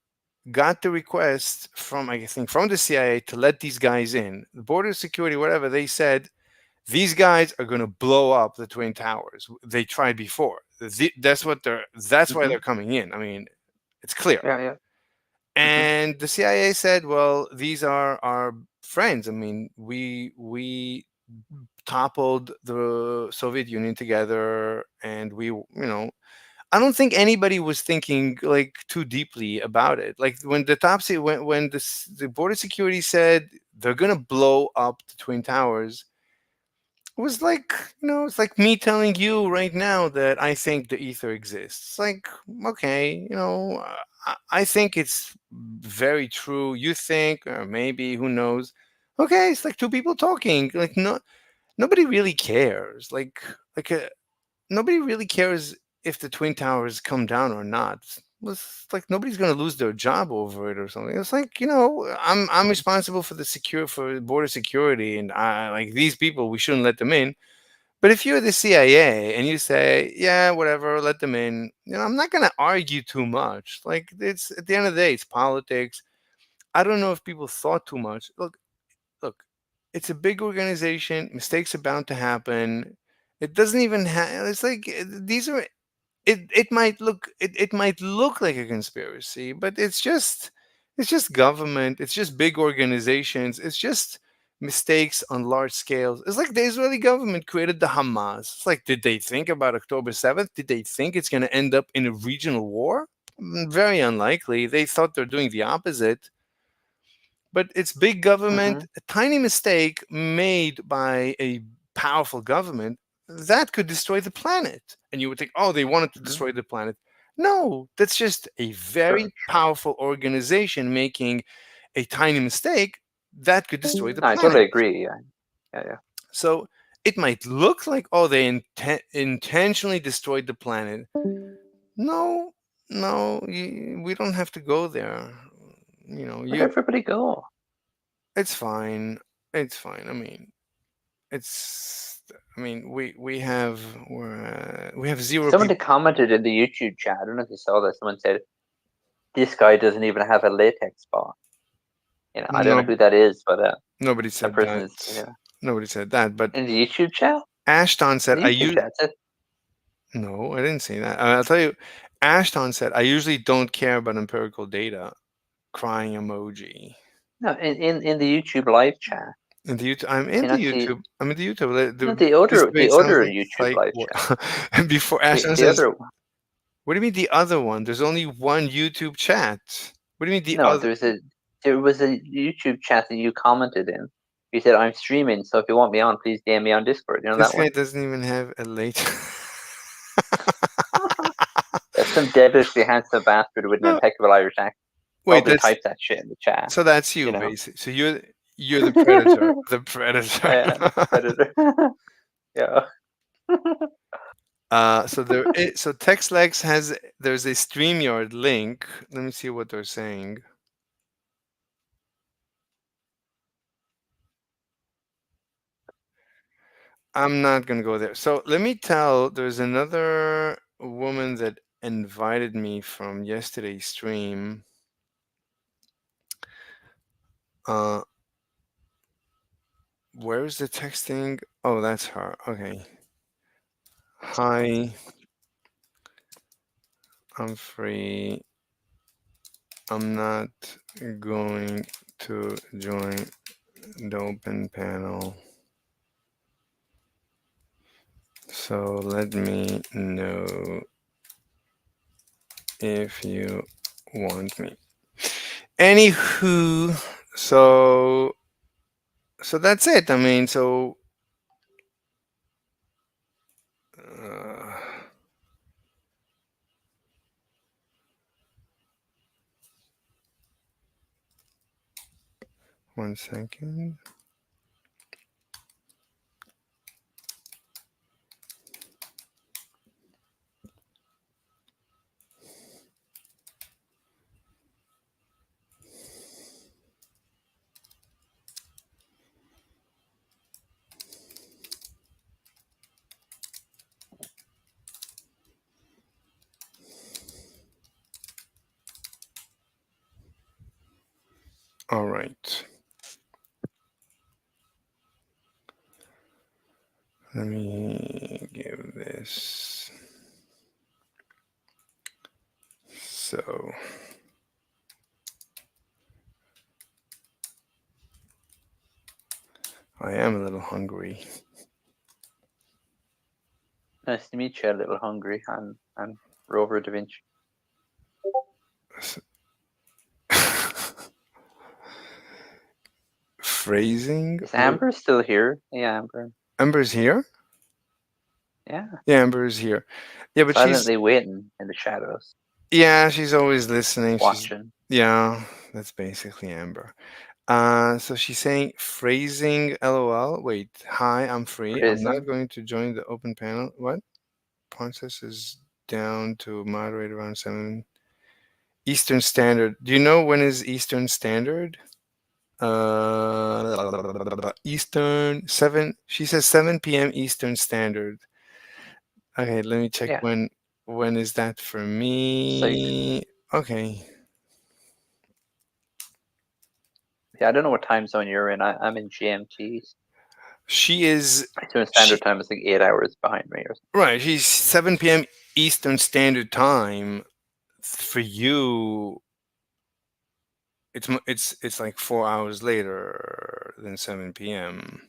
got the request from, I think, from the CIA to let these guys in. The border security, whatever, they said, these guys are going to blow up the Twin Towers. They tried before. That's why they're coming in. I mean, it's clear. Yeah. And the CIA said, well, these are our friends. I mean, we toppled the Soviet Union together, and I don't think anybody was thinking like too deeply about it. Like when the border security said they're gonna blow up the Twin Towers, it was like, it's like me telling you right now that I think the ether exists. It's like, okay, I think it's very true. You think, or maybe, who knows? Okay, it's like two people talking. Like nobody really cares. Nobody really cares if the Twin Towers come down or not. It's like nobody's gonna lose their job over it or something. It's like, I'm responsible for border security, and like these people, we shouldn't let them in. But if you're the CIA and you say, yeah, whatever, let them in, I'm not going to argue too much. Like, it's at the end of the day, it's politics. I don't know if people thought too much. Look, it's a big organization. Mistakes are bound to happen. It doesn't even have, it's like, these are, it might look like a conspiracy, but it's just government. It's just big organizations. It's just mistakes on large scales. It's like the Israeli government created the Hamas. It's like, did they think about October 7th? Did they think it's going to end up in a regional war? Very unlikely. They thought they're doing the opposite. But it's big government. A tiny mistake made by a powerful government that could destroy the planet. And you would think, oh, they wanted to destroy the planet. No, that's just a very powerful organization making a tiny mistake that could destroy the planet. I totally agree. Yeah. So it might look like, oh, they intentionally destroyed the planet. No, we don't have to go there. You know, Where'd everybody go? it's fine. It's fine. I mean, we have zero. Somebody commented in the YouTube chat. I don't know if you saw this. Someone said, "This guy doesn't even have a latex spa." You know, I don't know who that is, but nobody said that person that. is. Yeah. Nobody said that. But in the YouTube chat, Ashton said, "I use." No, I didn't say that. I'll tell you. Ashton said, "I usually don't care about empirical data." Crying emoji. No, in the YouTube live chat. In the YouTube, I'm in the YouTube. I'm in the YouTube. The other YouTube live chat. Before Ashton says, "What do you mean the other one? There's only one YouTube chat. What do you mean the other?" There was a YouTube chat that you commented in. You said, "I'm streaming, so if you want me on, please DM me on Discord." You know this that guy one? doesn't even have a late. That's some devilishly handsome bastard with an impeccable Irish accent. Wait, type that shit in the chat. So that's you, basically. So you're the predator. The predator. Yeah, predator. Yeah. So so TextLex there's a StreamYard link. Let me see what they're saying. I'm not gonna go there. So let me tell. There's another woman that invited me from yesterday's stream. Where's the texting? Oh, that's her. Okay. Hi. I'm free. I'm not going to join the open panel. So let me know if you want me. Anywho, so that's it. I mean, so one second. All right. Let me give this. So I am a little hungry. Nice to meet you, a little hungry. I'm Rover Da Vinci. Phrasing. Is Amber still here? Yeah, Amber. Amber's here? Yeah. Yeah, Amber's here. Yeah, but silently waiting in the shadows. Yeah, she's always listening. Watching. Yeah, that's basically Amber. So she's saying phrasing LOL. Wait, hi, I'm free. Phrasing? I'm not going to join the open panel. What? Princess is down to moderate around 7 Eastern Standard. Do you know when is Eastern Standard? Eastern 7. She says 7 p.m. Eastern Standard. Okay, let me check when is that for me. Okay. Yeah, I don't know what time zone you're in. I'm in GMT. She is. Eastern Standard Time is like 8 hours behind me or something. Right. She's 7 p.m. Eastern Standard Time. For you, it's like 4 hours later than 7 p.m.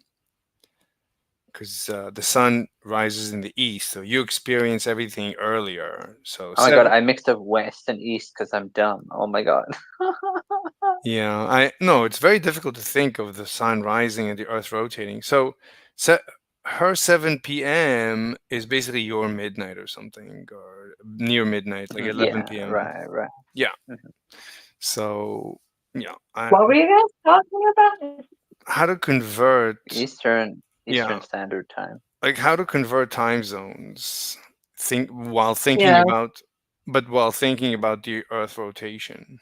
because the sun rises in the east, so you experience everything earlier. So oh my god, I mixed up west and east because I'm dumb. Oh my god. Yeah, it's very difficult to think of the sun rising and the earth rotating. So her 7 p.m. is basically your midnight or something, or near midnight, like 11 p.m. Right. Yeah. So yeah. What were you guys talking about? How to convert Eastern Eastern Standard Time. Like how to convert time zones. While thinking Yeah. about the Earth rotation,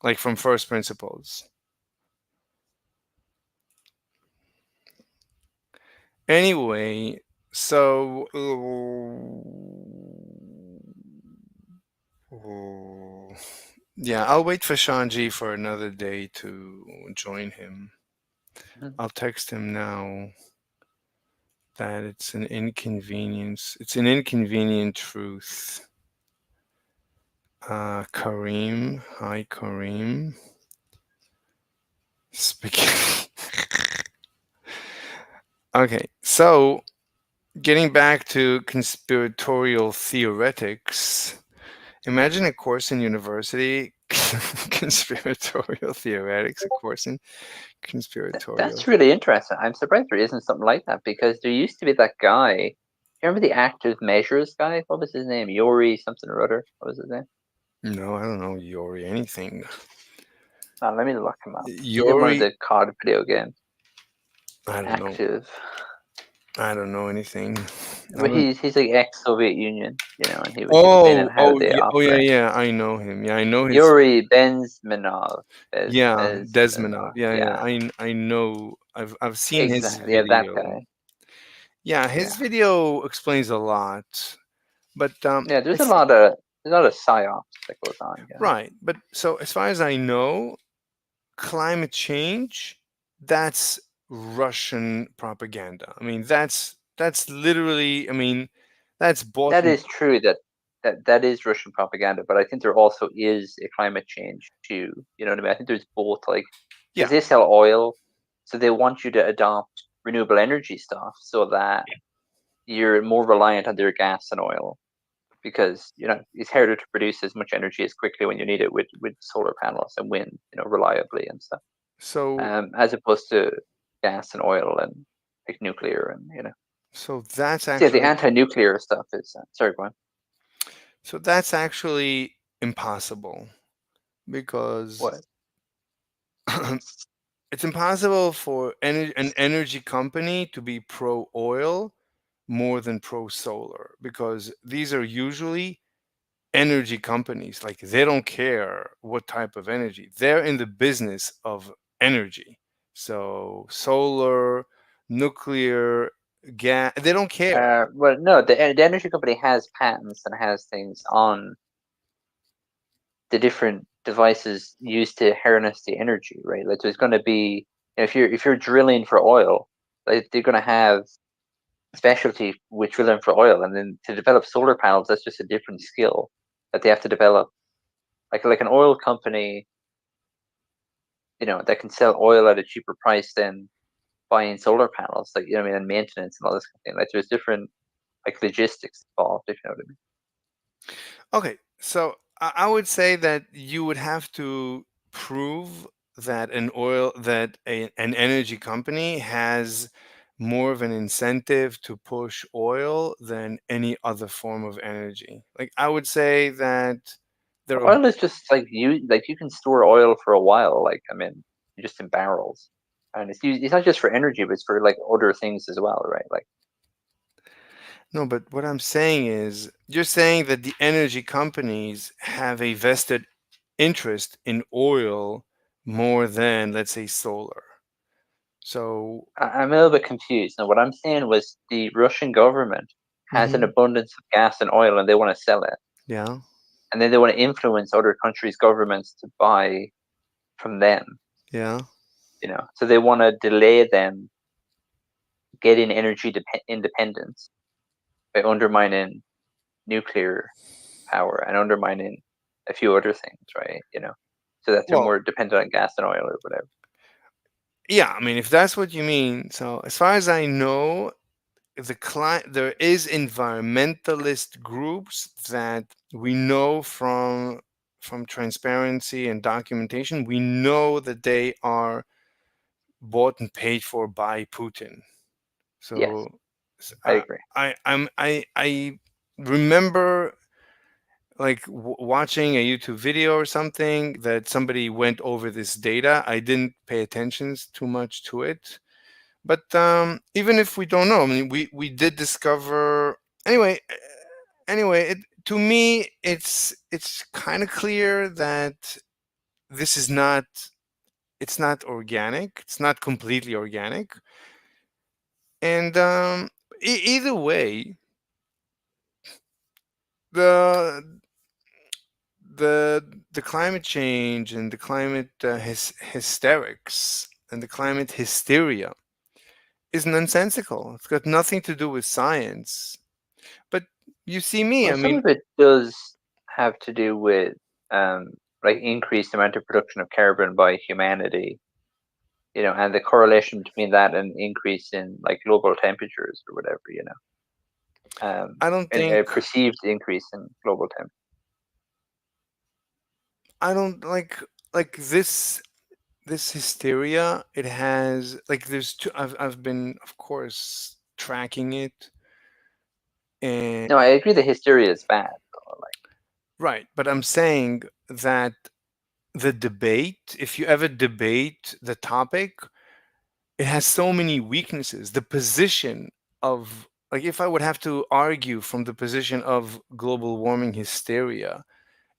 like from first principles. Anyway, so yeah, I'll wait for Shanji for another day to join him. I'll text him now that it's an inconvenience. It's an inconvenient truth. Kareem. Hi, Kareem. Spaghetti. Okay, so getting back to conspiratorial theoretics, imagine a course in university, conspiratorial theoretics, a course in conspiratorial. That's really interesting. I'm surprised there isn't something like that because there used to be that guy. Do you remember the active measures guy? What was his name? Yori something or other. What was his name? No, I don't know Yori anything. Let me look him up. He did Yori. one of the COD video games. I don't know. Active. I don't know anything. But he's like ex-Soviet Union, you know, and he was explaining how they operate. Yeah, I know him. Yeah, I know his. Yuri Bezmenov. Desmonov. Yeah. I know. I've seen his video. Yeah, that guy. Yeah, his video explains a lot, but yeah, there's a lot of psyops that goes on. Yeah. Right, but so as far as I know, climate change, that's Russian propaganda. I mean, that's literally. I mean, that's bought. That is true. That is Russian propaganda, but I think there also is a climate change too. You know what I mean? I think there's both. Like, because they sell oil, so they want you to adopt renewable energy stuff so that you're more reliant on their gas and oil, because you know it's harder to produce as much energy as quickly when you need it with solar panels and wind, you know, reliably and stuff. So as opposed to gas and oil and like nuclear and you know. So that's actually the anti-nuclear stuff is sorry, go on. So that's actually impossible because what? It's impossible for an energy company to be pro oil more than pro solar, because these are usually energy companies. Like, they don't care what type of energy. They're in the business of energy. So solar, nuclear, gas, they don't care. Well, no, the energy company has patents and has things on the different devices used to harness the energy, right? Like, there's going to be, if you're drilling for oil, like, they're going to have specialty with drilling for oil, and then to develop solar panels, that's just a different skill that they have to develop. Like an oil company, you know, that can sell oil at a cheaper price than buying solar panels, like, you know what I mean, and maintenance and all this kind of thing. Like, there's different like logistics involved, if you know what I mean. Okay, so I would say that you would have to prove that an energy company has more of an incentive to push oil than any other form of energy. Like, I would say that oil is just like you can store oil for a while. Like, I mean, just in barrels, and it's not just for energy, but it's for like other things as well, right? Like. No, but what I'm saying is, you're saying that the energy companies have a vested interest in oil more than, let's say, solar. So I'm a little bit confused. Now, what I'm saying was the Russian government has an abundance of gas and oil, and they want to sell it. Yeah. And then they want to influence other countries' governments to buy from them. Yeah. You know, so they want to delay them getting energy independence by undermining nuclear power and undermining a few other things, right? You know, so that they're more dependent on gas and oil or whatever. Yeah, I mean, if that's what you mean. So as far as I know, there is environmentalist groups that we know from transparency and documentation. We know that they are bought and paid for by Putin. So yes, I agree. I remember like watching a YouTube video or something that somebody went over this data. I didn't pay attention too much to it, But even if we don't know, I mean, we did discover anyway. To me, it's kind of clear that this is not. It's not organic. It's not completely organic. And either way, the the climate change and the climate hysterics and the climate hysteria is nonsensical. It's got nothing to do with science. But you see me, Well, I some mean, of it does have to do with like increased amount of production of carbon by humanity, you know, and the correlation between that and increase in like global temperatures or whatever, you know. I don't and a think perceived increase in global temperature. I don't like this hysteria. It has like there's two. I've been, of course, tracking it, and No, I agree the hysteria is bad. right, but I'm saying that the debate, if you ever debate the topic, it has so many weaknesses. The position of, like, if I would have to argue from the position of global warming hysteria,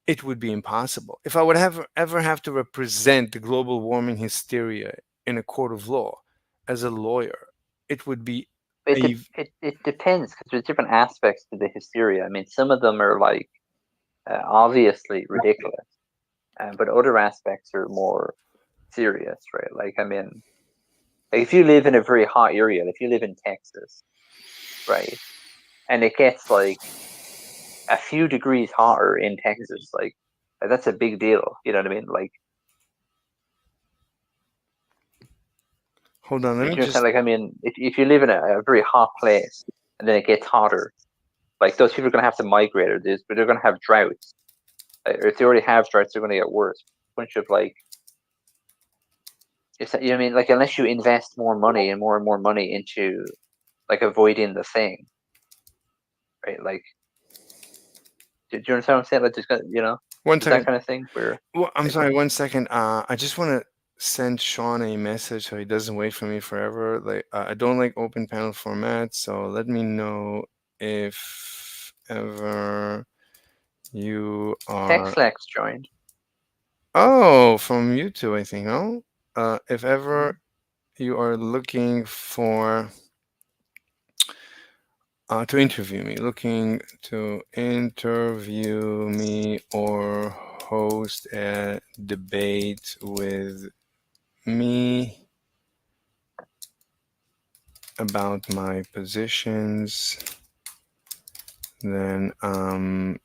it would be impossible. If I would ever have to represent the global warming hysteria in a court of law as a lawyer, it would be It depends because there's different aspects to the hysteria. I mean, some of them are like obviously ridiculous, but other aspects are more serious, right? Like, I mean, like if you live in a very hot area, if you live in Texas, right, and it gets like a few degrees hotter in Texas, like that's a big deal. You know what I mean? Like, hold on, let me just like, I mean, if you live in a very hot place and then it gets hotter, like those people are going to have to migrate, or they're going to have droughts. Or if they already have droughts, they're going to get worse. A bunch of like, you know what I mean? Like, unless you invest more money and more money into like avoiding the thing, right? Like, do you understand what I'm saying? Like, just, you know, one second. that kind of thing. Where Well, I'm sorry, 1 second. I just want to send Sean a message so he doesn't wait for me forever. Like, I don't like open panel format, so let me know if ever you are. TextLex joined. Oh, from YouTube, I think. No, if ever you are looking for to interview me, looking to interview me or host a debate with me about my positions, then I'm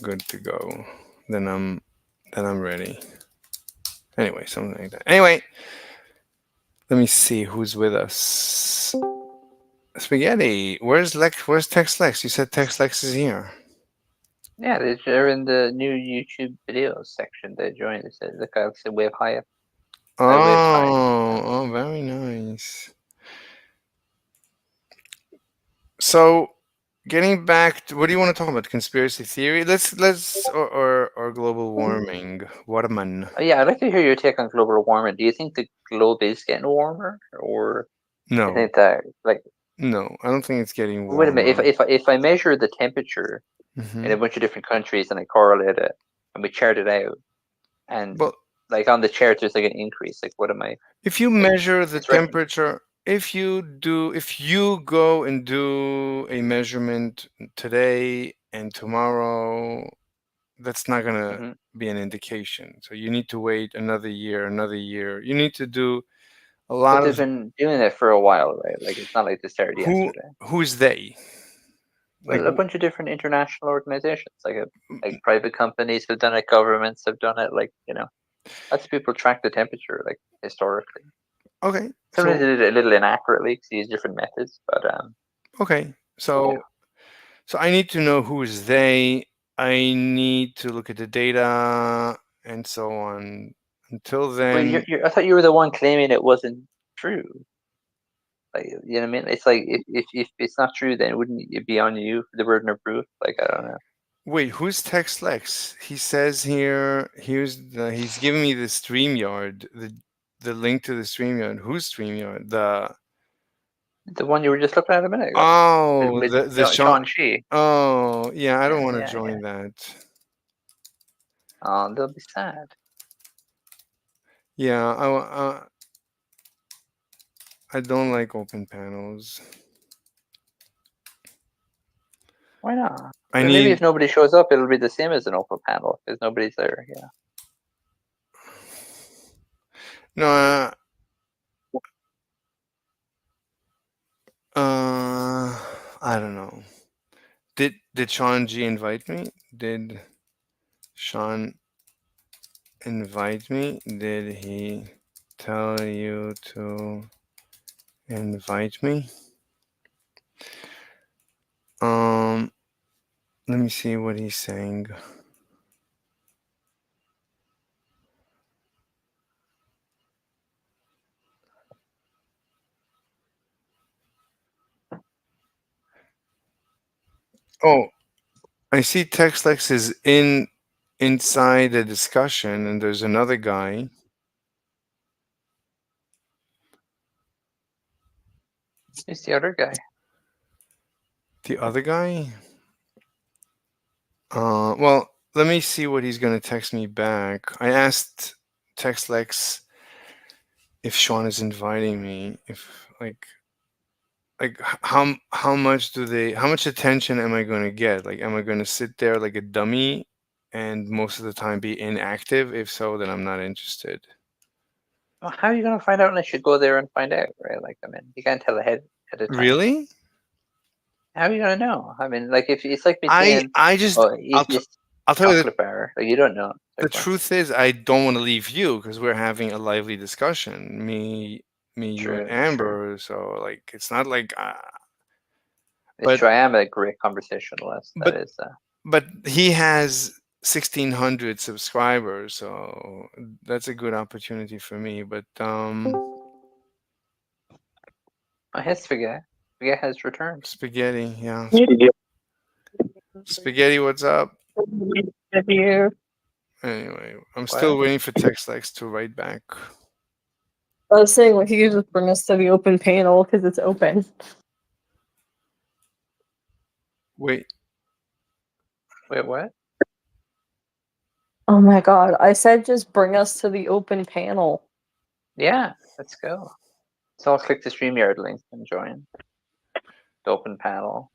good to go. Then I'm ready. Anyway, something like that. Anyway, let me see who's with us. Spaghetti, where's Tex Lex? You said Tex Lex is here. Yeah, they're in the new YouTube videos section. They joined. They said, "Look, I said wave high up." Oh, very nice. So, getting back to what do you want to talk about? Conspiracy theory? Let's or global warming. Waterman. Yeah, I'd like to hear your take on global warming. Do you think the globe is getting warmer, or No. I think that like No, I don't think it's getting warmer. wait a minute. If I measure the temperature in a bunch of different countries and I correlate it and we chart it out, and like on the chart there's like an increase, like what am I? If you measure the temperature, if you go and do a measurement today and tomorrow, that's not gonna be an indication. So you need to wait another year. You need to do a lot But they've of. been doing it for a while, right? Like it's not like they started yesterday. Who's they? Well, a bunch of different international organizations, like private companies have done it, governments have done it. Like, you know, lots of people track the temperature, like historically. Okay. Sometimes they did it a little inaccurately because they use different methods, but okay. So I need to know who is they. I need to look at the data and so on. Until then, I thought you were the one claiming it wasn't true. Like, you know what I mean? It's like if it's not true, then wouldn't it be on you for the burden of proof? Like, I don't know. Wait, who's Tex Lex? He says here, he's giving me the StreamYard, the link to the StreamYard. Who's StreamYard? The one you were just looking at a minute ago. Oh, With the Shang-Chi. Oh, yeah. I don't Yeah, want to yeah, join that. Oh, they'll be sad. Yeah, I don't like open panels. Why not? I Well, maybe need. if nobody shows up, it'll be the same as an open panel because nobody's there. Yeah. No, I don't know. Did Sean G invite me? Did Sean invite me? Did he tell you to invite me? Let me see what he's saying. Oh, I see TextLex is inside the discussion, and there's another guy. Who's the other guy? The other guy? Well, let me see what he's gonna text me back. I asked TextLex if Sean is inviting me, if like how much attention am I gonna get? Like, am I gonna sit there like a dummy and most of the time be inactive? If so, then I'm not interested. Well, how are you gonna find out unless you go there and find out, right? Like, I mean, you can't tell ahead at a time. Really? How are you gonna know? I mean, like if it's like me saying, I just "Oh, eat this I'll tell you chocolate bar," like you don't know. the truth is I don't want to leave you because we're having a lively discussion. Me, you, and True, Amber. So like, it's not like. It's true. I am a great conversationalist. That is. But he has 1,600 subscribers, so that's a good opportunity for me. But His spaghetti. Spaghetti has returned. Spaghetti, yeah. Spaghetti, what's up? Anyway, I'm still waiting for TextLex to write back. I was saying, like, you could just bring us to the open panel because it's open. Wait, what? Oh my god! I said just bring us to the open panel. Yeah, let's go. So I'll click the StreamYard link and join the open panel,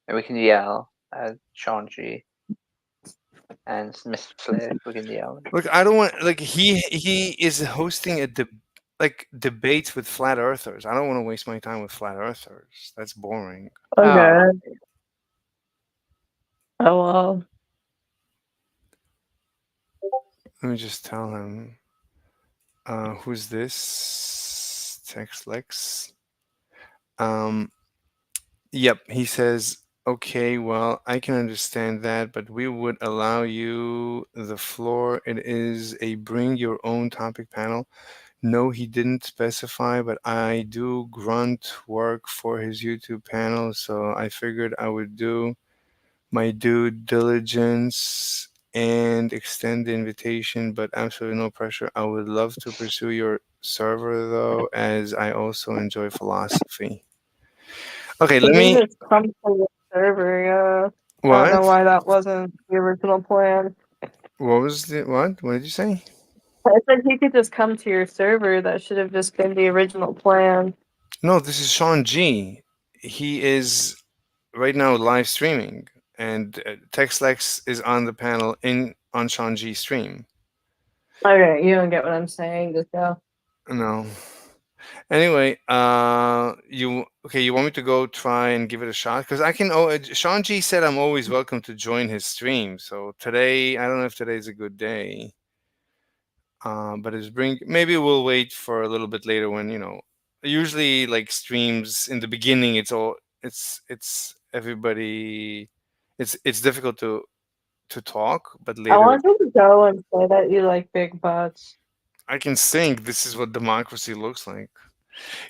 and we can yell at Sean G. and Mr. Slade. We can yell. Look, I don't want he is hosting debates with flat earthers. I don't want to waste my time with flat earthers. That's boring. Okay. Oh well. Let me just tell him. Who's this? TextLex. Yep, he says, okay, well, I can understand that, but we would allow you the floor. It is a bring your own topic panel. No, he didn't specify, but I do grunt work for his YouTube panel, so I figured I would do my due diligence and extend the invitation, but absolutely no pressure. I would love to pursue your server, though, as I also enjoy philosophy. Okay, let me. Just come to the server. Yeah. What? I don't know why that wasn't the original plan. What was the what? What did you say? I said he could just come to your server. That should have just been the original plan. No, this is Sean G. He is right now live streaming, and TextLex is on the panel on Sean G stream. Okay, you don't get what I'm saying. Just go. No. Anyway, you want me to go try and give it a shot? Because I can. Sean G said I'm always welcome to join his stream. So today, I don't know if today's a good day. But maybe we'll wait for a little bit later when usually like streams in the beginning, it's everybody. It's difficult to talk, but later I want you to go and say that you like big butts. I can sing. This is what democracy looks like.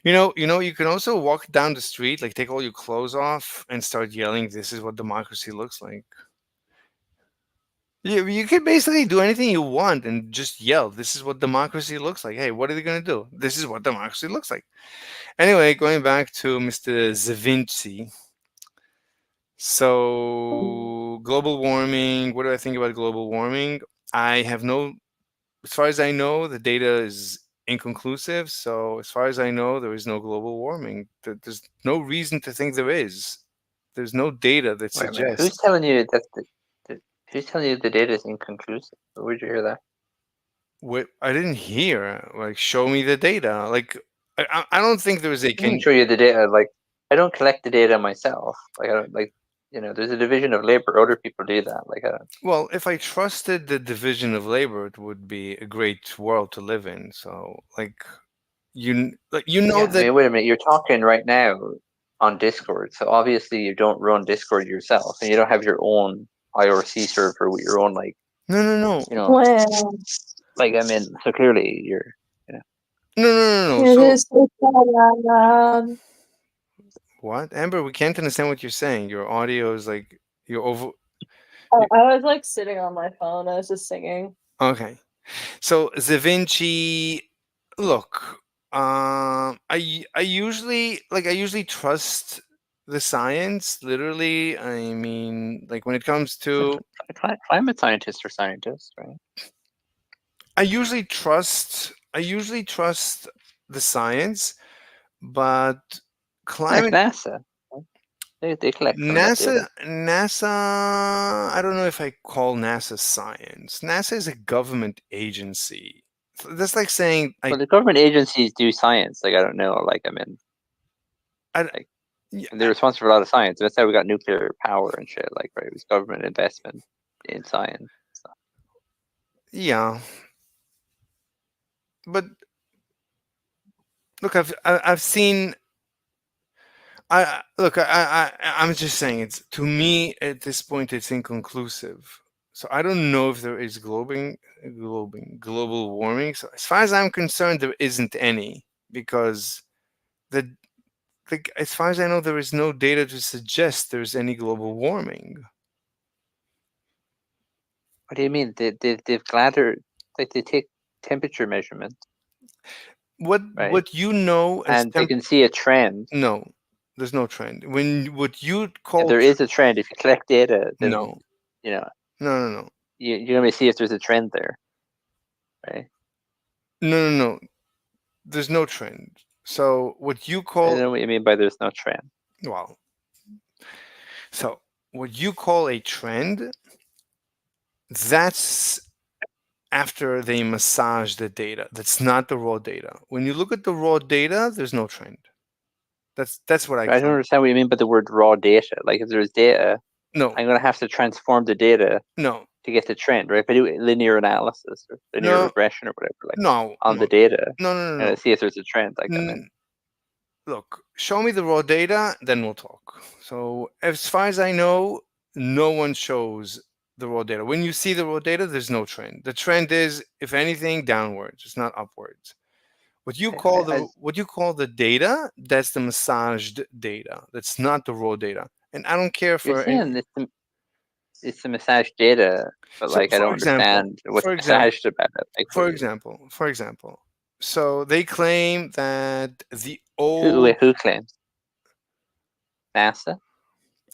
You can also walk down the street, like take all your clothes off and start yelling, "This is what democracy looks like." You can basically do anything you want and just yell, "This is what democracy looks like." Hey, what are they going to do? This is what democracy looks like. Anyway, going back to Mr. Da Vinci. So, global warming, what do I think about global warming? I have no, as far as I know, the data is inconclusive. So, as far as I know, there is no global warming. There's no reason to think there is. There's no data that Wait a minute. suggests. Who's telling you that who's telling you the data is inconclusive? Where'd you hear that? What I didn't hear, like, show me the data. Like, I don't think there is a. I can show you the data. Like, I don't collect the data myself. Like, I don't like. There's a division of labor. Other people do that. Like, I don't. Well, if I trusted the division of labor, it would be a great world to live in. So, like, you know Yeah, that. I mean, wait a minute. You're talking right now on Discord, so obviously you don't run Discord yourself, and you don't have your own IRC server with your own like. No. Like, I mean, so clearly you're. No. So, what, Amber? We can't understand what you're saying. Your audio is like you're over. I was like sitting on my phone. I was just singing. Okay, so Da Vinci. Look, I usually trust the science. Literally, I mean, like when it comes to climate scientists or scientists, right? I usually trust the science, but climate. Like NASA. They collect some of that data. NASA, I don't know if I call NASA science. NASA is a government agency. That's like saying Well, the government agencies do science. Like, I don't know. Like, I mean, they're responsible for a lot of science. That's how we got nuclear power and shit. Like, right? It was government investment in science. So. Yeah. But look, I've seen. I'm just saying, it's, to me at this point it's inconclusive. So I don't know if there is global warming. So as far as I'm concerned, there isn't any, because as far as I know, there is no data to suggest there's any global warming. What do you mean? They've gathered, like, they take temperature measurements. What you know, and they can see a trend. No, there's no trend. When what you call if there is a trend, if you collect data, then no, no. You're gonna see if there's a trend there, right? No. There's no trend. So what you call. I don't know what you mean by there's no trend. Well, so what you call a trend, that's after they massage the data. That's not the raw data. When you look at the raw data, there's no trend. That's what I don't understand what you mean by the word raw data. Like, if there's data, no, I'm going to have to transform the data to get the trend, right? If I do linear analysis or linear regression or whatever, like on the data, no. And see if there's a trend. Like, look, show me the raw data, then we'll talk. So as far as I know, no one shows the raw data. When you see the raw data, there's no trend. The trend is, if anything, downwards. It's not upwards. What you call the data, that's the massaged data. That's not the raw data. And I don't care for. You're saying it's the massaged data, but So, like, I for don't example- understand what's for example- massaged about it. Like, For example, so they claim that the old. who claims? NASA?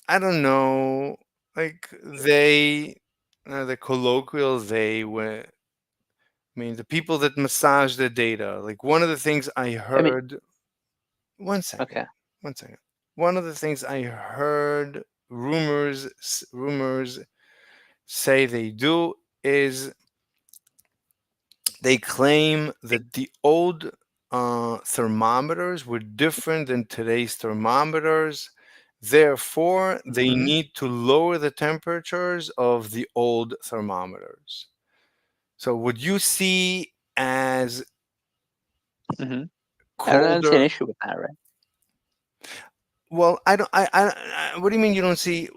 I don't know. Like, the colloquial they were. I mean, the people that massage the data. Like, one of the things I heard. One second. Okay. One second. One of the things I heard rumors say they do is they claim that the old thermometers were different than today's thermometers. Therefore, they need to lower the temperatures of the old thermometers. So what you see as I don't see an issue with that, right? Well, I don't. What do you mean you don't see?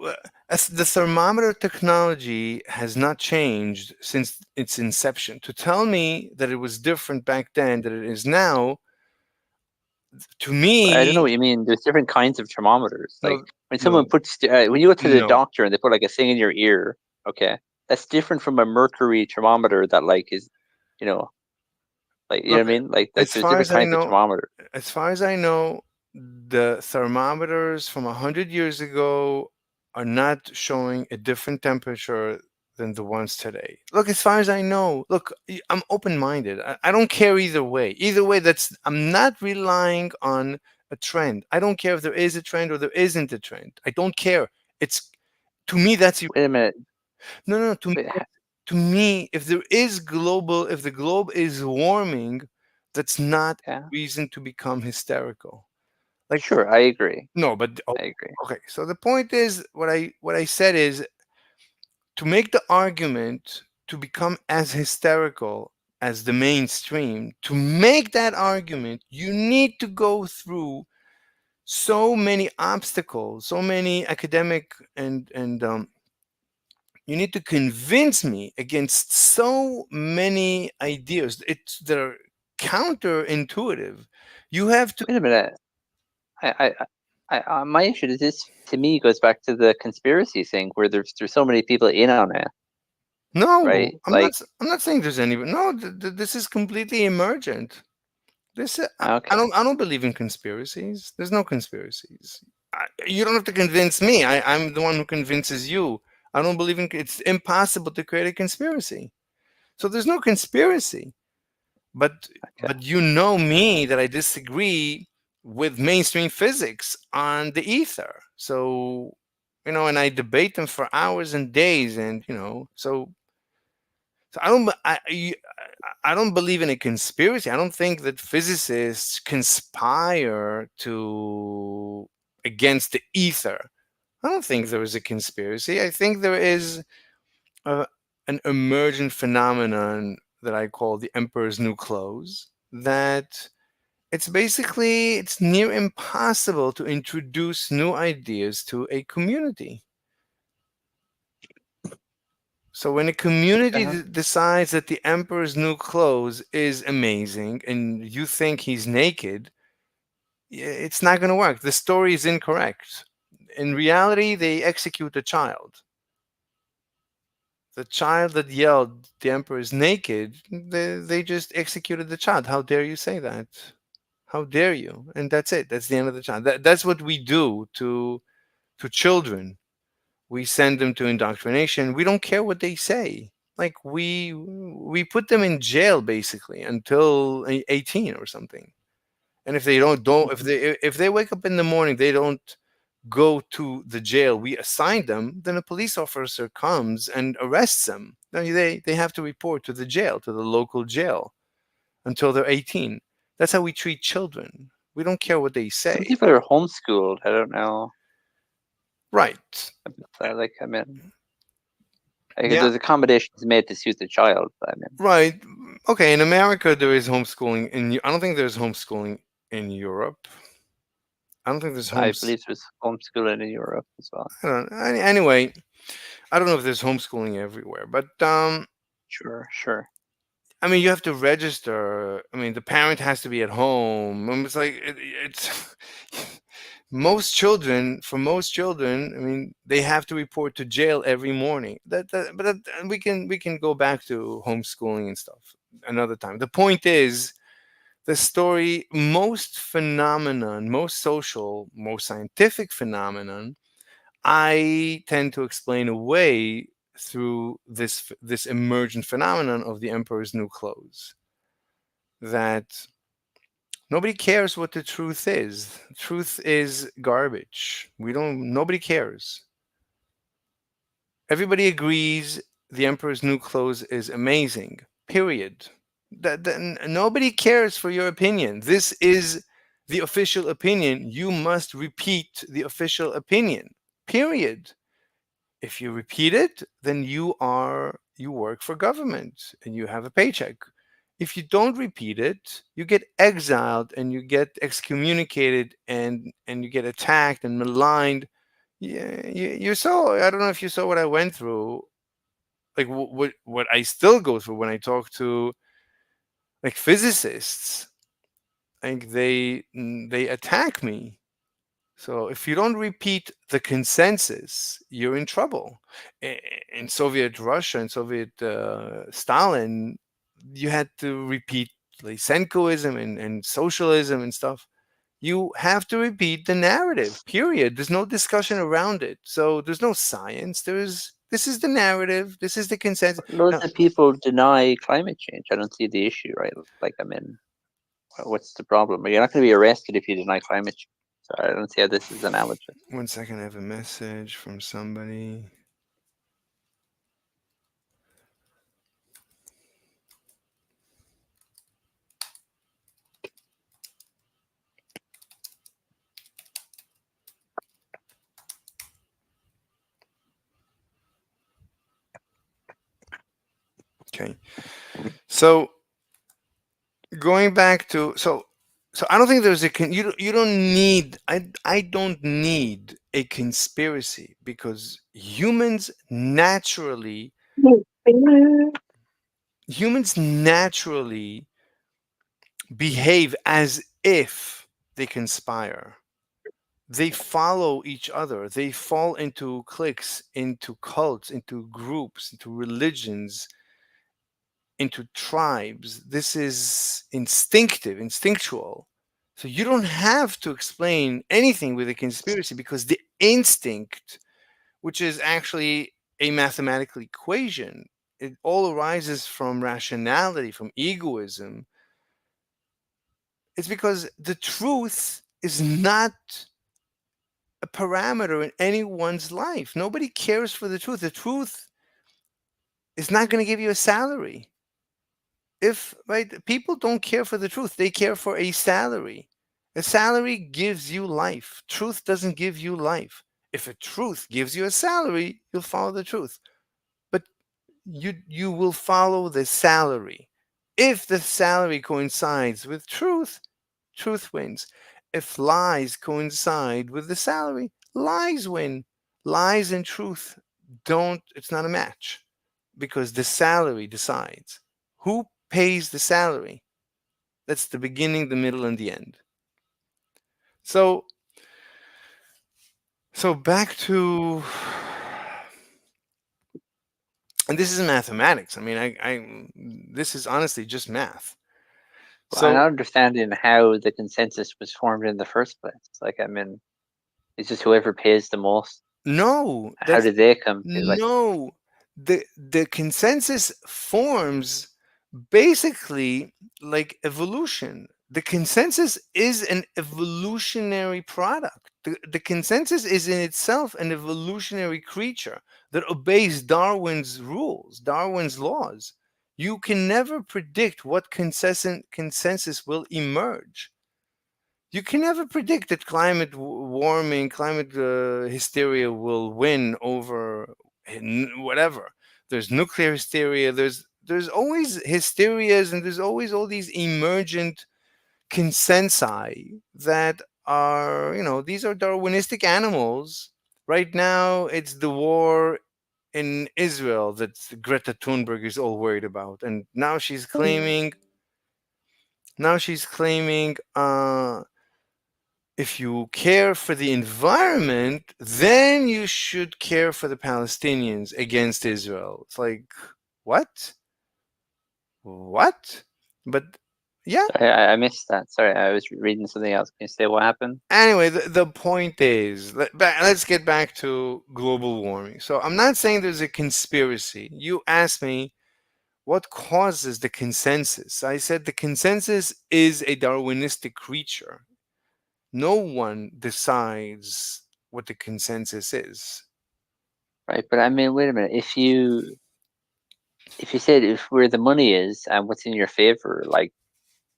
The thermometer technology has not changed since its inception. To tell me that it was different back then than it is now, to me, I don't know what you mean. There's different kinds of thermometers. Like, when someone no. puts, when you go to the No. doctor and they put like a thing in your ear, okay, that's different from a mercury thermometer that like is, you know, like, you know what I mean? Like As there's far different as I kinds of know, thermometer. as far as I know, the thermometers from 100 years ago are not showing a different temperature than the ones today. Look, as far as I know, look, I'm open-minded. I don't care either way. Either way, I'm not relying on a trend. I don't care if there is a trend or there isn't a trend. I don't care. It's to me that's Wait a minute. no. To me, if the globe is warming, that's not reason to become hysterical. Like, sure, I agree. No, but I agree. okay. So the point is, what I said is, to make the argument to become as hysterical as the mainstream, to make that argument, you need to go through so many obstacles, so many academic and you need to convince me against so many ideas. They're counterintuitive. You have to wait a minute. My issue is this. To me, goes back to the conspiracy thing, where there's so many people in on it. No, right? I'm not saying there's any. No, this is completely emergent. I don't believe in conspiracies. There's no conspiracies. You don't have to convince me. I'm the one who convinces you. I don't believe in. It's impossible to create a conspiracy. So there's no conspiracy. But you know me that I disagree with mainstream physics on the ether. So and I debate them for hours and days, and so I don't believe in a conspiracy. I don't think that physicists conspire against the ether. I don't think there is a conspiracy. I think there is an emergent phenomenon that I call the emperor's new clothes, that it's near impossible to introduce new ideas to a community. So when a community decides that the emperor's new clothes is amazing and you think he's naked, it's not going to work. The story is incorrect. In reality, they execute a child. The child that yelled, "The emperor is naked," they just executed the child. How dare you say that? How dare you? And that's it. That's the end of the child. That's what we do to children. We send them to indoctrination. We don't care what they say. Like we put them in jail basically until 18 or something. And if they if they wake up in the morning, they don't go to the jail we assigned them, then a police officer comes and arrests them. They have to report to the jail, to the local jail, until they're 18. That's how we treat children. We don't care what they say. Some people are homeschooled. I don't know. Right. There's accommodations made to suit the child. Right. Okay. In America, there is homeschooling. I don't think there's homeschooling in Europe. I don't think there's I believe there's homeschooling in Europe as well. Anyway, I don't know if there's homeschooling everywhere, but sure. I mean, you have to register. I mean, the parent has to be at home. It's like it's most children. For most children, I mean, they have to report to jail every morning. But we can go back to homeschooling and stuff another time. The point is, the story, most social, most scientific phenomenon, I tend to explain away through this emergent phenomenon of the emperor's new clothes. That nobody cares what the truth is. Truth is garbage. Nobody cares. Everybody agrees the emperor's new clothes is amazing. Period. Nobody cares for your opinion. This is the official opinion. You must repeat the official opinion. Period. If you repeat it, then you work for government and you have a paycheck. If you don't repeat it, you get exiled and you get excommunicated and you get attacked and maligned. You saw. I don't know if you saw what I went through. Like what I still go through when I talk to like physicists. Like they attack me. So if you don't repeat the consensus, you're in trouble. In Soviet Russia and Soviet Stalin, you had to repeat Lysenkoism and socialism and stuff. You have to repeat the narrative, period. There's no discussion around it. So there's no science. This is the narrative. This is the consensus. Loads of people deny climate change. I don't see the issue, right? Like, I mean, what's the problem? You're not going to be arrested if you deny climate change. So I don't see how this is analogous. 1 second, I have a message from somebody. Okay. So going back to so I don't think there's you don't need I don't need a conspiracy, because humans naturally behave as if they conspire. They follow each other. They fall into cliques, into cults, into groups, into religions, into tribes. This is instinctual. So you don't have to explain anything with a conspiracy, because the instinct, which is actually a mathematical equation, it all arises from rationality, from egoism. It's because the truth is not a parameter in anyone's life. Nobody cares for the truth. The truth is not going to give you a salary. People don't care for the truth, they care for a salary. A salary gives you life. Truth doesn't give you life. If a truth gives you a salary, you'll follow the truth. But you will follow the salary. If the salary coincides with truth, truth wins. If lies coincide with the salary, lies win. Lies and truth it's not a match, because the salary decides. Who pays the salary? That's the beginning, the middle, and the end. So back to, and this is mathematics. I mean, this is honestly just math. So I'm not understanding how the consensus was formed in the first place. Like, I mean, it's just whoever pays the most. No. How did they come to? No. The consensus forms basically like evolution. The consensus is an evolutionary product. The consensus is in itself an evolutionary creature that obeys Darwin's rules, Darwin's laws. You can never predict what consensus will emerge. You can never predict that climate warming, climate hysteria will win over whatever. There's nuclear hysteria. There's always hysterias, and there's always all these emergent consensi that are, these are Darwinistic animals. Right now, it's the war in Israel that Greta Thunberg is all worried about, and now she's claiming. If you care for the environment, then you should care for the Palestinians against Israel. It's like, what? But yeah. Sorry, I missed that. Sorry, I was reading something else. Can you say what happened? Anyway, the point is, let's get back to global warming. So I'm not saying there's a conspiracy. You asked me what causes the consensus. I said the consensus is a Darwinistic creature. No one decides what the consensus is. Right, but I mean, wait a minute. If you said where the money is and what's in your favor, like,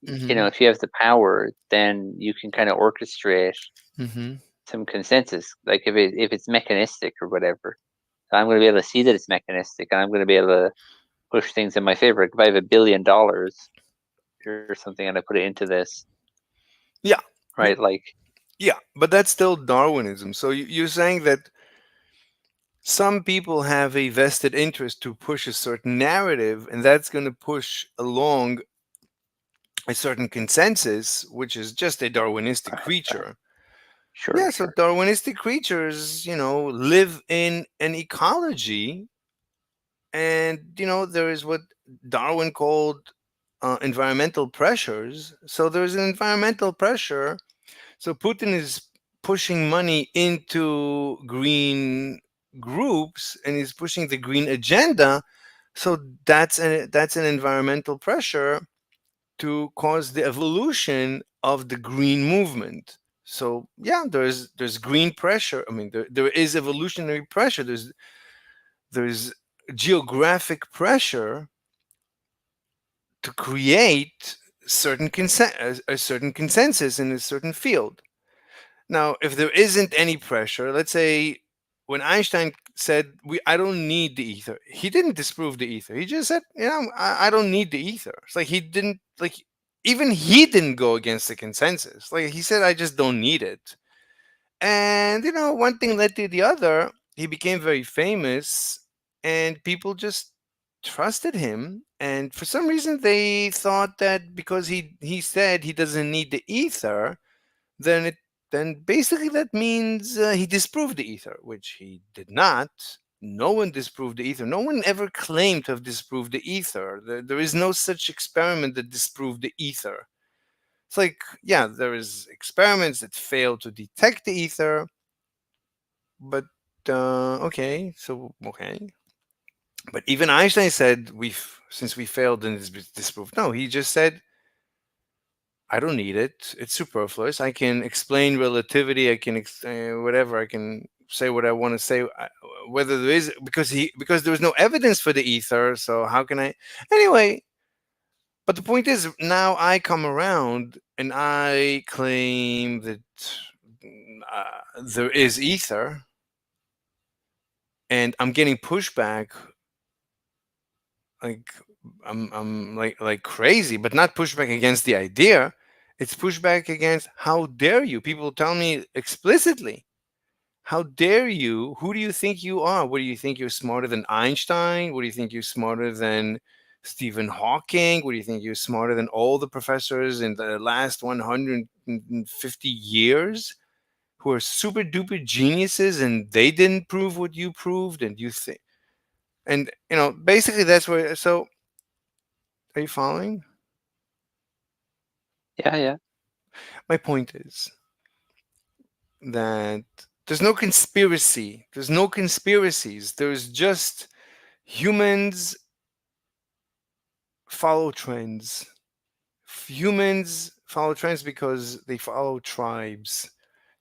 if you have the power, then you can kind of orchestrate some consensus. Like if it's mechanistic or whatever, so I'm going to be able to see that it's mechanistic, and I'm going to be able to push things in my favor. If I have $1 billion or something, and I put it into this, yeah, right, yeah, but that's still Darwinism. So you're saying that some people have a vested interest to push a certain narrative, and that's going to push along a certain consensus, which is just a Darwinistic creature. Sure. Yeah, so Darwinistic creatures, live in an ecology, and there is what Darwin called environmental pressures. So there's an environmental pressure. So Putin is pushing money into green groups, and he's pushing the green agenda. So that's an environmental pressure to cause the evolution of the green movement. So yeah, there's green pressure. I mean, there is evolutionary pressure. There's geographic pressure to create a certain consensus in a certain field. Now, if there isn't any pressure, let's say when Einstein said I don't need the ether, he didn't disprove the ether. He just said, I don't need the ether. It's like he didn't even he didn't go against the consensus. Like he said, I just don't need it. And one thing led to the other. He became very famous, and people just trusted him. And for some reason, they thought that because he said he doesn't need the ether, then basically that means he disproved the ether, which he did not. No one disproved the ether. No one ever claimed to have disproved the ether. There is no such experiment that disproved the ether. It's like, yeah, there is experiments that fail to detect the ether, but okay. But even Einstein said since we failed, then it's disproved. No, he just said, I don't need it. It's superfluous. I can explain relativity. I can whatever. I can say what I want to say. Whether there is because there was no evidence for the ether. So how can I? Anyway. But the point is, now I come around and I claim that there is ether, and I'm getting pushback. Like I'm like crazy, but not pushback against the idea. It's pushback against how dare you? People tell me explicitly, how dare you? Who do you think you are? What do you think you're smarter than Einstein? What do you think you're smarter than Stephen Hawking? What do you think you're smarter than all the professors in the last 150 years who are super duper geniuses, and they didn't prove what you proved, and you think, and basically that's where. So, are you following? Yeah. My point is that there's no conspiracy. There's no conspiracies. There's just humans follow trends. Humans follow trends because they follow tribes.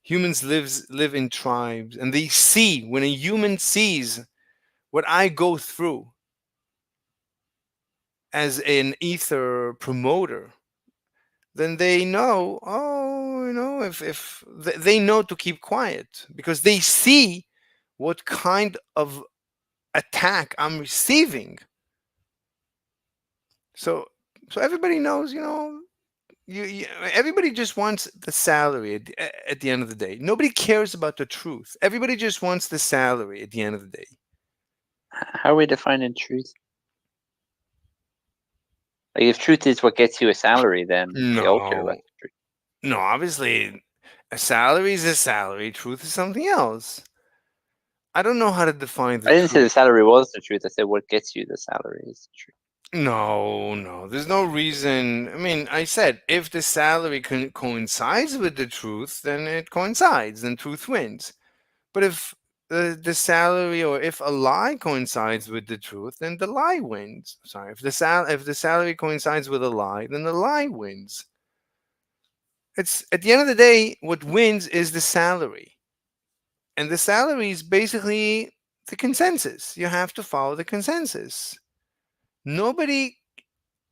Humans live in tribes, and they see, when a human sees what I go through as an ether promoter, then they know, if they know to keep quiet, because they see what kind of attack I'm receiving. So everybody knows, everybody just wants the salary at the end of the day. Nobody cares about the truth. Everybody just wants the salary at the end of the day. How are we defining truth? Like, if truth is what gets you a salary, then they all care about the truth. No, obviously, a salary is a salary. Truth is something else. I don't know how to define the truth. I didn't say the salary was the truth. I said what gets you the salary is the truth. No. There's no reason. I mean, I said if the salary coincides with the truth, then it coincides, then truth wins. But if the salary, or if a lie coincides with the truth, then the lie wins. Sorry, if the salary coincides with a lie, then the lie wins. It's at the end of the day, what wins is the salary, and the salary is basically the consensus. You have to follow the consensus. Nobody.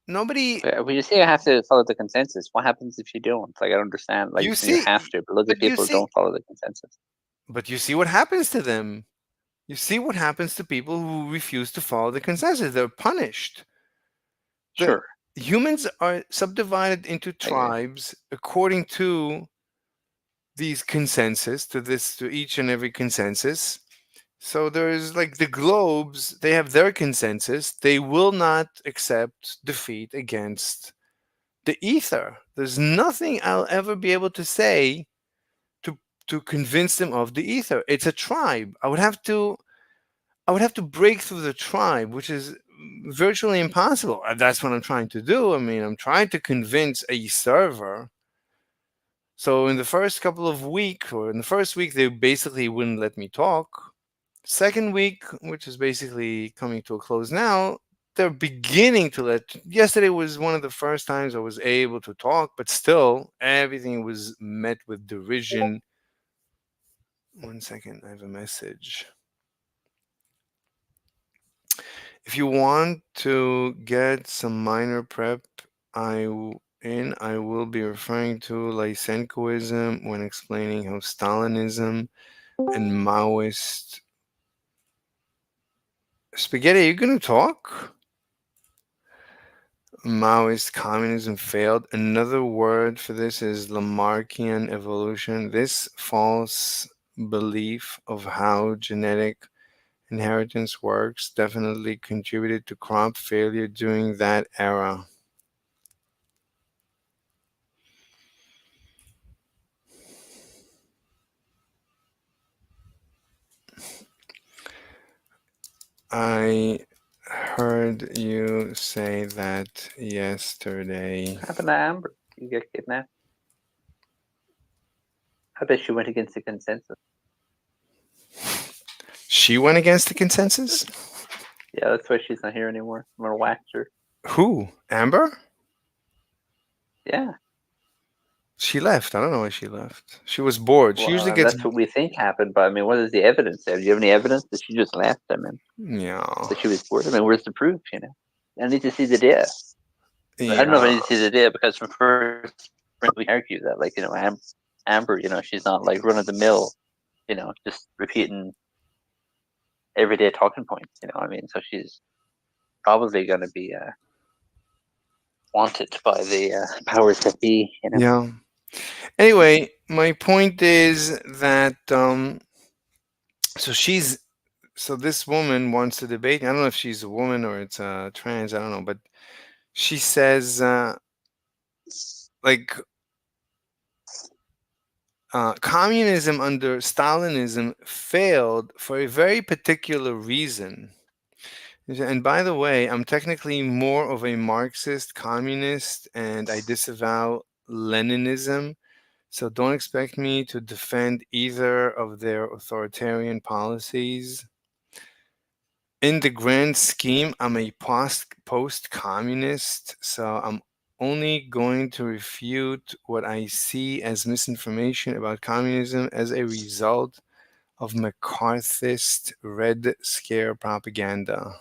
When you say you have to follow the consensus, what happens if you don't? Like, I don't understand. Like, you have to, but look at people who don't follow the consensus. But you see what happens to them. You see what happens to people who refuse to follow the consensus. They're punished. Sure. Humans are subdivided into tribes according to these consensus, to each and every consensus. So there's like the globes, they have their consensus. They will not accept defeat against the ether. There's nothing I'll ever be able to say to convince them of the ether. It's a tribe. I would have to break through the tribe, which is virtually impossible. That's what I'm trying to do. I mean, I'm trying to convince a server. So in the first couple of weeks, or in the first week, they basically wouldn't let me talk. Second week, which is basically coming to a close now, they're beginning to let. Yesterday was one of the first times I was able to talk, but still everything was met with derision. 1 second, I have a message. If you want to get some minor prep, I will be referring to Lysenkoism when explaining how Stalinism and Maoist Spaghetti, are you going to talk? Maoist communism failed. Another word for this is Lamarckian evolution. This false belief of how genetic inheritance works definitely contributed to crop failure during that era. I heard you say that yesterday. What happened to Amber? You get kidnapped? I bet she went against the consensus. She went against the consensus? Yeah, that's why she's not here anymore. I'm gonna wax her. Who? Amber? Yeah. She left. I don't know why she left. She was bored. She usually gets. That's what we think happened, but I mean, what is the evidence there? Do you have any evidence that she just left? I mean, yeah, that she was bored. I mean, where's the proof? You know, I need to see the data. I don't know if I need to see the data because from first we argue that, like, you know, Amber, you know, she's not like run of the mill, you know, just repeating everyday talking points. You know what I mean? So she's probably going to be wanted by the powers that be. You know? Yeah. Anyway, my point is that so this woman wants to debate. I don't know if she's a woman or it's trans. I don't know, but she says communism under Stalinism failed for a very particular reason. And by the way, I'm technically more of a Marxist communist, and I disavow Leninism. So don't expect me to defend either of their authoritarian policies. In the grand scheme, I'm a post-communist, so I'm only going to refute what I see as misinformation about communism as a result of McCarthyist Red Scare propaganda.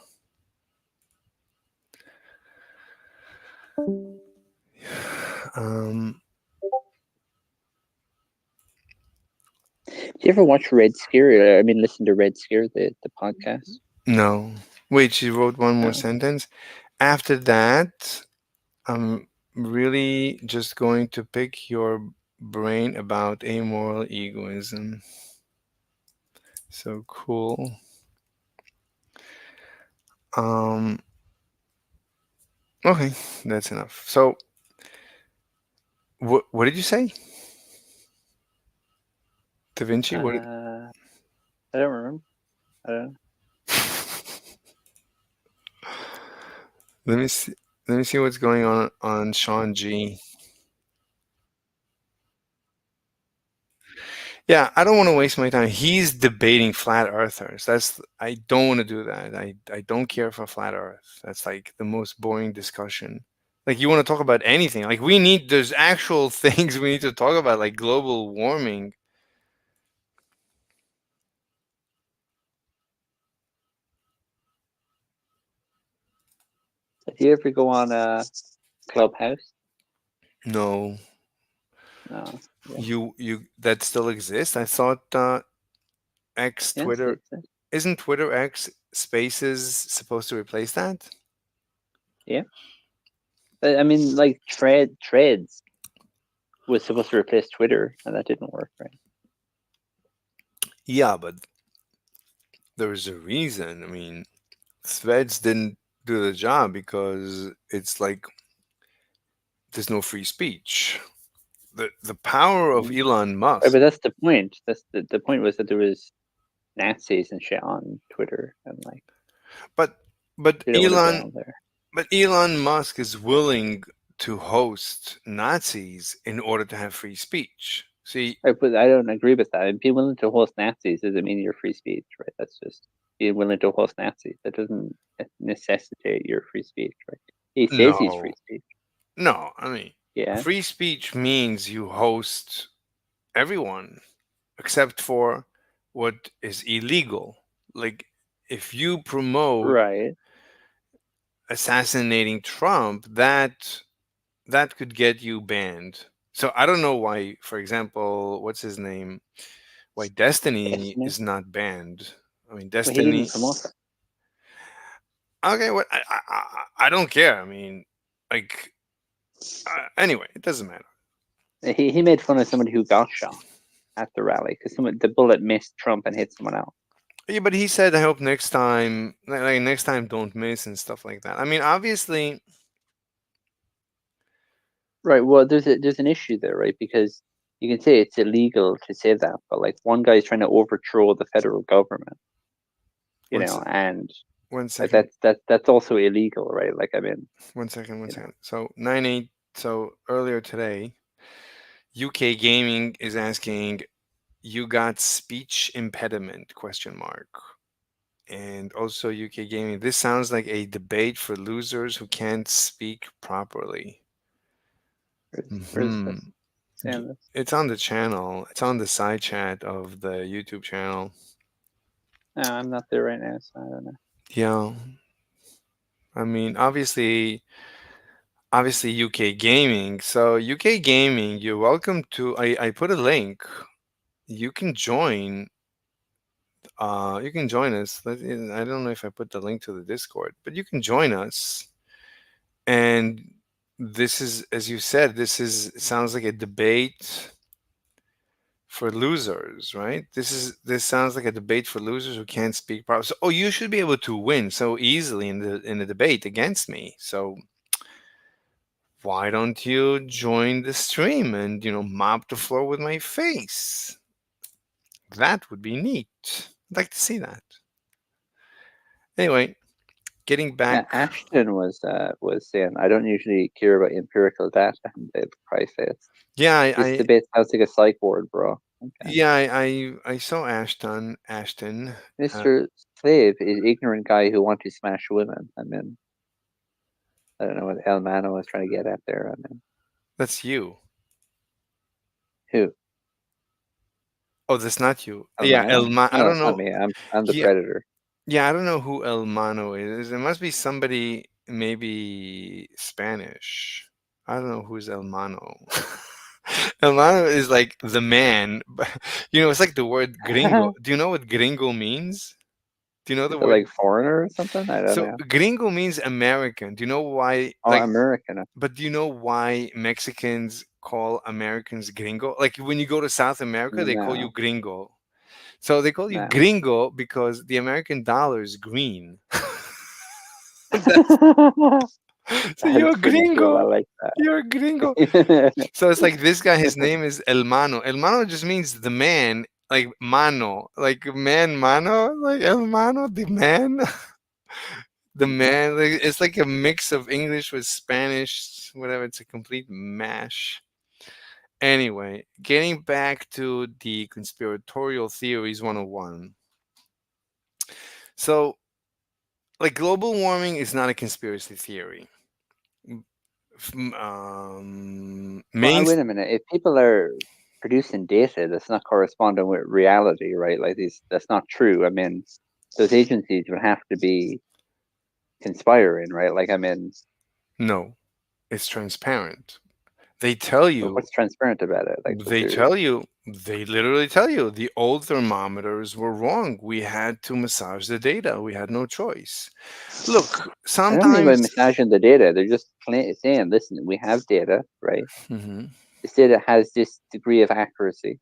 Do you ever watch Red Scare? I mean, listen to Red Scare, the podcast? No. Wait, she wrote one more sentence. After that, I'm really just going to pick your brain about amoral egoism. So cool. Okay, that's enough. So what did you say? Da Vinci? What did... I don't remember. I don't know. Let me see what's going on Sean G. Yeah, I don't want to waste my time. He's debating flat earthers. I don't want to do that. I don't care for flat earth. That's like the most boring discussion. Like, you want to talk about anything. Like, there's actual things we need to talk about, like global warming. Did you ever go on Clubhouse? No. No. Yeah. You that still exists? I thought X Twitter isn't Twitter X Spaces supposed to replace that? Yeah. But, I mean, like Threads was supposed to replace Twitter, and that didn't work, right? Yeah, but there's a reason. I mean, Threads didn't do the job because it's like there's no free speech. the power of Elon Musk. Right, but that's the point. That's the point was that there was Nazis and shit on Twitter and like. But Elon Elon Musk is willing to host Nazis in order to have free speech. See, right, but I don't agree with that. And being willing to host Nazis doesn't mean you're free speech, right? That's just being willing to host Nazis. That doesn't necessitate your free speech, right? He says he's free speech. No, I mean, free speech means you host everyone except for what is illegal. Like if you promote assassinating Trump, that could get you banned. So I don't know why, for example, what's his name? Why Destiny is not banned. I mean, Destiny. Okay, what? I don't care. I mean, like, anyway, it doesn't matter. He made fun of somebody who got shot at the rally because the bullet missed Trump and hit someone else. Yeah, but he said, "I hope next time, like next time, don't miss," and stuff like that. I mean, obviously. Right. Well, there's an issue there, right? Because you can say it's illegal to say that, but like one guy is trying to overthrow the federal government, and one second. That's also illegal, right? Like, I mean, one second. So 9/8. So earlier today, UK Gaming is asking, "You got speech impediment?" ? And also UK Gaming. This sounds like a debate for losers who can't speak properly. It's on the channel. It's on the side chat of the YouTube channel. No, I'm not there right now, so I don't know. Yeah. I mean, obviously UK Gaming. So UK Gaming, you're welcome to. I put a link. You can join. You can join us. I don't know if I put the link to the Discord, but you can join us. And this is, as you said, it sounds like a debate for losers, right? This sounds like a debate for losers who can't speak properly. So, you should be able to win so easily in the debate against me. So why don't you join the stream and mop the floor with my face? That would be neat. I'd like to see that. Anyway, getting back. Yeah, Ashton was saying, I don't usually care about empirical data. The price is. Yeah, this debate sounds like a psych ward, bro. Okay. Yeah, I saw Ashton. Mr. Slave is ignorant guy who wants to smash women. I mean, I don't know what El Mano was trying to get at there. I mean, that's you. Who? Oh, that's not you. El Yeah, Mano? I don't know. Me. I'm the predator. Yeah, I don't know who El Mano is. It must be somebody, maybe Spanish. I don't know who's El Mano. El Mano is like the man. It's like the word gringo. Do you know what gringo means? Do you know the word? Like foreigner or something? I don't know. Gringo means American. Do you know why? Oh, American. But do you know why Mexicans call Americans gringo? Like when you go to South America, they call you gringo. So they call you gringo because the American dollar is green. So you're a gringo. I like that. You're a gringo. So it's like this guy, his name is El Mano. El Mano just means the man, like mano, like man, mano, like El Mano, the man. The man, like, it's like a mix of English with Spanish, whatever. It's a complete mash. Anyway, getting back to the conspiratorial theories 101. So, like, global warming is not a conspiracy theory. Wait a minute. If people are producing data that's not corresponding with reality, right? Like that's not true. I mean, those agencies would have to be conspiring, right? Like, I mean, no, it's transparent. They tell you. What's transparent about it? Like they literally tell you the old thermometers were wrong. We had to massage the data. We had no choice. Look, sometimes. I don't mean by massaging the data. They're just saying, listen, we have data, right? Mm-hmm. This data has this degree of accuracy.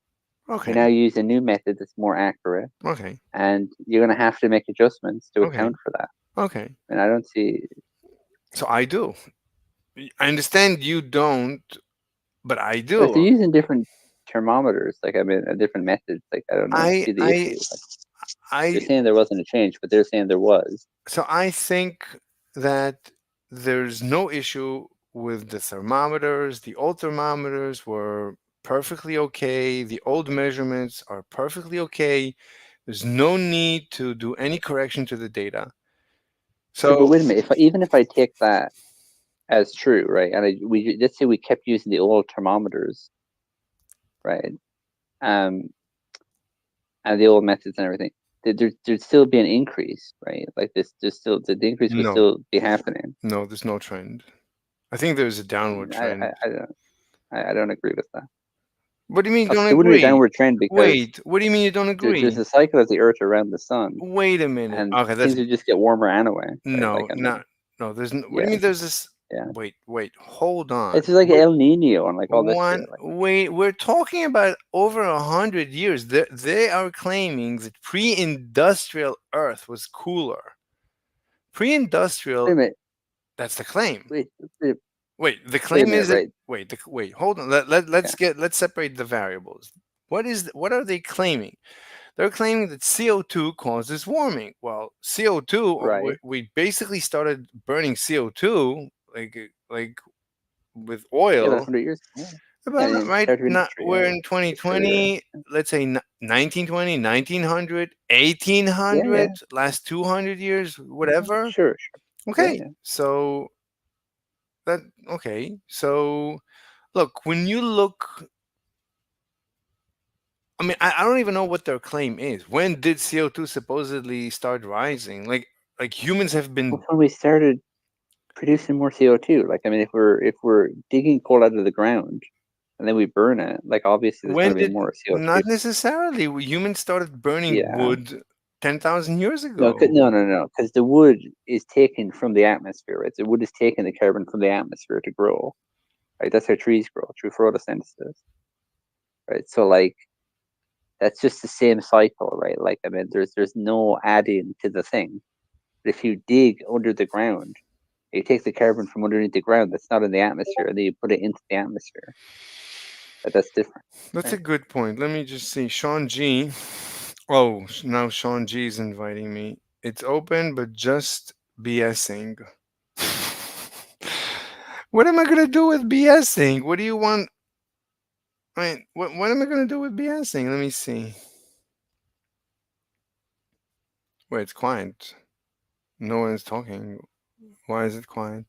Okay. We now use a new method that's more accurate. Okay. And you're going to have to make adjustments to account for that. Okay. And I don't see. So I do. I understand you don't, But I But do. they're using different thermometers. Like I mean, different methods. Like I don't know. See the issue. Like, they're saying there wasn't a change, but they're saying there was. So I think that there's no issue with the thermometers. The old thermometers were perfectly okay. The old measurements are perfectly okay. There's no need to do any correction to the data. Sure, but So wait a minute. Even if I take that as true, right? And let's say we kept using the old thermometers, right? And the old methods and everything. There'd still be an increase, right? Like this, there's still the increase would No. still be happening. No, there's no trend. I think there's a downward trend. I don't agree with that. What do you mean you There don't wouldn't be a agree? downward trend because Wait, what do you mean you don't agree? there's a cycle of the Earth around the sun. Wait a minute. And Okay, things would just get warmer anyway. Right? No, Like, I mean, no. There's no. What do yeah. you mean? There's this. Yeah. Wait. Hold on. It's just like El Nino and like all this One. shit. Like, Wait, we're talking about over 100 years. They are claiming that pre-industrial Earth was cooler. Pre-industrial. wait a minute. That's the claim. Wait, the claim minute, is that. right. Wait. Hold on. Let's separate the variables. What are they claiming? They're claiming that CO2 causes warming. Well, CO2, Right. we basically started burning CO2 like with oil. Yeah, 100 years. Yeah. About, And right started now, industry, we're yeah. in 2020. Let's say 1920, 1900, 1800, last 200 years, whatever. Sure. Okay, Yeah. so so look, when you look, I mean, I don't even know what their claim is. When did CO2 supposedly start rising? Like humans have been. When we started producing more CO2, like I mean, if we're digging coal out of the ground and then we burn it, like obviously there's going to be more CO2. Not necessarily. Humans started burning wood 10,000 years ago. No, because the wood is taken from the atmosphere. Right? The wood is taking the carbon from the atmosphere to grow. Right, that's how trees grow through photosynthesis. Right, so like that's just the same cycle, right? Like I mean, there's no adding to the thing. But if you dig under the ground, you take the carbon from underneath the ground that's not in the atmosphere, and then you put it into the atmosphere. But that's different. That's a good point. Let me just see. Sean G. Oh, now Sean G is inviting me. It's open, but just BSing. What am I gonna do with BSing? What do you want? I mean, what am I gonna do with BSing? Let me see. Wait, it's quiet. No one's talking. Why is it quiet?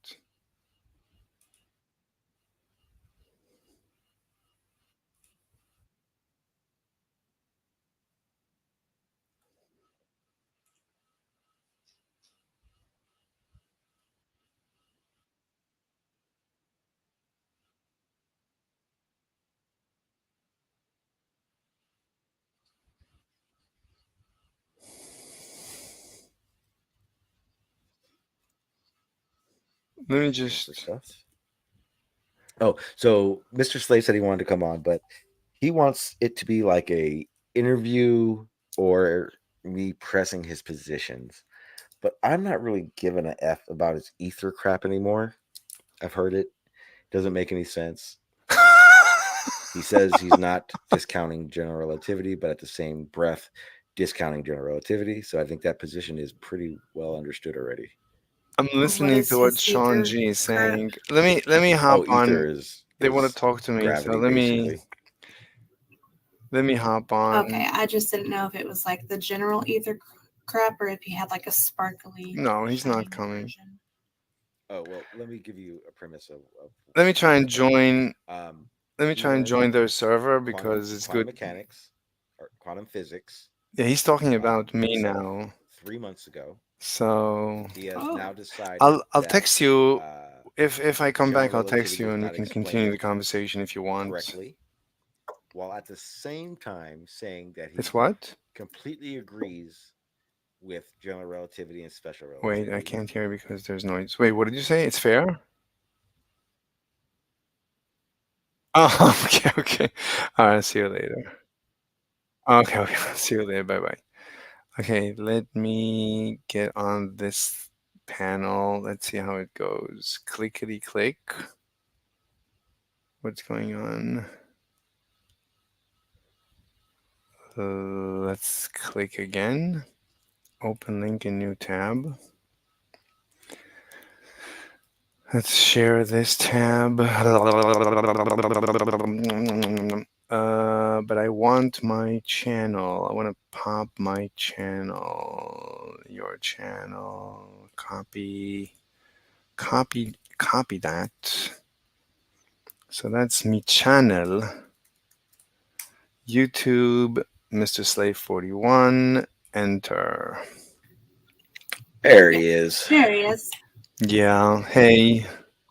Let me just. Oh, so Mr. Slade said he wanted to come on, but he wants it to be like a interview or me pressing his positions. But I'm not really giving a F about his ether crap anymore. I've heard it. Doesn't make any sense. He says he's not discounting general relativity, but at the same breath, discounting general relativity. So I think that position is pretty well understood already. I'm listening to what Sean G is saying. Let me hop on. They want to talk to me, so let me hop on. Okay, I just didn't know if it was like the general ether crap or if he had like a sparkly. No, he's not coming. Oh well, let me give you a premise of let me try and join. Let me try and join their server because it's quantum good. Mechanics or quantum physics. Yeah, he's talking about me now. 3 months ago. So he has now decided. I'll text you if I come back. I'll text you and we can continue the conversation if you want. Correctly, while at the same time saying that he It's what? completely agrees with general relativity and special relativity. Wait, I can't hear because there's noise. Wait, what did you say? It's fair? Oh, okay. All right, see you later. Okay, see you later. Bye-bye. Okay, let me get on this panel. Let's see how it goes. Clickety click. What's going on? Let's click again. Open link in new tab. Let's share this tab. But I want my channel. I want to pop my channel. Your channel. Copy that. So that's me channel. YouTube, Mr. Slave 41. Enter. There he is. There he is. Yeah. Hey.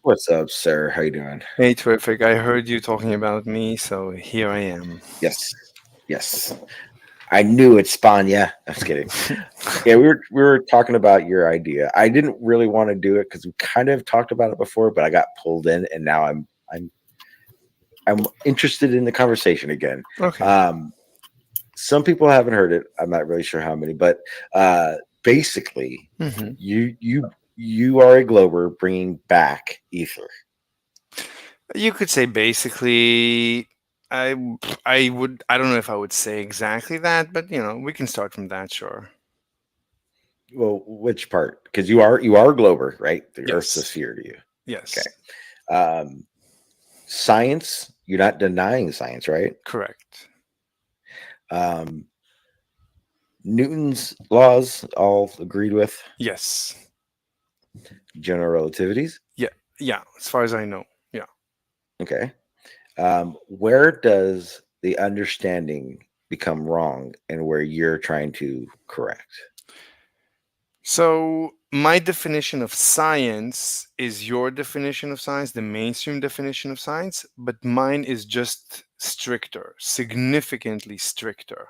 What's up, sir? How you doing? Hey, terrific. I heard you talking about me, so here I am. Yes. I knew it spawned. Yeah, I'm just kidding. Yeah, we were talking about your idea. I didn't really want to do it because we kind of talked about it before, but I got pulled in, and now I'm interested in the conversation again. Okay. Some people haven't heard it. I'm not really sure how many, but basically, you are a Glober bringing back Ether. You could say basically. I don't know if I would say exactly that, but we can start from that, sure. Well, which part? Because you are a Glober, right? The Earth's a sphere to you. Yes. Okay. Science, you're not denying science, right? Correct. Newton's laws, all agreed with? Yes. General relativities? Yeah, as far as I know. Yeah. Okay. Where does the understanding become wrong and where you're trying to correct? So my definition of science is your definition of science, the mainstream definition of science, but mine is just stricter, significantly stricter.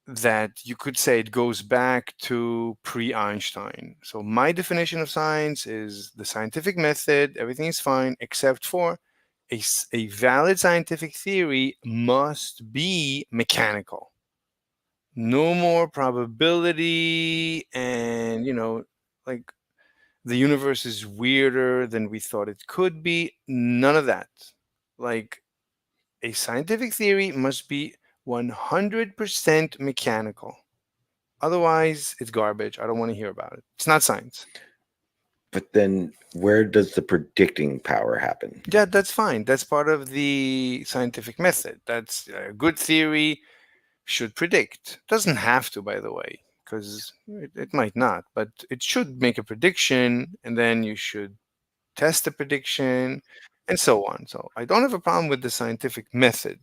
That you could say it goes back to pre-Einstein. So my definition of science is the scientific method, everything is fine, except for a valid scientific theory must be mechanical. No more probability and, like the universe is weirder than we thought it could be. None of that. Like a scientific theory must be 100% mechanical. Otherwise, it's garbage. I don't want to hear about it. It's not science. But then where does the predicting power happen? Yeah, that's fine. That's part of the scientific method. That's a good theory should predict. Doesn't have to, by the way, because it might not, but it should make a prediction, and then you should test the prediction, and so on. So I don't have a problem with the scientific method.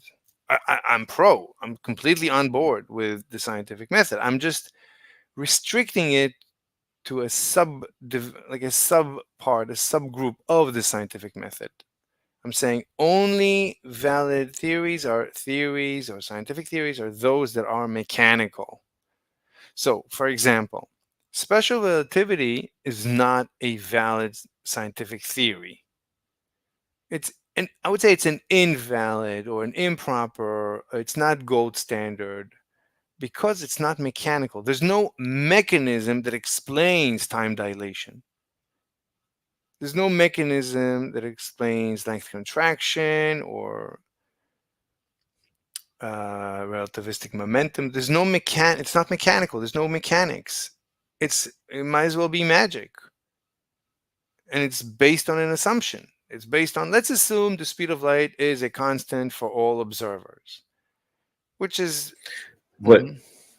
I'm pro. I'm completely on board with the scientific method. I'm just restricting it to a subgroup of the scientific method. I'm saying only valid theories or scientific theories are those that are mechanical. So, for example, special relativity is not a valid scientific theory. I would say it's an invalid or an improper, it's not gold standard because it's not mechanical. There's no mechanism that explains time dilation. There's no mechanism that explains length contraction or relativistic momentum. There's no it's not mechanical. There's no mechanics. It might as well be magic. And it's based on an assumption. It's based on, let's assume the speed of light is a constant for all observers, which is what?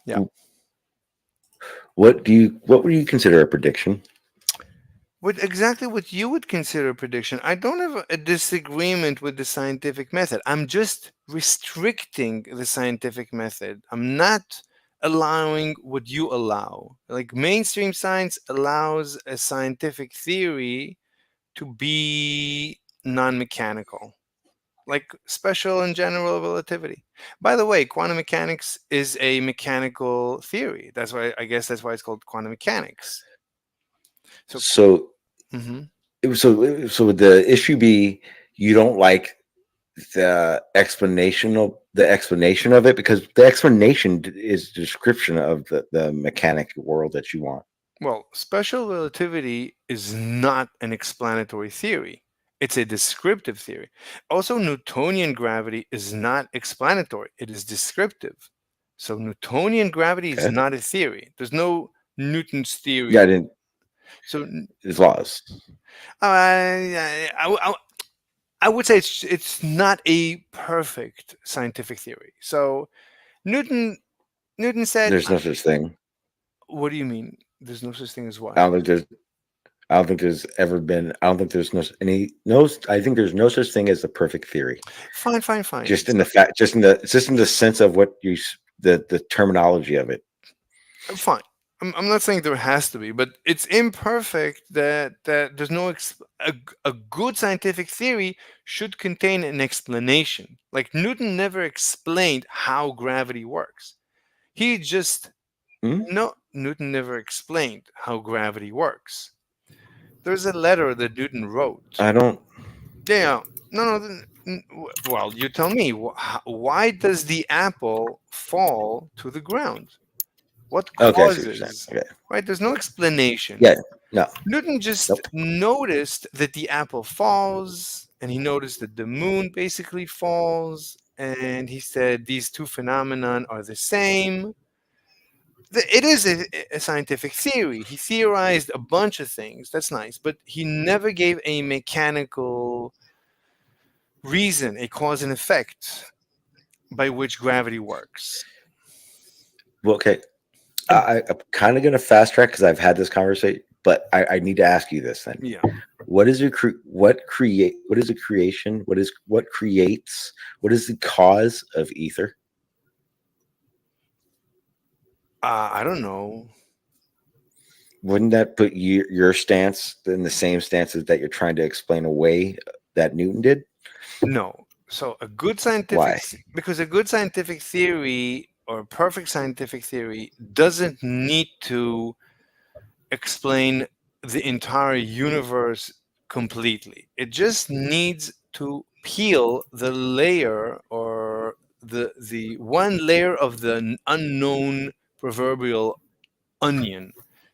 Yeah. What would you consider a prediction? Exactly what you would consider a prediction. I don't have a disagreement with the scientific method. I'm just restricting the scientific method. I'm not allowing what you allow. Like mainstream science allows a scientific theory to be non-mechanical, like special and general relativity. By the way, quantum mechanics is a mechanical theory. That's why it's called quantum mechanics. So would the issue be you don't like the explanation of it, because the explanation is the description of the mechanic world that you want? Well, special relativity is not an explanatory theory. It's a descriptive theory. Also, Newtonian gravity is not explanatory. It is descriptive. So Newtonian gravity is Okay. not a theory. There's no Newton's theory. Yeah, I didn't. So It's laws. I would say it's not a perfect scientific theory. So Newton said, There's no such thing. What do you mean? There's no such thing as what? I don't think there's ever been. I don't think there's I think there's no such thing as a perfect theory. Fine. Just in the sense of what the terminology of it. Fine. I'm not saying there has to be, but it's imperfect that there's no a good scientific theory should contain an explanation. Like Newton never explained how gravity works. He just Newton never explained how gravity works. There's a letter that Newton wrote. I don't. Yeah. No. Well, you tell me. Why does the apple fall to the ground? What causes? Okay. Right? There's no explanation. Yeah. No. Newton just noticed that the apple falls, and he noticed that the moon basically falls, and he said these two phenomenon are the same. It is a scientific theory. He theorized a bunch of things. That's nice, but he never gave a mechanical reason, a cause and effect by which gravity works. Well, okay. I'm kind of going to fast track because I've had this conversation, but I need to ask you this then. Yeah. What is a creation? What creates? What is the cause of ether? I don't know. Wouldn't that put your stance in the same stances that you're trying to explain away that Newton did? No. So a good scientific because a good scientific theory or perfect scientific theory doesn't need to explain the entire universe completely. It just needs to peel the layer or the one layer of the unknown proverbial onion.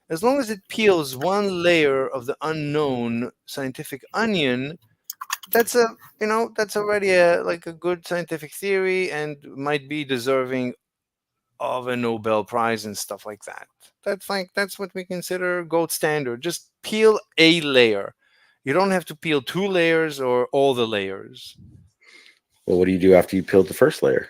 As long as it peels one layer of the unknown scientific onion, that's already a good scientific theory and might be deserving of a Nobel Prize and stuff like that. That's what we consider gold standard. Just peel a layer. You don't have to peel two layers or all the layers. Well, what do you do after you peeled the first layer?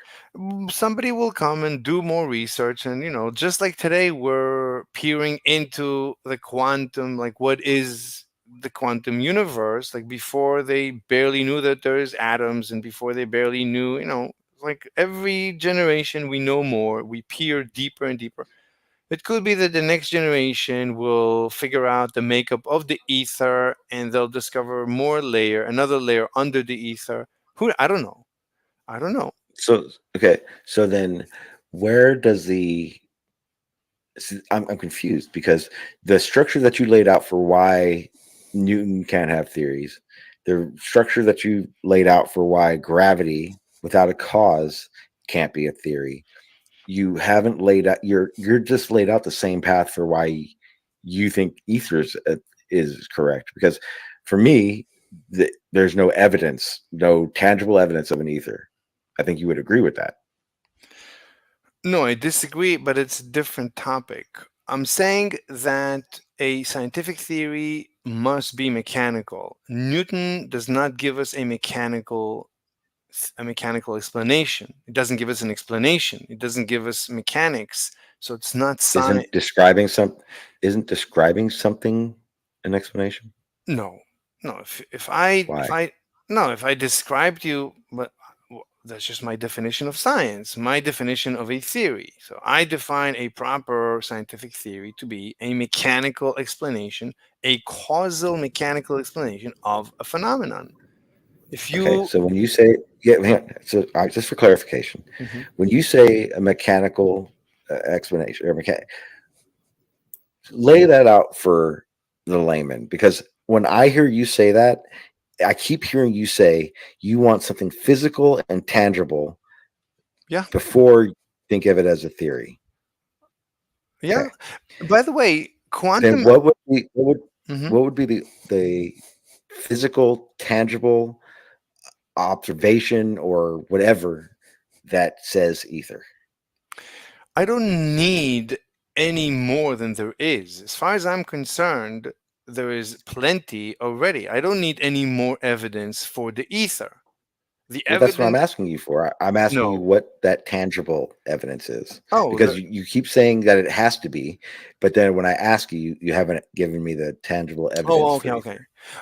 Somebody will come and do more research, and just like today we're peering into the quantum, like what is the quantum universe. Like before they barely knew that there's atoms, and before they barely knew, like every generation we know more, we peer deeper and deeper. It could be that the next generation will figure out the makeup of the ether and they'll discover another layer under the ether. I don't know. So okay, so then where does I'm confused because the structure that you laid out for why Newton can't have theories, the structure that you laid out for why gravity without a cause can't be a theory. You haven't laid out. You're just laid out the same path for why you think ether is correct. Because for me, there's no evidence, no tangible evidence of an ether. I think you would agree with that. No, I disagree, but it's a different topic. I'm saying that a scientific theory must be mechanical. Newton does not give us a mechanical explanation. It doesn't give us an explanation. It doesn't give us mechanics. So it's not science. Isn't describing something an explanation? No. If I described you, but that's just my definition of science, my definition of a theory. So I define a proper scientific theory to be a mechanical explanation, a causal mechanical explanation of a phenomenon. Okay, so when you say, just for clarification, when you say a mechanical explanation or lay that out for the layman, because when I hear you say that, I keep hearing you say you want something physical and tangible before you think of it as a theory. Yeah. Okay. By the way, quantum. Then what would be the physical, tangible observation or whatever that says ether? I don't need any more than there is. As far as I'm concerned, there is plenty already. I don't need any more evidence for the ether. The Well, evidence. that's what I'm asking you for. I'm asking you No. what that tangible evidence is. Oh, because you keep saying that it has to be, but then when I ask you, you haven't given me the tangible evidence. Oh, okay, for okay.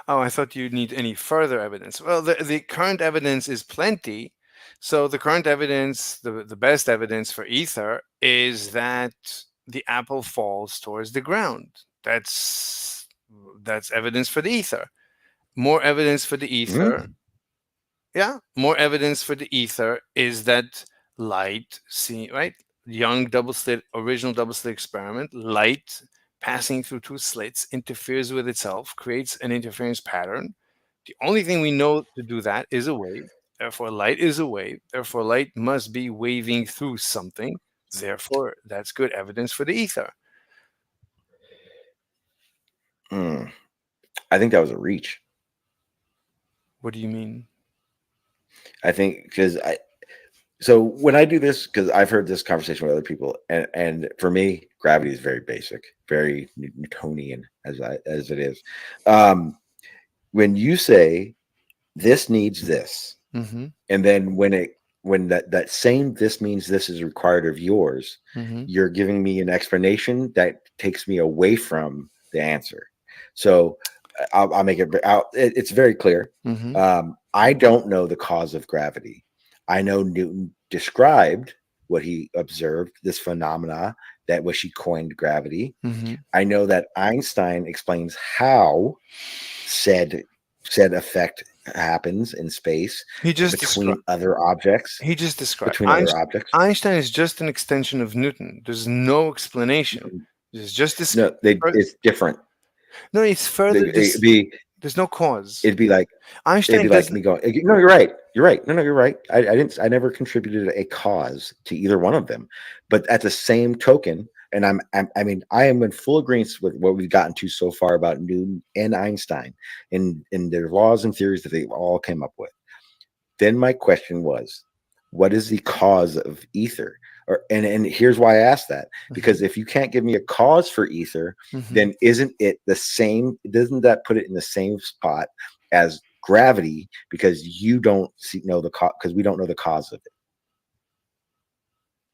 Oh, I thought you'd need any further evidence. Well, the current evidence is plenty. So the current evidence, the best evidence for ether is that the apple falls towards the ground. That's evidence for the ether. More evidence for the ether. Yeah, more evidence for the ether is that light, see, right? Young original double slit experiment, light passing through two slits interferes with itself, creates an interference pattern. The only thing we know to do that is a wave. Therefore, light is a wave. Therefore, light must be waving through something. Therefore, that's good evidence for the ether. I think that was a reach. What do you mean? I think so when I do this, because I've heard this conversation with other people, and for me, gravity is very basic, very Newtonian as it is. When you say this needs this, Mm-hmm. and then when that same this means this is required of yours, Mm-hmm. you're giving me an explanation that takes me away from the answer. So I'll make it. It's very clear. Mm-hmm. I don't know the cause of gravity. I know Newton described what he observed, this phenomena that which he coined gravity. Mm-hmm. I know that Einstein explains how said effect happens in space between other objects. He just described between other objects. Einstein is just an extension of Newton. There's no explanation. It's just this. No, it's different. No, it's further. There's no cause. It'd be like Einstein. It'd be like me going. No, you're right. You're right. No, you're right. I never contributed a cause to either one of them, but at the same token, and I am in full agreement with what we've gotten to so far about Newton and Einstein and their laws and theories that they all came up with. Then my question was, what is the cause of ether? And here's why I asked that, because if you can't give me a cause for ether, then isn't it the same? Doesn't that put it in the same spot as gravity? Because you don't know the cause, because we don't know the cause of it.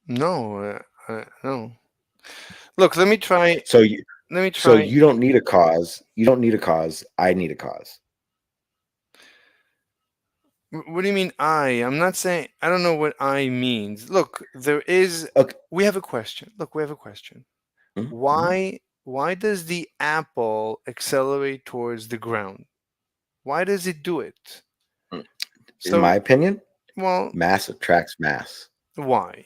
No, no. Look, let me try. So So you don't need a cause. You don't need a cause. I need a cause. What do you mean I'm not saying, I don't know what I means. Look, there is, we have a question. Look, we have a question. Why does the apple accelerate towards the ground? Why does it do it? In my opinion, well, mass attracts mass. Why?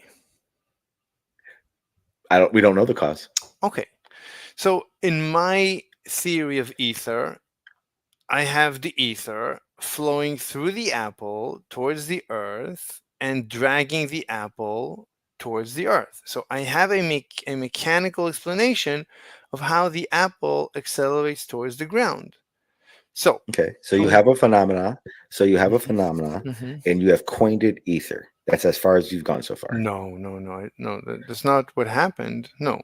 We don't know the cause. Okay. So in my theory of ether, I have the ether flowing through the apple towards the earth and dragging the apple towards the earth. So I have a mechanical explanation of how the apple accelerates towards the ground. So okay, so you have a phenomena. And you have coined it ether. That's as far as you've gone so far. No. That's not what happened. No.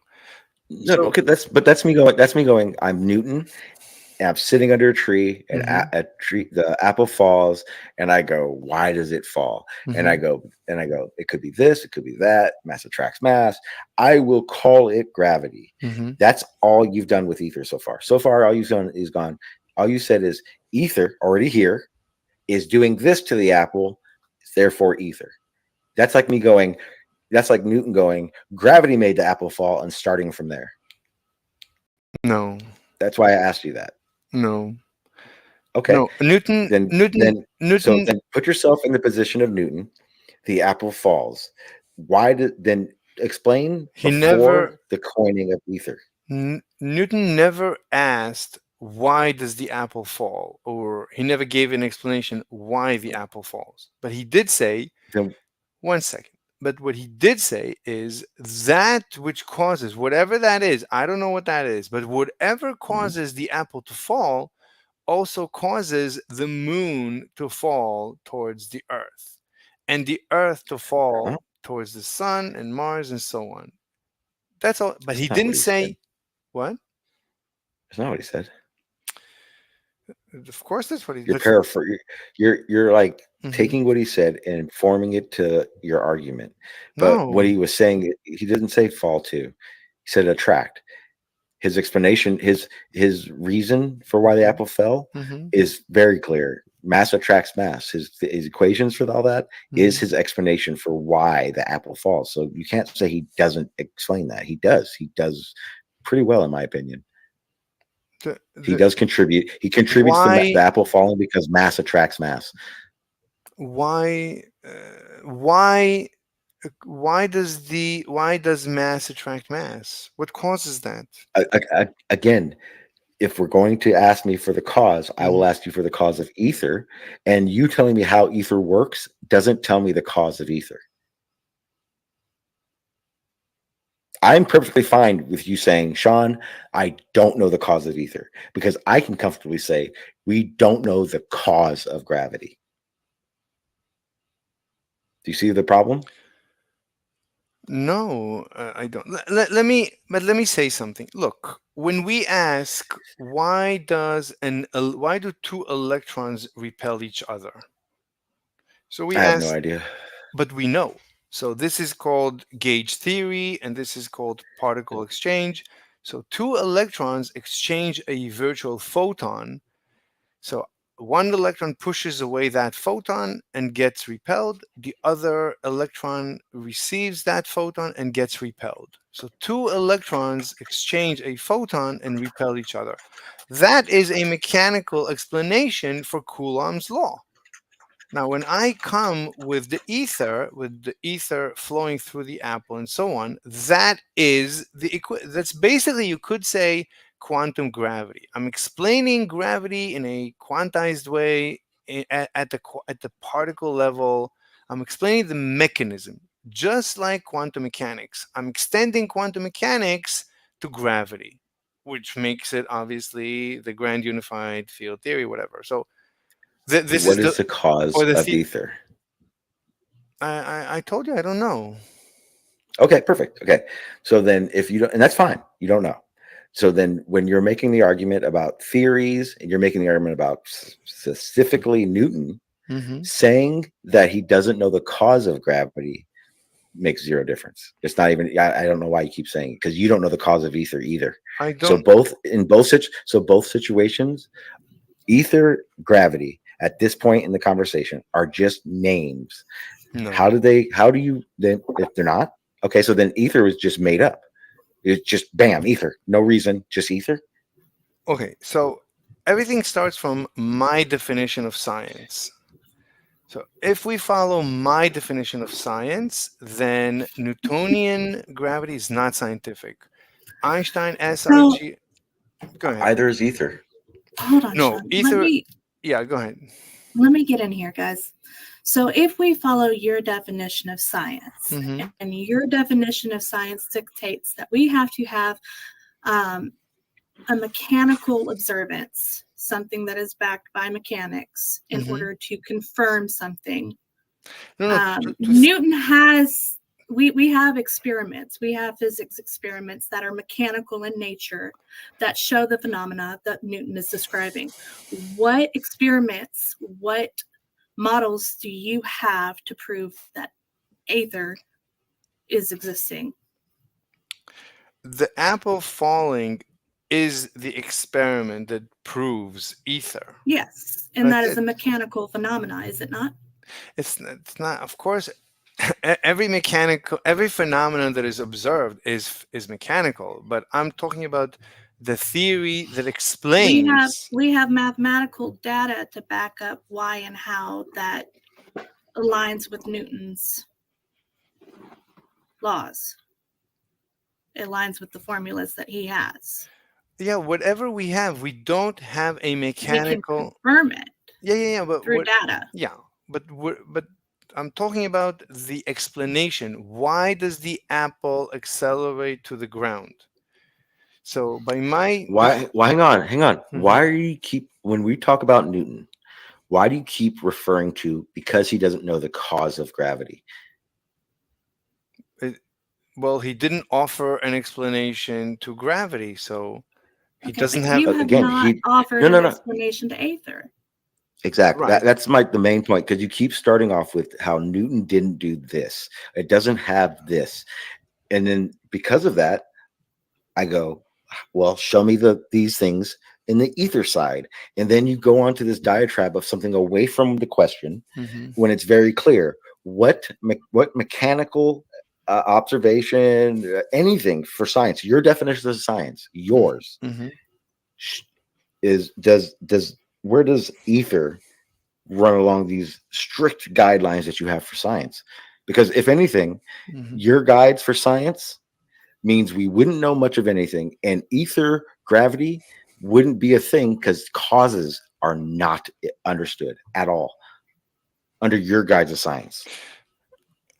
Okay, that's me going. That's me going. I'm Newton. And I'm sitting under a tree, and the apple falls, and I go, why does it fall? And I go, it could be this, it could be that. Mass attracts mass. I will call it gravity. That's all you've done with ether so far. So far, all you've done is gone. All you said is ether already here is doing this to the apple, therefore ether. That's like me going. That's like Newton going. Gravity made the apple fall, and starting from there. No. That's why I asked you that. No. Okay. No. Newton. So then put yourself in the position of Newton. The apple falls. Why did then explain the coining of ether? Newton never asked why does the apple fall, or he never gave an explanation why the apple falls. But he did say, one second. But what he did say is that which causes, whatever that is, I don't know what that is, but whatever causes the apple to fall also causes the moon to fall towards the Earth, and the Earth to fall towards the sun and Mars and so on. That's all. But he That's not didn't what he say said. what? That's not what he said. Of course, that's what he. You're That's, paraphrasing. You're like Mhm. taking what he said and forming it to your argument. But what No. he was saying, he didn't say fall to. He said attract. His explanation, his reason for why the apple fell Mhm. is very clear. Mass attracts mass. His equations for all that is his explanation for why the apple falls. So you can't say he doesn't explain that. He does. He does pretty well, in my opinion. He does contribute. He contributes to Why- the apple falling because mass attracts mass. Why does mass attract mass? What causes that? Again, if we're going to ask me for the cause, I will ask you for the cause of ether, and you telling me how ether works doesn't tell me the cause of ether. I'm perfectly fine with you saying, Sean, I don't know the cause of ether, because I can comfortably say we don't know the cause of gravity. Do you see the problem? No, I don't. Let me say something. Look, when we ask why do two electrons repel each other? So we I have ask, no idea. but we know. So this is called gauge theory, and this is called particle exchange. So two electrons exchange a virtual photon. So one electron pushes away that photon and gets repelled. The other electron receives that photon and gets repelled. So two electrons exchange a photon and repel each other. That is a mechanical explanation for Coulomb's law. Now, when I come with the ether flowing through the apple and so on, that is that's basically, you could say, quantum gravity. I'm explaining gravity in a quantized way at the particle level. I'm explaining the mechanism, just like quantum mechanics. I'm extending quantum mechanics to gravity, which makes it obviously the grand unified field theory, whatever. So this What is the cause or the of ether? I told you I don't know. Okay, perfect. Okay. So then if you don't, and that's fine, you don't know. So then when you're making the argument about theories and you're making the argument about specifically Newton, saying that he doesn't know the cause of gravity makes zero difference. It's not even, I don't know why you keep saying it, because you don't know the cause of ether either. I So don't. both situations, ether, gravity, at this point in the conversation are just names. No. How do you then, if they're not? Okay, so then ether was just made up. It's just bam, ether. No reason, just ether. Okay, so everything starts from my definition of science. So if we follow my definition of science, then Newtonian gravity is not scientific. Einstein SRG. Go ahead. Either is ether. Hold on, No, Sean. ether. Yeah, go ahead. Let me get in here, guys. So if we follow your definition of science, Mhm. and your definition of science dictates that we have to have a mechanical observance, something that is backed by mechanics, in Mhm. order to confirm something. No, Newton has, we have experiments, we have physics experiments that are mechanical in nature that show the phenomena that Newton is describing. What experiments, what models do you have to prove that ether is existing? The apple falling is the experiment that proves ether. Yes, and But that is a mechanical phenomena, is it not? It's not, of course. Every phenomenon that is observed is mechanical, but I'm talking about the theory that explains. We have mathematical data to back up why and how that aligns with Newton's laws. It aligns with the formulas that he has. Yeah, whatever we have, we don't have a mechanical. We can confirm it. Yeah, but through data. Yeah, but I'm talking about the explanation. Why does the apple accelerate to the ground? So by my Why hang on. Mhm. Why are you when we talk about Newton, why do you keep referring to because he doesn't know the cause of gravity? Well, he didn't offer an explanation to gravity, so he Okay, doesn't but have you have Again, not offered no, an no. explanation to Aether. Exactly. Right. That's the main point, because you keep starting off with how Newton didn't do this. It doesn't have this. And then because of that, I go, well, show me these things in the ether side. And then you go on to this diatribe of something away from the question Mhm. when it's very clear what mechanical observation, anything for science, your definition of science, yours Mhm. where does ether run along these strict guidelines that you have for science? Because if anything, Mhm. your guides for science means we wouldn't know much of anything, and ether gravity wouldn't be a thing because causes are not understood at all under your guides of science.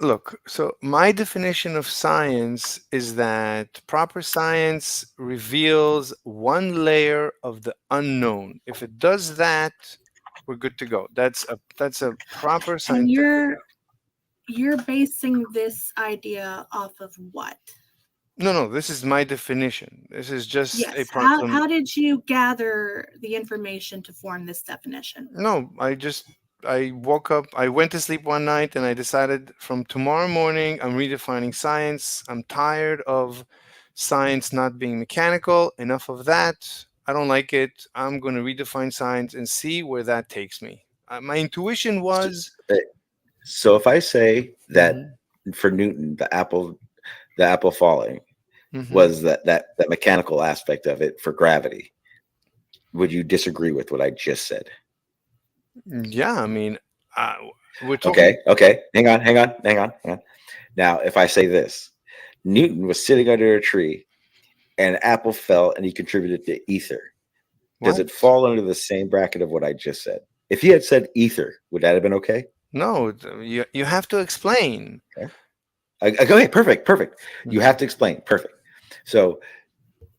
Look, so my definition of science is that proper science reveals one layer of the unknown. If it does that, we're good to go. That's a proper And scientific. you're basing this idea off of what? No, this is my definition. This is just a Yes. proclamation. How did you gather the information to form this definition? No, I woke up, I went to sleep one night and I decided from tomorrow morning I'm redefining science. I'm tired of science not being mechanical. Enough of that. I don't like it. I'm going to redefine science and see where that takes me. My intuition was So if I say that for Newton, the apple falling Mhm. was that mechanical aspect of it for gravity, would you disagree with what I just said? Yeah, I mean, we're talking. Okay. Hang on. Now, if I say this, Newton was sitting under a tree and an apple fell and he contributed to ether. Does What? it fall under the same bracket of what I just said? If he had said ether, would that have been okay? No, you have to explain. Okay. Go ahead. Perfect. You have to explain. Perfect. So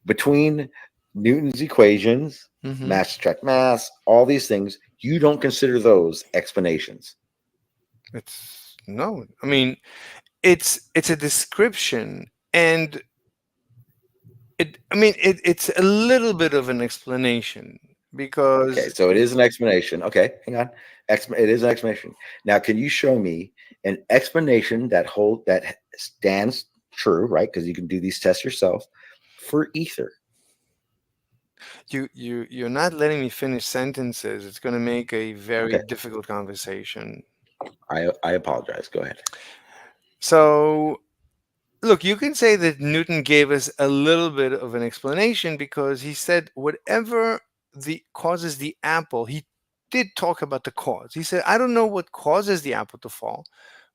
between Newton's equations, Mhm. mass attract mass, all these things, you don't consider those explanations. No. I mean, it's a description, and it's a little bit of an explanation because Okay, so it is an explanation. Okay, hang on. It is an explanation. Now, can you show me an explanation that stands true, right? Because you can do these tests yourself for ether. you're not letting me finish sentences. It's going to make a very Okay. difficult conversation. I apologize. Go ahead. So, look, you can say that Newton gave us a little bit of an explanation because he said whatever causes the apple, he did talk about the cause. He said, I don't know what causes the apple to fall,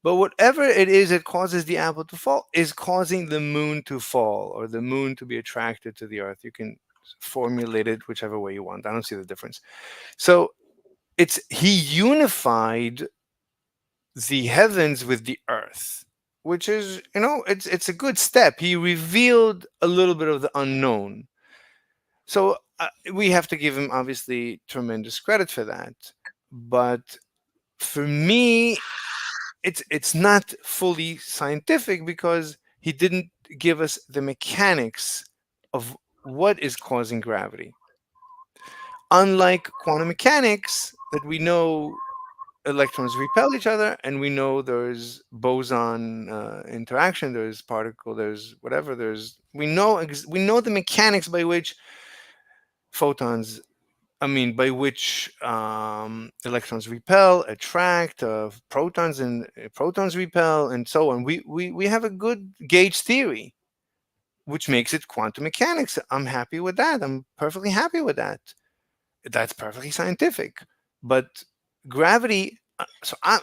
but whatever it is that causes the apple to fall is causing the moon to fall or the moon to be attracted to the earth. You can formulate it whichever way you want. I don't see the difference. So he unified the heavens with the earth, which is, it's a good step. He revealed a little bit of the unknown. So we have to give him obviously tremendous credit for that. But for me, it's not fully scientific because he didn't give us the mechanics of what is causing gravity. Unlike quantum mechanics, that we know electrons repel each other, and we know there's boson interaction, there's particle, there's whatever, we know the mechanics by which photons, by which electrons repel, attract, protons repel, and so on. We have a good gauge theory, which makes it quantum mechanics. I'm happy with that. I'm perfectly happy with that. That's perfectly scientific. But gravity,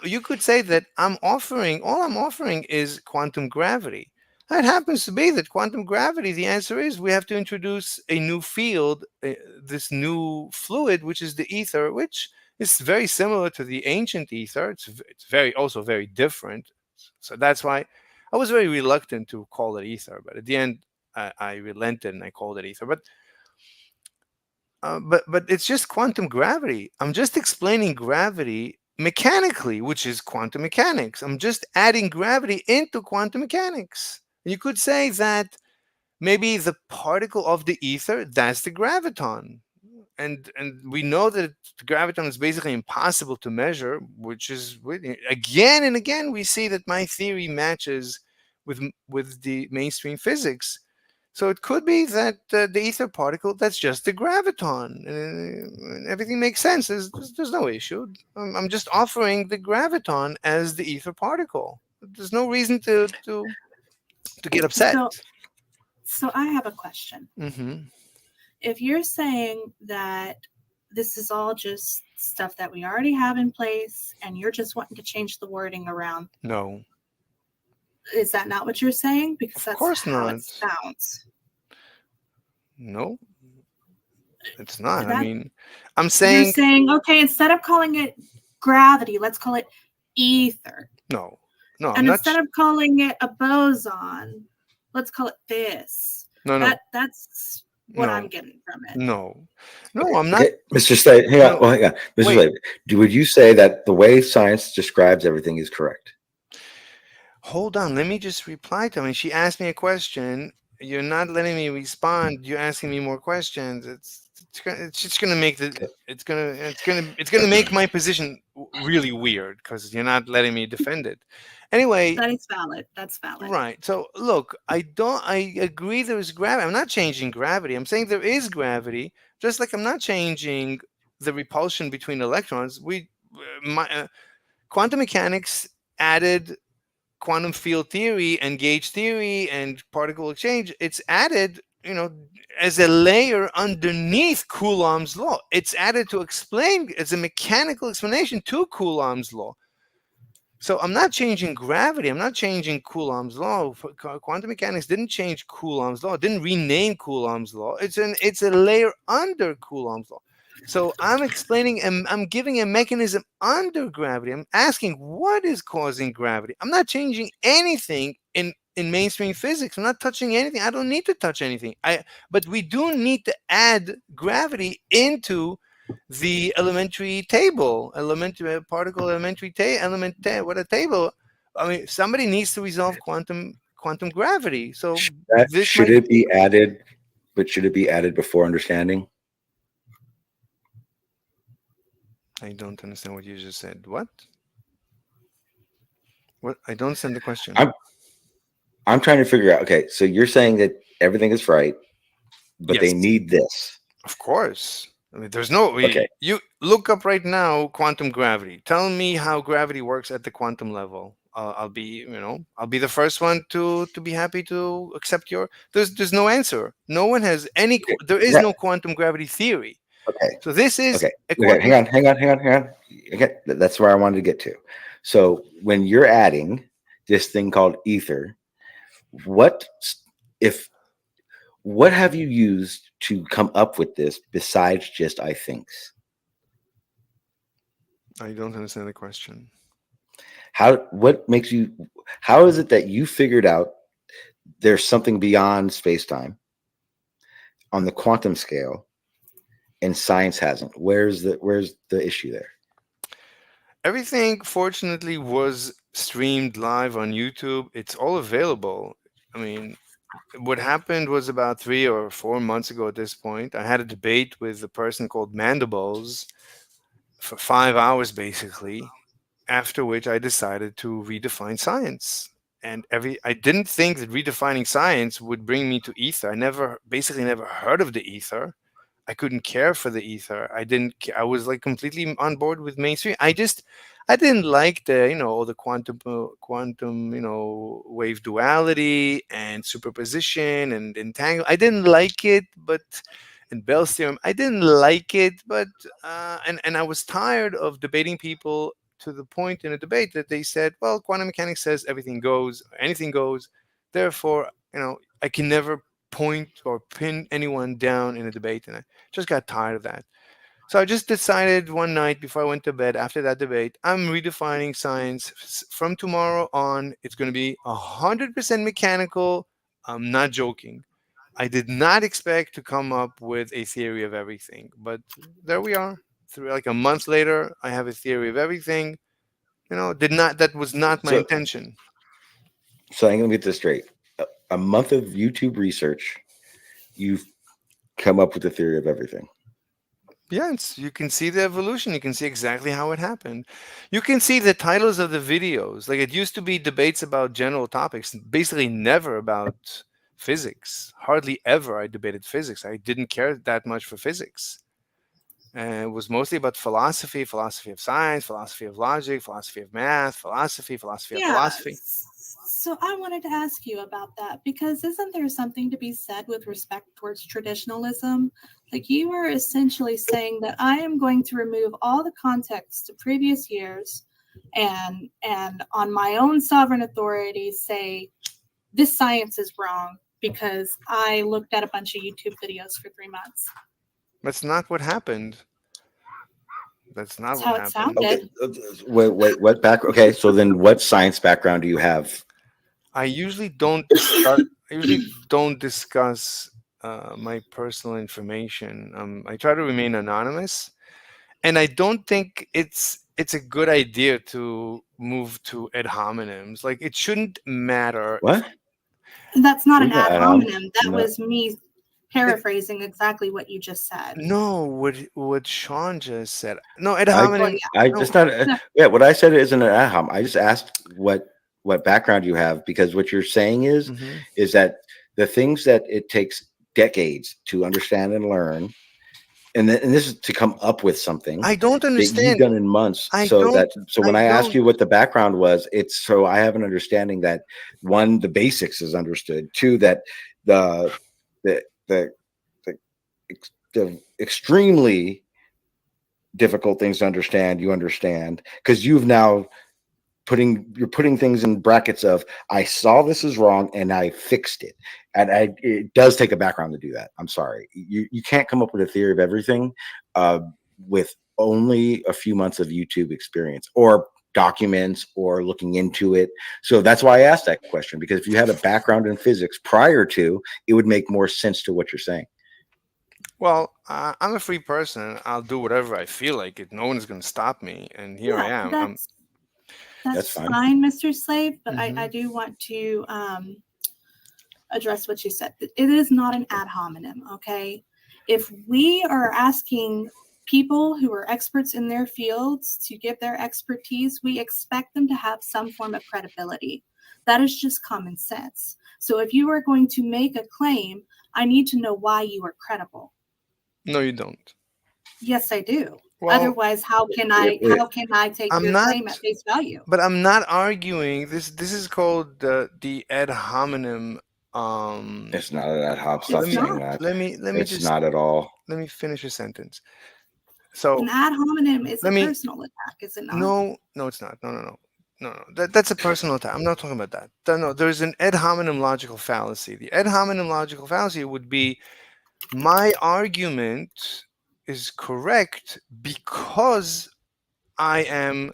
you could say that all I'm offering is quantum gravity. It happens to be that quantum gravity, the answer is we have to introduce a new field, this new fluid, which is the ether, which is very similar to the ancient ether. It's also very different. So that's why I was very reluctant to call it ether. But at the end, I relented and I called it ether. But it's just quantum gravity. I'm just explaining gravity mechanically, which is quantum mechanics. I'm just adding gravity into quantum mechanics. You could say that maybe the particle of the ether, that's the graviton. And we know that the graviton is basically impossible to measure, which is again and again we see that my theory matches with the mainstream physics. So it could be that the ether particle, that's just the graviton. And everything makes sense. There's no issue. I'm just offering the graviton as the ether particle. There's no reason to get upset. So I have a question. Mm-hmm. If you're saying that this is all just stuff that we already have in place and you're just wanting to change the wording around. No. Is that not what you're saying? Because that's course how not. it sounds. No, it's not. I mean, I'm saying. You're saying, okay, instead of calling it gravity, let's call it ether. No, and instead of calling it a boson, let's call it this. No. That's what I'm getting from it. No, I'm not. Okay, Mr. Slade, hang on. Mr. Slade, would you say that the way science describes everything is correct? Hold on, let me just reply to her. I mean, she asked me a question. You're not letting me respond. You're asking me more questions. It's just gonna make it's gonna make my position really weird because you're not letting me defend it. Anyway, that is valid. That's valid. Right. So look, I agree there is gravity. I'm not changing gravity. I'm saying there is gravity, just like I'm not changing the repulsion between electrons. Quantum mechanics added quantum field theory and gauge theory and particle exchange. It's added, as a layer underneath Coulomb's law. It's added to explain as a mechanical explanation to Coulomb's law. So I'm not changing gravity. I'm not changing Coulomb's law. Quantum mechanics didn't change Coulomb's law. It didn't rename Coulomb's law. It's a layer under Coulomb's law. So I'm explaining and I'm giving a mechanism under gravity. I'm asking what is causing gravity. I'm not changing anything in mainstream physics. I'm not touching anything. I don't need to touch anything. But we do need to add gravity into the elementary table, particle elementary element. What a table! I mean, somebody needs to resolve quantum gravity. So should it be added? But should it be added before understanding? I don't understand what you just said. What? I don't understand the question. I'm trying to figure out. Okay, so you're saying that everything is right, but they need this. Of course. I mean, there's no. Okay. You look up right now quantum gravity. Tell me how gravity works at the quantum level. I'll be the first one to be happy to accept your. There's no answer. No one has any. There is no quantum gravity theory. Okay. So this is okay. Hang on. Okay, that's where I wanted to get to. So when you're adding this thing called ether, what have you used to come up with this besides just I thinks? I don't understand the question. How is it that you figured out there's something beyond space-time on the quantum scale and science hasn't? Where's the issue there? Everything fortunately was streamed live on YouTube. It's all available. I mean, what happened was about 3 or 4 months ago at this point, I had a debate with a person called Mandibles for 5 hours, basically, after which I decided to redefine science. And I didn't think that redefining science would bring me to ether. I basically never heard of the ether. I couldn't care for the ether. I was like completely on board with mainstream. I didn't like the, all the quantum, wave duality and superposition and entangle. I didn't like it, and Bell's theorem, I didn't like it, but, and I was tired of debating people to the point in a debate that they said, well, quantum mechanics says everything goes, anything goes. Therefore, I can never point or pin anyone down in a debate, and I just got tired of that. So I just decided one night before I went to bed after that debate, I'm redefining science from tomorrow on. It's going to be 100% mechanical. I'm not joking. I did not expect to come up with a theory of everything, but there we are. Through like a month later, I have a theory of everything. That was not my So, intention. so I'm gonna get this straight. A month of YouTube research, you've come up with a theory of everything. Yeah, you can see the evolution. You can see exactly how it happened. You can see the titles of the videos. Like, it used to be debates about general topics, basically never about physics. Hardly ever I debated physics. I didn't care that much for physics. And it was mostly about philosophy, philosophy of science, philosophy of logic, philosophy of math, philosophy of philosophy. So I wanted to ask you about that, because isn't there something to be said with respect towards traditionalism? Like, you are essentially saying that I am going to remove all the context of previous years and on my own sovereign authority say this science is wrong because I looked at a bunch of YouTube videos for 3 months. That's not what happened. That's not That's what how it happened. sounded. Wait, what back? Okay, so then what science background do you have? I usually don't discuss my personal information. I try to remain anonymous, and I don't think it's a good idea to move to ad hominems. Like, it shouldn't matter. What? That's not an Who's that, ad Adam? hominem. That No. was me paraphrasing exactly what you just said. No, what Sean just said. No, ad hominem. It's not. Yeah, what I said isn't an ad hom. I just asked what background you have, because what you're saying is that the things that it takes decades to understand and learn, and this is to come up with something. I don't that understand. you've done in months. So when I ask you what the background was, it's so I have an understanding that, one, the basics is understood. Two, that the extremely difficult things to understand, you understand, because you've now you're putting things in brackets of, I saw this is wrong and I fixed it. And it does take a background to do that. I'm sorry. You can't come up with a theory of everything with only a few months of YouTube experience or documents or looking into it. So that's why I asked that question, because if you had a background in physics prior to, it would make more sense to what you're saying. Well, I'm a free person. I'll do whatever I feel like it. No one's going to stop me. And here I am. That's fine, Mr. Slave, but I do want to address what you said. It is not an ad hominem, okay? If we are asking people who are experts in their fields to give their expertise, we expect them to have some form of credibility. That is just common sense. So if you are going to make a claim, I need to know why you are credible. No, you don't. Yes, I do. Well, otherwise, how can I take your claim at face value? But I'm not arguing. This is called the ad hominem. It's not an ad hoc. Stop saying that. Let me it's just not at all. Let me finish a sentence. So an ad hominem is a personal attack, is it not? No, it's not. No. That's a personal attack. I'm not talking about that. No, there's an ad hominem logical fallacy. The ad hominem logical fallacy would be, my argument is correct because I'm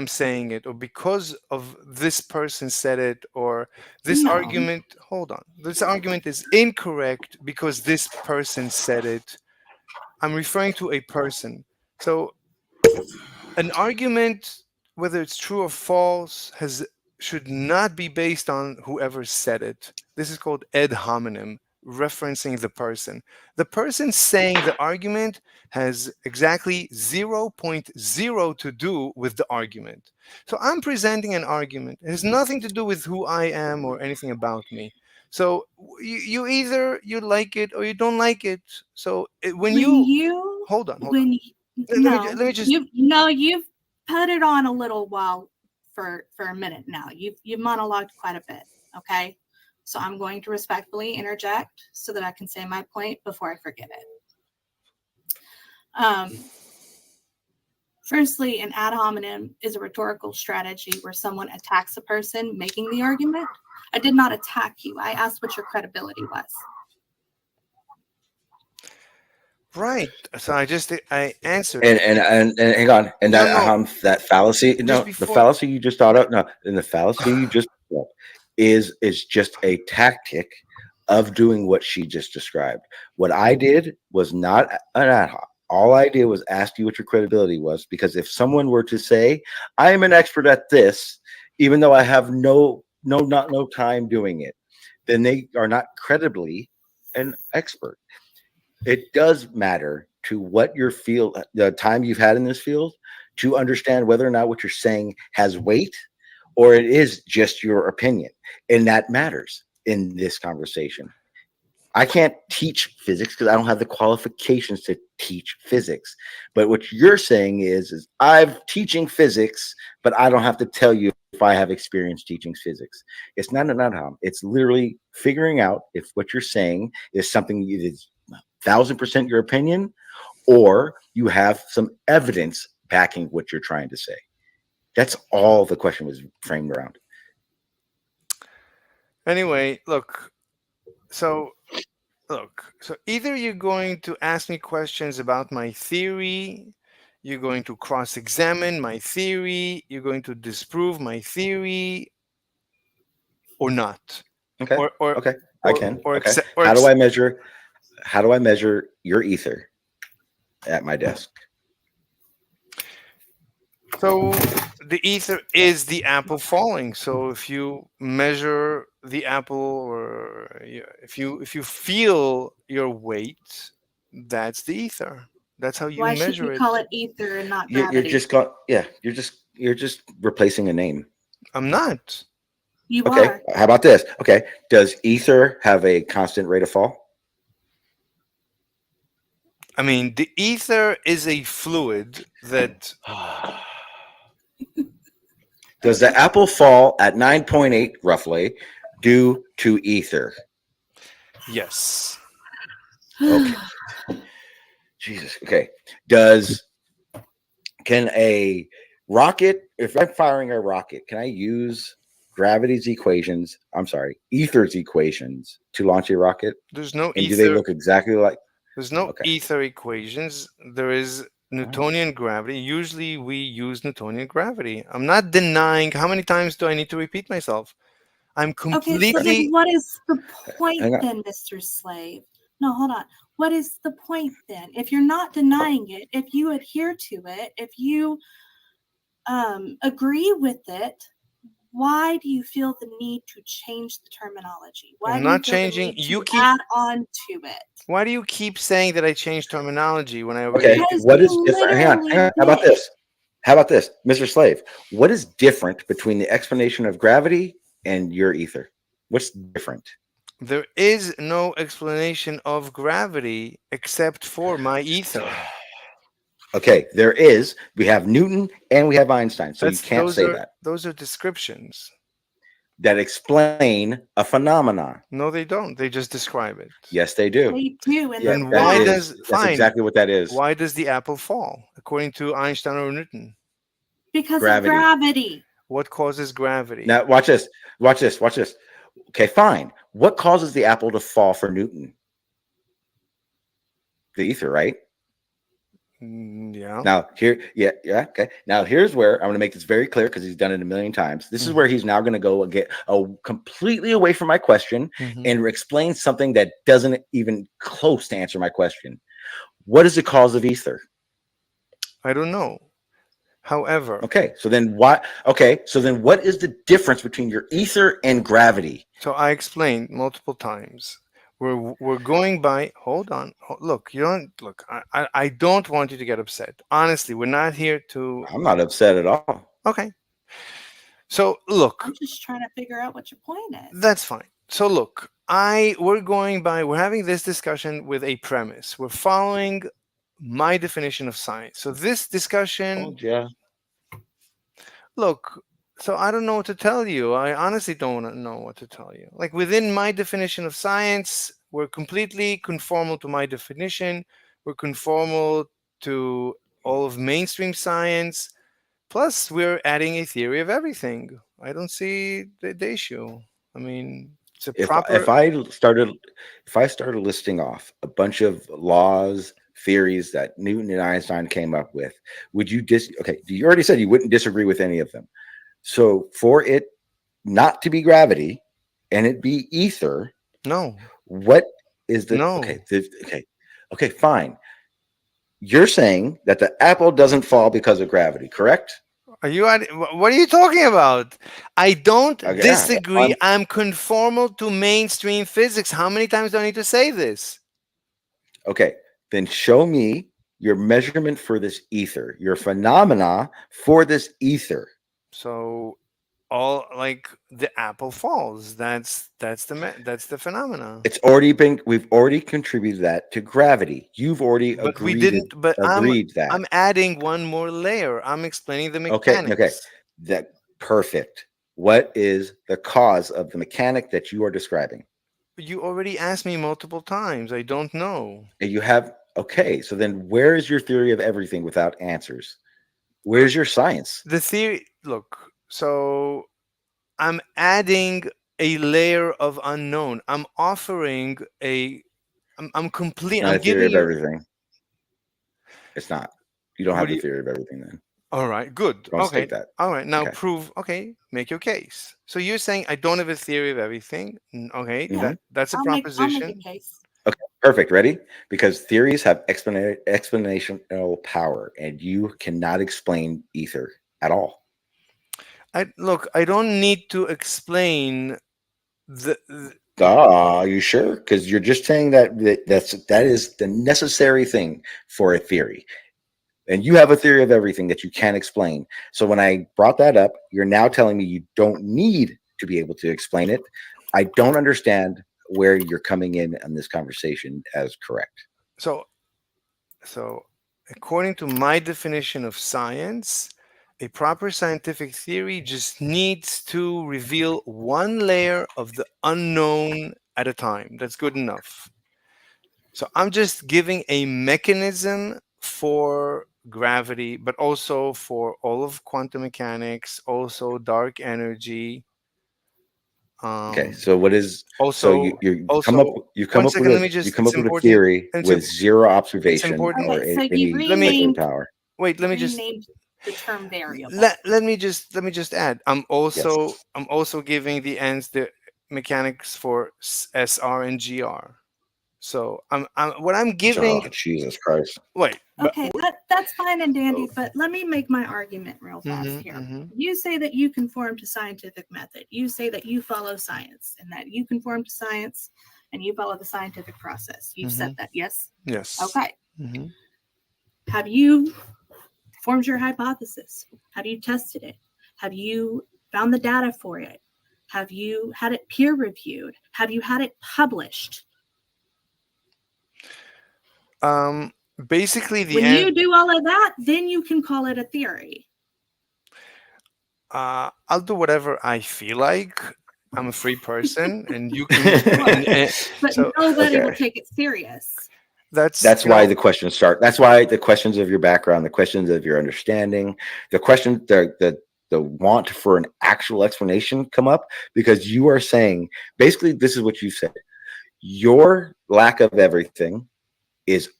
saying it, or because of this person said it, or this argument. Hold on. This argument is incorrect because this person said it. I'm referring to a person. So an argument, whether it's true or false, should not be based on whoever said it. This is called ad hominem, referencing the person. The person saying the argument has exactly 0.0 to do with the argument. So I'm presenting an argument. It has nothing to do with who I am or anything about me. So you either you like it or you don't like it. So when you hold on. Let me just. You've put it on a little while for a minute now. You've monologued quite a bit. Okay. So I'm going to respectfully interject so that I can say my point before I forget it. Firstly, an ad hominem is a rhetorical strategy where someone attacks a person making the argument. I did not attack you. I asked what your credibility was. Right. So I answered. And hang on. And that fallacy. No, the fallacy you just thought of. No, and the fallacy you just is just a tactic of doing what she just described. What I did was not an ad hoc. All I did was ask you what your credibility was, because if someone were to say, I am an expert at this, even though I have no time doing it, then they are not credibly an expert. It does matter to what your field, the time you've had in this field, to understand whether or not what you're saying has weight or it is just your opinion. And that matters in this conversation. I can't teach physics because I don't have the qualifications to teach physics. But what you're saying is I'm teaching physics, but I don't have to tell you if I have experience teaching physics. It's not an ad-hoc. It's literally figuring out if what you're saying is something that is 1,000% your opinion, or you have some evidence backing what you're trying to say. That's all the question was framed around. Anyway, so either you're going to ask me questions about my theory, you're going to cross-examine my theory, you're going to disprove my theory, or not. Okay. Okay. I can. Okay. How do I measure your ether at my desk? So the ether is the apple falling. So if you measure the apple, or if you feel your weight, that's the ether. That's how you Why should measure you it. call it ether and not You're gravity? you're just replacing a name. I'm not. You Okay. are. How about this? Okay. Does ether have a constant rate of fall? I mean, the ether is a fluid that. Does the apple fall at 9.8 roughly due to ether? Yes. Okay. Jesus. Okay. Can a rocket, if I'm firing a rocket, can I use ether's equations to launch a rocket? There's no and ether. Do they look exactly like? There's no ether equations. There is Newtonian gravity. Usually we use Newtonian gravity. I'm not denying. How many times do I need to repeat myself? I'm completely. Okay, so then what is the point then, Mr. Slave? No, hold on. What is the point then? If you're not denying it, if you adhere to it, if you agree with it, why do you feel the need to change the terminology? Why I'm do you not feel the changing. need You to keep add on to it? Why do you keep saying that I changed terminology when I Okay. already? What is different? Hang on. How about this? How about this, Mr. Slave? What is different between the explanation of gravity and your ether? What's different? There is no explanation of gravity except for my ether. Okay, there is. We have Newton and we have Einstein, so you can't say that. Those are descriptions that explain a phenomenon. No, they don't. They just describe it. Yes, they do. They do. And then why does that's exactly what that is? Why does the apple fall according to Einstein or Newton? Because of gravity. What causes gravity? Now watch this. Watch this. Watch this. Okay, fine. What causes the apple to fall for Newton? The ether, right? Yeah. Now here, okay. Now here's where I'm going to make this very clear because he's done it a million times. This is where he's now going to go and get completely away from my question and explain something that doesn't even close to answer my question. What is the cause of ether? I don't know. However, okay. So then what? Okay. So then what is the difference between your ether and gravity? So I explained multiple times. We're going by. Hold on. Look, you don't look. I don't want you to get upset. Honestly, we're not here to. I'm not upset at all. Okay. So look. I'm just trying to figure out what your point is. That's fine. So look, we're having this discussion with a premise. We're following my definition of science. So this discussion. Yeah. Look. So I don't know what to tell you. I honestly don't know what to tell you. Like within my definition of science, we're completely conformal to my definition. We're conformal to all of mainstream science. Plus, we're adding a theory of everything. I don't see the issue. I mean, it's a proper. If I started listing off a bunch of laws, theories that Newton and Einstein came up with, would you okay, you already said you wouldn't disagree with any of them. So for it not to be gravity and it be ether, no. What is the No. Okay, fine. You're saying that the apple doesn't fall because of gravity, correct? What are you talking about? I don't Okay, disagree. I'm conformal to mainstream physics. How many times do I need to say this? Okay, then show me your measurement for this ether, your phenomena for this ether. So all like the apple falls. That's the phenomena. It's already been. We've already contributed that to gravity. You've already But we agreed. didn't. But agreed that. I'm adding one more layer. I'm explaining the mechanics. Okay. That perfect. What is the cause of the mechanic that you are describing? You already asked me multiple times. I don't know. You have. Okay, so then where is your theory of everything without answers? Where's your science? The theory. Look. So I'm adding a layer of unknown. I'm offering a. I'm complete. Not I'm a theory giving of you. everything. It's not. You don't have a theory of everything then. All right, good. Don't Okay. state that. All right, now Okay. prove. Okay, make your case. So you're saying I don't have a theory of everything. Okay, that's a I'll make proposition. a case. Okay, perfect. Ready? Because theories have explanational power, and you cannot explain ether at all. I don't need to explain the Are you sure? Because you're just saying that that is the necessary thing for a theory. And you have a theory of everything that you can't explain. So when I brought that up, you're now telling me you don't need to be able to explain it. I don't understand where you're coming in on this conversation as correct. So according to my definition of science, a proper scientific theory just needs to reveal one layer of the unknown at a time. That's good enough. So I'm just giving a mechanism for gravity, but also for all of quantum mechanics, also dark energy. Okay, so what is also you also come up with a theory with zero observation or so any you renamed power. Wait, let me just the term variable. let me just add. I'm also giving the mechanics for SR and GR. So what I'm giving. Oh, Jesus Christ! Wait. Okay, that's fine and dandy, but let me make my argument real fast here. You say that you conform to scientific method. You say that you follow science and that you conform to science and you follow the scientific process. You've said that, yes? Yes. Okay. Have you formed your hypothesis? Have you tested it? Have you found the data for it? Have you had it peer reviewed? Have you had it published? Basically when you do all of that, then you can call it a theory. I'll do whatever I feel like. I'm a free person, and you can. But nobody will take it serious. That's why the questions start. That's why the questions of your background, the questions of your understanding, the question, the want for an actual explanation come up, because you are saying basically this is what you said. Your lack of everything is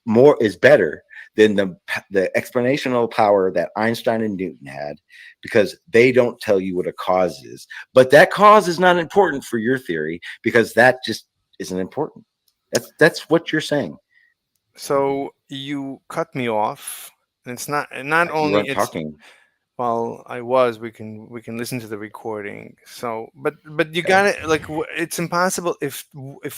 better than the explanational power that Einstein and Newton had, because they don't tell you what a cause is. But that cause is not important for your theory, because that just isn't important. That's what you're saying. So you cut me off. And it's not You only weren't it's talking. Well, I was. We can listen to the recording. So, but you got it. Like it's impossible if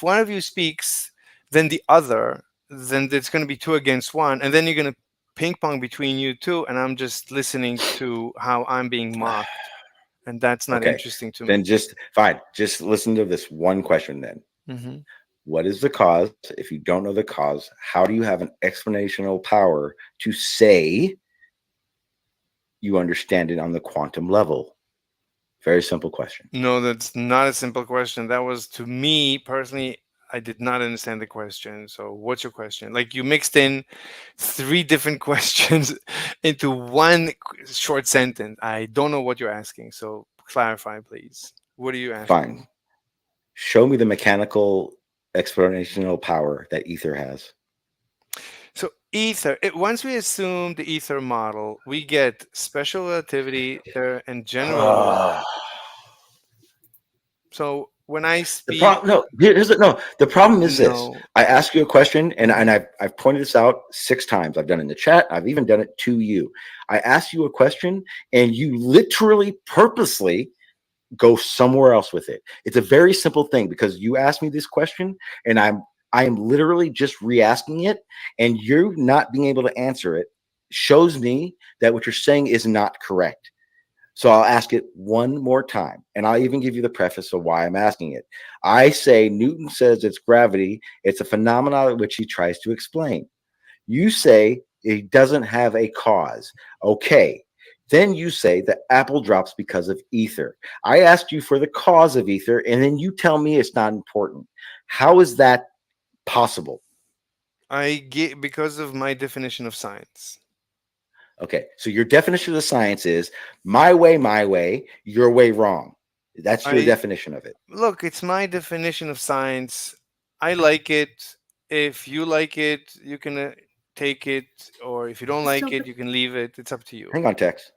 one of you speaks, then the other. Then it's going to be 2 against 1, and then you're going to ping pong between you two, and I'm just listening to how I'm being mocked, and that's not interesting to me. Then just fine. Just listen to this one question then. What is the cause? If you don't know the cause, how do you have an explanational power to say you understand it on the quantum level? Very simple question. No, that's not a simple question. That was, to me personally, I did not understand the question. So what's your question? Like, you mixed in 3 different questions into one short sentence. I don't know what you're asking. So clarify, please. What are you asking? Fine. Show me the mechanical explanational power that ether has. So ether, once we assume the ether model, we get special relativity and general. So when I The speak, problem, the problem is this. no, I ask you a question, and I've pointed this out 6 times. I've done it in the chat. I've even done it to you. I ask you a question, and you literally, purposely go somewhere else with it. It's a very simple thing because you asked me this question, and I am literally just re-asking it, and you not being able to answer it shows me that what you're saying is not correct. So I'll ask it one more time, and I'll even give you the preface of why I'm asking it. I say Newton says it's gravity. It's a phenomenon which he tries to explain. You say it doesn't have a cause. Okay. Then you say the apple drops because of ether. I asked you for the cause of ether, and then you tell me it's not important. How is that possible? I get because of my definition of science. Okay, so your definition of the science is my way, your way wrong. That's your definition of it. Look, it's my definition of science. I like it. If you like it, you can take it, or if you don't like it, you can leave it. It's up to you. Hang on, Tex.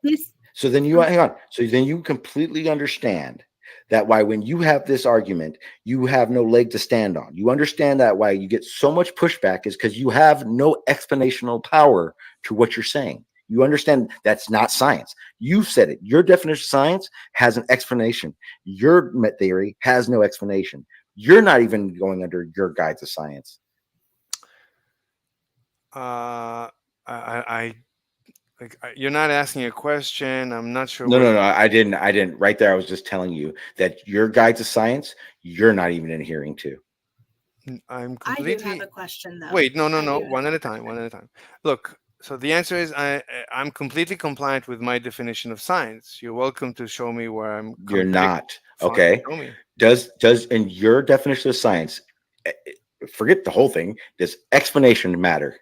So then you hang on. So then you completely understand that why when you have this argument, you have no leg to stand on. You understand that why you get so much pushback is because you have no explanational power to what you're saying. You understand that's not science. You've said it. Your definition of science has an explanation. Your theory has no explanation. You're not even going under your guides of science. You're not asking a question. I'm not sure. No. I didn't. Right there, I was just telling you that your guides of science, you're not even adhering to. I'm I completely. do have a question though. Wait, no. One at a time. Look. So the answer is I'm completely compliant with my definition of science. You're welcome to show me where I'm. You're not. Fine, okay. Show me. Does in your definition of science, forget the whole thing, does explanation matter?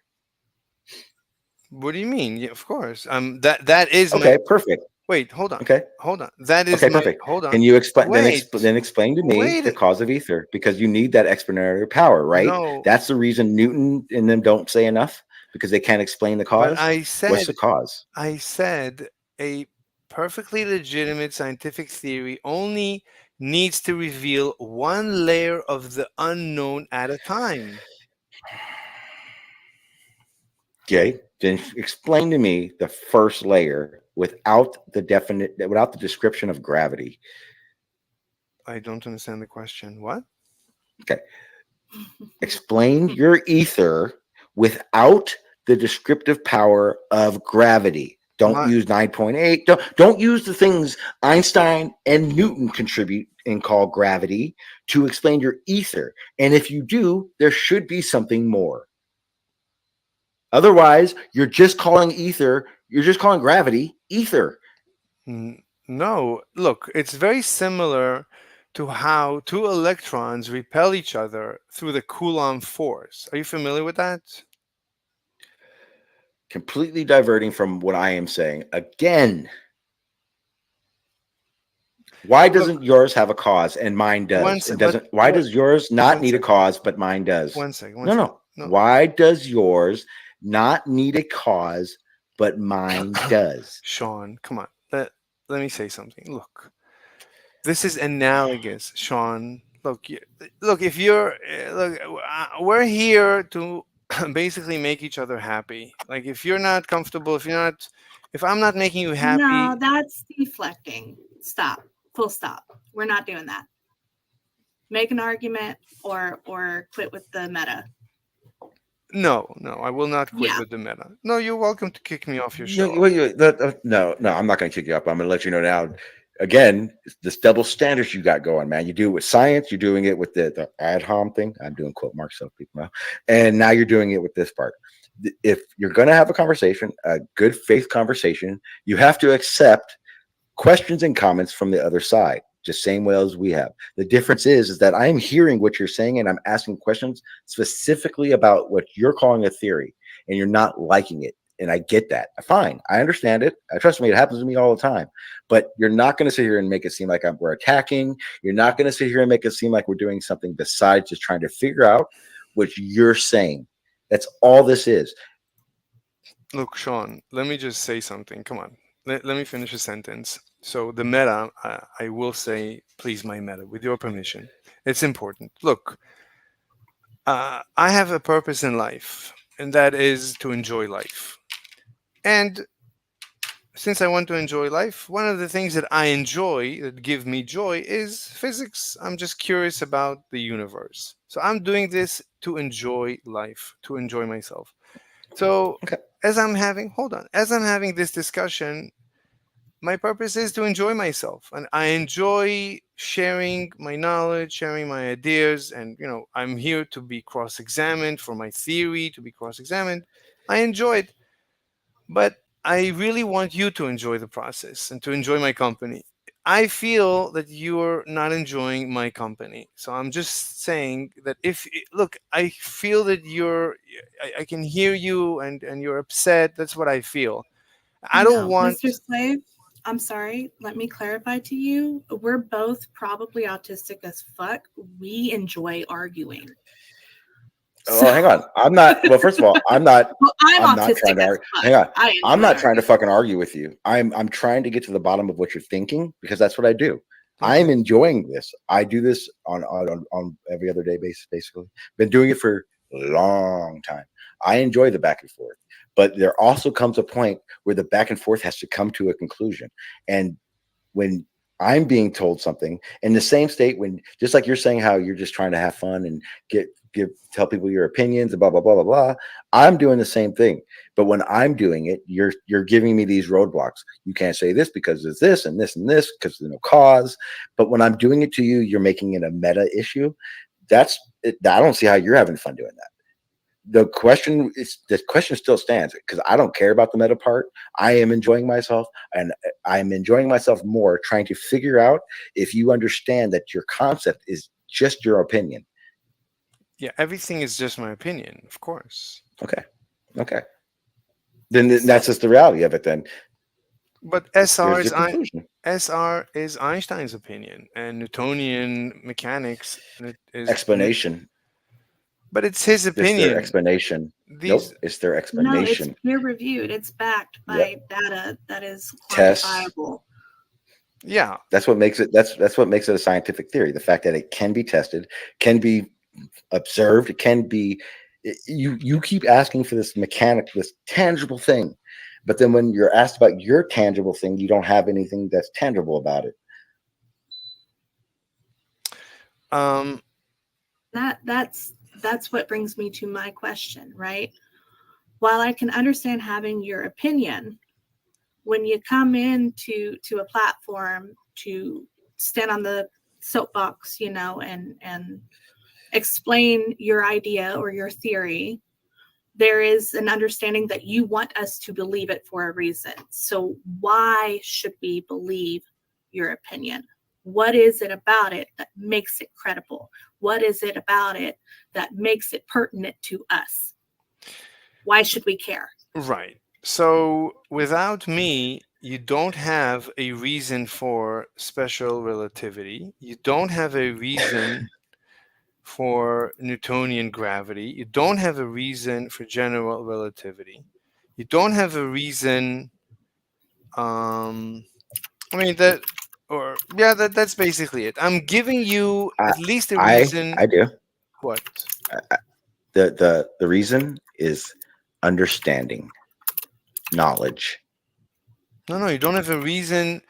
What do you mean? Yeah, of course. That is okay. Perfect. Wait, hold on. Okay. Hold on. That is okay. Perfect. Hold on. Can you explain? Wait. Then explain to me the cause of ether, because you need that explanatory power, right? No. That's the reason Newton and them don't say enough. Because they can't explain the cause. But I said, what's the cause? I said a perfectly legitimate scientific theory only needs to reveal one layer of the unknown at a time. Okay, then explain to me the first layer without the description of gravity. I don't understand the question. What? Okay. Explain your ether without the descriptive power of gravity. Don't use 9.8. Don't use the things Einstein and Newton contribute and call gravity to explain your ether. And if you do, there should be something more. Otherwise, you're just calling ether, you're just calling gravity ether. No, look, it's very similar to how two electrons repel each other through the Coulomb force. Are you familiar with that? Completely diverting from what I am saying. Again, why doesn't yours have a cause and mine does? Why does yours not need a cause but mine does? One second. No. Why does yours not need a cause but mine does? Sean, come on. Let me say something. Look. This is analogous, Sean. Look, if you're we're here to basically make each other happy. Like if you're not comfortable, if I'm not making you happy. No, that's deflecting. Stop. Full stop. We're not doing that. Make an argument or quit with the meta. No, I will not quit with the meta. No, you're welcome to kick me off your show. No, I'm not going to kick you up. I'm going to let you know now. Again, this double standards you got going, man. You do it with science. You're doing it with the ad hom thing. I'm doing quote marks, so people know. And now you're doing it with this part. If you're going to have a conversation, a good faith conversation, you have to accept questions and comments from the other side, just same way as we have. The difference is that I'm hearing what you're saying and I'm asking questions specifically about what you're calling a theory, and you're not liking it. And I get that. Fine. I understand it. Trust me, it happens to me all the time. But you're not going to sit here and make it seem like we're attacking. You're not going to sit here and make it seem like we're doing something besides just trying to figure out what you're saying. That's all this is. Look, Sean, let me just say something. Come on. Let me finish a sentence. So the meta, I will say, please, my meta, with your permission, it's important. Look, I have a purpose in life, and that is to enjoy life. And since I want to enjoy life, one of the things that I enjoy, that give me joy, is physics. I'm just curious about the universe. So I'm doing this to enjoy life, to enjoy myself. So as I'm having this discussion, my purpose is to enjoy myself, and I enjoy sharing my knowledge, sharing my ideas, and I'm here to be cross-examined, for my theory to be cross-examined. I enjoy it, but I really want you to enjoy the process and to enjoy my company. I feel that you're not enjoying my company, so I'm just saying that look, I feel that I can hear you and you're upset. That's what I feel. I don't want. Mr. Slave, I'm sorry. Let me clarify to you. We're both probably autistic as fuck. We enjoy arguing. Oh, hang on. I'm not. Well, first of all, I'm not. Well, I'm not trying autistic to as argue. fuck. Hang on. I I'm enjoy not trying to fucking argue with you. I'm trying to get to the bottom of what you're thinking, because that's what I do. I'm enjoying this. I do this on every other day basis. Basically, been doing it for a long time. I enjoy the back and forth, but there also comes a point where the back and forth has to come to a conclusion. And when I'm being told something in the same state, when just like you're saying how you're just trying to have fun and tell people your opinions and blah blah blah blah blah, I'm doing the same thing. But when I'm doing it, you're giving me these roadblocks. You can't say this because there's this and this and this because there's no cause. But when I'm doing it to you, you're making it a meta issue. That's it. I don't see how you're having fun doing that. The question still stands, because I don't care about the meta part. I am enjoying myself, and I'm enjoying myself more trying to figure out if you understand that your concept is just your opinion. Yeah, everything is just my opinion, of course. Okay. Then that's just the reality of it then. But SR is Einstein's opinion, and Newtonian mechanics is explanation. But it's his opinion. It's their explanation. Nope, it's their explanation. No, it's peer reviewed. It's backed by data that is Tests. quantifiable. Yeah, that's what makes it. That's what makes it a scientific theory. The fact that it can be tested, can be observed, it can be. You keep asking for this this tangible thing, but then when you're asked about your tangible thing, you don't have anything that's tangible about it. That's what brings me to my question, right? While I can understand having your opinion, when you come into a platform to stand on the soapbox, and explain your idea or your theory, there is an understanding that you want us to believe it for a reason. So why should we believe your opinion? What is it about it that makes it credible? What is it about it that makes it pertinent to us? Why should we care? Right. So without me, you don't have a reason for special relativity. You don't have a reason for Newtonian gravity. You don't have a reason for general relativity. You don't have a reason. That's basically it. I'm giving you at least a reason. I do. What? The reason is understanding, knowledge. No, you don't have a reason.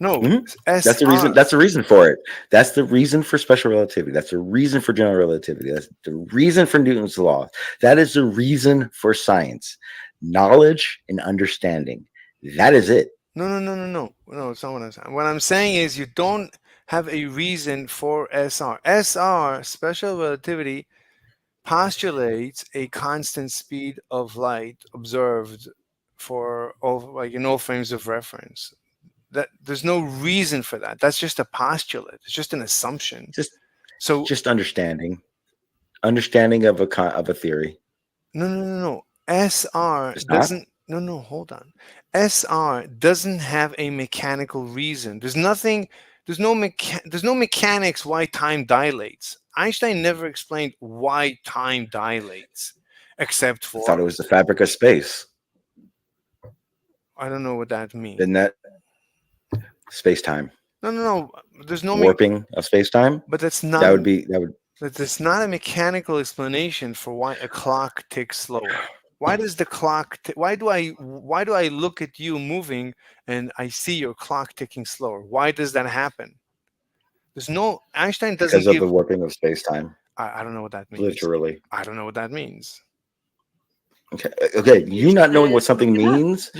No, that's the reason. That's the reason for it. That's the reason for special relativity. That's the reason for general relativity. That's the reason for Newton's law. That is the reason for science, knowledge and understanding. That is it. No, it's not what I'm saying. What I'm saying is you don't have a reason for SR. SR, special relativity, postulates a constant speed of light observed for in all frames of reference. That there's no reason for that. That's just a postulate. It's just an assumption. Just understanding of a theory. No. SR doesn't. No, hold on. SR doesn't have a mechanical reason. There's no mechanics why time dilates. Einstein never explained why time dilates, except for. I thought it was the fabric of space. I don't know what that means. Isn't that? space-time. No. There's no Warping of space-time. But that's not. That's not a mechanical explanation for why a clock ticks slower. Why does the clock? Why do I look at you moving and I see your clock ticking slower? Why does that happen? There's no Einstein doesn't Because of give. the warping of space-time. I don't know what that means. Literally. I don't know what that means. Okay. You not knowing what something means,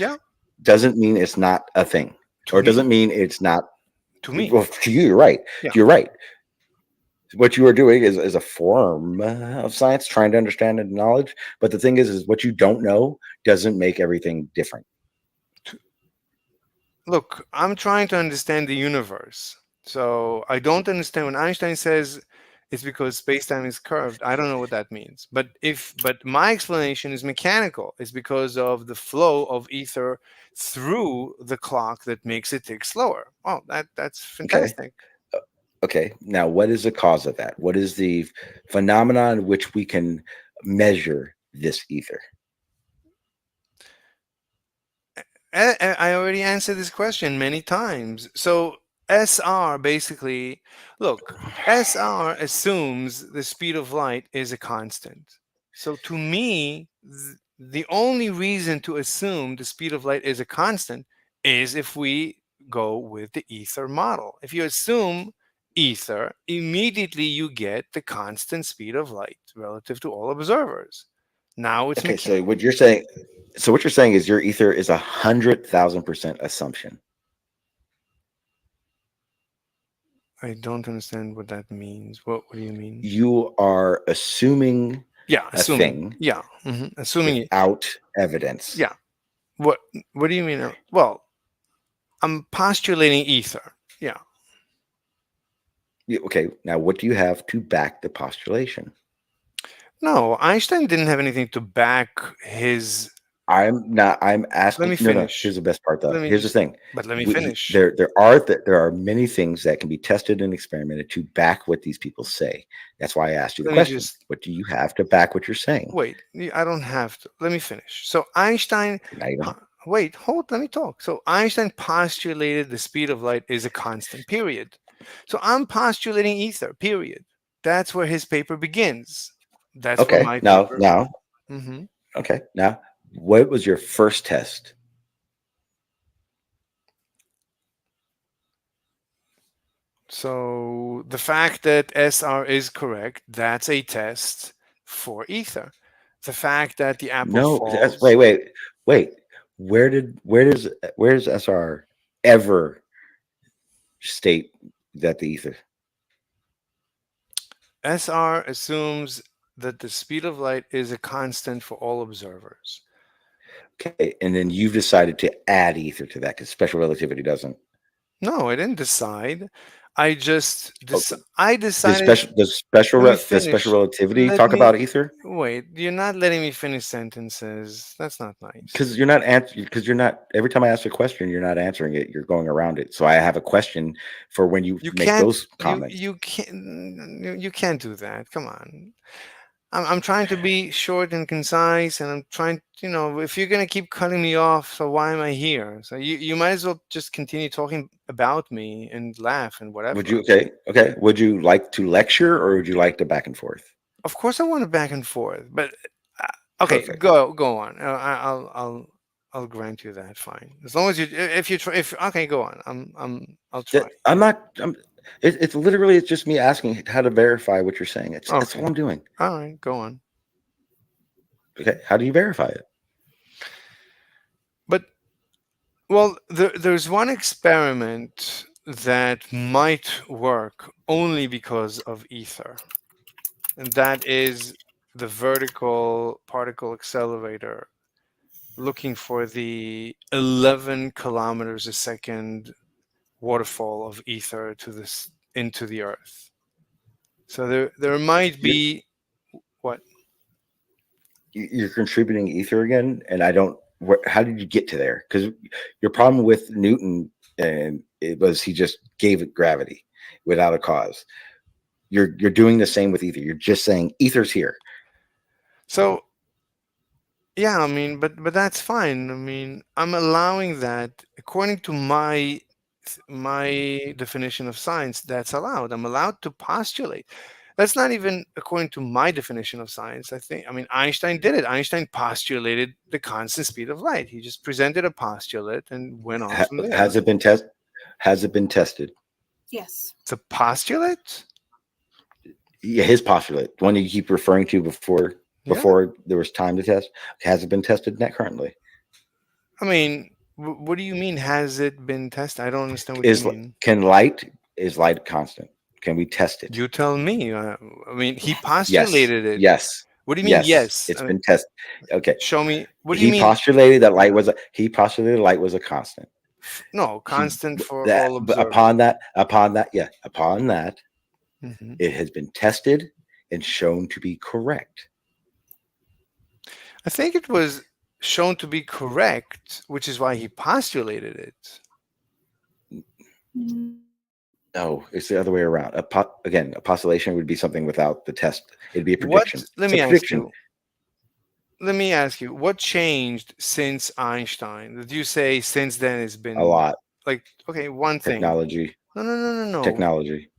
doesn't mean it's not a thing, or doesn't mean it's not. To me, well, to you, you're right. Yeah. You're right. What you are doing is a form of science, trying to understand and knowledge. But the thing is what you don't know doesn't make everything different. Look, I'm trying to understand the universe. So I don't understand when Einstein says it's because space-time is curved. I don't know what that means. But my explanation is mechanical. It's because of the flow of ether through the clock that makes it tick slower. Oh, that's fantastic. Okay. Now, what is the cause of that? What is the phenomenon in which we can measure this ether? I already answered this question many times. So SR basically, look, SR assumes the speed of light is a constant. So to me, the only reason to assume the speed of light is a constant is if we go with the ether model. If you assume ether, immediately you get the constant speed of light relative to all observers. Now it's okay. So what you're saying is your ether is 100,000% assumption. I don't understand what that means. What do you mean? You are assuming a thing. Yeah. Assuming without evidence. Yeah. What do you mean? Well, I'm postulating ether. Yeah. Okay. Now, what do you have to back the postulation? No, Einstein didn't have anything to back his. I'm asking. Let me finish. No, here's the best part, though. Here's the thing. But let me finish. There are many things that can be tested and experimented to back what these people say. That's why I asked you the question. What do you have to back what you're saying? Wait, I don't have to. Let me finish. So Einstein. Wait, hold. Let me talk. So Einstein postulated the speed of light is a constant. Period. So I'm postulating ether. Period. That's where his paper begins. That's okay. My now. Mm-hmm. Okay. Now, what was your first test? So the fact that SR is correct, that's a test for ether. The fact that the apple falls. Wait. Where does SR ever state that the ether? SR assumes that the speed of light is a constant for all observers. Okay, and then you've decided to add ether to that because special relativity doesn't. No, I didn't decide. I just I decided. Does special relativity talk about ether? Wait, you're not letting me finish sentences. That's not nice. Because you're not answering. Because you're not. Every time I ask a question, you're not answering it. You're going around it. So I have a question for when you make those comments. You can't do that. Come on. I'm trying to be short and concise, and I'm trying, if you're going to keep cutting me off, so why am I here? So you might as well just continue talking about me and laugh and whatever. Would you, okay. Would you like to lecture or would you like to back and forth? Of course I want to back and forth, but okay, perfect. Go on. I'll grant you that. Fine. As long as okay, go on. I'll try. It's literally just me asking how to verify what you're saying. That's all I'm doing. All right, go on. Okay, how do you verify it? Well, there's one experiment that might work only because of ether, and that is the vertical particle accelerator, looking for the 11 kilometers a second waterfall of ether into the earth. So there might be what? You're contributing ether again, and I don't. How did you get to there? Because your problem with Newton and it was he just gave it gravity without a cause. You're doing the same with ether. You're just saying ether's here. So yeah, I mean, but that's fine. I mean, I'm allowing that according to my my definition of science, that's allowed. I'm allowed to postulate. That's not even according to my definition of science. I mean, Einstein did it. Einstein postulated the constant speed of light. He just presented a postulate and went on from there. Has it been tested? Has it been tested? Yes. It's a postulate? Yeah, his postulate, the one you keep referring to before there was time to test. Has it been tested net currently? I mean, what do you mean? Has it been tested? I don't understand what you mean. Is light constant? Can we test it? You tell me. I mean, he postulated it. Yes. What do you mean? Yes. It's been tested. Okay. Show me. What do you mean? He postulated that light was a constant. No, constant for all observers. Upon that, Mm-hmm. it has been tested and shown to be correct. I think it was shown to be correct, which is why he postulated it. No, it's the other way around. Again, a postulation would be something without the test. It'd be a prediction. Let me ask you, what changed since Einstein? Did you say since then it's been a lot? Like, okay, one thing. Technology. No. Technology.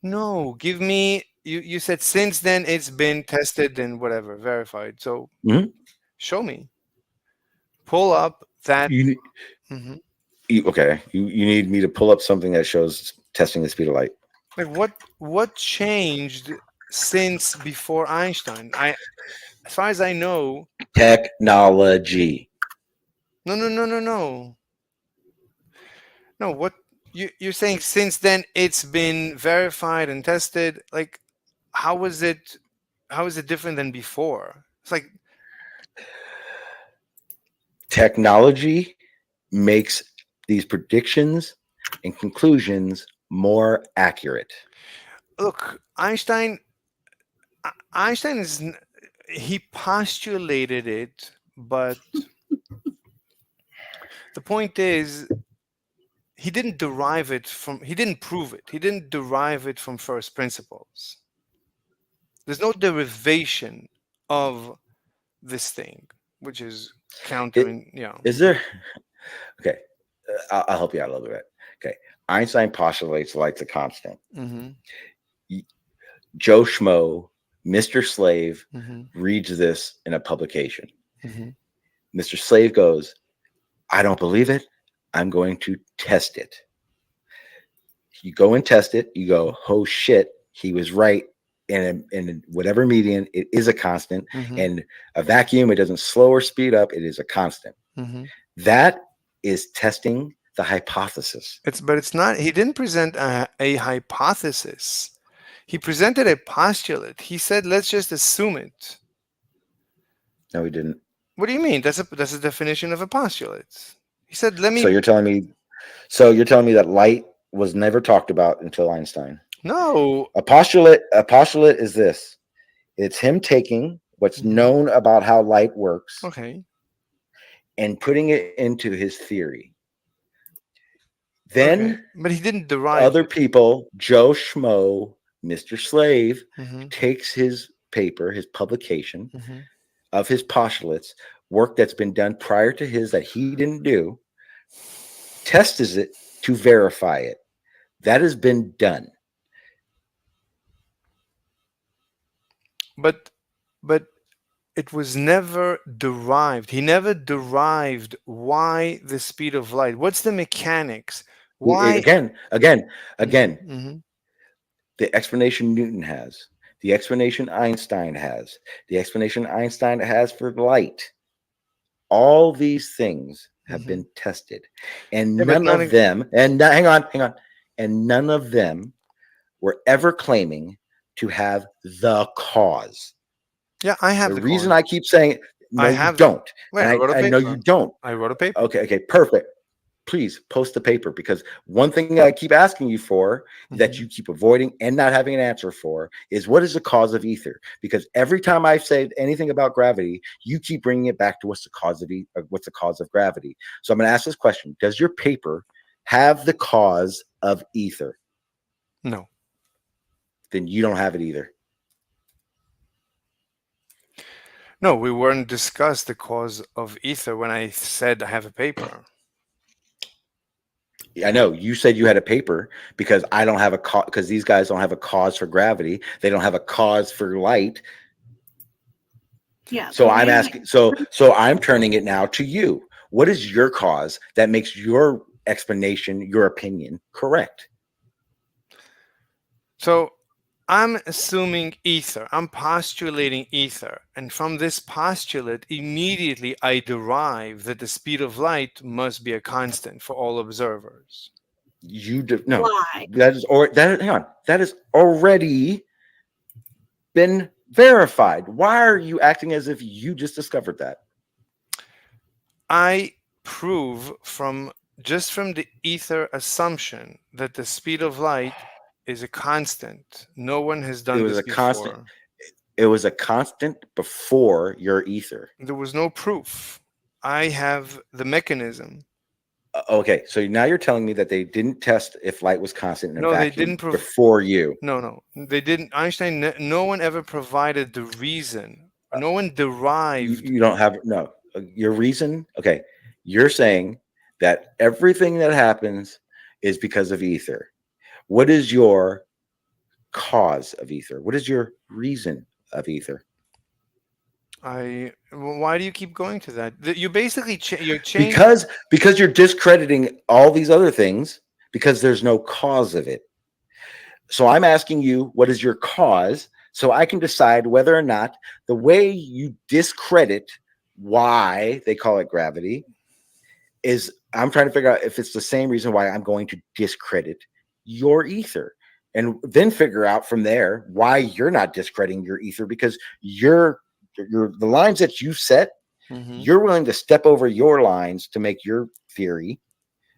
No, give me. You said since then it's been tested and whatever, verified. So show me. Pull up that. Okay, you need me to pull up something that shows testing the speed of light. Like what changed since before Einstein? As far as I know, technology. No. No, what you're saying since then it's been verified and tested. Like, how is it different than before? It's like technology makes these predictions and conclusions more accurate. Look, Einstein he postulated it, but the point is he didn't prove it. He didn't derive it from first principles. There's no derivation of this thing, which is countering, Is there? Okay, I'll help you out a little bit. Okay, Einstein postulates light's a constant. Mm-hmm. Joe Schmo, Mr. Slave, Mm-hmm. reads this in a publication. Mm-hmm. Mr. Slave goes, I don't believe it. I'm going to test it. You go and test it. You go, oh shit, he was right. In whatever medium, it is a constant. Mm-hmm. And a vacuum, it doesn't slow or speed up. It is a constant. Mm-hmm. That is testing the hypothesis. But it's not. He didn't present a hypothesis. He presented a postulate. He said, "Let's just assume it." No, he didn't. What do you mean? That's a definition of a postulate. He said, "Let me." So you're telling me that light was never talked about until Einstein? No. A postulate is this. It's him taking what's known about how light works, okay, and putting it into his theory. Then, but he didn't derive other people, Joe Schmo, Mr. Slave, Mm-hmm. takes his paper, his publication Mm-hmm. of his postulates, work that's been done prior to his that he didn't do, tests it to verify it. That has been done. But it was never derived. He never derived why the speed of light. What's the mechanics? Why Again. Mm-hmm. The explanation Newton has, the explanation Einstein has, the explanation Einstein has for light. All these things have been tested, and none of them. And hang on. And none of them were ever claiming to have the cause. Yeah, I have the reason I keep saying no, you don't. I know you don't. I wrote a paper. Okay, perfect. Please post the paper, because one thing I keep asking you for that you keep avoiding and not having an answer for is, what is the cause of ether? Because every time I've said anything about gravity, you keep bringing it back to what's the cause of gravity. So I'm going to ask this question: does your paper have the cause of ether? No. Then you don't have it either. No, we weren't discussed the cause of ether when I said I have a paper. I know you said you had a paper because I don't have a cause, because these guys don't have a cause for gravity. They don't have a cause for light. Yeah. So I'm asking, so I'm turning it now to you. What is your cause that makes your explanation, your opinion correct? So I'm assuming ether. I'm postulating ether. And from this postulate, immediately I derive that the speed of light must be a constant for all observers. No. Why? Hang on. That has already been verified. Why are you acting as if you just discovered that? I prove from the ether assumption that the speed of light is a constant. No one has done this before. Constant. It was a constant before your ether. There was no proof. I have the mechanism. Okay, so now you're telling me that they didn't test if light was constant in a vacuum they didn't before you. No, they didn't. Einstein, no one ever provided the reason. No one derived. You don't have your reason. Okay, you're saying that everything that happens is because of ether. What is your cause of ether? What is your reason of ether? Why do you keep going to that? You basically you're changing because you're discrediting all these other things because there's no cause of it. So I'm asking you, what is your cause, so I can decide whether or not the way you discredit why they call it gravity is. I'm trying to figure out if it's the same reason why I'm going to discredit your ether, and then figure out from there why you're not discrediting your ether, because the lines that you set, you're willing to step over your lines to make your theory,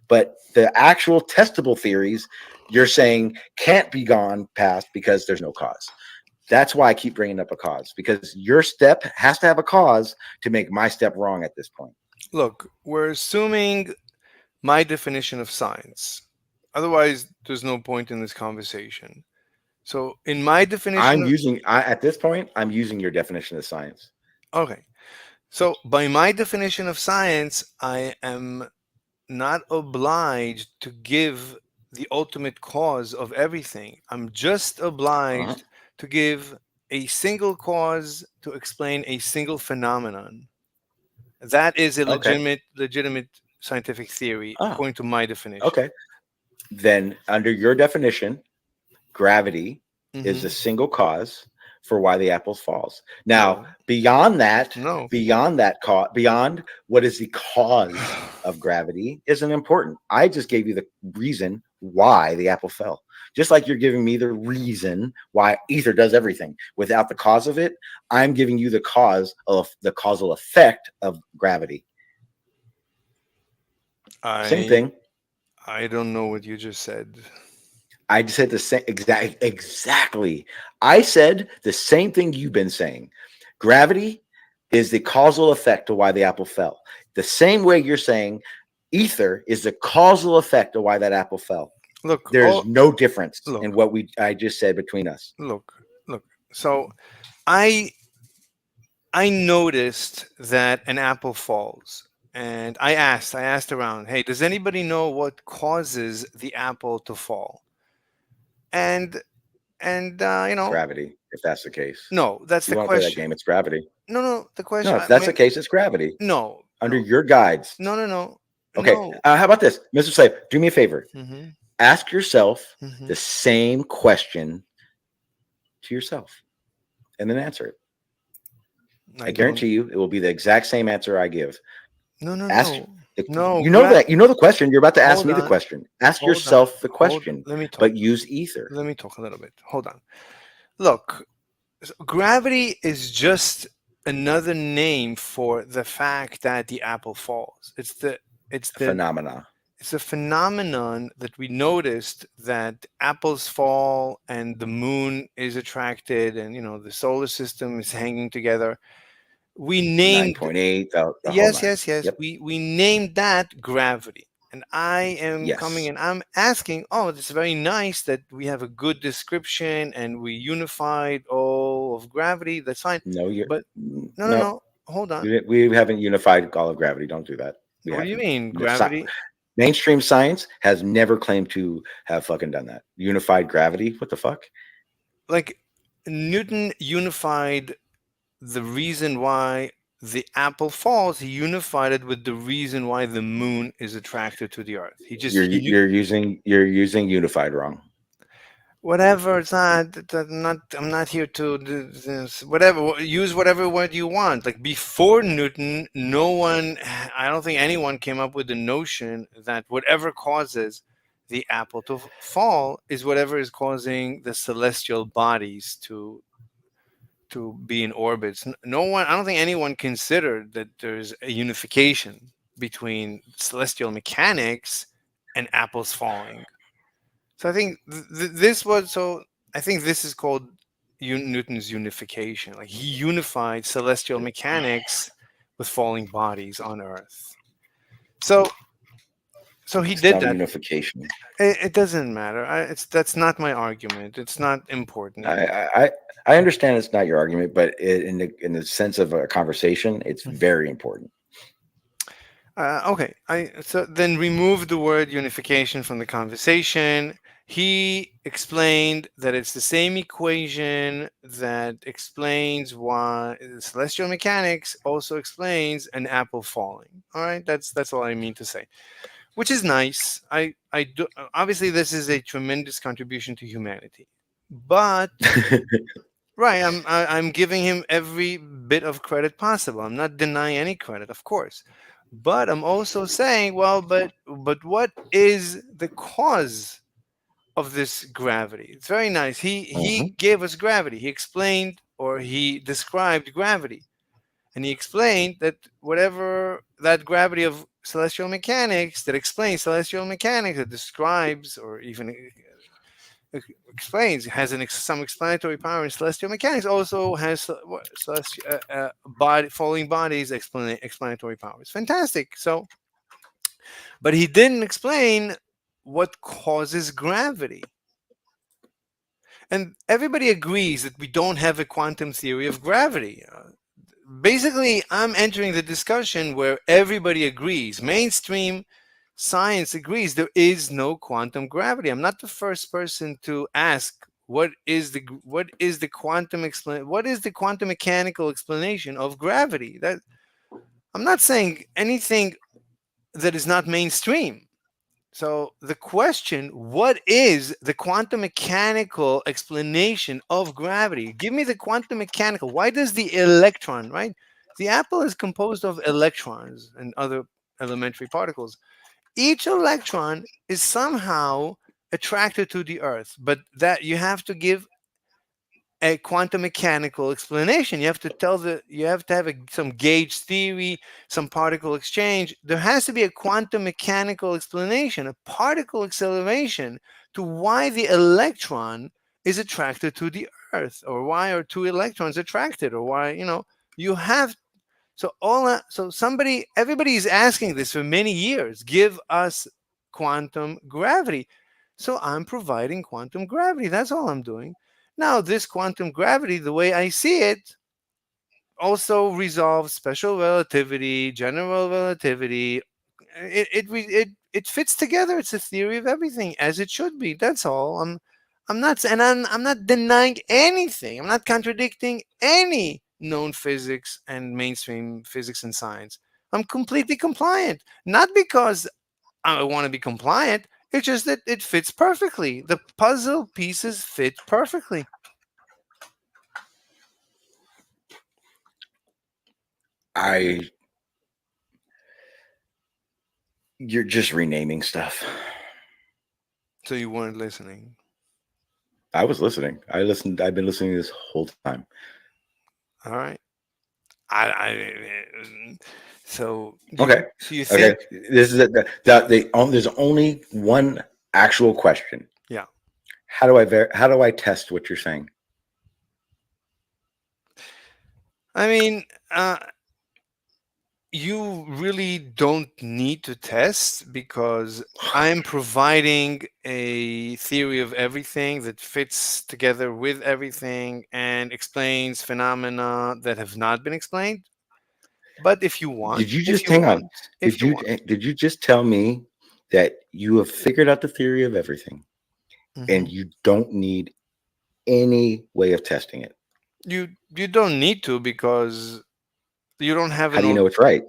but the actual testable theories you're saying can't be gone past because there's no cause. That's why I keep bringing up a cause, because your step has to have a cause to make my step wrong at this point. Look, we're assuming my definition of science. Otherwise, there's no point in this conversation. So in my definition, at this point, I'm using your definition of science. Okay. So by my definition of science, I am not obliged to give the ultimate cause of everything. I'm just obliged to give a single cause to explain a single phenomenon. That is a legitimate scientific theory, according to my definition. Okay. Then under your definition, gravity is a single cause for why the apple falls. Now, beyond what is the cause of gravity isn't important. I just gave you the reason why the apple fell. Just like you're giving me the reason why ether does everything. Without the cause of it, I'm giving you the cause of the causal effect of gravity. Same thing. I don't know what you just said. I just said the same exactly. I said the same thing you've been saying. Gravity is the causal effect of why the apple fell. The same way you're saying ether is the causal effect of why that apple fell. Look, there's no difference in what I just said between us. Look. So I noticed that an apple falls. And I asked around, hey, does anybody know what causes the apple to fall? And gravity, if that's the case. No, that's the question. Play that game, it's gravity. No, the question. No, if that's the case, it's gravity. No. Under your guides. No. Okay. How about this? Mr. Slave, do me a favor. Mm-hmm. Ask yourself the same question to yourself and then answer it. I guarantee you it will be the exact same answer I give. No. You know the question. You're about to ask me the question. Ask yourself the question. Let me talk. But use ether. Let me talk a little bit. Hold on. Look, gravity is just another name for the fact that the apple falls. It's the phenomena. It's a phenomenon that we noticed that apples fall and the moon is attracted, and the solar system is hanging together. We named 9.8. Yes. Yep. We named that gravity. And I am coming and I'm asking, it's very nice that we have a good description and we unified all of gravity. That's fine. No. Hold on. We haven't unified all of gravity. Don't do that. What do you mean, gravity? Mainstream science has never claimed to have fucking done that. Unified gravity? What the fuck? Like Newton unified the reason why the apple falls. He unified it with the reason why the moon is attracted to the earth. You're using unified wrong. Whatever, it's not. I'm not here to do this. Whatever, use whatever word you want. Like before Newton, no one. I don't think anyone came up with the notion that whatever causes the apple to fall is whatever is causing the celestial bodies to be in orbits. No one. I don't think anyone considered that there's a unification between celestial mechanics and apples falling. So I think this was so. I think this is called Newton's unification. Like he unified celestial mechanics with falling bodies on Earth. So he did that. Unification. It doesn't matter. That's not my argument. It's not important. I understand it's not your argument, but in the sense of a conversation, it's very important. Okay. So then remove the word unification from the conversation. He explained that it's the same equation that explains why celestial mechanics also explains an apple falling. All right, that's all I mean to say, which is nice. I do, obviously this is a tremendous contribution to humanity, but right, I'm giving him every bit of credit possible. I'm not denying any credit, of course, but I'm also saying, well, but what is the cause of this gravity? It's very nice. He gave us gravity. He explained, or he described gravity, and he explained that whatever that gravity of celestial mechanics that explains celestial mechanics, that describes or even explains, has some explanatory power in celestial mechanics, also has falling bodies explanatory powers. Fantastic. So, but he didn't explain what causes gravity. And everybody agrees that we don't have a quantum theory of gravity. Basically, I'm entering the discussion where everybody agrees. Mainstream science agrees there is no quantum gravity. I'm not the first person to ask what is the quantum mechanical explanation of gravity. That I'm not saying anything that is not mainstream. So the question, what is the quantum mechanical explanation of gravity? Give me the quantum mechanical. Why does the electron, right? The apple is composed of electrons and other elementary particles. Each electron is somehow attracted to the Earth, but that you have to give a quantum mechanical explanation. You have to have some gauge theory, some particle exchange. There has to be a quantum mechanical explanation, a particle acceleration to why the electron is attracted to the Earth, or why are two electrons attracted, or why, you have. So everybody is asking this for many years. Give us quantum gravity. So I'm providing quantum gravity. That's all I'm doing. Now, this quantum gravity, the way I see it, also resolves special relativity, general relativity. It fits together. It's a theory of everything, as it should be. That's all. I'm not denying anything. I'm not contradicting any known physics and mainstream physics and science. I'm completely compliant, not because I want to be compliant. It's just that it fits perfectly. The puzzle pieces fit perfectly. You're just renaming stuff. So you weren't listening? I was listening. I've been listening this whole time. All right. So okay. So you think this is there's only one actual question. Yeah. How do I test what you're saying? I mean, you really don't need to test, because I'm providing a theory of everything that fits together with everything and explains phenomena that have not been explained. But if you want, did you just hang on? Did you just tell me that you have figured out the theory of everything, and you don't need any way of testing it. You don't need to, because you don't have. How do you know it's right?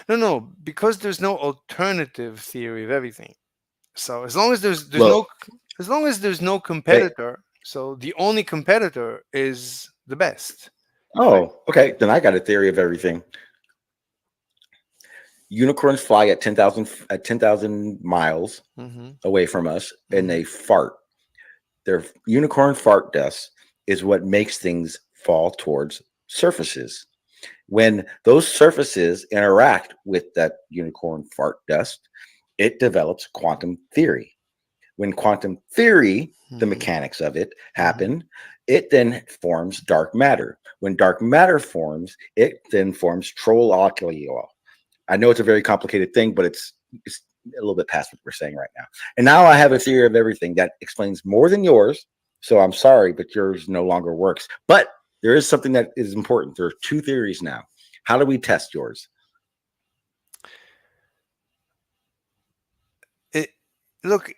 No, because there's no alternative theory of everything. So as long as there's no competitor, so the only competitor is the best. Oh, okay. Then I got a theory of everything. Unicorns fly at 10,000 miles away from us, and they fart. Their unicorn fart dust is what makes things fall towards surfaces. When those surfaces interact with that unicorn fart dust, it develops quantum theory. When quantum theory, the mechanics of it, happen, it then forms dark matter. When dark matter forms, it then forms trolloculi. I know it's a very complicated thing, but it's a little bit past what we're saying right now. And now I have a theory of everything that explains more than yours. So I'm sorry, but yours no longer works. But there is something that is important. There are two theories now. How do we test yours? Look,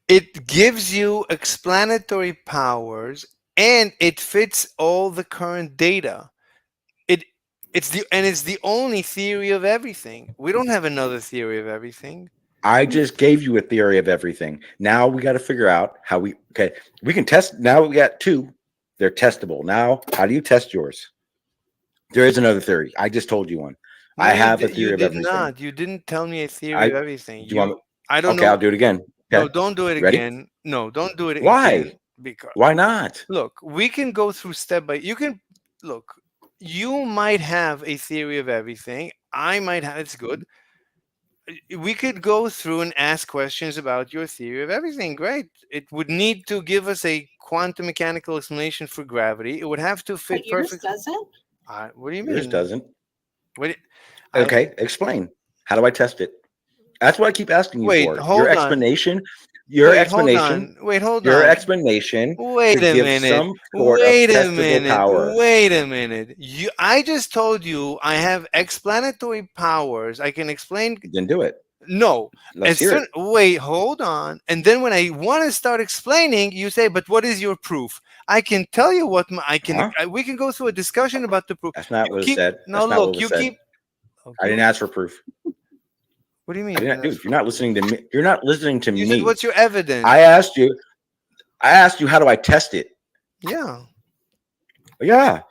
it gives you explanatory powers, and it fits all the current data. It's the only theory of everything. We don't have another theory of everything. I just gave you a theory of everything. Now we got to figure out how we can test. Now we got two. They're testable. Now, how do you test yours? There is another theory. I just told you one. No, I have a theory of everything. Not. You didn't tell me a theory of everything. I don't know. I'll do it again. No, don't do it Ready? again. No, don't do it Why? again. Because why not? Look, we can go through step by. You might have a theory of everything. I might have. It's good. We could go through and ask questions about your theory of everything. Great. It would need to give us a quantum mechanical explanation for gravity. It would have to fit perfectly. Yours doesn't? What do you mean? Yours doesn't. Okay, explain. How do I test it? That's what I keep asking you for. Hold Your on. explanation. Your explanation. Hold Your on. explanation. Wait to a give minute. some sort of testable power. Wait a minute. I just told you I have explanatory powers. I can explain. Then do it. No. Let's hear it. Wait, hold on. And then when I want to start explaining, you say, "But what is your proof?" I can tell you what we can go through a discussion about the proof. That's not what was said. No, That's not look, what was you said. keep. I didn't ask for proof. What do you mean? I didn't, dude, you're not listening to me. You're not listening to You me. said, "What's your evidence?" I asked you, how do I test it? Yeah. Yeah.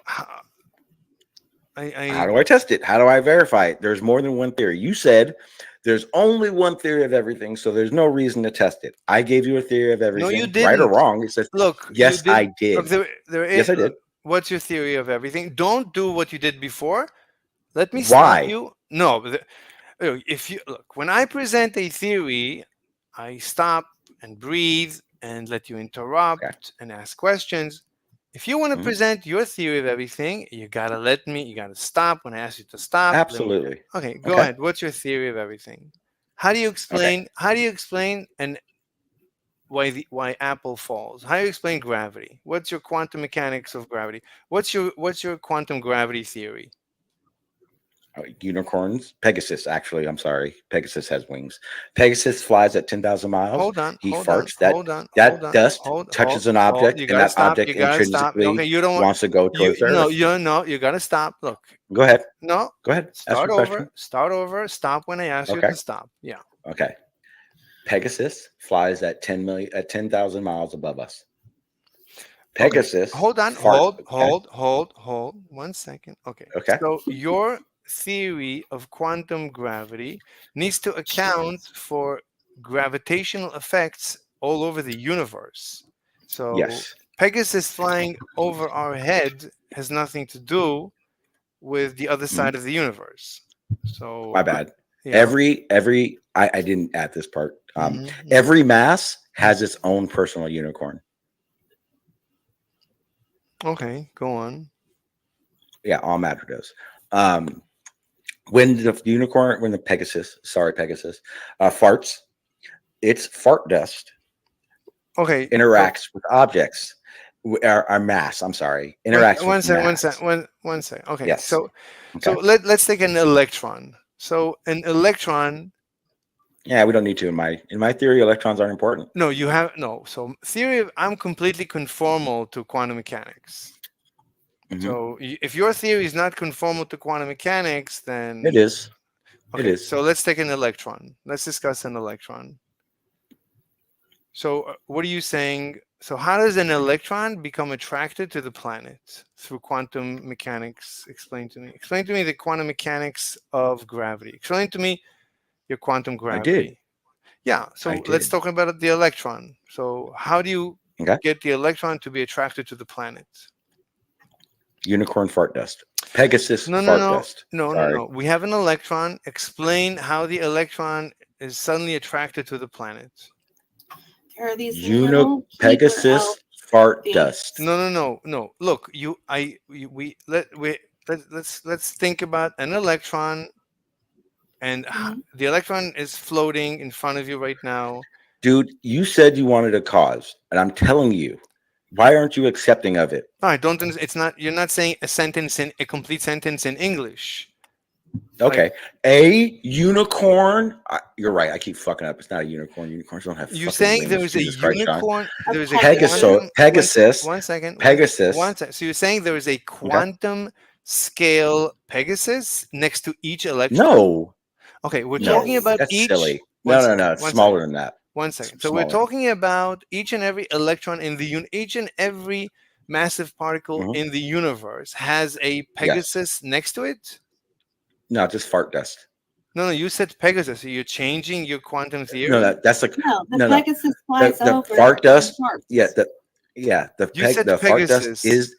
How do I test it? How do I verify it? There's more than one theory. You said there's only one theory of everything, so there's no reason to test it. I gave you a theory of everything. No, you didn't. Right or wrong? It says, look. Yes, I did. Look, Yes, I did. What's your theory of everything? Don't do what you did before. Let me Why? stop you. No, if you look, when I present a theory, I stop and breathe and let you interrupt and ask questions. If you want to present your theory of everything, you gotta you gotta stop when I ask you to stop. Absolutely. Okay, go ahead. What's your theory of everything? How do you explain? How do you explain why Apple falls? How do you explain gravity? What's your quantum mechanics of gravity? What's your quantum gravity theory? Unicorns. Pegasus, actually. I'm sorry. Pegasus has wings. Pegasus flies at 10,000 miles. Hold on. He hold farts. on, that dust touches an object, and that object intrinsically wants to go towards Earth. No, you gotta stop. Look. Go ahead. No. Go ahead. Start over. Start over. Stop when I ask you to stop. Yeah. Okay. Pegasus flies at 10,000 miles above us. Pegasus. Hold on. Hold. 1 second. Okay. So your theory of quantum gravity needs to account for gravitational effects all over the universe. So Pegasus flying over our head has nothing to do with the other side of the universe. So my bad. Every I didn't add this part. Every mass has its own personal unicorn. Okay, go on. Yeah, all matter does. When the Pegasus farts, its fart dust interacts with objects. Our mass. I'm sorry. Interacts One with second. mass. One second. Okay. Yes. So Okay. let's take an electron. So an electron. Yeah, we don't need to. In my theory, electrons aren't important. No, you have no. So theory of I'm completely conformal to quantum mechanics. So if your theory is not conformal to quantum mechanics, then It is. Okay, It is. So let's take an electron. Let's discuss an electron. So what are you saying? So how does an electron become attracted to the planet through quantum mechanics? Explain to me. Explain to me the quantum mechanics of gravity. Explain to me your quantum gravity. I did. Yeah. So let's talk about the electron. So how do you get the electron to be attracted to the planet? Unicorn fart dust. Pegasus fart dust. No. We have an electron. Explain how the electron is suddenly attracted to the planet. There are these little Pegasus fart things. dust. No. Look, let's think about an electron, and the electron is floating in front of you right now. Dude, you said you wanted a cause, and I'm telling you, why aren't you accepting of it? No, I don't. It's not. You're not saying a complete sentence in English. Okay, a unicorn. You're right. I keep fucking up. It's not a unicorn. Unicorns don't have. You're saying there was a unicorn. There was a Pegasus. One second. Pegasus. One second. So you're saying there is a quantum scale Pegasus next to each electron? No. Okay, we're talking about that's each. silly. No. It's smaller than that. One second. So we're talking about each and every electron in the each and every massive particle in the universe has a Pegasus next to it? No, just fart dust. No, you said Pegasus. So you're changing your quantum theory. No, that's like the Pegasus flies the over. fart dust. and The fart dust is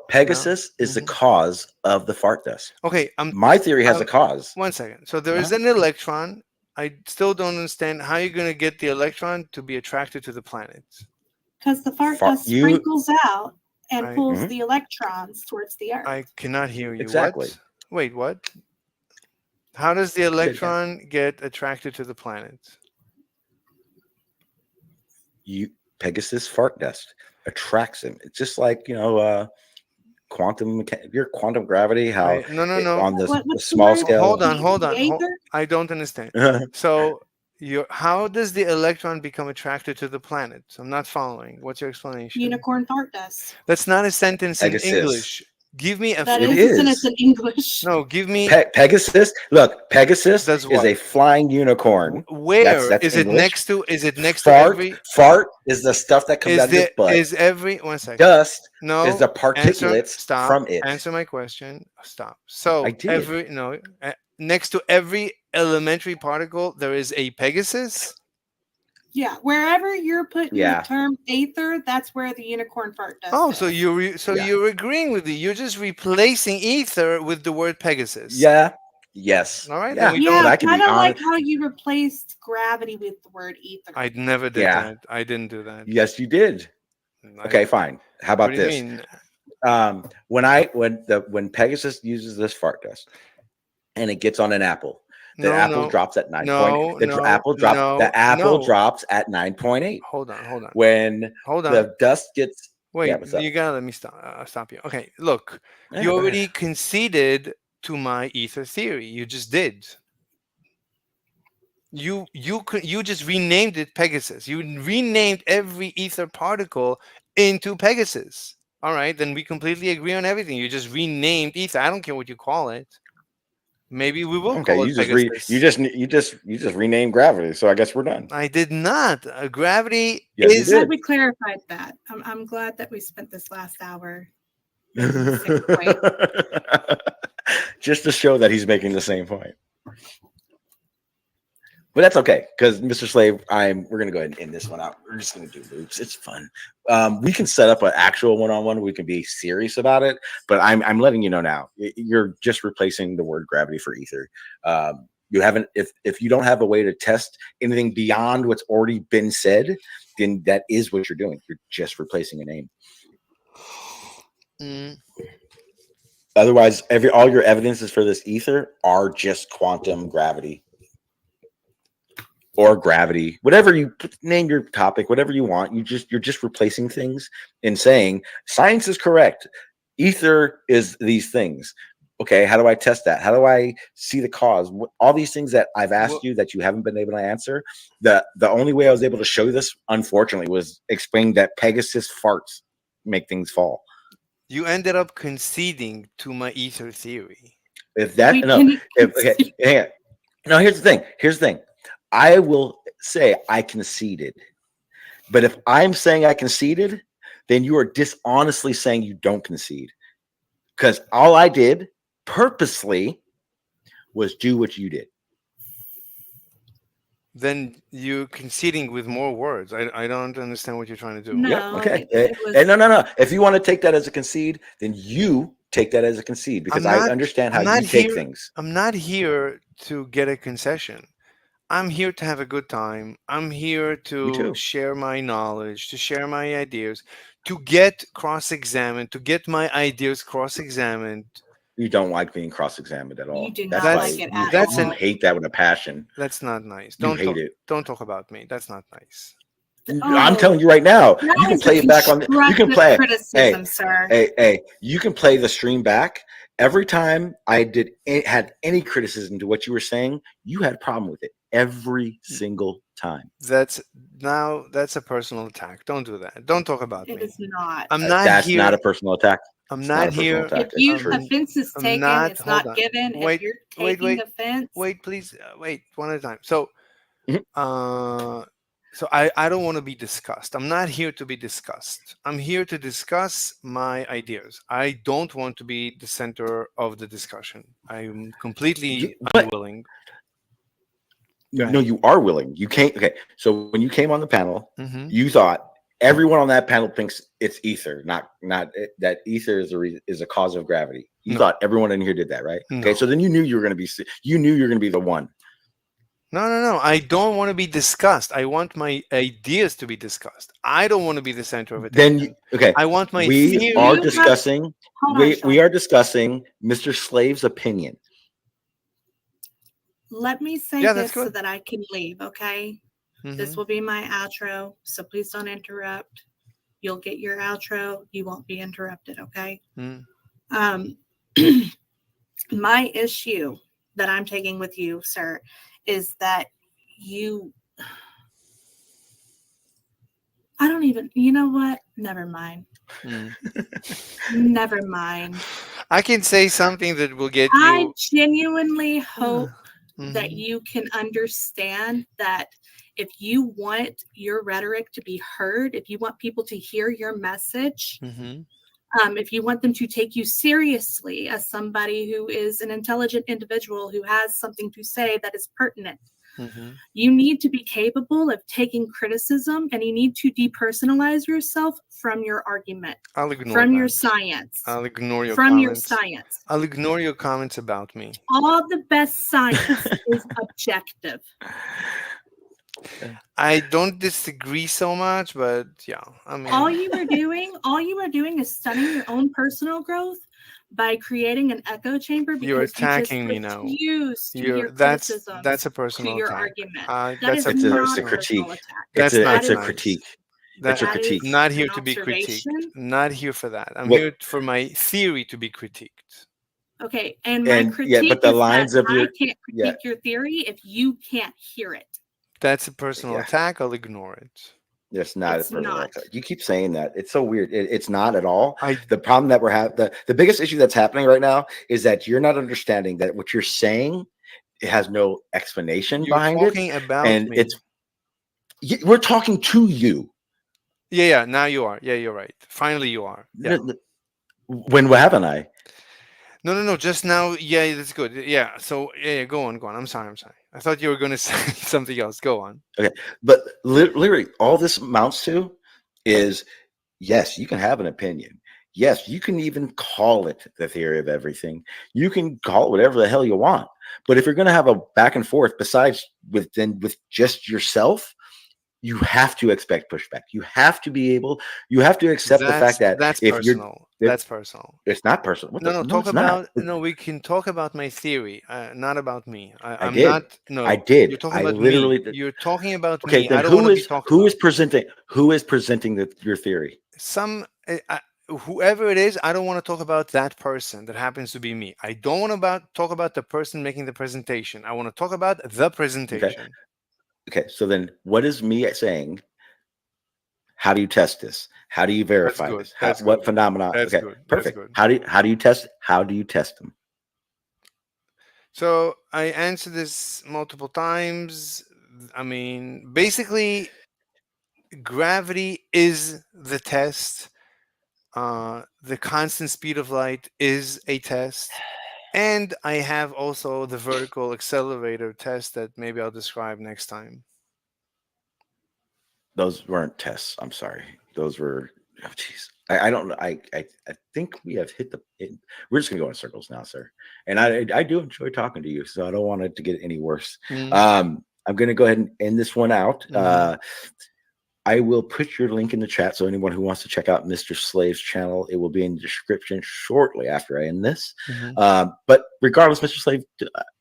Pegasus is the cause of the fart dust. Okay, my theory has a cause. One second. So there is an electron. I still don't understand how you're going to get the electron to be attracted to the planet. Because the fart dust sprinkles out and pulls the electrons towards the Earth. I cannot hear you. Exactly. What? Wait, what? How does the electron get attracted to the planet? Pegasus fart dust attracts him. It's just like quantum gravity. How No. On the small scale. Hold on. I don't understand. So how does the electron become attracted to the planet? I'm not following. What's your explanation? Unicorn fart dust. That's not a sentence Pegasus. in English. Give me a. That is a sentence in English. No, give me. Pegasus. Look, Pegasus is a flying unicorn. Where that's is it English. next to? Is it next fart, to every? Fart is the stuff that comes out of his butt. Is every 1 second? Dust No. is the particulates from it. Answer my question. Stop. So next to every elementary particle, there is a Pegasus. Yeah, wherever you're putting the term aether, that's where the unicorn fart dust. Oh, so you're agreeing with me. You're just replacing ether with the word Pegasus. Yeah. Yes. All right. Yeah, I kind of like how you replaced gravity with the word ether. I never did that. I didn't do that. Yes, you did. Okay, fine. How about What do you this? mean? When Pegasus uses this fart dust and it gets on an apple, the apple drops at 9.8. The apple drops at 9.8. Hold on. When the dust gets wait, you gotta let me stop you. Okay, look, you already conceded to my ether theory. You just did. You just renamed it Pegasus. You renamed every ether particle into Pegasus. All right, then we completely agree on everything. You just renamed ether. I don't care what you call it. Maybe we will call it Pegasus. You just renamed gravity. So I guess we're done. I did not. Gravity Yes, you is. did. We clarified that. I'm glad that we spent this last hour. Just to show that he's making the same point. But that's okay, because Mr. Slave, we're gonna go ahead and end this one out. We're just gonna do loops. It's fun. We can set up an actual one-on-one. We can be serious about it, but I'm letting you know now. You're just replacing the word gravity for ether. You haven't. If you don't have a way to test anything beyond what's already been said, then that is what you're doing. You're just replacing a name. Otherwise, all your evidences for this ether are just quantum gravity. or gravity, whatever you name your topic, whatever you want. You're just replacing things and saying science is correct. Ether is these things. Okay, how do I test that? How do I see the cause? All these things that I've asked you that you haven't been able to answer. The only way I was able to show you this, unfortunately, was explaining that Pegasus farts make things fall. You ended up conceding to my ether theory. If that okay, hang on. No, here's the thing. I will say I conceded, but if I'm saying I conceded, then you are dishonestly saying you don't concede, because all I did purposely was do what you did. Then you're conceding with more words. I don't understand what you're trying to do. No, yep, okay. No. If you want to take that as a concede, then you take that as a concede, because I understand how you take things. I'm not here to get a concession. I'm here to have a good time. I'm here to share my knowledge, to share my ideas, to get cross-examined, to get my ideas cross-examined. You don't like being cross-examined at all. You do not like it at all. You hate that with a passion. That's not nice. You hate it. Don't talk about me. That's not nice. I'm telling you right now. You can play it back on. You can play. Criticism, sir. Hey, you can play the stream back. Every time I had any criticism to what you were saying, you had a problem with it every single time. That's a personal attack. Don't do that. Don't talk about me. It is not. I'm not That's here. not a personal attack. I'm not here. If you offense is taken, it's not given. Wait, if you're taking offense, wait, please, wait, one at a time. So, so I don't want to be discussed. I'm not here to be discussed. I'm here to discuss my ideas. I don't want to be the center of the discussion. I'm completely unwilling. No, you are willing. You can't. Okay, so when you came on the panel, Mhm. you thought everyone on that panel thinks it's ether, not that ether is a cause of gravity. You thought everyone in here did that, right? No. Okay, so then you knew you were going to be the one. No. I don't want to be discussed. I want my ideas to be discussed. I don't want to be the center of attention. Okay. I want my We theory. are discussing. We are discussing Mr. Slave's opinion. let me say Yeah, this that's so good. that I can leave, okay? This Mhm. will be my outro, so please don't interrupt. You'll get your outro. You won't be interrupted, okay? Mm. My issue that I'm taking with you, sir, is that I don't even, you know what? Never mind. Never mind. I can say something that will get I you. genuinely hope that Mhm. you can understand that if you want your rhetoric to be heard, if you want people to hear your message, Mhm. if you want them to take you seriously as somebody who is an intelligent individual who has something to say that is pertinent, Mhm. you need to be capable of taking criticism, and you need to depersonalize yourself from your argument, I'll ignore from that. your science, I'll ignore your from your comments. science. I'll ignore your comments about me. All the best science is objective. I don't disagree so much, but yeah, I mean, All you are doing is stunning your own personal growth by creating an echo chamber because you're you just attacking me now. refuse to hear That's criticisms a to personal your attack. argument. That That is is a not It's a a critique. personal attack. That's It's not a nice. critique. That, It's a critique. Not here an to be critiqued. observation. Not here for that. I'm What- here for my theory to be critiqued. Okay, and my And, critique yeah, but the is lines that of your- I can't critique yeah. your theory if you can't hear it. That's a personal Yeah. attack. I'll ignore it. It's not It's a personal not. attack. You keep saying that. It's so weird. It's not at all. The problem that we're having, the biggest issue that's happening right now is that you're not understanding that what you're saying, it has no explanation You're behind talking it. about And me. we're talking to you. Yeah. Now you are. Yeah, you're right. Finally, you are. Yeah. When haven't I? No. Just now. Yeah, that's good. Yeah. So yeah, go on. I'm sorry. I thought you were going to say something else. Go on. Okay, but literally, all this amounts to is yes, you can have an opinion. Yes, you can even call it the theory of everything. You can call it whatever the hell you want. But if you're going to have a back and forth, besides with just yourself, you have to expect pushback. You have to be able. You have to accept the fact that that's if personal. That's personal. it's not personal. What No, the- no. no, Talk it's not. about no. We can talk about my theory, not about me. I I'm did. not. No, I did. You're talking I about literally me. did. You're talking about Okay, me. then I don't want to be talked about. who is presenting your theory? Whoever it is, I don't want to talk about that person. That happens to be me. I don't want to talk about the person making the presentation. I want to talk about the presentation. Okay. So then, what is me saying? How do you test this? How do you verify good. this? That's What good. phenomena? That's Okay, good. That's perfect. good. How do you test? How do you test them? So I answered this multiple times. I mean, basically, gravity is the test. The constant speed of light is a test. And I have also the vertical accelerator test that maybe I'll describe next time. Those weren't tests. I'm sorry. Those were. Oh, jeez. I don't know. I think we have hit we're just gonna go in circles now, sir. And I do enjoy talking to you, so I don't want it to get any worse. I'm gonna go ahead and end this one out. I will put your link in the chat, so anyone who wants to check out Mr. Slave's channel, it will be in the description shortly after I end this. But regardless, Mr. Slave,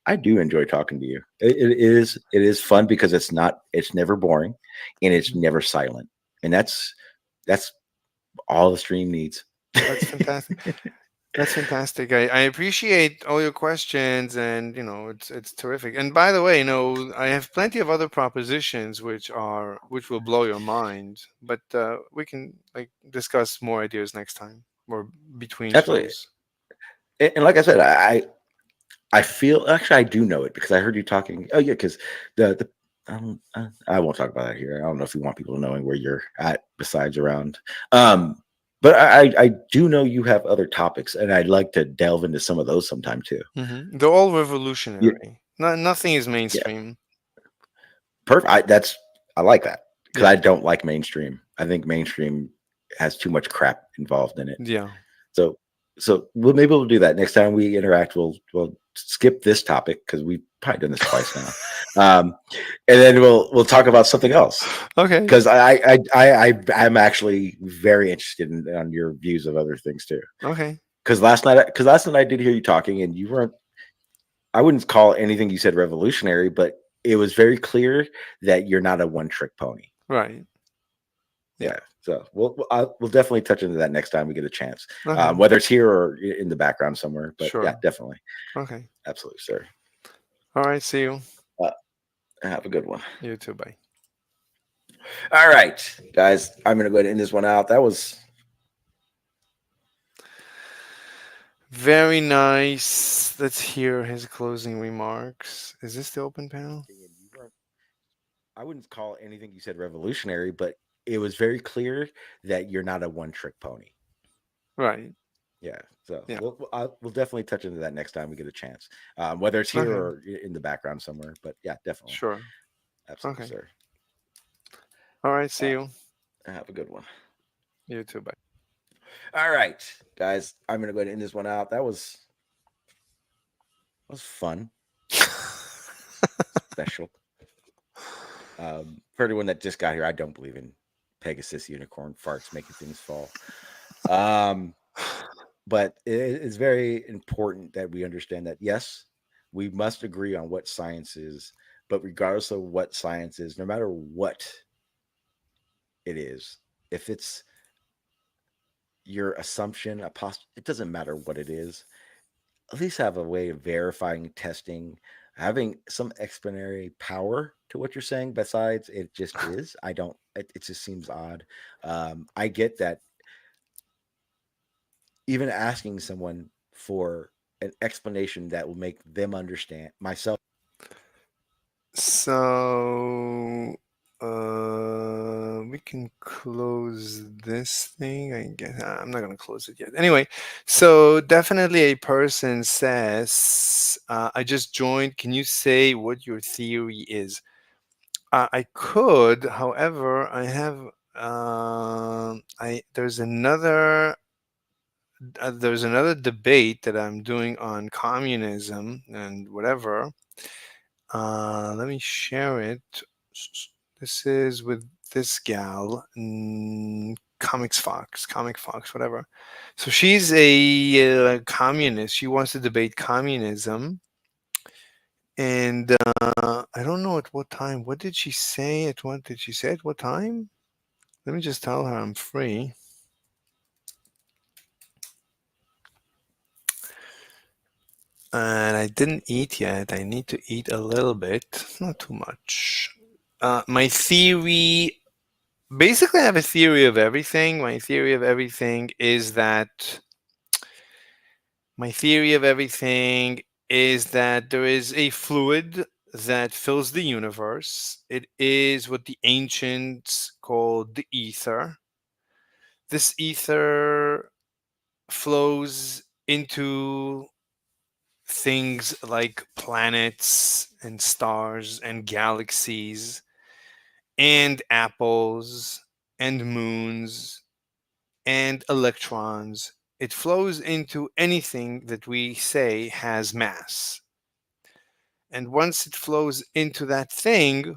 I do enjoy talking to you. It is fun because it's never boring, and it's never silent, and that's all the stream needs. That's fantastic. That's fantastic. I appreciate all your questions, and it's terrific. And by the way, I have plenty of other propositions which will blow your mind. But we can discuss more ideas next time or between Absolutely. shows. And like I said, I feel actually I do know it because I heard you talking. Oh yeah, because I won't talk about that here. I don't know if you want people knowing where you're at besides around. But I do know you have other topics, and I'd like to delve into some of those sometime too. They're all revolutionary. Nothing is mainstream. Perfect. I like that because I don't like mainstream. I think mainstream has too much crap involved in it. Yeah. So maybe we'll do that next time we interact. We'll skip this topic because we've probably done this twice now, and then we'll talk about something else. Okay. Because I'm actually very interested on your views of other things too. Okay. Because last night I did hear you talking, and you weren't. I wouldn't call anything you said revolutionary, but it was very clear that you're not a one-trick pony. Right. Yeah. So we'll definitely touch into that next time we get a chance, Okay. whether it's here or in the background somewhere. But Sure. yeah, definitely. Okay. Absolutely, sir. All right. See you. Have a good one. You too. Bye. All right, guys. I'm gonna go ahead and end this one out. That was very nice. Let's hear his closing remarks. Is this the open panel? I wouldn't call anything you said revolutionary, but it was very clear that you're not a one-trick pony. Right. Yeah. So Yeah. we'll definitely touch into that next time we get a chance, whether it's here or in the background somewhere. But yeah, definitely. Sure. Absolutely, Okay. sir. All right. See you. Have a good one. You too. Bye. All right, guys. I'm gonna go ahead and end this one out. That was fun. Special. For everyone that just got here, I don't believe in Pegasus unicorn farts making things fall. But it's very important that we understand that, yes, we must agree on what science is, but regardless of what science is, no matter what it is, if it's your assumption, it doesn't matter what it is, at least have a way of verifying, testing, having some explanatory power to what you're saying besides it just is. It just seems odd. I get that even asking someone for an explanation that will make them understand myself. So we can close this thing. I guess I'm not gonna close it yet. Anyway, so definitely a person says, I just joined. Can you say what your theory is? I could, however, I have there's another debate that I'm doing on communism and whatever. Let me share it. This is with this gal, Comic Fox, whatever. So she's a communist. She wants to debate communism. And I don't know at what time. What did she say? At what did she say? At what time? Let me just tell her I'm free. And I didn't eat yet. I need to eat a little bit, not too much. My theory, basically, I have a theory of everything. My theory of everything is that there is a fluid that fills the universe. It is what the ancients called the ether. This ether flows into things like planets and stars and galaxies and apples and moons and electrons. It flows into anything that we say has mass. And once it flows into that thing,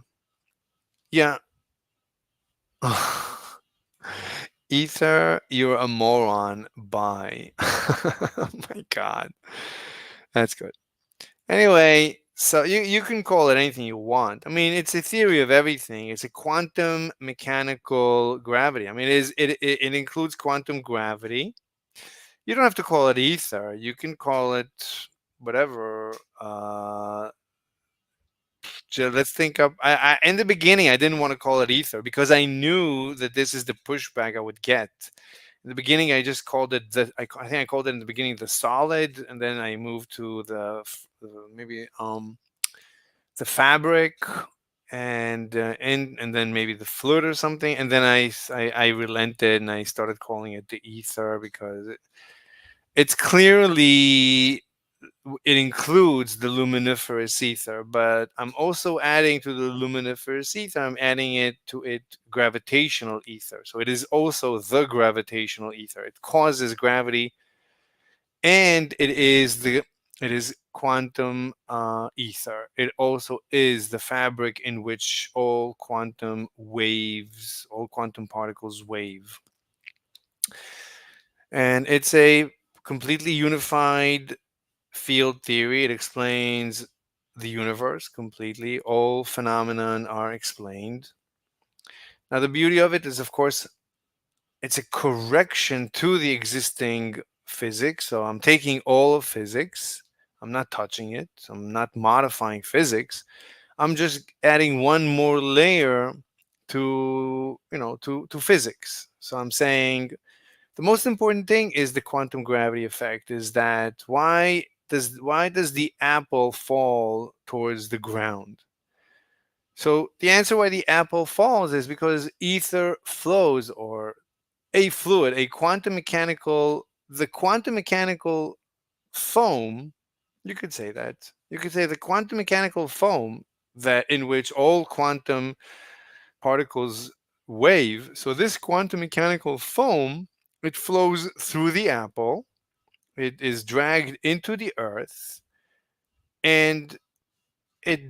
yeah. Ether, you're a moron. Bye. Oh my God. That's good. Anyway, so you can call it anything you want. I mean, it's a theory of everything. It's a quantum mechanical gravity. I mean, it includes quantum gravity. You don't have to call it ether. You can call it whatever. Let's think of. In the beginning, I didn't want to call it ether because I knew that this is the pushback I would get. In the beginning, I just called it I think I called it in the beginning the solid, and then I moved to the fabric, and then maybe the fluid or something, and then I relented and I started calling it the ether because it's clearly. It includes the luminiferous ether, but I'm also adding to the luminiferous ether, I'm adding it to it gravitational ether. So it is also the gravitational ether. It causes gravity, and it is quantum ether. It also is the fabric in which all quantum particles wave. And it's a completely unified field theory. It explains the universe completely. All phenomena are explained. Now, the beauty of it is, of course, it's a correction to the existing physics. So I'm taking all of physics. I'm not touching it. I'm not modifying physics. I'm just adding one more layer to physics. So I'm saying the most important thing is the quantum gravity effect. Is that why does the apple fall towards the ground? So the answer why the apple falls is because ether flows, or a fluid, the quantum mechanical foam. You could say that. You could say the quantum mechanical foam in which all quantum particles wave. So this quantum mechanical foam, it flows through the apple. It is dragged into the earth, and it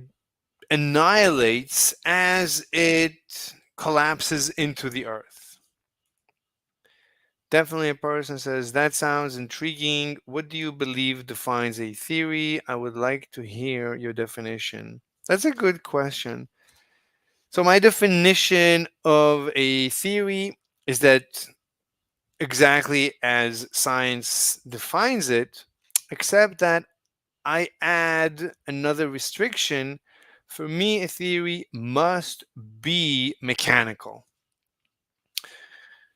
annihilates as it collapses into the earth. Definitely a person says, that sounds intriguing. What do you believe defines a theory? I would like to hear your definition. That's a good question. So my definition of a theory is that exactly as science defines it, except that I add another restriction. For me, a theory must be mechanical.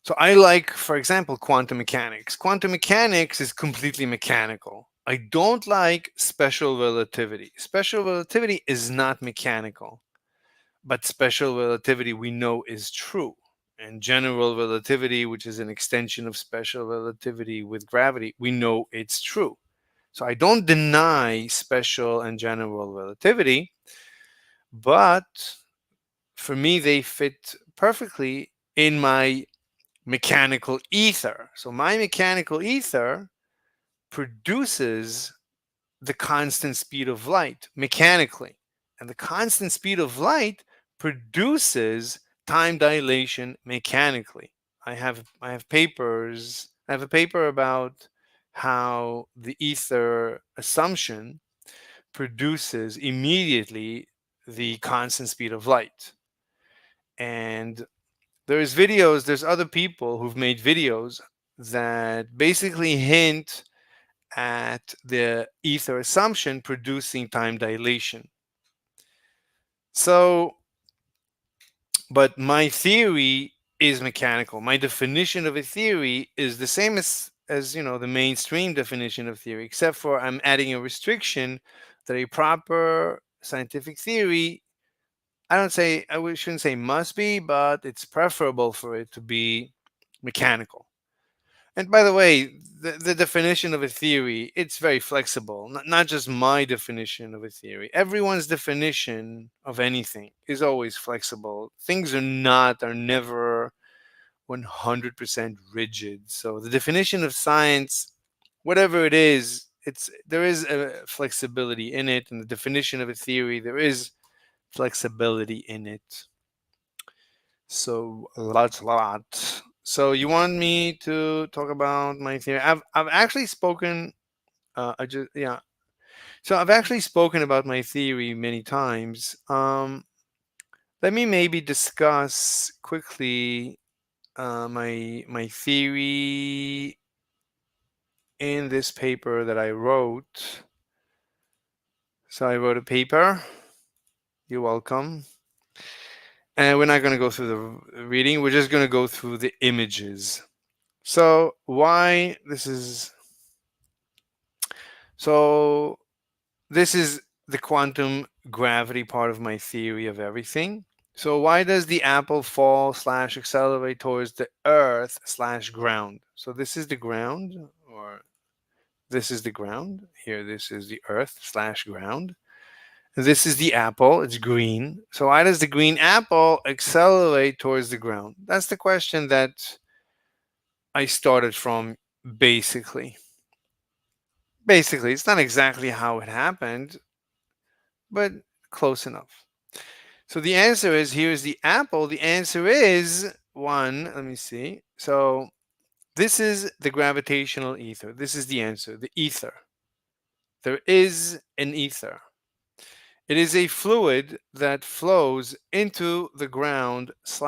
So I like, for example, quantum mechanics. Quantum mechanics is completely mechanical. I don't like special relativity. Special relativity is not mechanical, but special relativity we know is true. And general relativity, which is an extension of special relativity with gravity, we know it's true. So I don't deny special and general relativity, but for me, they fit perfectly in my mechanical ether. So my mechanical ether produces the constant speed of light mechanically. And the constant speed of light produces time dilation mechanically. I have papers. I have a paper about how the ether assumption produces immediately the constant speed of light. And there's other people who've made videos that basically hint at the ether assumption producing time dilation. So, but my theory is mechanical. My definition of a theory is the same as the mainstream definition of theory, except for I'm adding a restriction that a proper scientific theory, I shouldn't say must be, but it's preferable for it to be mechanical. And by the way, the definition of a theory, it's very flexible. Not just my definition of a theory. Everyone's definition of anything is always flexible. Things are never 100% rigid. So the definition of science, whatever it is, there is a flexibility in it. And the definition of a theory, there is flexibility in it. So a lot. So you want me to talk about my theory? I've actually spoken. So I've actually spoken about my theory many times. Let me maybe discuss quickly my theory in this paper that I wrote. So I wrote a paper. You're welcome. And we're not going to go through the reading. We're just going to go through the images. So why this is... So this is the quantum gravity part of my theory of everything. So why does the apple fall / accelerate towards the earth / ground? So this is the ground, or this is the ground. Here, this is the earth / ground. This is the apple. It's green. So why does the green apple accelerate towards the ground? That's the question that I started from, basically. Basically, it's not exactly how it happened, but close enough. So the answer is, here's the apple. The answer is 1. Let me see. So this is the gravitational ether. This is the answer, the ether. There is an ether. It is a fluid that flows into the ground /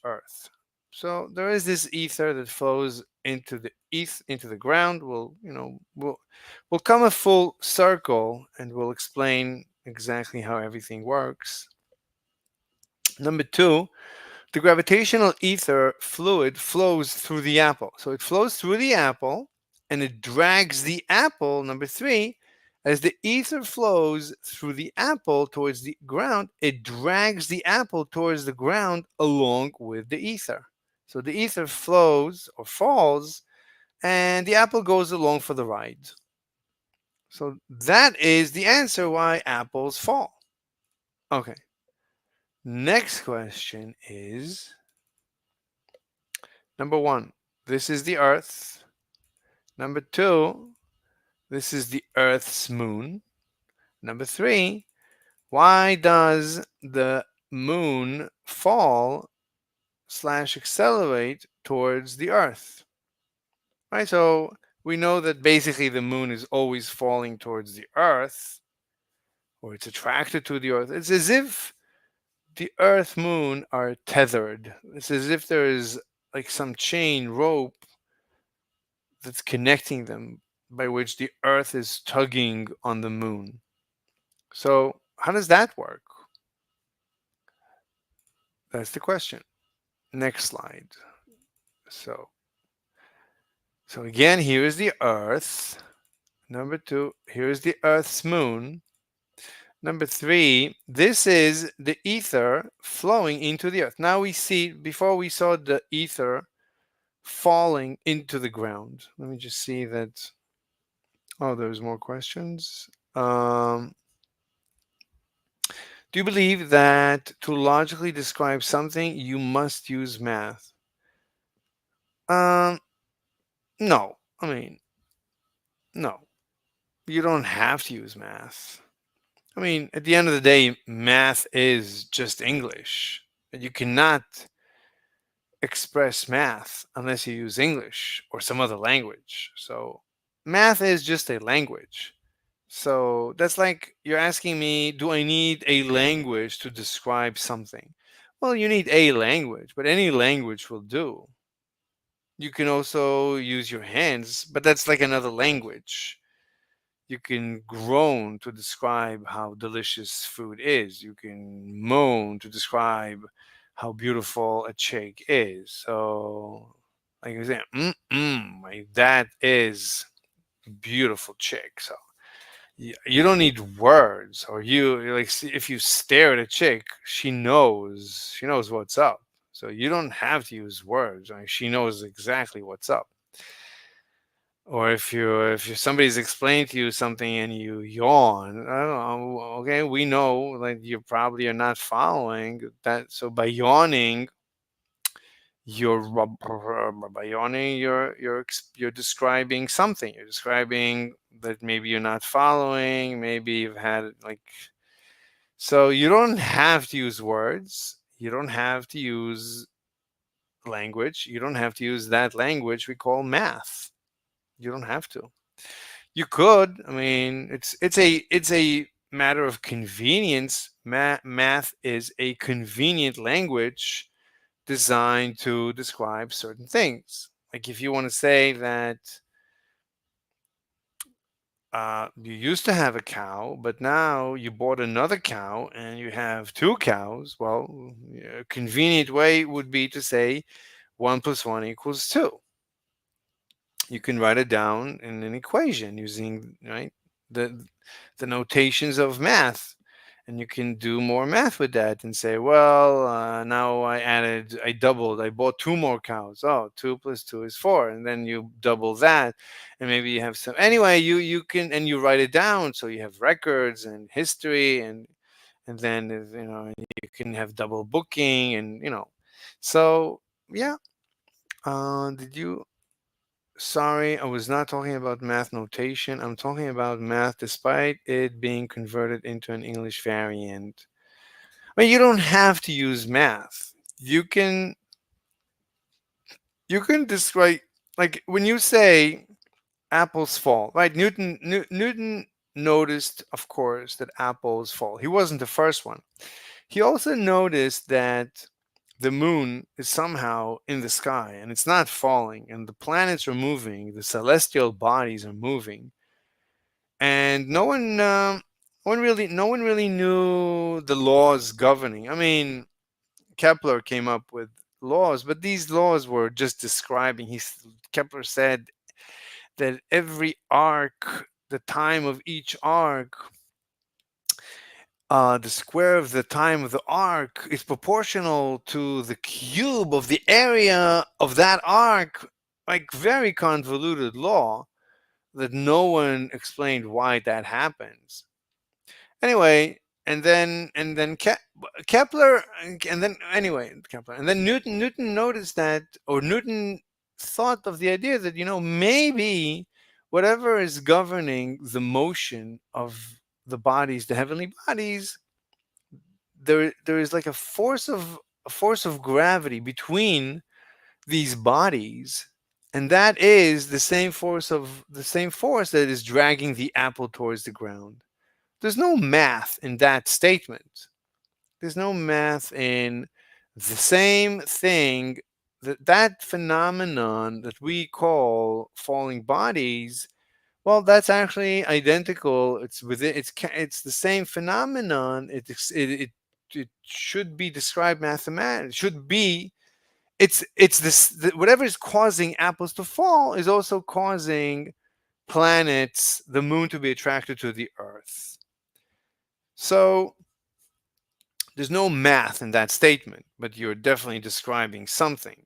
earth. So there is this ether that flows into the ground. We'll come a full circle and we'll explain exactly how everything works. Number 2, the gravitational ether fluid flows through the apple. So it flows through the apple and it drags the apple. Number 3, as the ether flows through the apple towards the ground, it drags the apple towards the ground along with the ether. So the ether flows or falls, and the apple goes along for the ride. So that is the answer why apples fall. Okay. Next question is number 1. This is the Earth. Number 2. This is the Earth's moon. Number 3, why does the moon fall / accelerate towards the Earth? Right, so we know that basically the moon is always falling towards the Earth, or it's attracted to the Earth. It's as if the Earth moon are tethered. It's as if there is like some chain rope that's connecting them, by which the Earth is tugging on the moon. So how does that work? That's the question. Next slide. So again, here is the Earth. Number 2, here is the Earth's moon. Number 3, this is the ether flowing into the Earth. Now we see, before we saw the ether falling into the ground. Let me just see that. Oh, there's more questions. Do you believe that to logically describe something, you must use math? No. I mean, no. You don't have to use math. I mean, at the end of the day, math is just English. You cannot express math unless you use English or some other language. So math is just a language. So that's like you're asking me, do I need a language to describe something? Well, you need a language, but any language will do. You can also use your hands, but that's like another language. You can groan to describe how delicious food is. You can moan to describe how beautiful a chick is. So, like you say, like that is a beautiful chick. So you don't need words, or you like if you stare at a chick, she knows what's up. So you don't have to use words. Like she knows exactly what's up. Or if somebody's explaining to you something and you yawn, I don't know. Okay, we know like you probably are not following that. So by yawning, you're describing something. You're describing that maybe you're not following. Maybe you've had like. So you don't have to use words. You don't have to use language. You don't have to use that language we call math. You don't have to. You could. I mean, it's a matter of convenience. Math is a convenient language designed to describe certain things. Like if you want to say that you used to have a cow, but now you bought another cow and you have two cows. Well, a convenient way would be to say 1 + 1 = 2. You can write it down in an equation using the notations of math, and you can do more math with that and say, well, now I doubled, I bought 2 more cows. Oh, 2 + 2 = 4, and then you double that, and maybe you have some. Anyway, you can, and you write it down, so you have records and history, and then you can have double booking, and so yeah. Did you? Sorry, I was not talking about math notation. I'm talking about math despite it being converted into an English variant. I mean, you don't have to use math. You can describe, like when you say apples fall, right? Newton noticed, of course, that apples fall. He wasn't the first one. He also noticed that the moon is somehow in the sky and it's not falling, and the planets are moving, the celestial bodies are moving, and no one really knew the laws governing. I mean, Kepler came up with laws, but these laws were just describing. Kepler said that every arc, the time of each arc, the square of the time of the arc is proportional to the cube of the area of that arc. Like very convoluted law that no one explained why that happens. Anyway, and then Kepler, and then anyway Kepler, and then Newton noticed that, or Newton thought of the idea that maybe whatever is governing the motion of the bodies, the heavenly bodies, there is like a force of gravity between these bodies, and that is the same force that is dragging the apple towards the ground. There's no math in that statement. There's no math in the same thing, that phenomenon that we call falling bodies. Well, that's actually identical. It's the same phenomenon. It should be described mathematically. It should be. It's this, whatever is causing apples to fall is also causing planets, the moon, to be attracted to the Earth. So there's no math in that statement, but you're definitely describing something.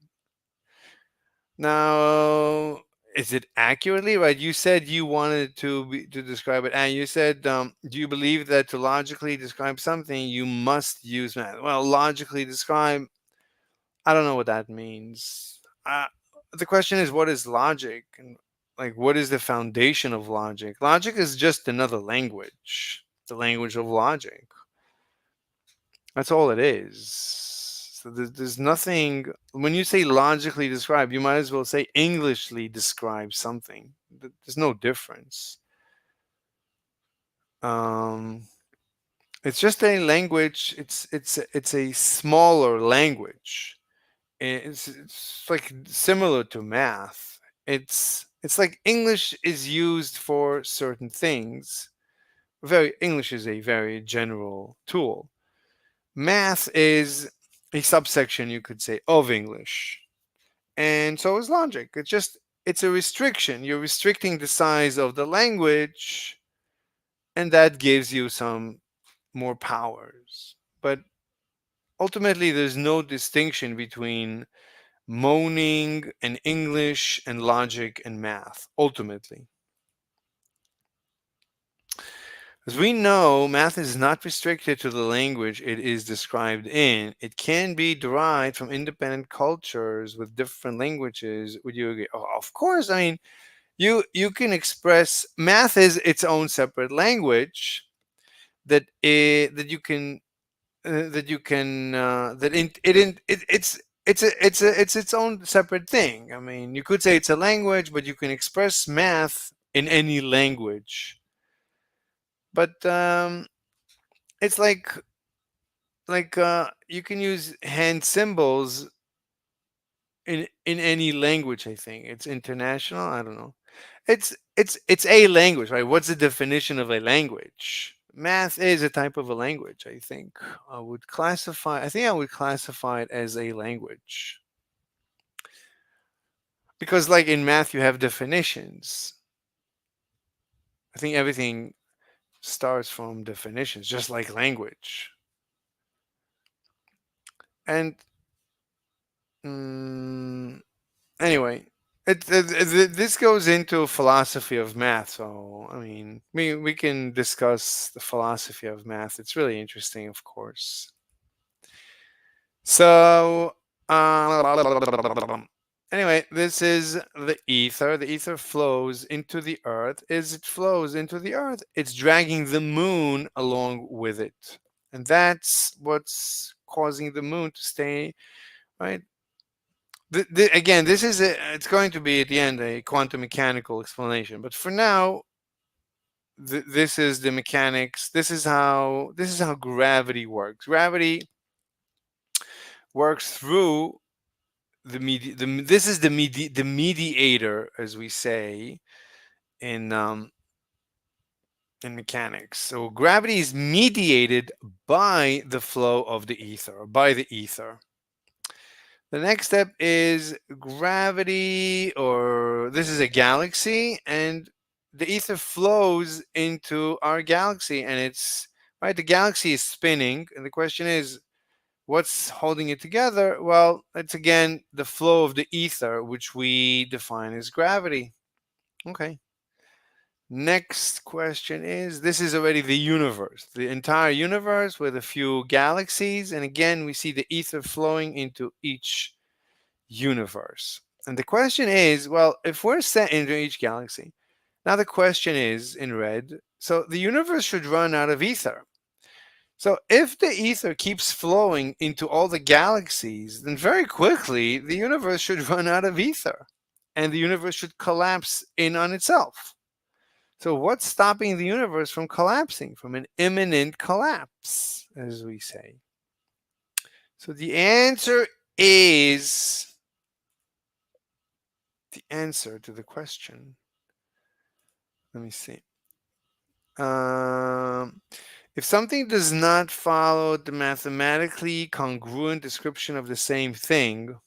Now, is it accurately right? You said you wanted to describe it, and you said, do you believe that to logically describe something you must use math? Well, logically describe, I don't know what that means. The question is, what is logic, and like what is the foundation of logic? Logic is just another language, the language of logic. That's all it is. It's There's nothing, when you say logically describe, you might as well say Englishly describe something. There's no difference. It's just a language. It's a smaller language. It's like similar to math. It's like English is used for certain things. English is a very general tool. Math is a subsection, you could say, of English. And so is logic. It's a restriction. You're restricting the size of the language, and that gives you some more powers. But ultimately, there's no distinction between moaning and English and logic and math, ultimately. As we know, math is not restricted to the language it is described in. It can be derived from independent cultures with different languages. Would you agree? Oh, of course. I mean, you can express, math is its own separate language that you can it's its own separate thing. I mean, you could say it's a language, but you can express math in any language. But it's like you can use hand symbols in any language. I think it's international. I don't know. It's a language, right? What's the definition of a language? Math is a type of a language. I think I would classify it as a language, because like in math you have definitions. I think everything starts from definitions, just like language. And anyway, this goes into philosophy of math. So I mean, we can discuss the philosophy of math. It's really interesting, of course. So anyway, this is the ether. The ether flows into the earth. As it flows into the earth, it's dragging the moon along with it. And that's what's causing the moon to stay, right? Again, this is it's going to be at the end a quantum mechanical explanation. But for now, this is the mechanics. This is how gravity works. Gravity works through this is the mediator, as we say in mechanics. So gravity is mediated by the flow of the ether, by the ether. The next step is gravity, or this is a galaxy, and the ether flows into our galaxy, and it's right. The galaxy is spinning, and the question is, what's holding it together? Well, it's again the flow of the ether, which we define as gravity. Okay. Next question is, this is already the universe, the entire universe with a few galaxies. And again, we see the ether flowing into each universe. And the question is, well, if we're set into each galaxy, now the question is in red, so the universe should run out of ether. So if the ether keeps flowing into all the galaxies, then very quickly the universe should run out of ether and the universe should collapse in on itself. So what's stopping the universe from collapsing, from an imminent collapse, as we say? So the answer is the answer to the question. Let me see. If something does not follow the mathematically congruent description of the same thing,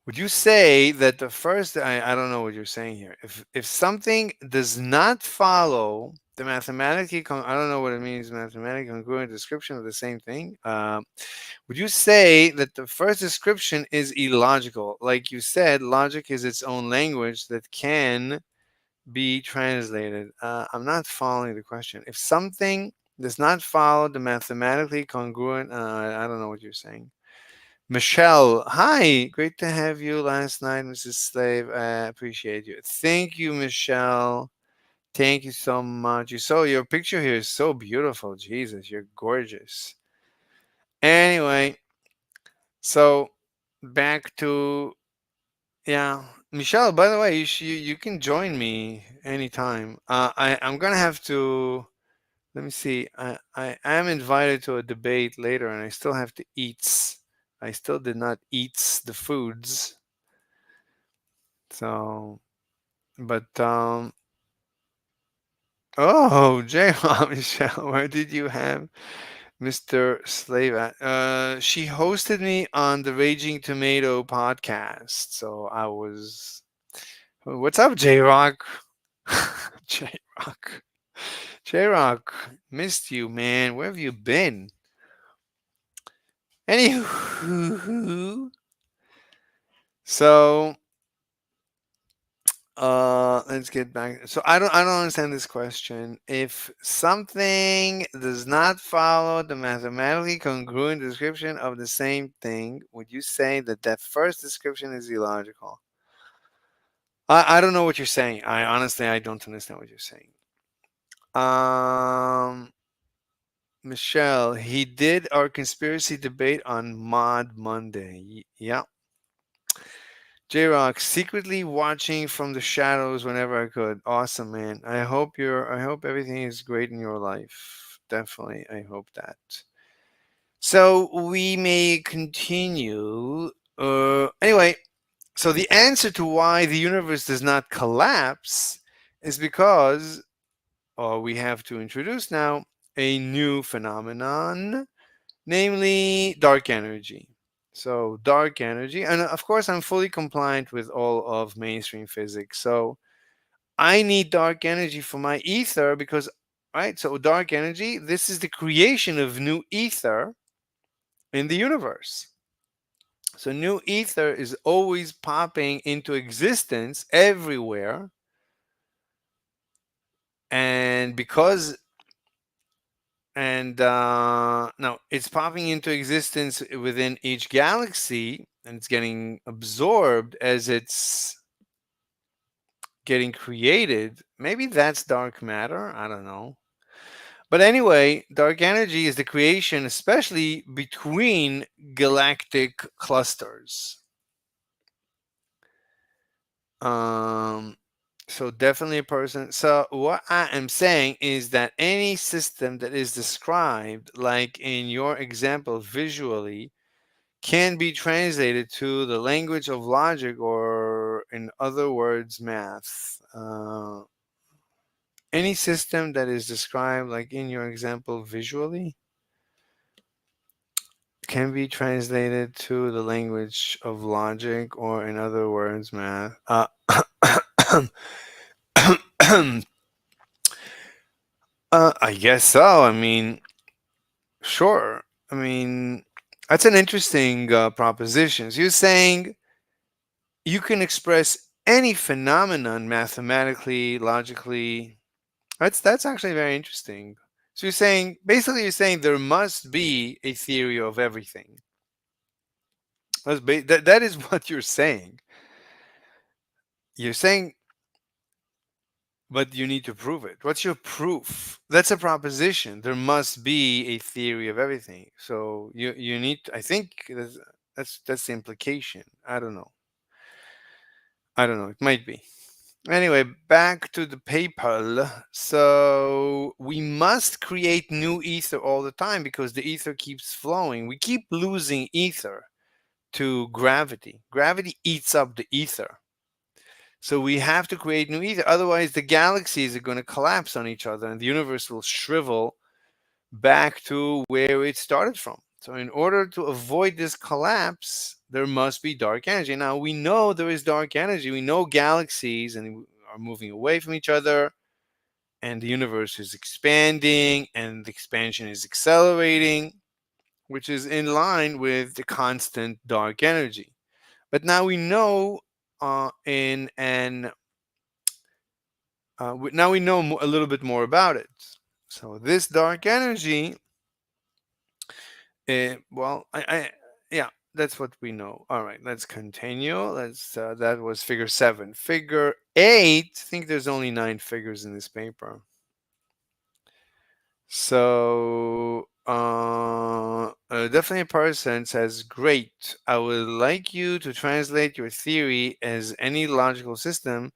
would you say that the first, I don't know what you're saying here. If something does not follow the mathematically, I don't know what it means, mathematically congruent description of the same thing. Would you say that the first description is illogical? Like you said, logic is its own language that can be translated. I'm not following the question. If something does not follow the mathematically congruent, I don't know what you're saying. Michelle, hi, great to have you last night, Mrs. Slave. I appreciate you. Thank you, Michelle. Thank you so much. Your picture here is so beautiful. Jesus, you're gorgeous. Anyway, so back to Michelle. By the way, you can join me anytime. I'm gonna have to. Let me see. I am invited to a debate later, and I still have to eat. I still did not eat the foods. So, but oh, J. Michelle, where did you have Mr. Slave at? She hosted me on the Raging Tomato podcast. So I was. What's up, J Rock? J Rock. J Rock, missed you, man. Where have you been? Anywho, so let's get back. So I don't understand this question. If something does not follow the mathematically congruent description of the same thing, would you say that that first description is illogical? I don't know what you're saying. I honestly don't understand what you're saying. Michelle, he did our conspiracy debate on Mod Monday. Yeah. J-Rock, secretly watching from the shadows whenever I could. Awesome, man. I hope everything is great in your life. Definitely. I hope that. So we may continue. Anyway, so the answer to why the universe does not collapse is because we have to introduce now a new phenomenon, namely dark energy. So dark energy, and of course I'm fully compliant with all of mainstream physics. So I need dark energy for my ether because, right? So dark energy, this is the creation of new ether in the universe. So new ether is always popping into existence everywhere. And because now it's popping into existence within each galaxy, and it's getting absorbed as it's getting created. Maybe that's dark matter. I don't know. But anyway, dark energy is the creation, especially between galactic clusters. So definitely a person. So what I am saying is that any system that is described, like in your example, visually, can be translated to the language of logic, or in other words, math. Any system that is described, like in your example, visually, can be translated to the language of logic, or in other words, math. I guess so. I mean, sure. I mean, that's an interesting proposition. So you're saying you can express any phenomenon mathematically, logically. That's actually very interesting. So you're saying, basically, you're saying there must be a theory of everything. That is what you're saying. You're saying, but you need to prove it. What's your proof? That's a proposition. There must be a theory of everything. So you need. I think that's the implication. I don't know. It might be. Anyway, back to the PayPal. So we must create new ether all the time because the ether keeps flowing. We keep losing ether to gravity. Gravity eats up the ether. So we have to create new ether. Otherwise, the galaxies are going to collapse on each other and the universe will shrivel back to where it started from. So in order to avoid this collapse, there must be dark energy. Now, we know there is dark energy. We know galaxies and are moving away from each other, and the universe is expanding, and the expansion is accelerating, which is in line with the constant dark energy. But now we know now we know a little bit more about it. So this dark energy, well, yeah, that's what we know. All right, let's continue. That was figure 7. Figure 8, I think there's only 9 figures in this paper. So Definitely a person says, great. I would like you to translate your theory as any logical system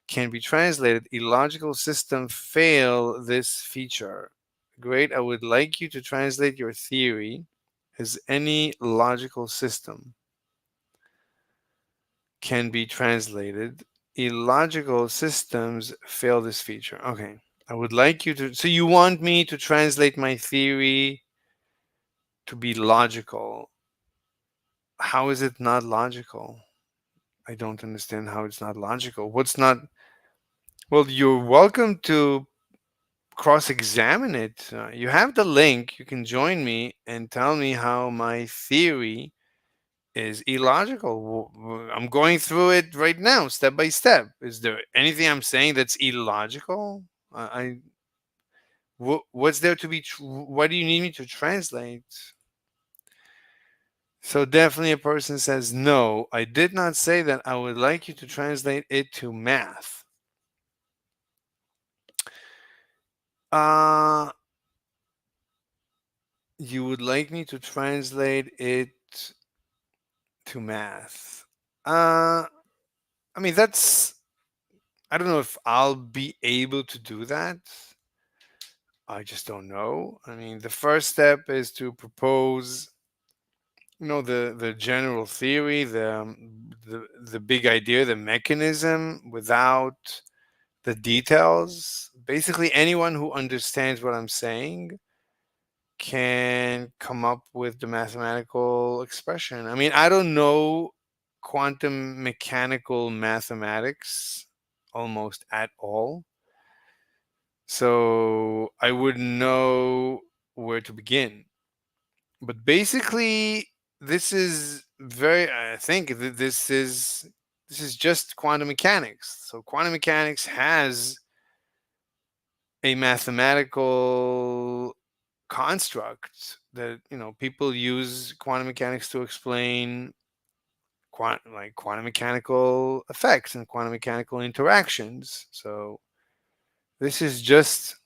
can be translated. A logical system fail this feature. Great. I would like you to translate your theory as any logical system can be translated. Illogical systems fail this feature. Okay. I would like you to. So you want me to translate my theory to be logical. How is it not logical? I don't understand how it's not logical. What's not? Well, you're welcome to cross-examine it. You have the link. You can join me and tell me how my theory is illogical. I'm going through it right now, step by step. Is there anything I'm saying that's illogical? What's there to be? What do you need me to translate? So definitely a person says, no, I did not say that. I would like you to translate it to math. You would like me to translate it to math. I mean, I don't know if I'll be able to do that. I just don't know. I mean, the first step is to propose, the general theory, the big idea, the mechanism, without the details. Basically, anyone who understands what I'm saying can come up with the mathematical expression. I mean, I don't know quantum mechanical mathematics almost at all. So I wouldn't know where to begin. But basically, this is I think that this is just quantum mechanics. So quantum mechanics has a mathematical construct that people use quantum mechanics to explain quantum mechanical effects and quantum mechanical interactions. So this is just,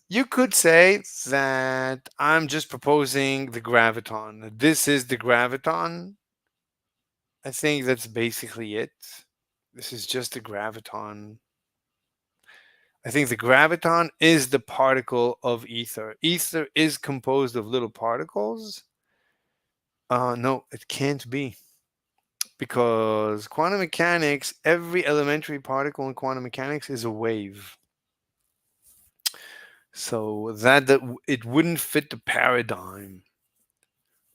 you could say that I'm just proposing the graviton. This is the graviton. I think that's basically it. This is just the graviton. I think the graviton is the particle of ether. Ether is composed of little particles. No, it can't be. Because quantum mechanics, every elementary particle in quantum mechanics is a wave. So that it wouldn't fit the paradigm.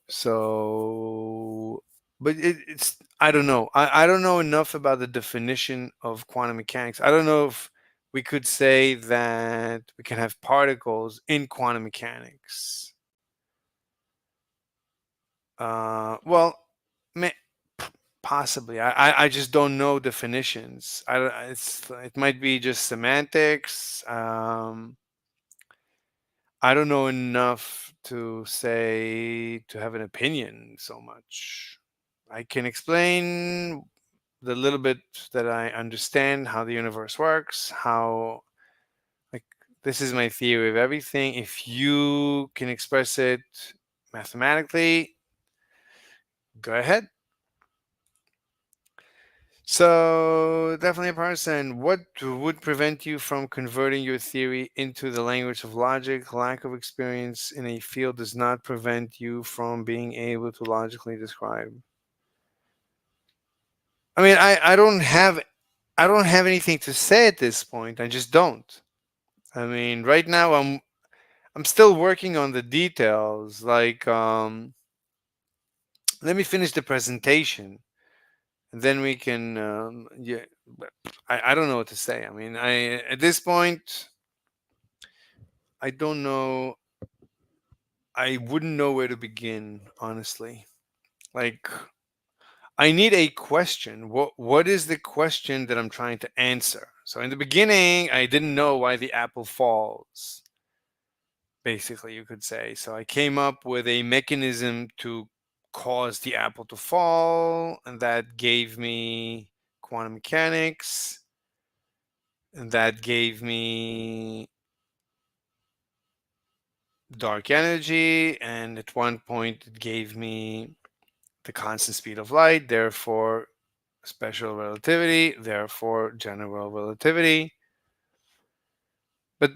So, but it's, I don't know. I don't know enough about the definition of quantum mechanics. I don't know if we could say that we can have particles in quantum mechanics. Well, possibly. I just don't know definitions. It might be just semantics. I don't know enough to have an opinion so much. I can explain the little bit that I understand how the universe works, how, like, this is my theory of everything. If you can express it mathematically, go ahead. So definitely a person. What would prevent you from converting your theory into the language of logic? Lack of experience in a field does not prevent you from being able to logically describe. I mean, I don't have anything to say at this point. I just don't. I mean, right now I'm still working on the details. Like, let me finish the presentation. And then we can, yeah, I don't know what to say. I mean, at this point, I don't know. I wouldn't know where to begin, honestly. Like, I need a question. What is the question that I'm trying to answer? So in the beginning, I didn't know why the apple falls. Basically, you could say. So I came up with a mechanism to cause the apple to fall, and that gave me quantum mechanics, and that gave me dark energy, and at one point it gave me the constant speed of light, therefore special relativity, therefore general relativity. But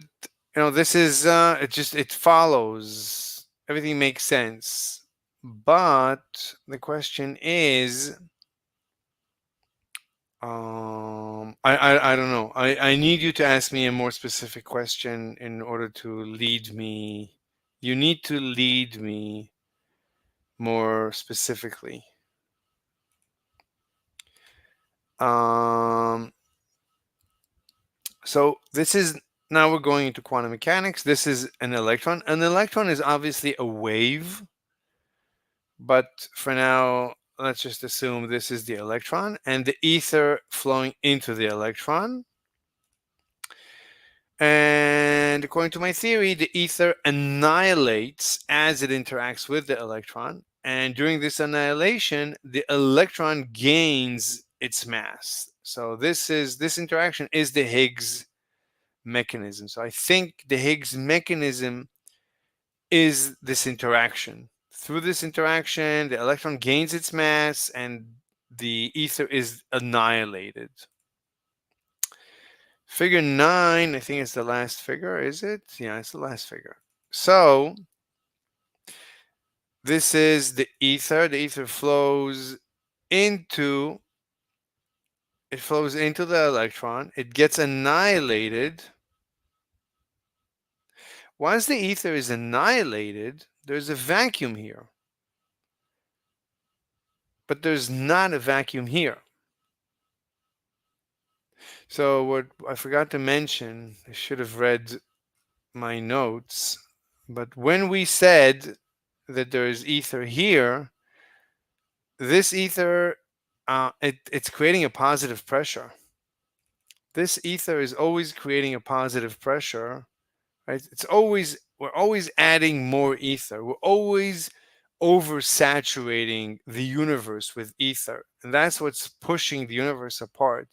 this is it follows, everything makes sense. But the question is, I don't know. I need you to ask me a more specific question in order to lead me. You need to lead me more specifically. So this is, now we're going into quantum mechanics. This is an electron. An electron is obviously a wave, but for now, let's just assume this is the electron and the ether flowing into the electron. And according to my theory, the ether annihilates as it interacts with the electron. And during this annihilation, the electron gains its mass. So this interaction is the Higgs mechanism. So I think the Higgs mechanism is this interaction. Through this interaction, the electron gains its mass and the ether is annihilated. Figure 9, I think it's the last figure, is it? Yeah, it's the last figure. So this is the ether. The ether flows into the electron. It gets annihilated. Once the ether is annihilated, there's a vacuum here. But there's not a vacuum here. So what I forgot to mention, I should have read my notes, but when we said that there is ether here, this ether, it's creating a positive pressure. This ether is always creating a positive pressure, right? We're always adding more ether. We're always oversaturating the universe with ether, and that's what's pushing the universe apart.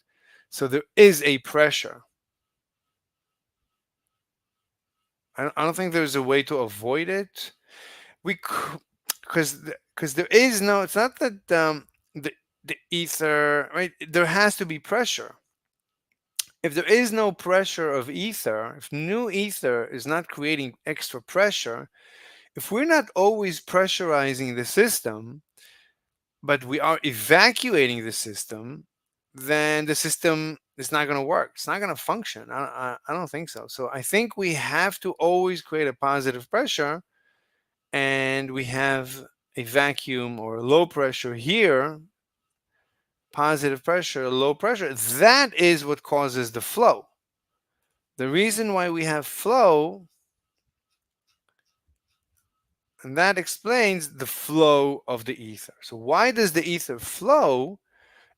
So there is a pressure. I don't think there's a way to avoid it. Because there is no. It's not that the ether, right? There has to be pressure. If there is no pressure of ether, if new ether is not creating extra pressure, if we're not always pressurizing the system, but we are evacuating the system, then the system is not going to work. It's not going to function. I don't think so. So I think we have to always create a positive pressure, and we have a vacuum or a low pressure here, positive pressure, low pressure. That is what causes the flow. The reason why we have flow, and that explains the flow of the ether. So why does the ether flow?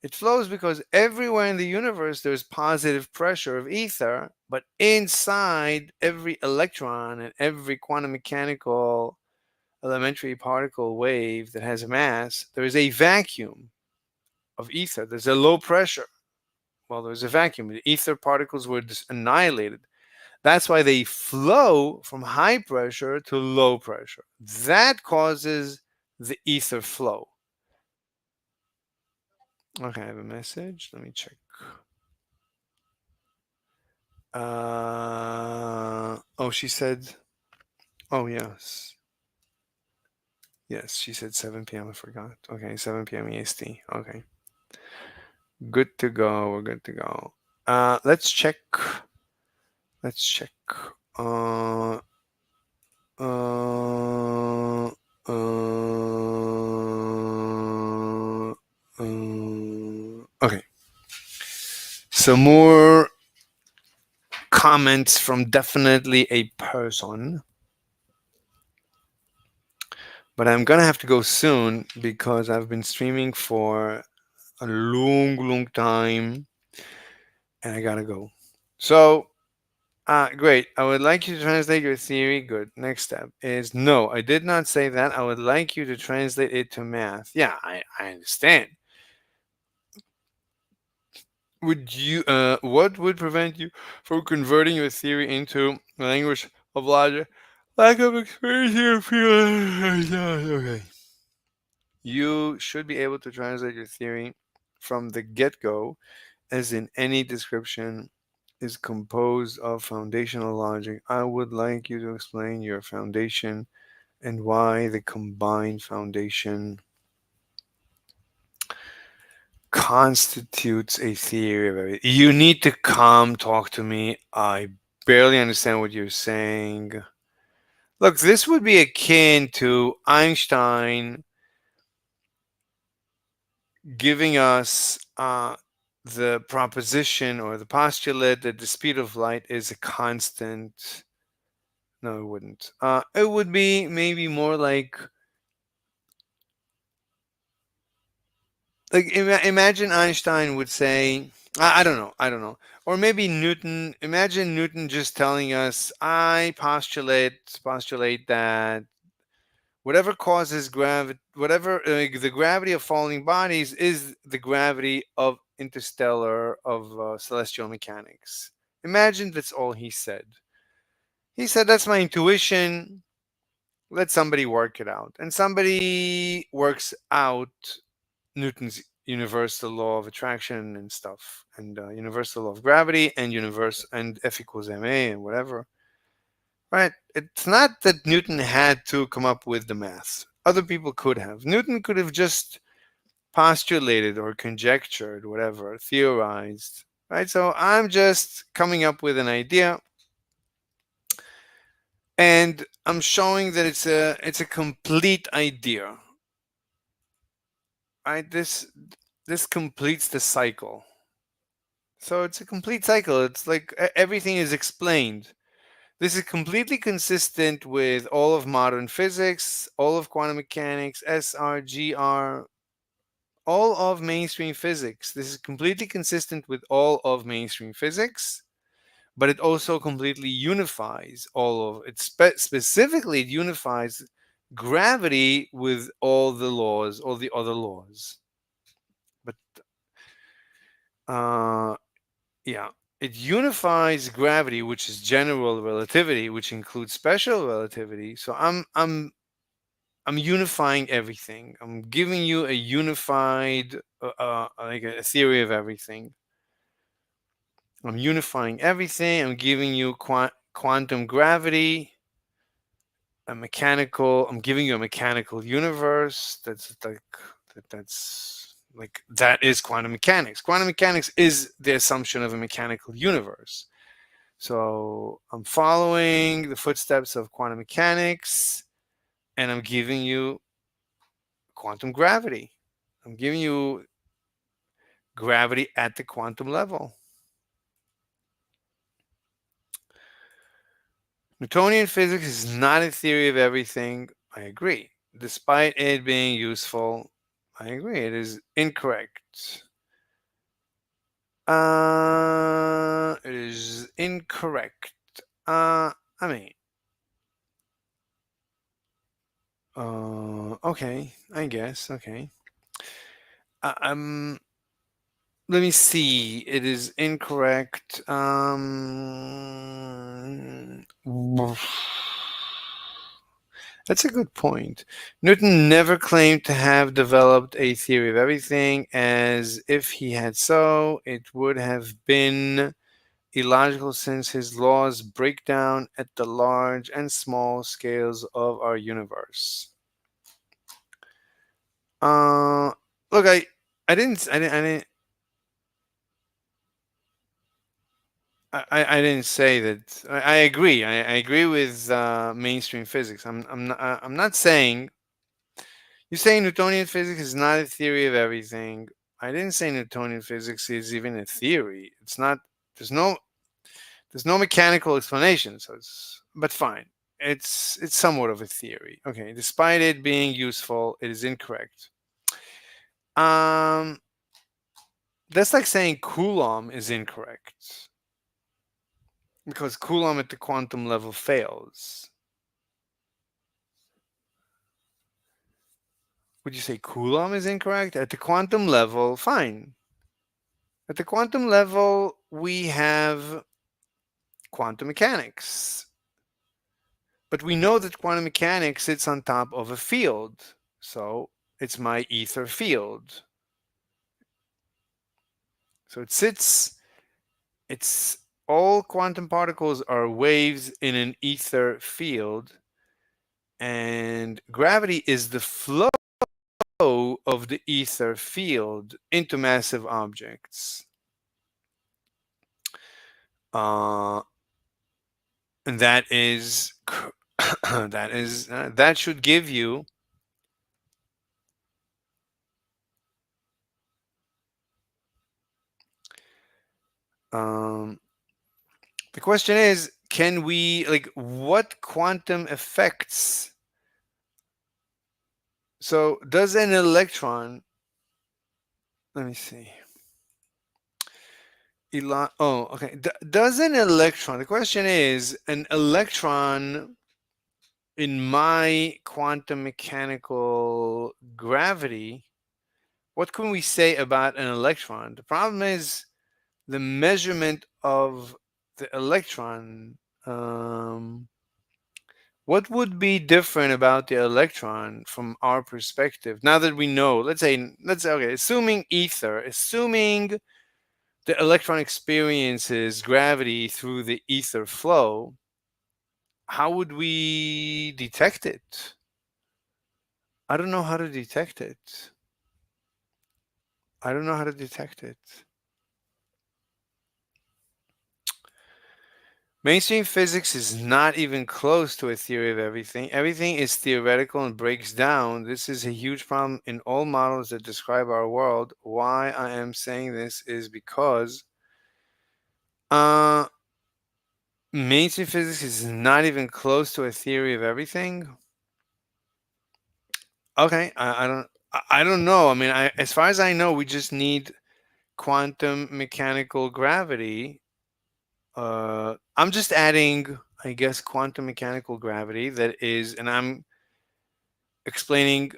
It flows because everywhere in the universe there's positive pressure of ether, but inside every electron and every quantum mechanical elementary particle wave that has a mass, there is a vacuum of ether. There's a low pressure. Well, there's a vacuum. The ether particles were just annihilated. That's why they flow from high pressure to low pressure. That causes the ether flow. Okay, I have a message. Let me check. Oh, she said, oh, yes. Yes, she said 7 p.m. I forgot. Okay, 7 p.m. EST. Okay. Good to go. We're good to go. Let's check. Let's check. Okay. So more comments from definitely a person. But I'm going to have to go soon because I've been streaming for a long time and I got to go. So, great. I would like you to translate your theory. Good. Next step is no, I did not say that. I would like you to translate it to math. Yeah, I understand. Would you, what would prevent you from converting your theory into the language of logic? Lack of experience here. Okay. You should be able to translate your theory from the get-go, as in any description is composed of foundational logic. I would like you to explain your foundation and why the combined foundation constitutes a theory of everything. You need to come talk to me. I barely understand what you're saying. Look, this would be akin to Einstein giving us the proposition or the postulate that the speed of light is a constant. No, it wouldn't. It would be maybe more like imagine Einstein would say, I don't know, or maybe Newton. Imagine Newton just telling us, I postulate that whatever causes gravity, whatever the gravity of falling bodies is the gravity of interstellar of celestial mechanics. Imagine that's all he said. He said, that's my intuition. Let somebody work it out. And somebody works out Newton's universal law of attraction and stuff, and universal law of gravity, and F equals ma and whatever. Right? It's not that Newton had to come up with the math. Other people could have. Newton could have just postulated or conjectured, whatever, theorized. Right? So I'm just coming up with an idea, and I'm showing that it's a complete idea. Right? This completes the cycle. So it's a complete cycle. It's like everything is explained. This is completely consistent with all of modern physics, all of quantum mechanics, SR, GR, all of mainstream physics. This is completely consistent with all of mainstream physics, but it also completely unifies all of it. Specifically, it unifies gravity with all the laws, all the other laws. But yeah, it unifies gravity, which is general relativity, which includes special relativity. So I'm unifying everything. I'm giving you a unified, like a theory of everything. I'm unifying everything. I'm giving you quantum gravity, I'm giving you a mechanical universe. That is quantum mechanics. Quantum mechanics is the assumption of a mechanical universe. So I'm following the footsteps of quantum mechanics, and I'm giving you quantum gravity. I'm giving you gravity at the quantum level. Newtonian physics is not a theory of everything. I agree. Despite it being useful, I agree. It is incorrect. It is incorrect. Okay, I guess. Okay. Let me see. It is incorrect. That's a good point. Newton never claimed to have developed a theory of everything, as if he had so, it would have been illogical since his laws break down at the large and small scales of our universe. Look, I didn't say that. I agree. I agree with mainstream physics. I'm not saying. You're saying Newtonian physics is not a theory of everything. I didn't say Newtonian physics is even a theory. It's not. There's no mechanical explanation. So but fine. It's somewhat of a theory. Okay. Despite it being useful, it is incorrect. That's like saying Coulomb is incorrect, because Coulomb at the quantum level fails. Would you say Coulomb is incorrect? At the quantum level, fine. At the quantum level, we have quantum mechanics. But we know that quantum mechanics sits on top of a field. So it's my ether field. So it sits, it's all quantum particles are waves in an ether field. And gravity is the flow of the ether field into massive objects. And that is that should give you the question is, can we, like, what quantum effects? So does an electron, let me see. Oh, okay. Does an electron, the question is, an electron in my quantum mechanical gravity, what can we say about an electron? The problem is the measurement of the electron. What would be different about the electron from our perspective? Now that we know, let's say, okay, assuming ether, assuming the electron experiences gravity through the ether flow, how would we detect it? I don't know how to detect it. I don't know how to detect it. Mainstream physics is not even close to a theory of everything. Everything is theoretical and breaks down. This is a huge problem in all models that describe our world. Why I am saying this is because mainstream physics is not even close to a theory of everything. Okay, I don't know. I mean, as far as I know, we just need quantum mechanical gravity. I'm just adding, I guess, quantum mechanical gravity, that is, and I'm explaining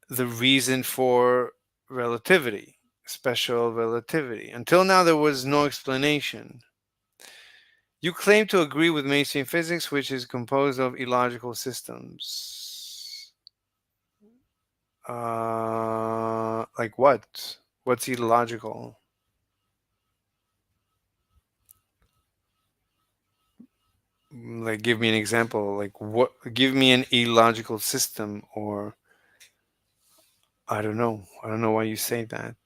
the reason for relativity, special relativity. Until now, there was no explanation. You claim to agree with mainstream physics, which is composed of illogical systems. Like what? What's illogical? Like, give me an example. Like, what? Give me an illogical system, or I don't know. I don't know why you say that.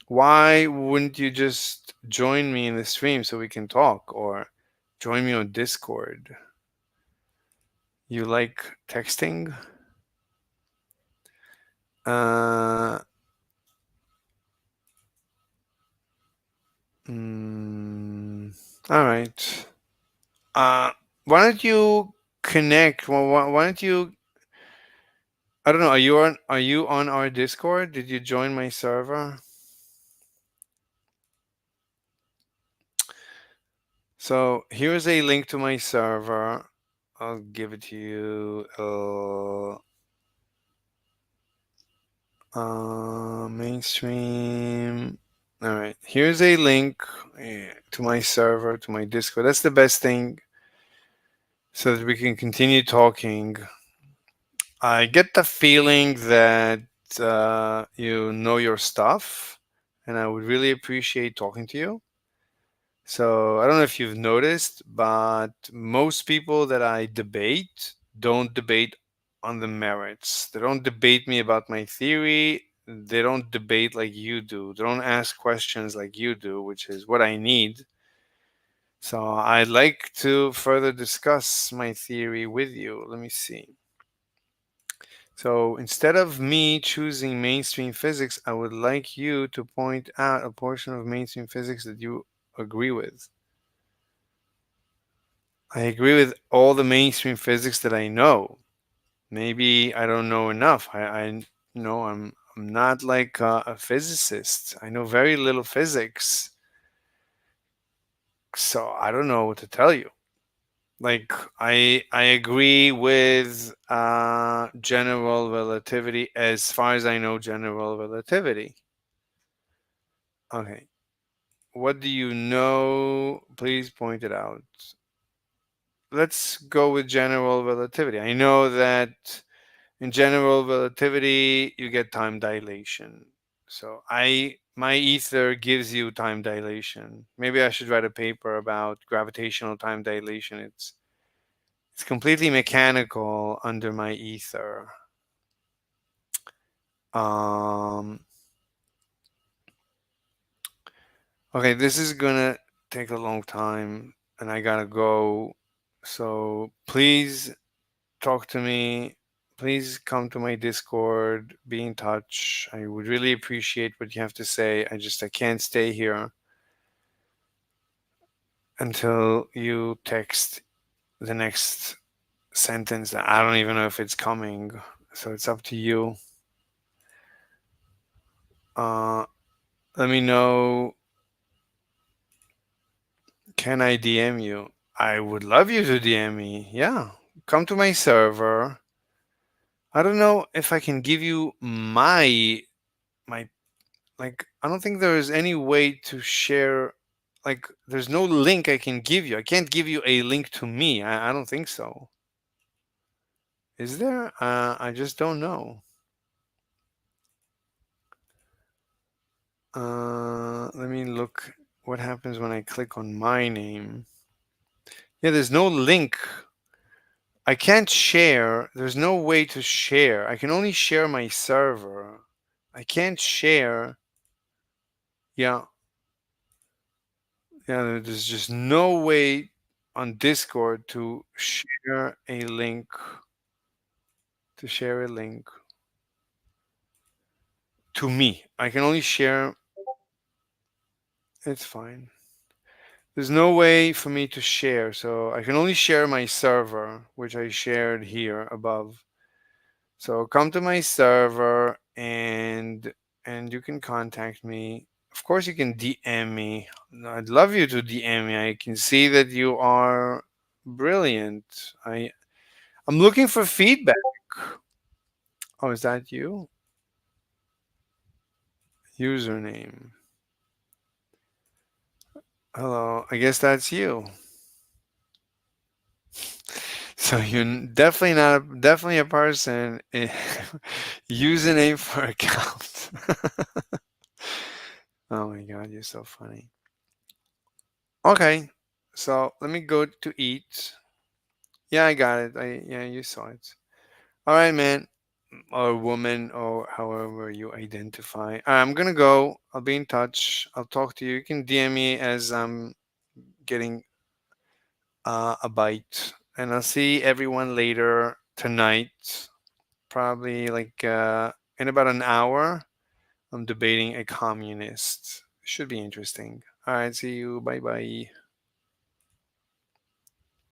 Why wouldn't you just join me in the stream so we can talk, or join me on Discord? You like texting? All right. Why don't you connect? Well, why don't you? I don't know. Are you on our Discord? Did you join my server? So here's a link to my server. I'll give it to you. Mainstream. All right. Here's a link to my server, to my Discord. That's the best thing, so that we can continue talking. I get the feeling that you know your stuff, and I would really appreciate talking to you. So I don't know if you've noticed, but most people that I debate don't debate on the merits. They don't debate me about my theory. They don't debate like you do. They don't ask questions like you do, which is what I need. So I'd like to further discuss my theory with you. Let me see. So instead of me choosing mainstream physics, I would like you to point out a portion of mainstream physics that you agree with. I agree with all the mainstream physics that I know. Maybe I don't know enough. I'm not like a physicist. I know very little physics. So I don't know what to tell you. Like, I agree with general relativity as far as I know general relativity. Okay. What do you know? Please point it out. let's go with general relativity. I know that in general relativity you get time dilation. So my ether gives you time dilation. Maybe I should write a paper about gravitational time dilation. It's completely mechanical under my ether. Okay, this is gonna take a long time and I gotta go. So please talk to me. Please come to my Discord, be in touch. I would really appreciate what you have to say. I can't stay here until you text the next sentence. I don't even know if it's coming, so it's up to you. Let me know. Can I DM you? I would love you to DM me. Yeah, come to my server. I don't know if I can give you my like, I don't think there is any way to share, like, there's no link I can give you. I can't give you a link to me. I don't think so. Is there? I just don't know. Let me look what happens when I click on my name. Yeah, there's no link. I can't share. There's no way to share. I can only share my server. I can't share. Yeah. Yeah, there's just no way on Discord to share a link. To share a link to me. I can only share. It's fine. There's no way for me to share, so I can only share my server, which I shared here above. So come to my server and you can contact me. Of course, you can DM me. I'd love you to DM me. I can see that you are brilliant. I'm looking for feedback. Oh, is that you? Username. Hello. I guess that's you. So you're definitely a person. Username for account. Oh my god, you're so funny. Okay, so let me go to eat. Yeah, I got it. Yeah, you saw it. All right, man, or woman, or however you identify. I'm gonna go. I'll be in touch. I'll talk to you. You can DM me as I'm getting a bite, and I'll see everyone later tonight. Probably like in about an hour. I'm debating a communist. Should be interesting. All right, see you. Bye bye.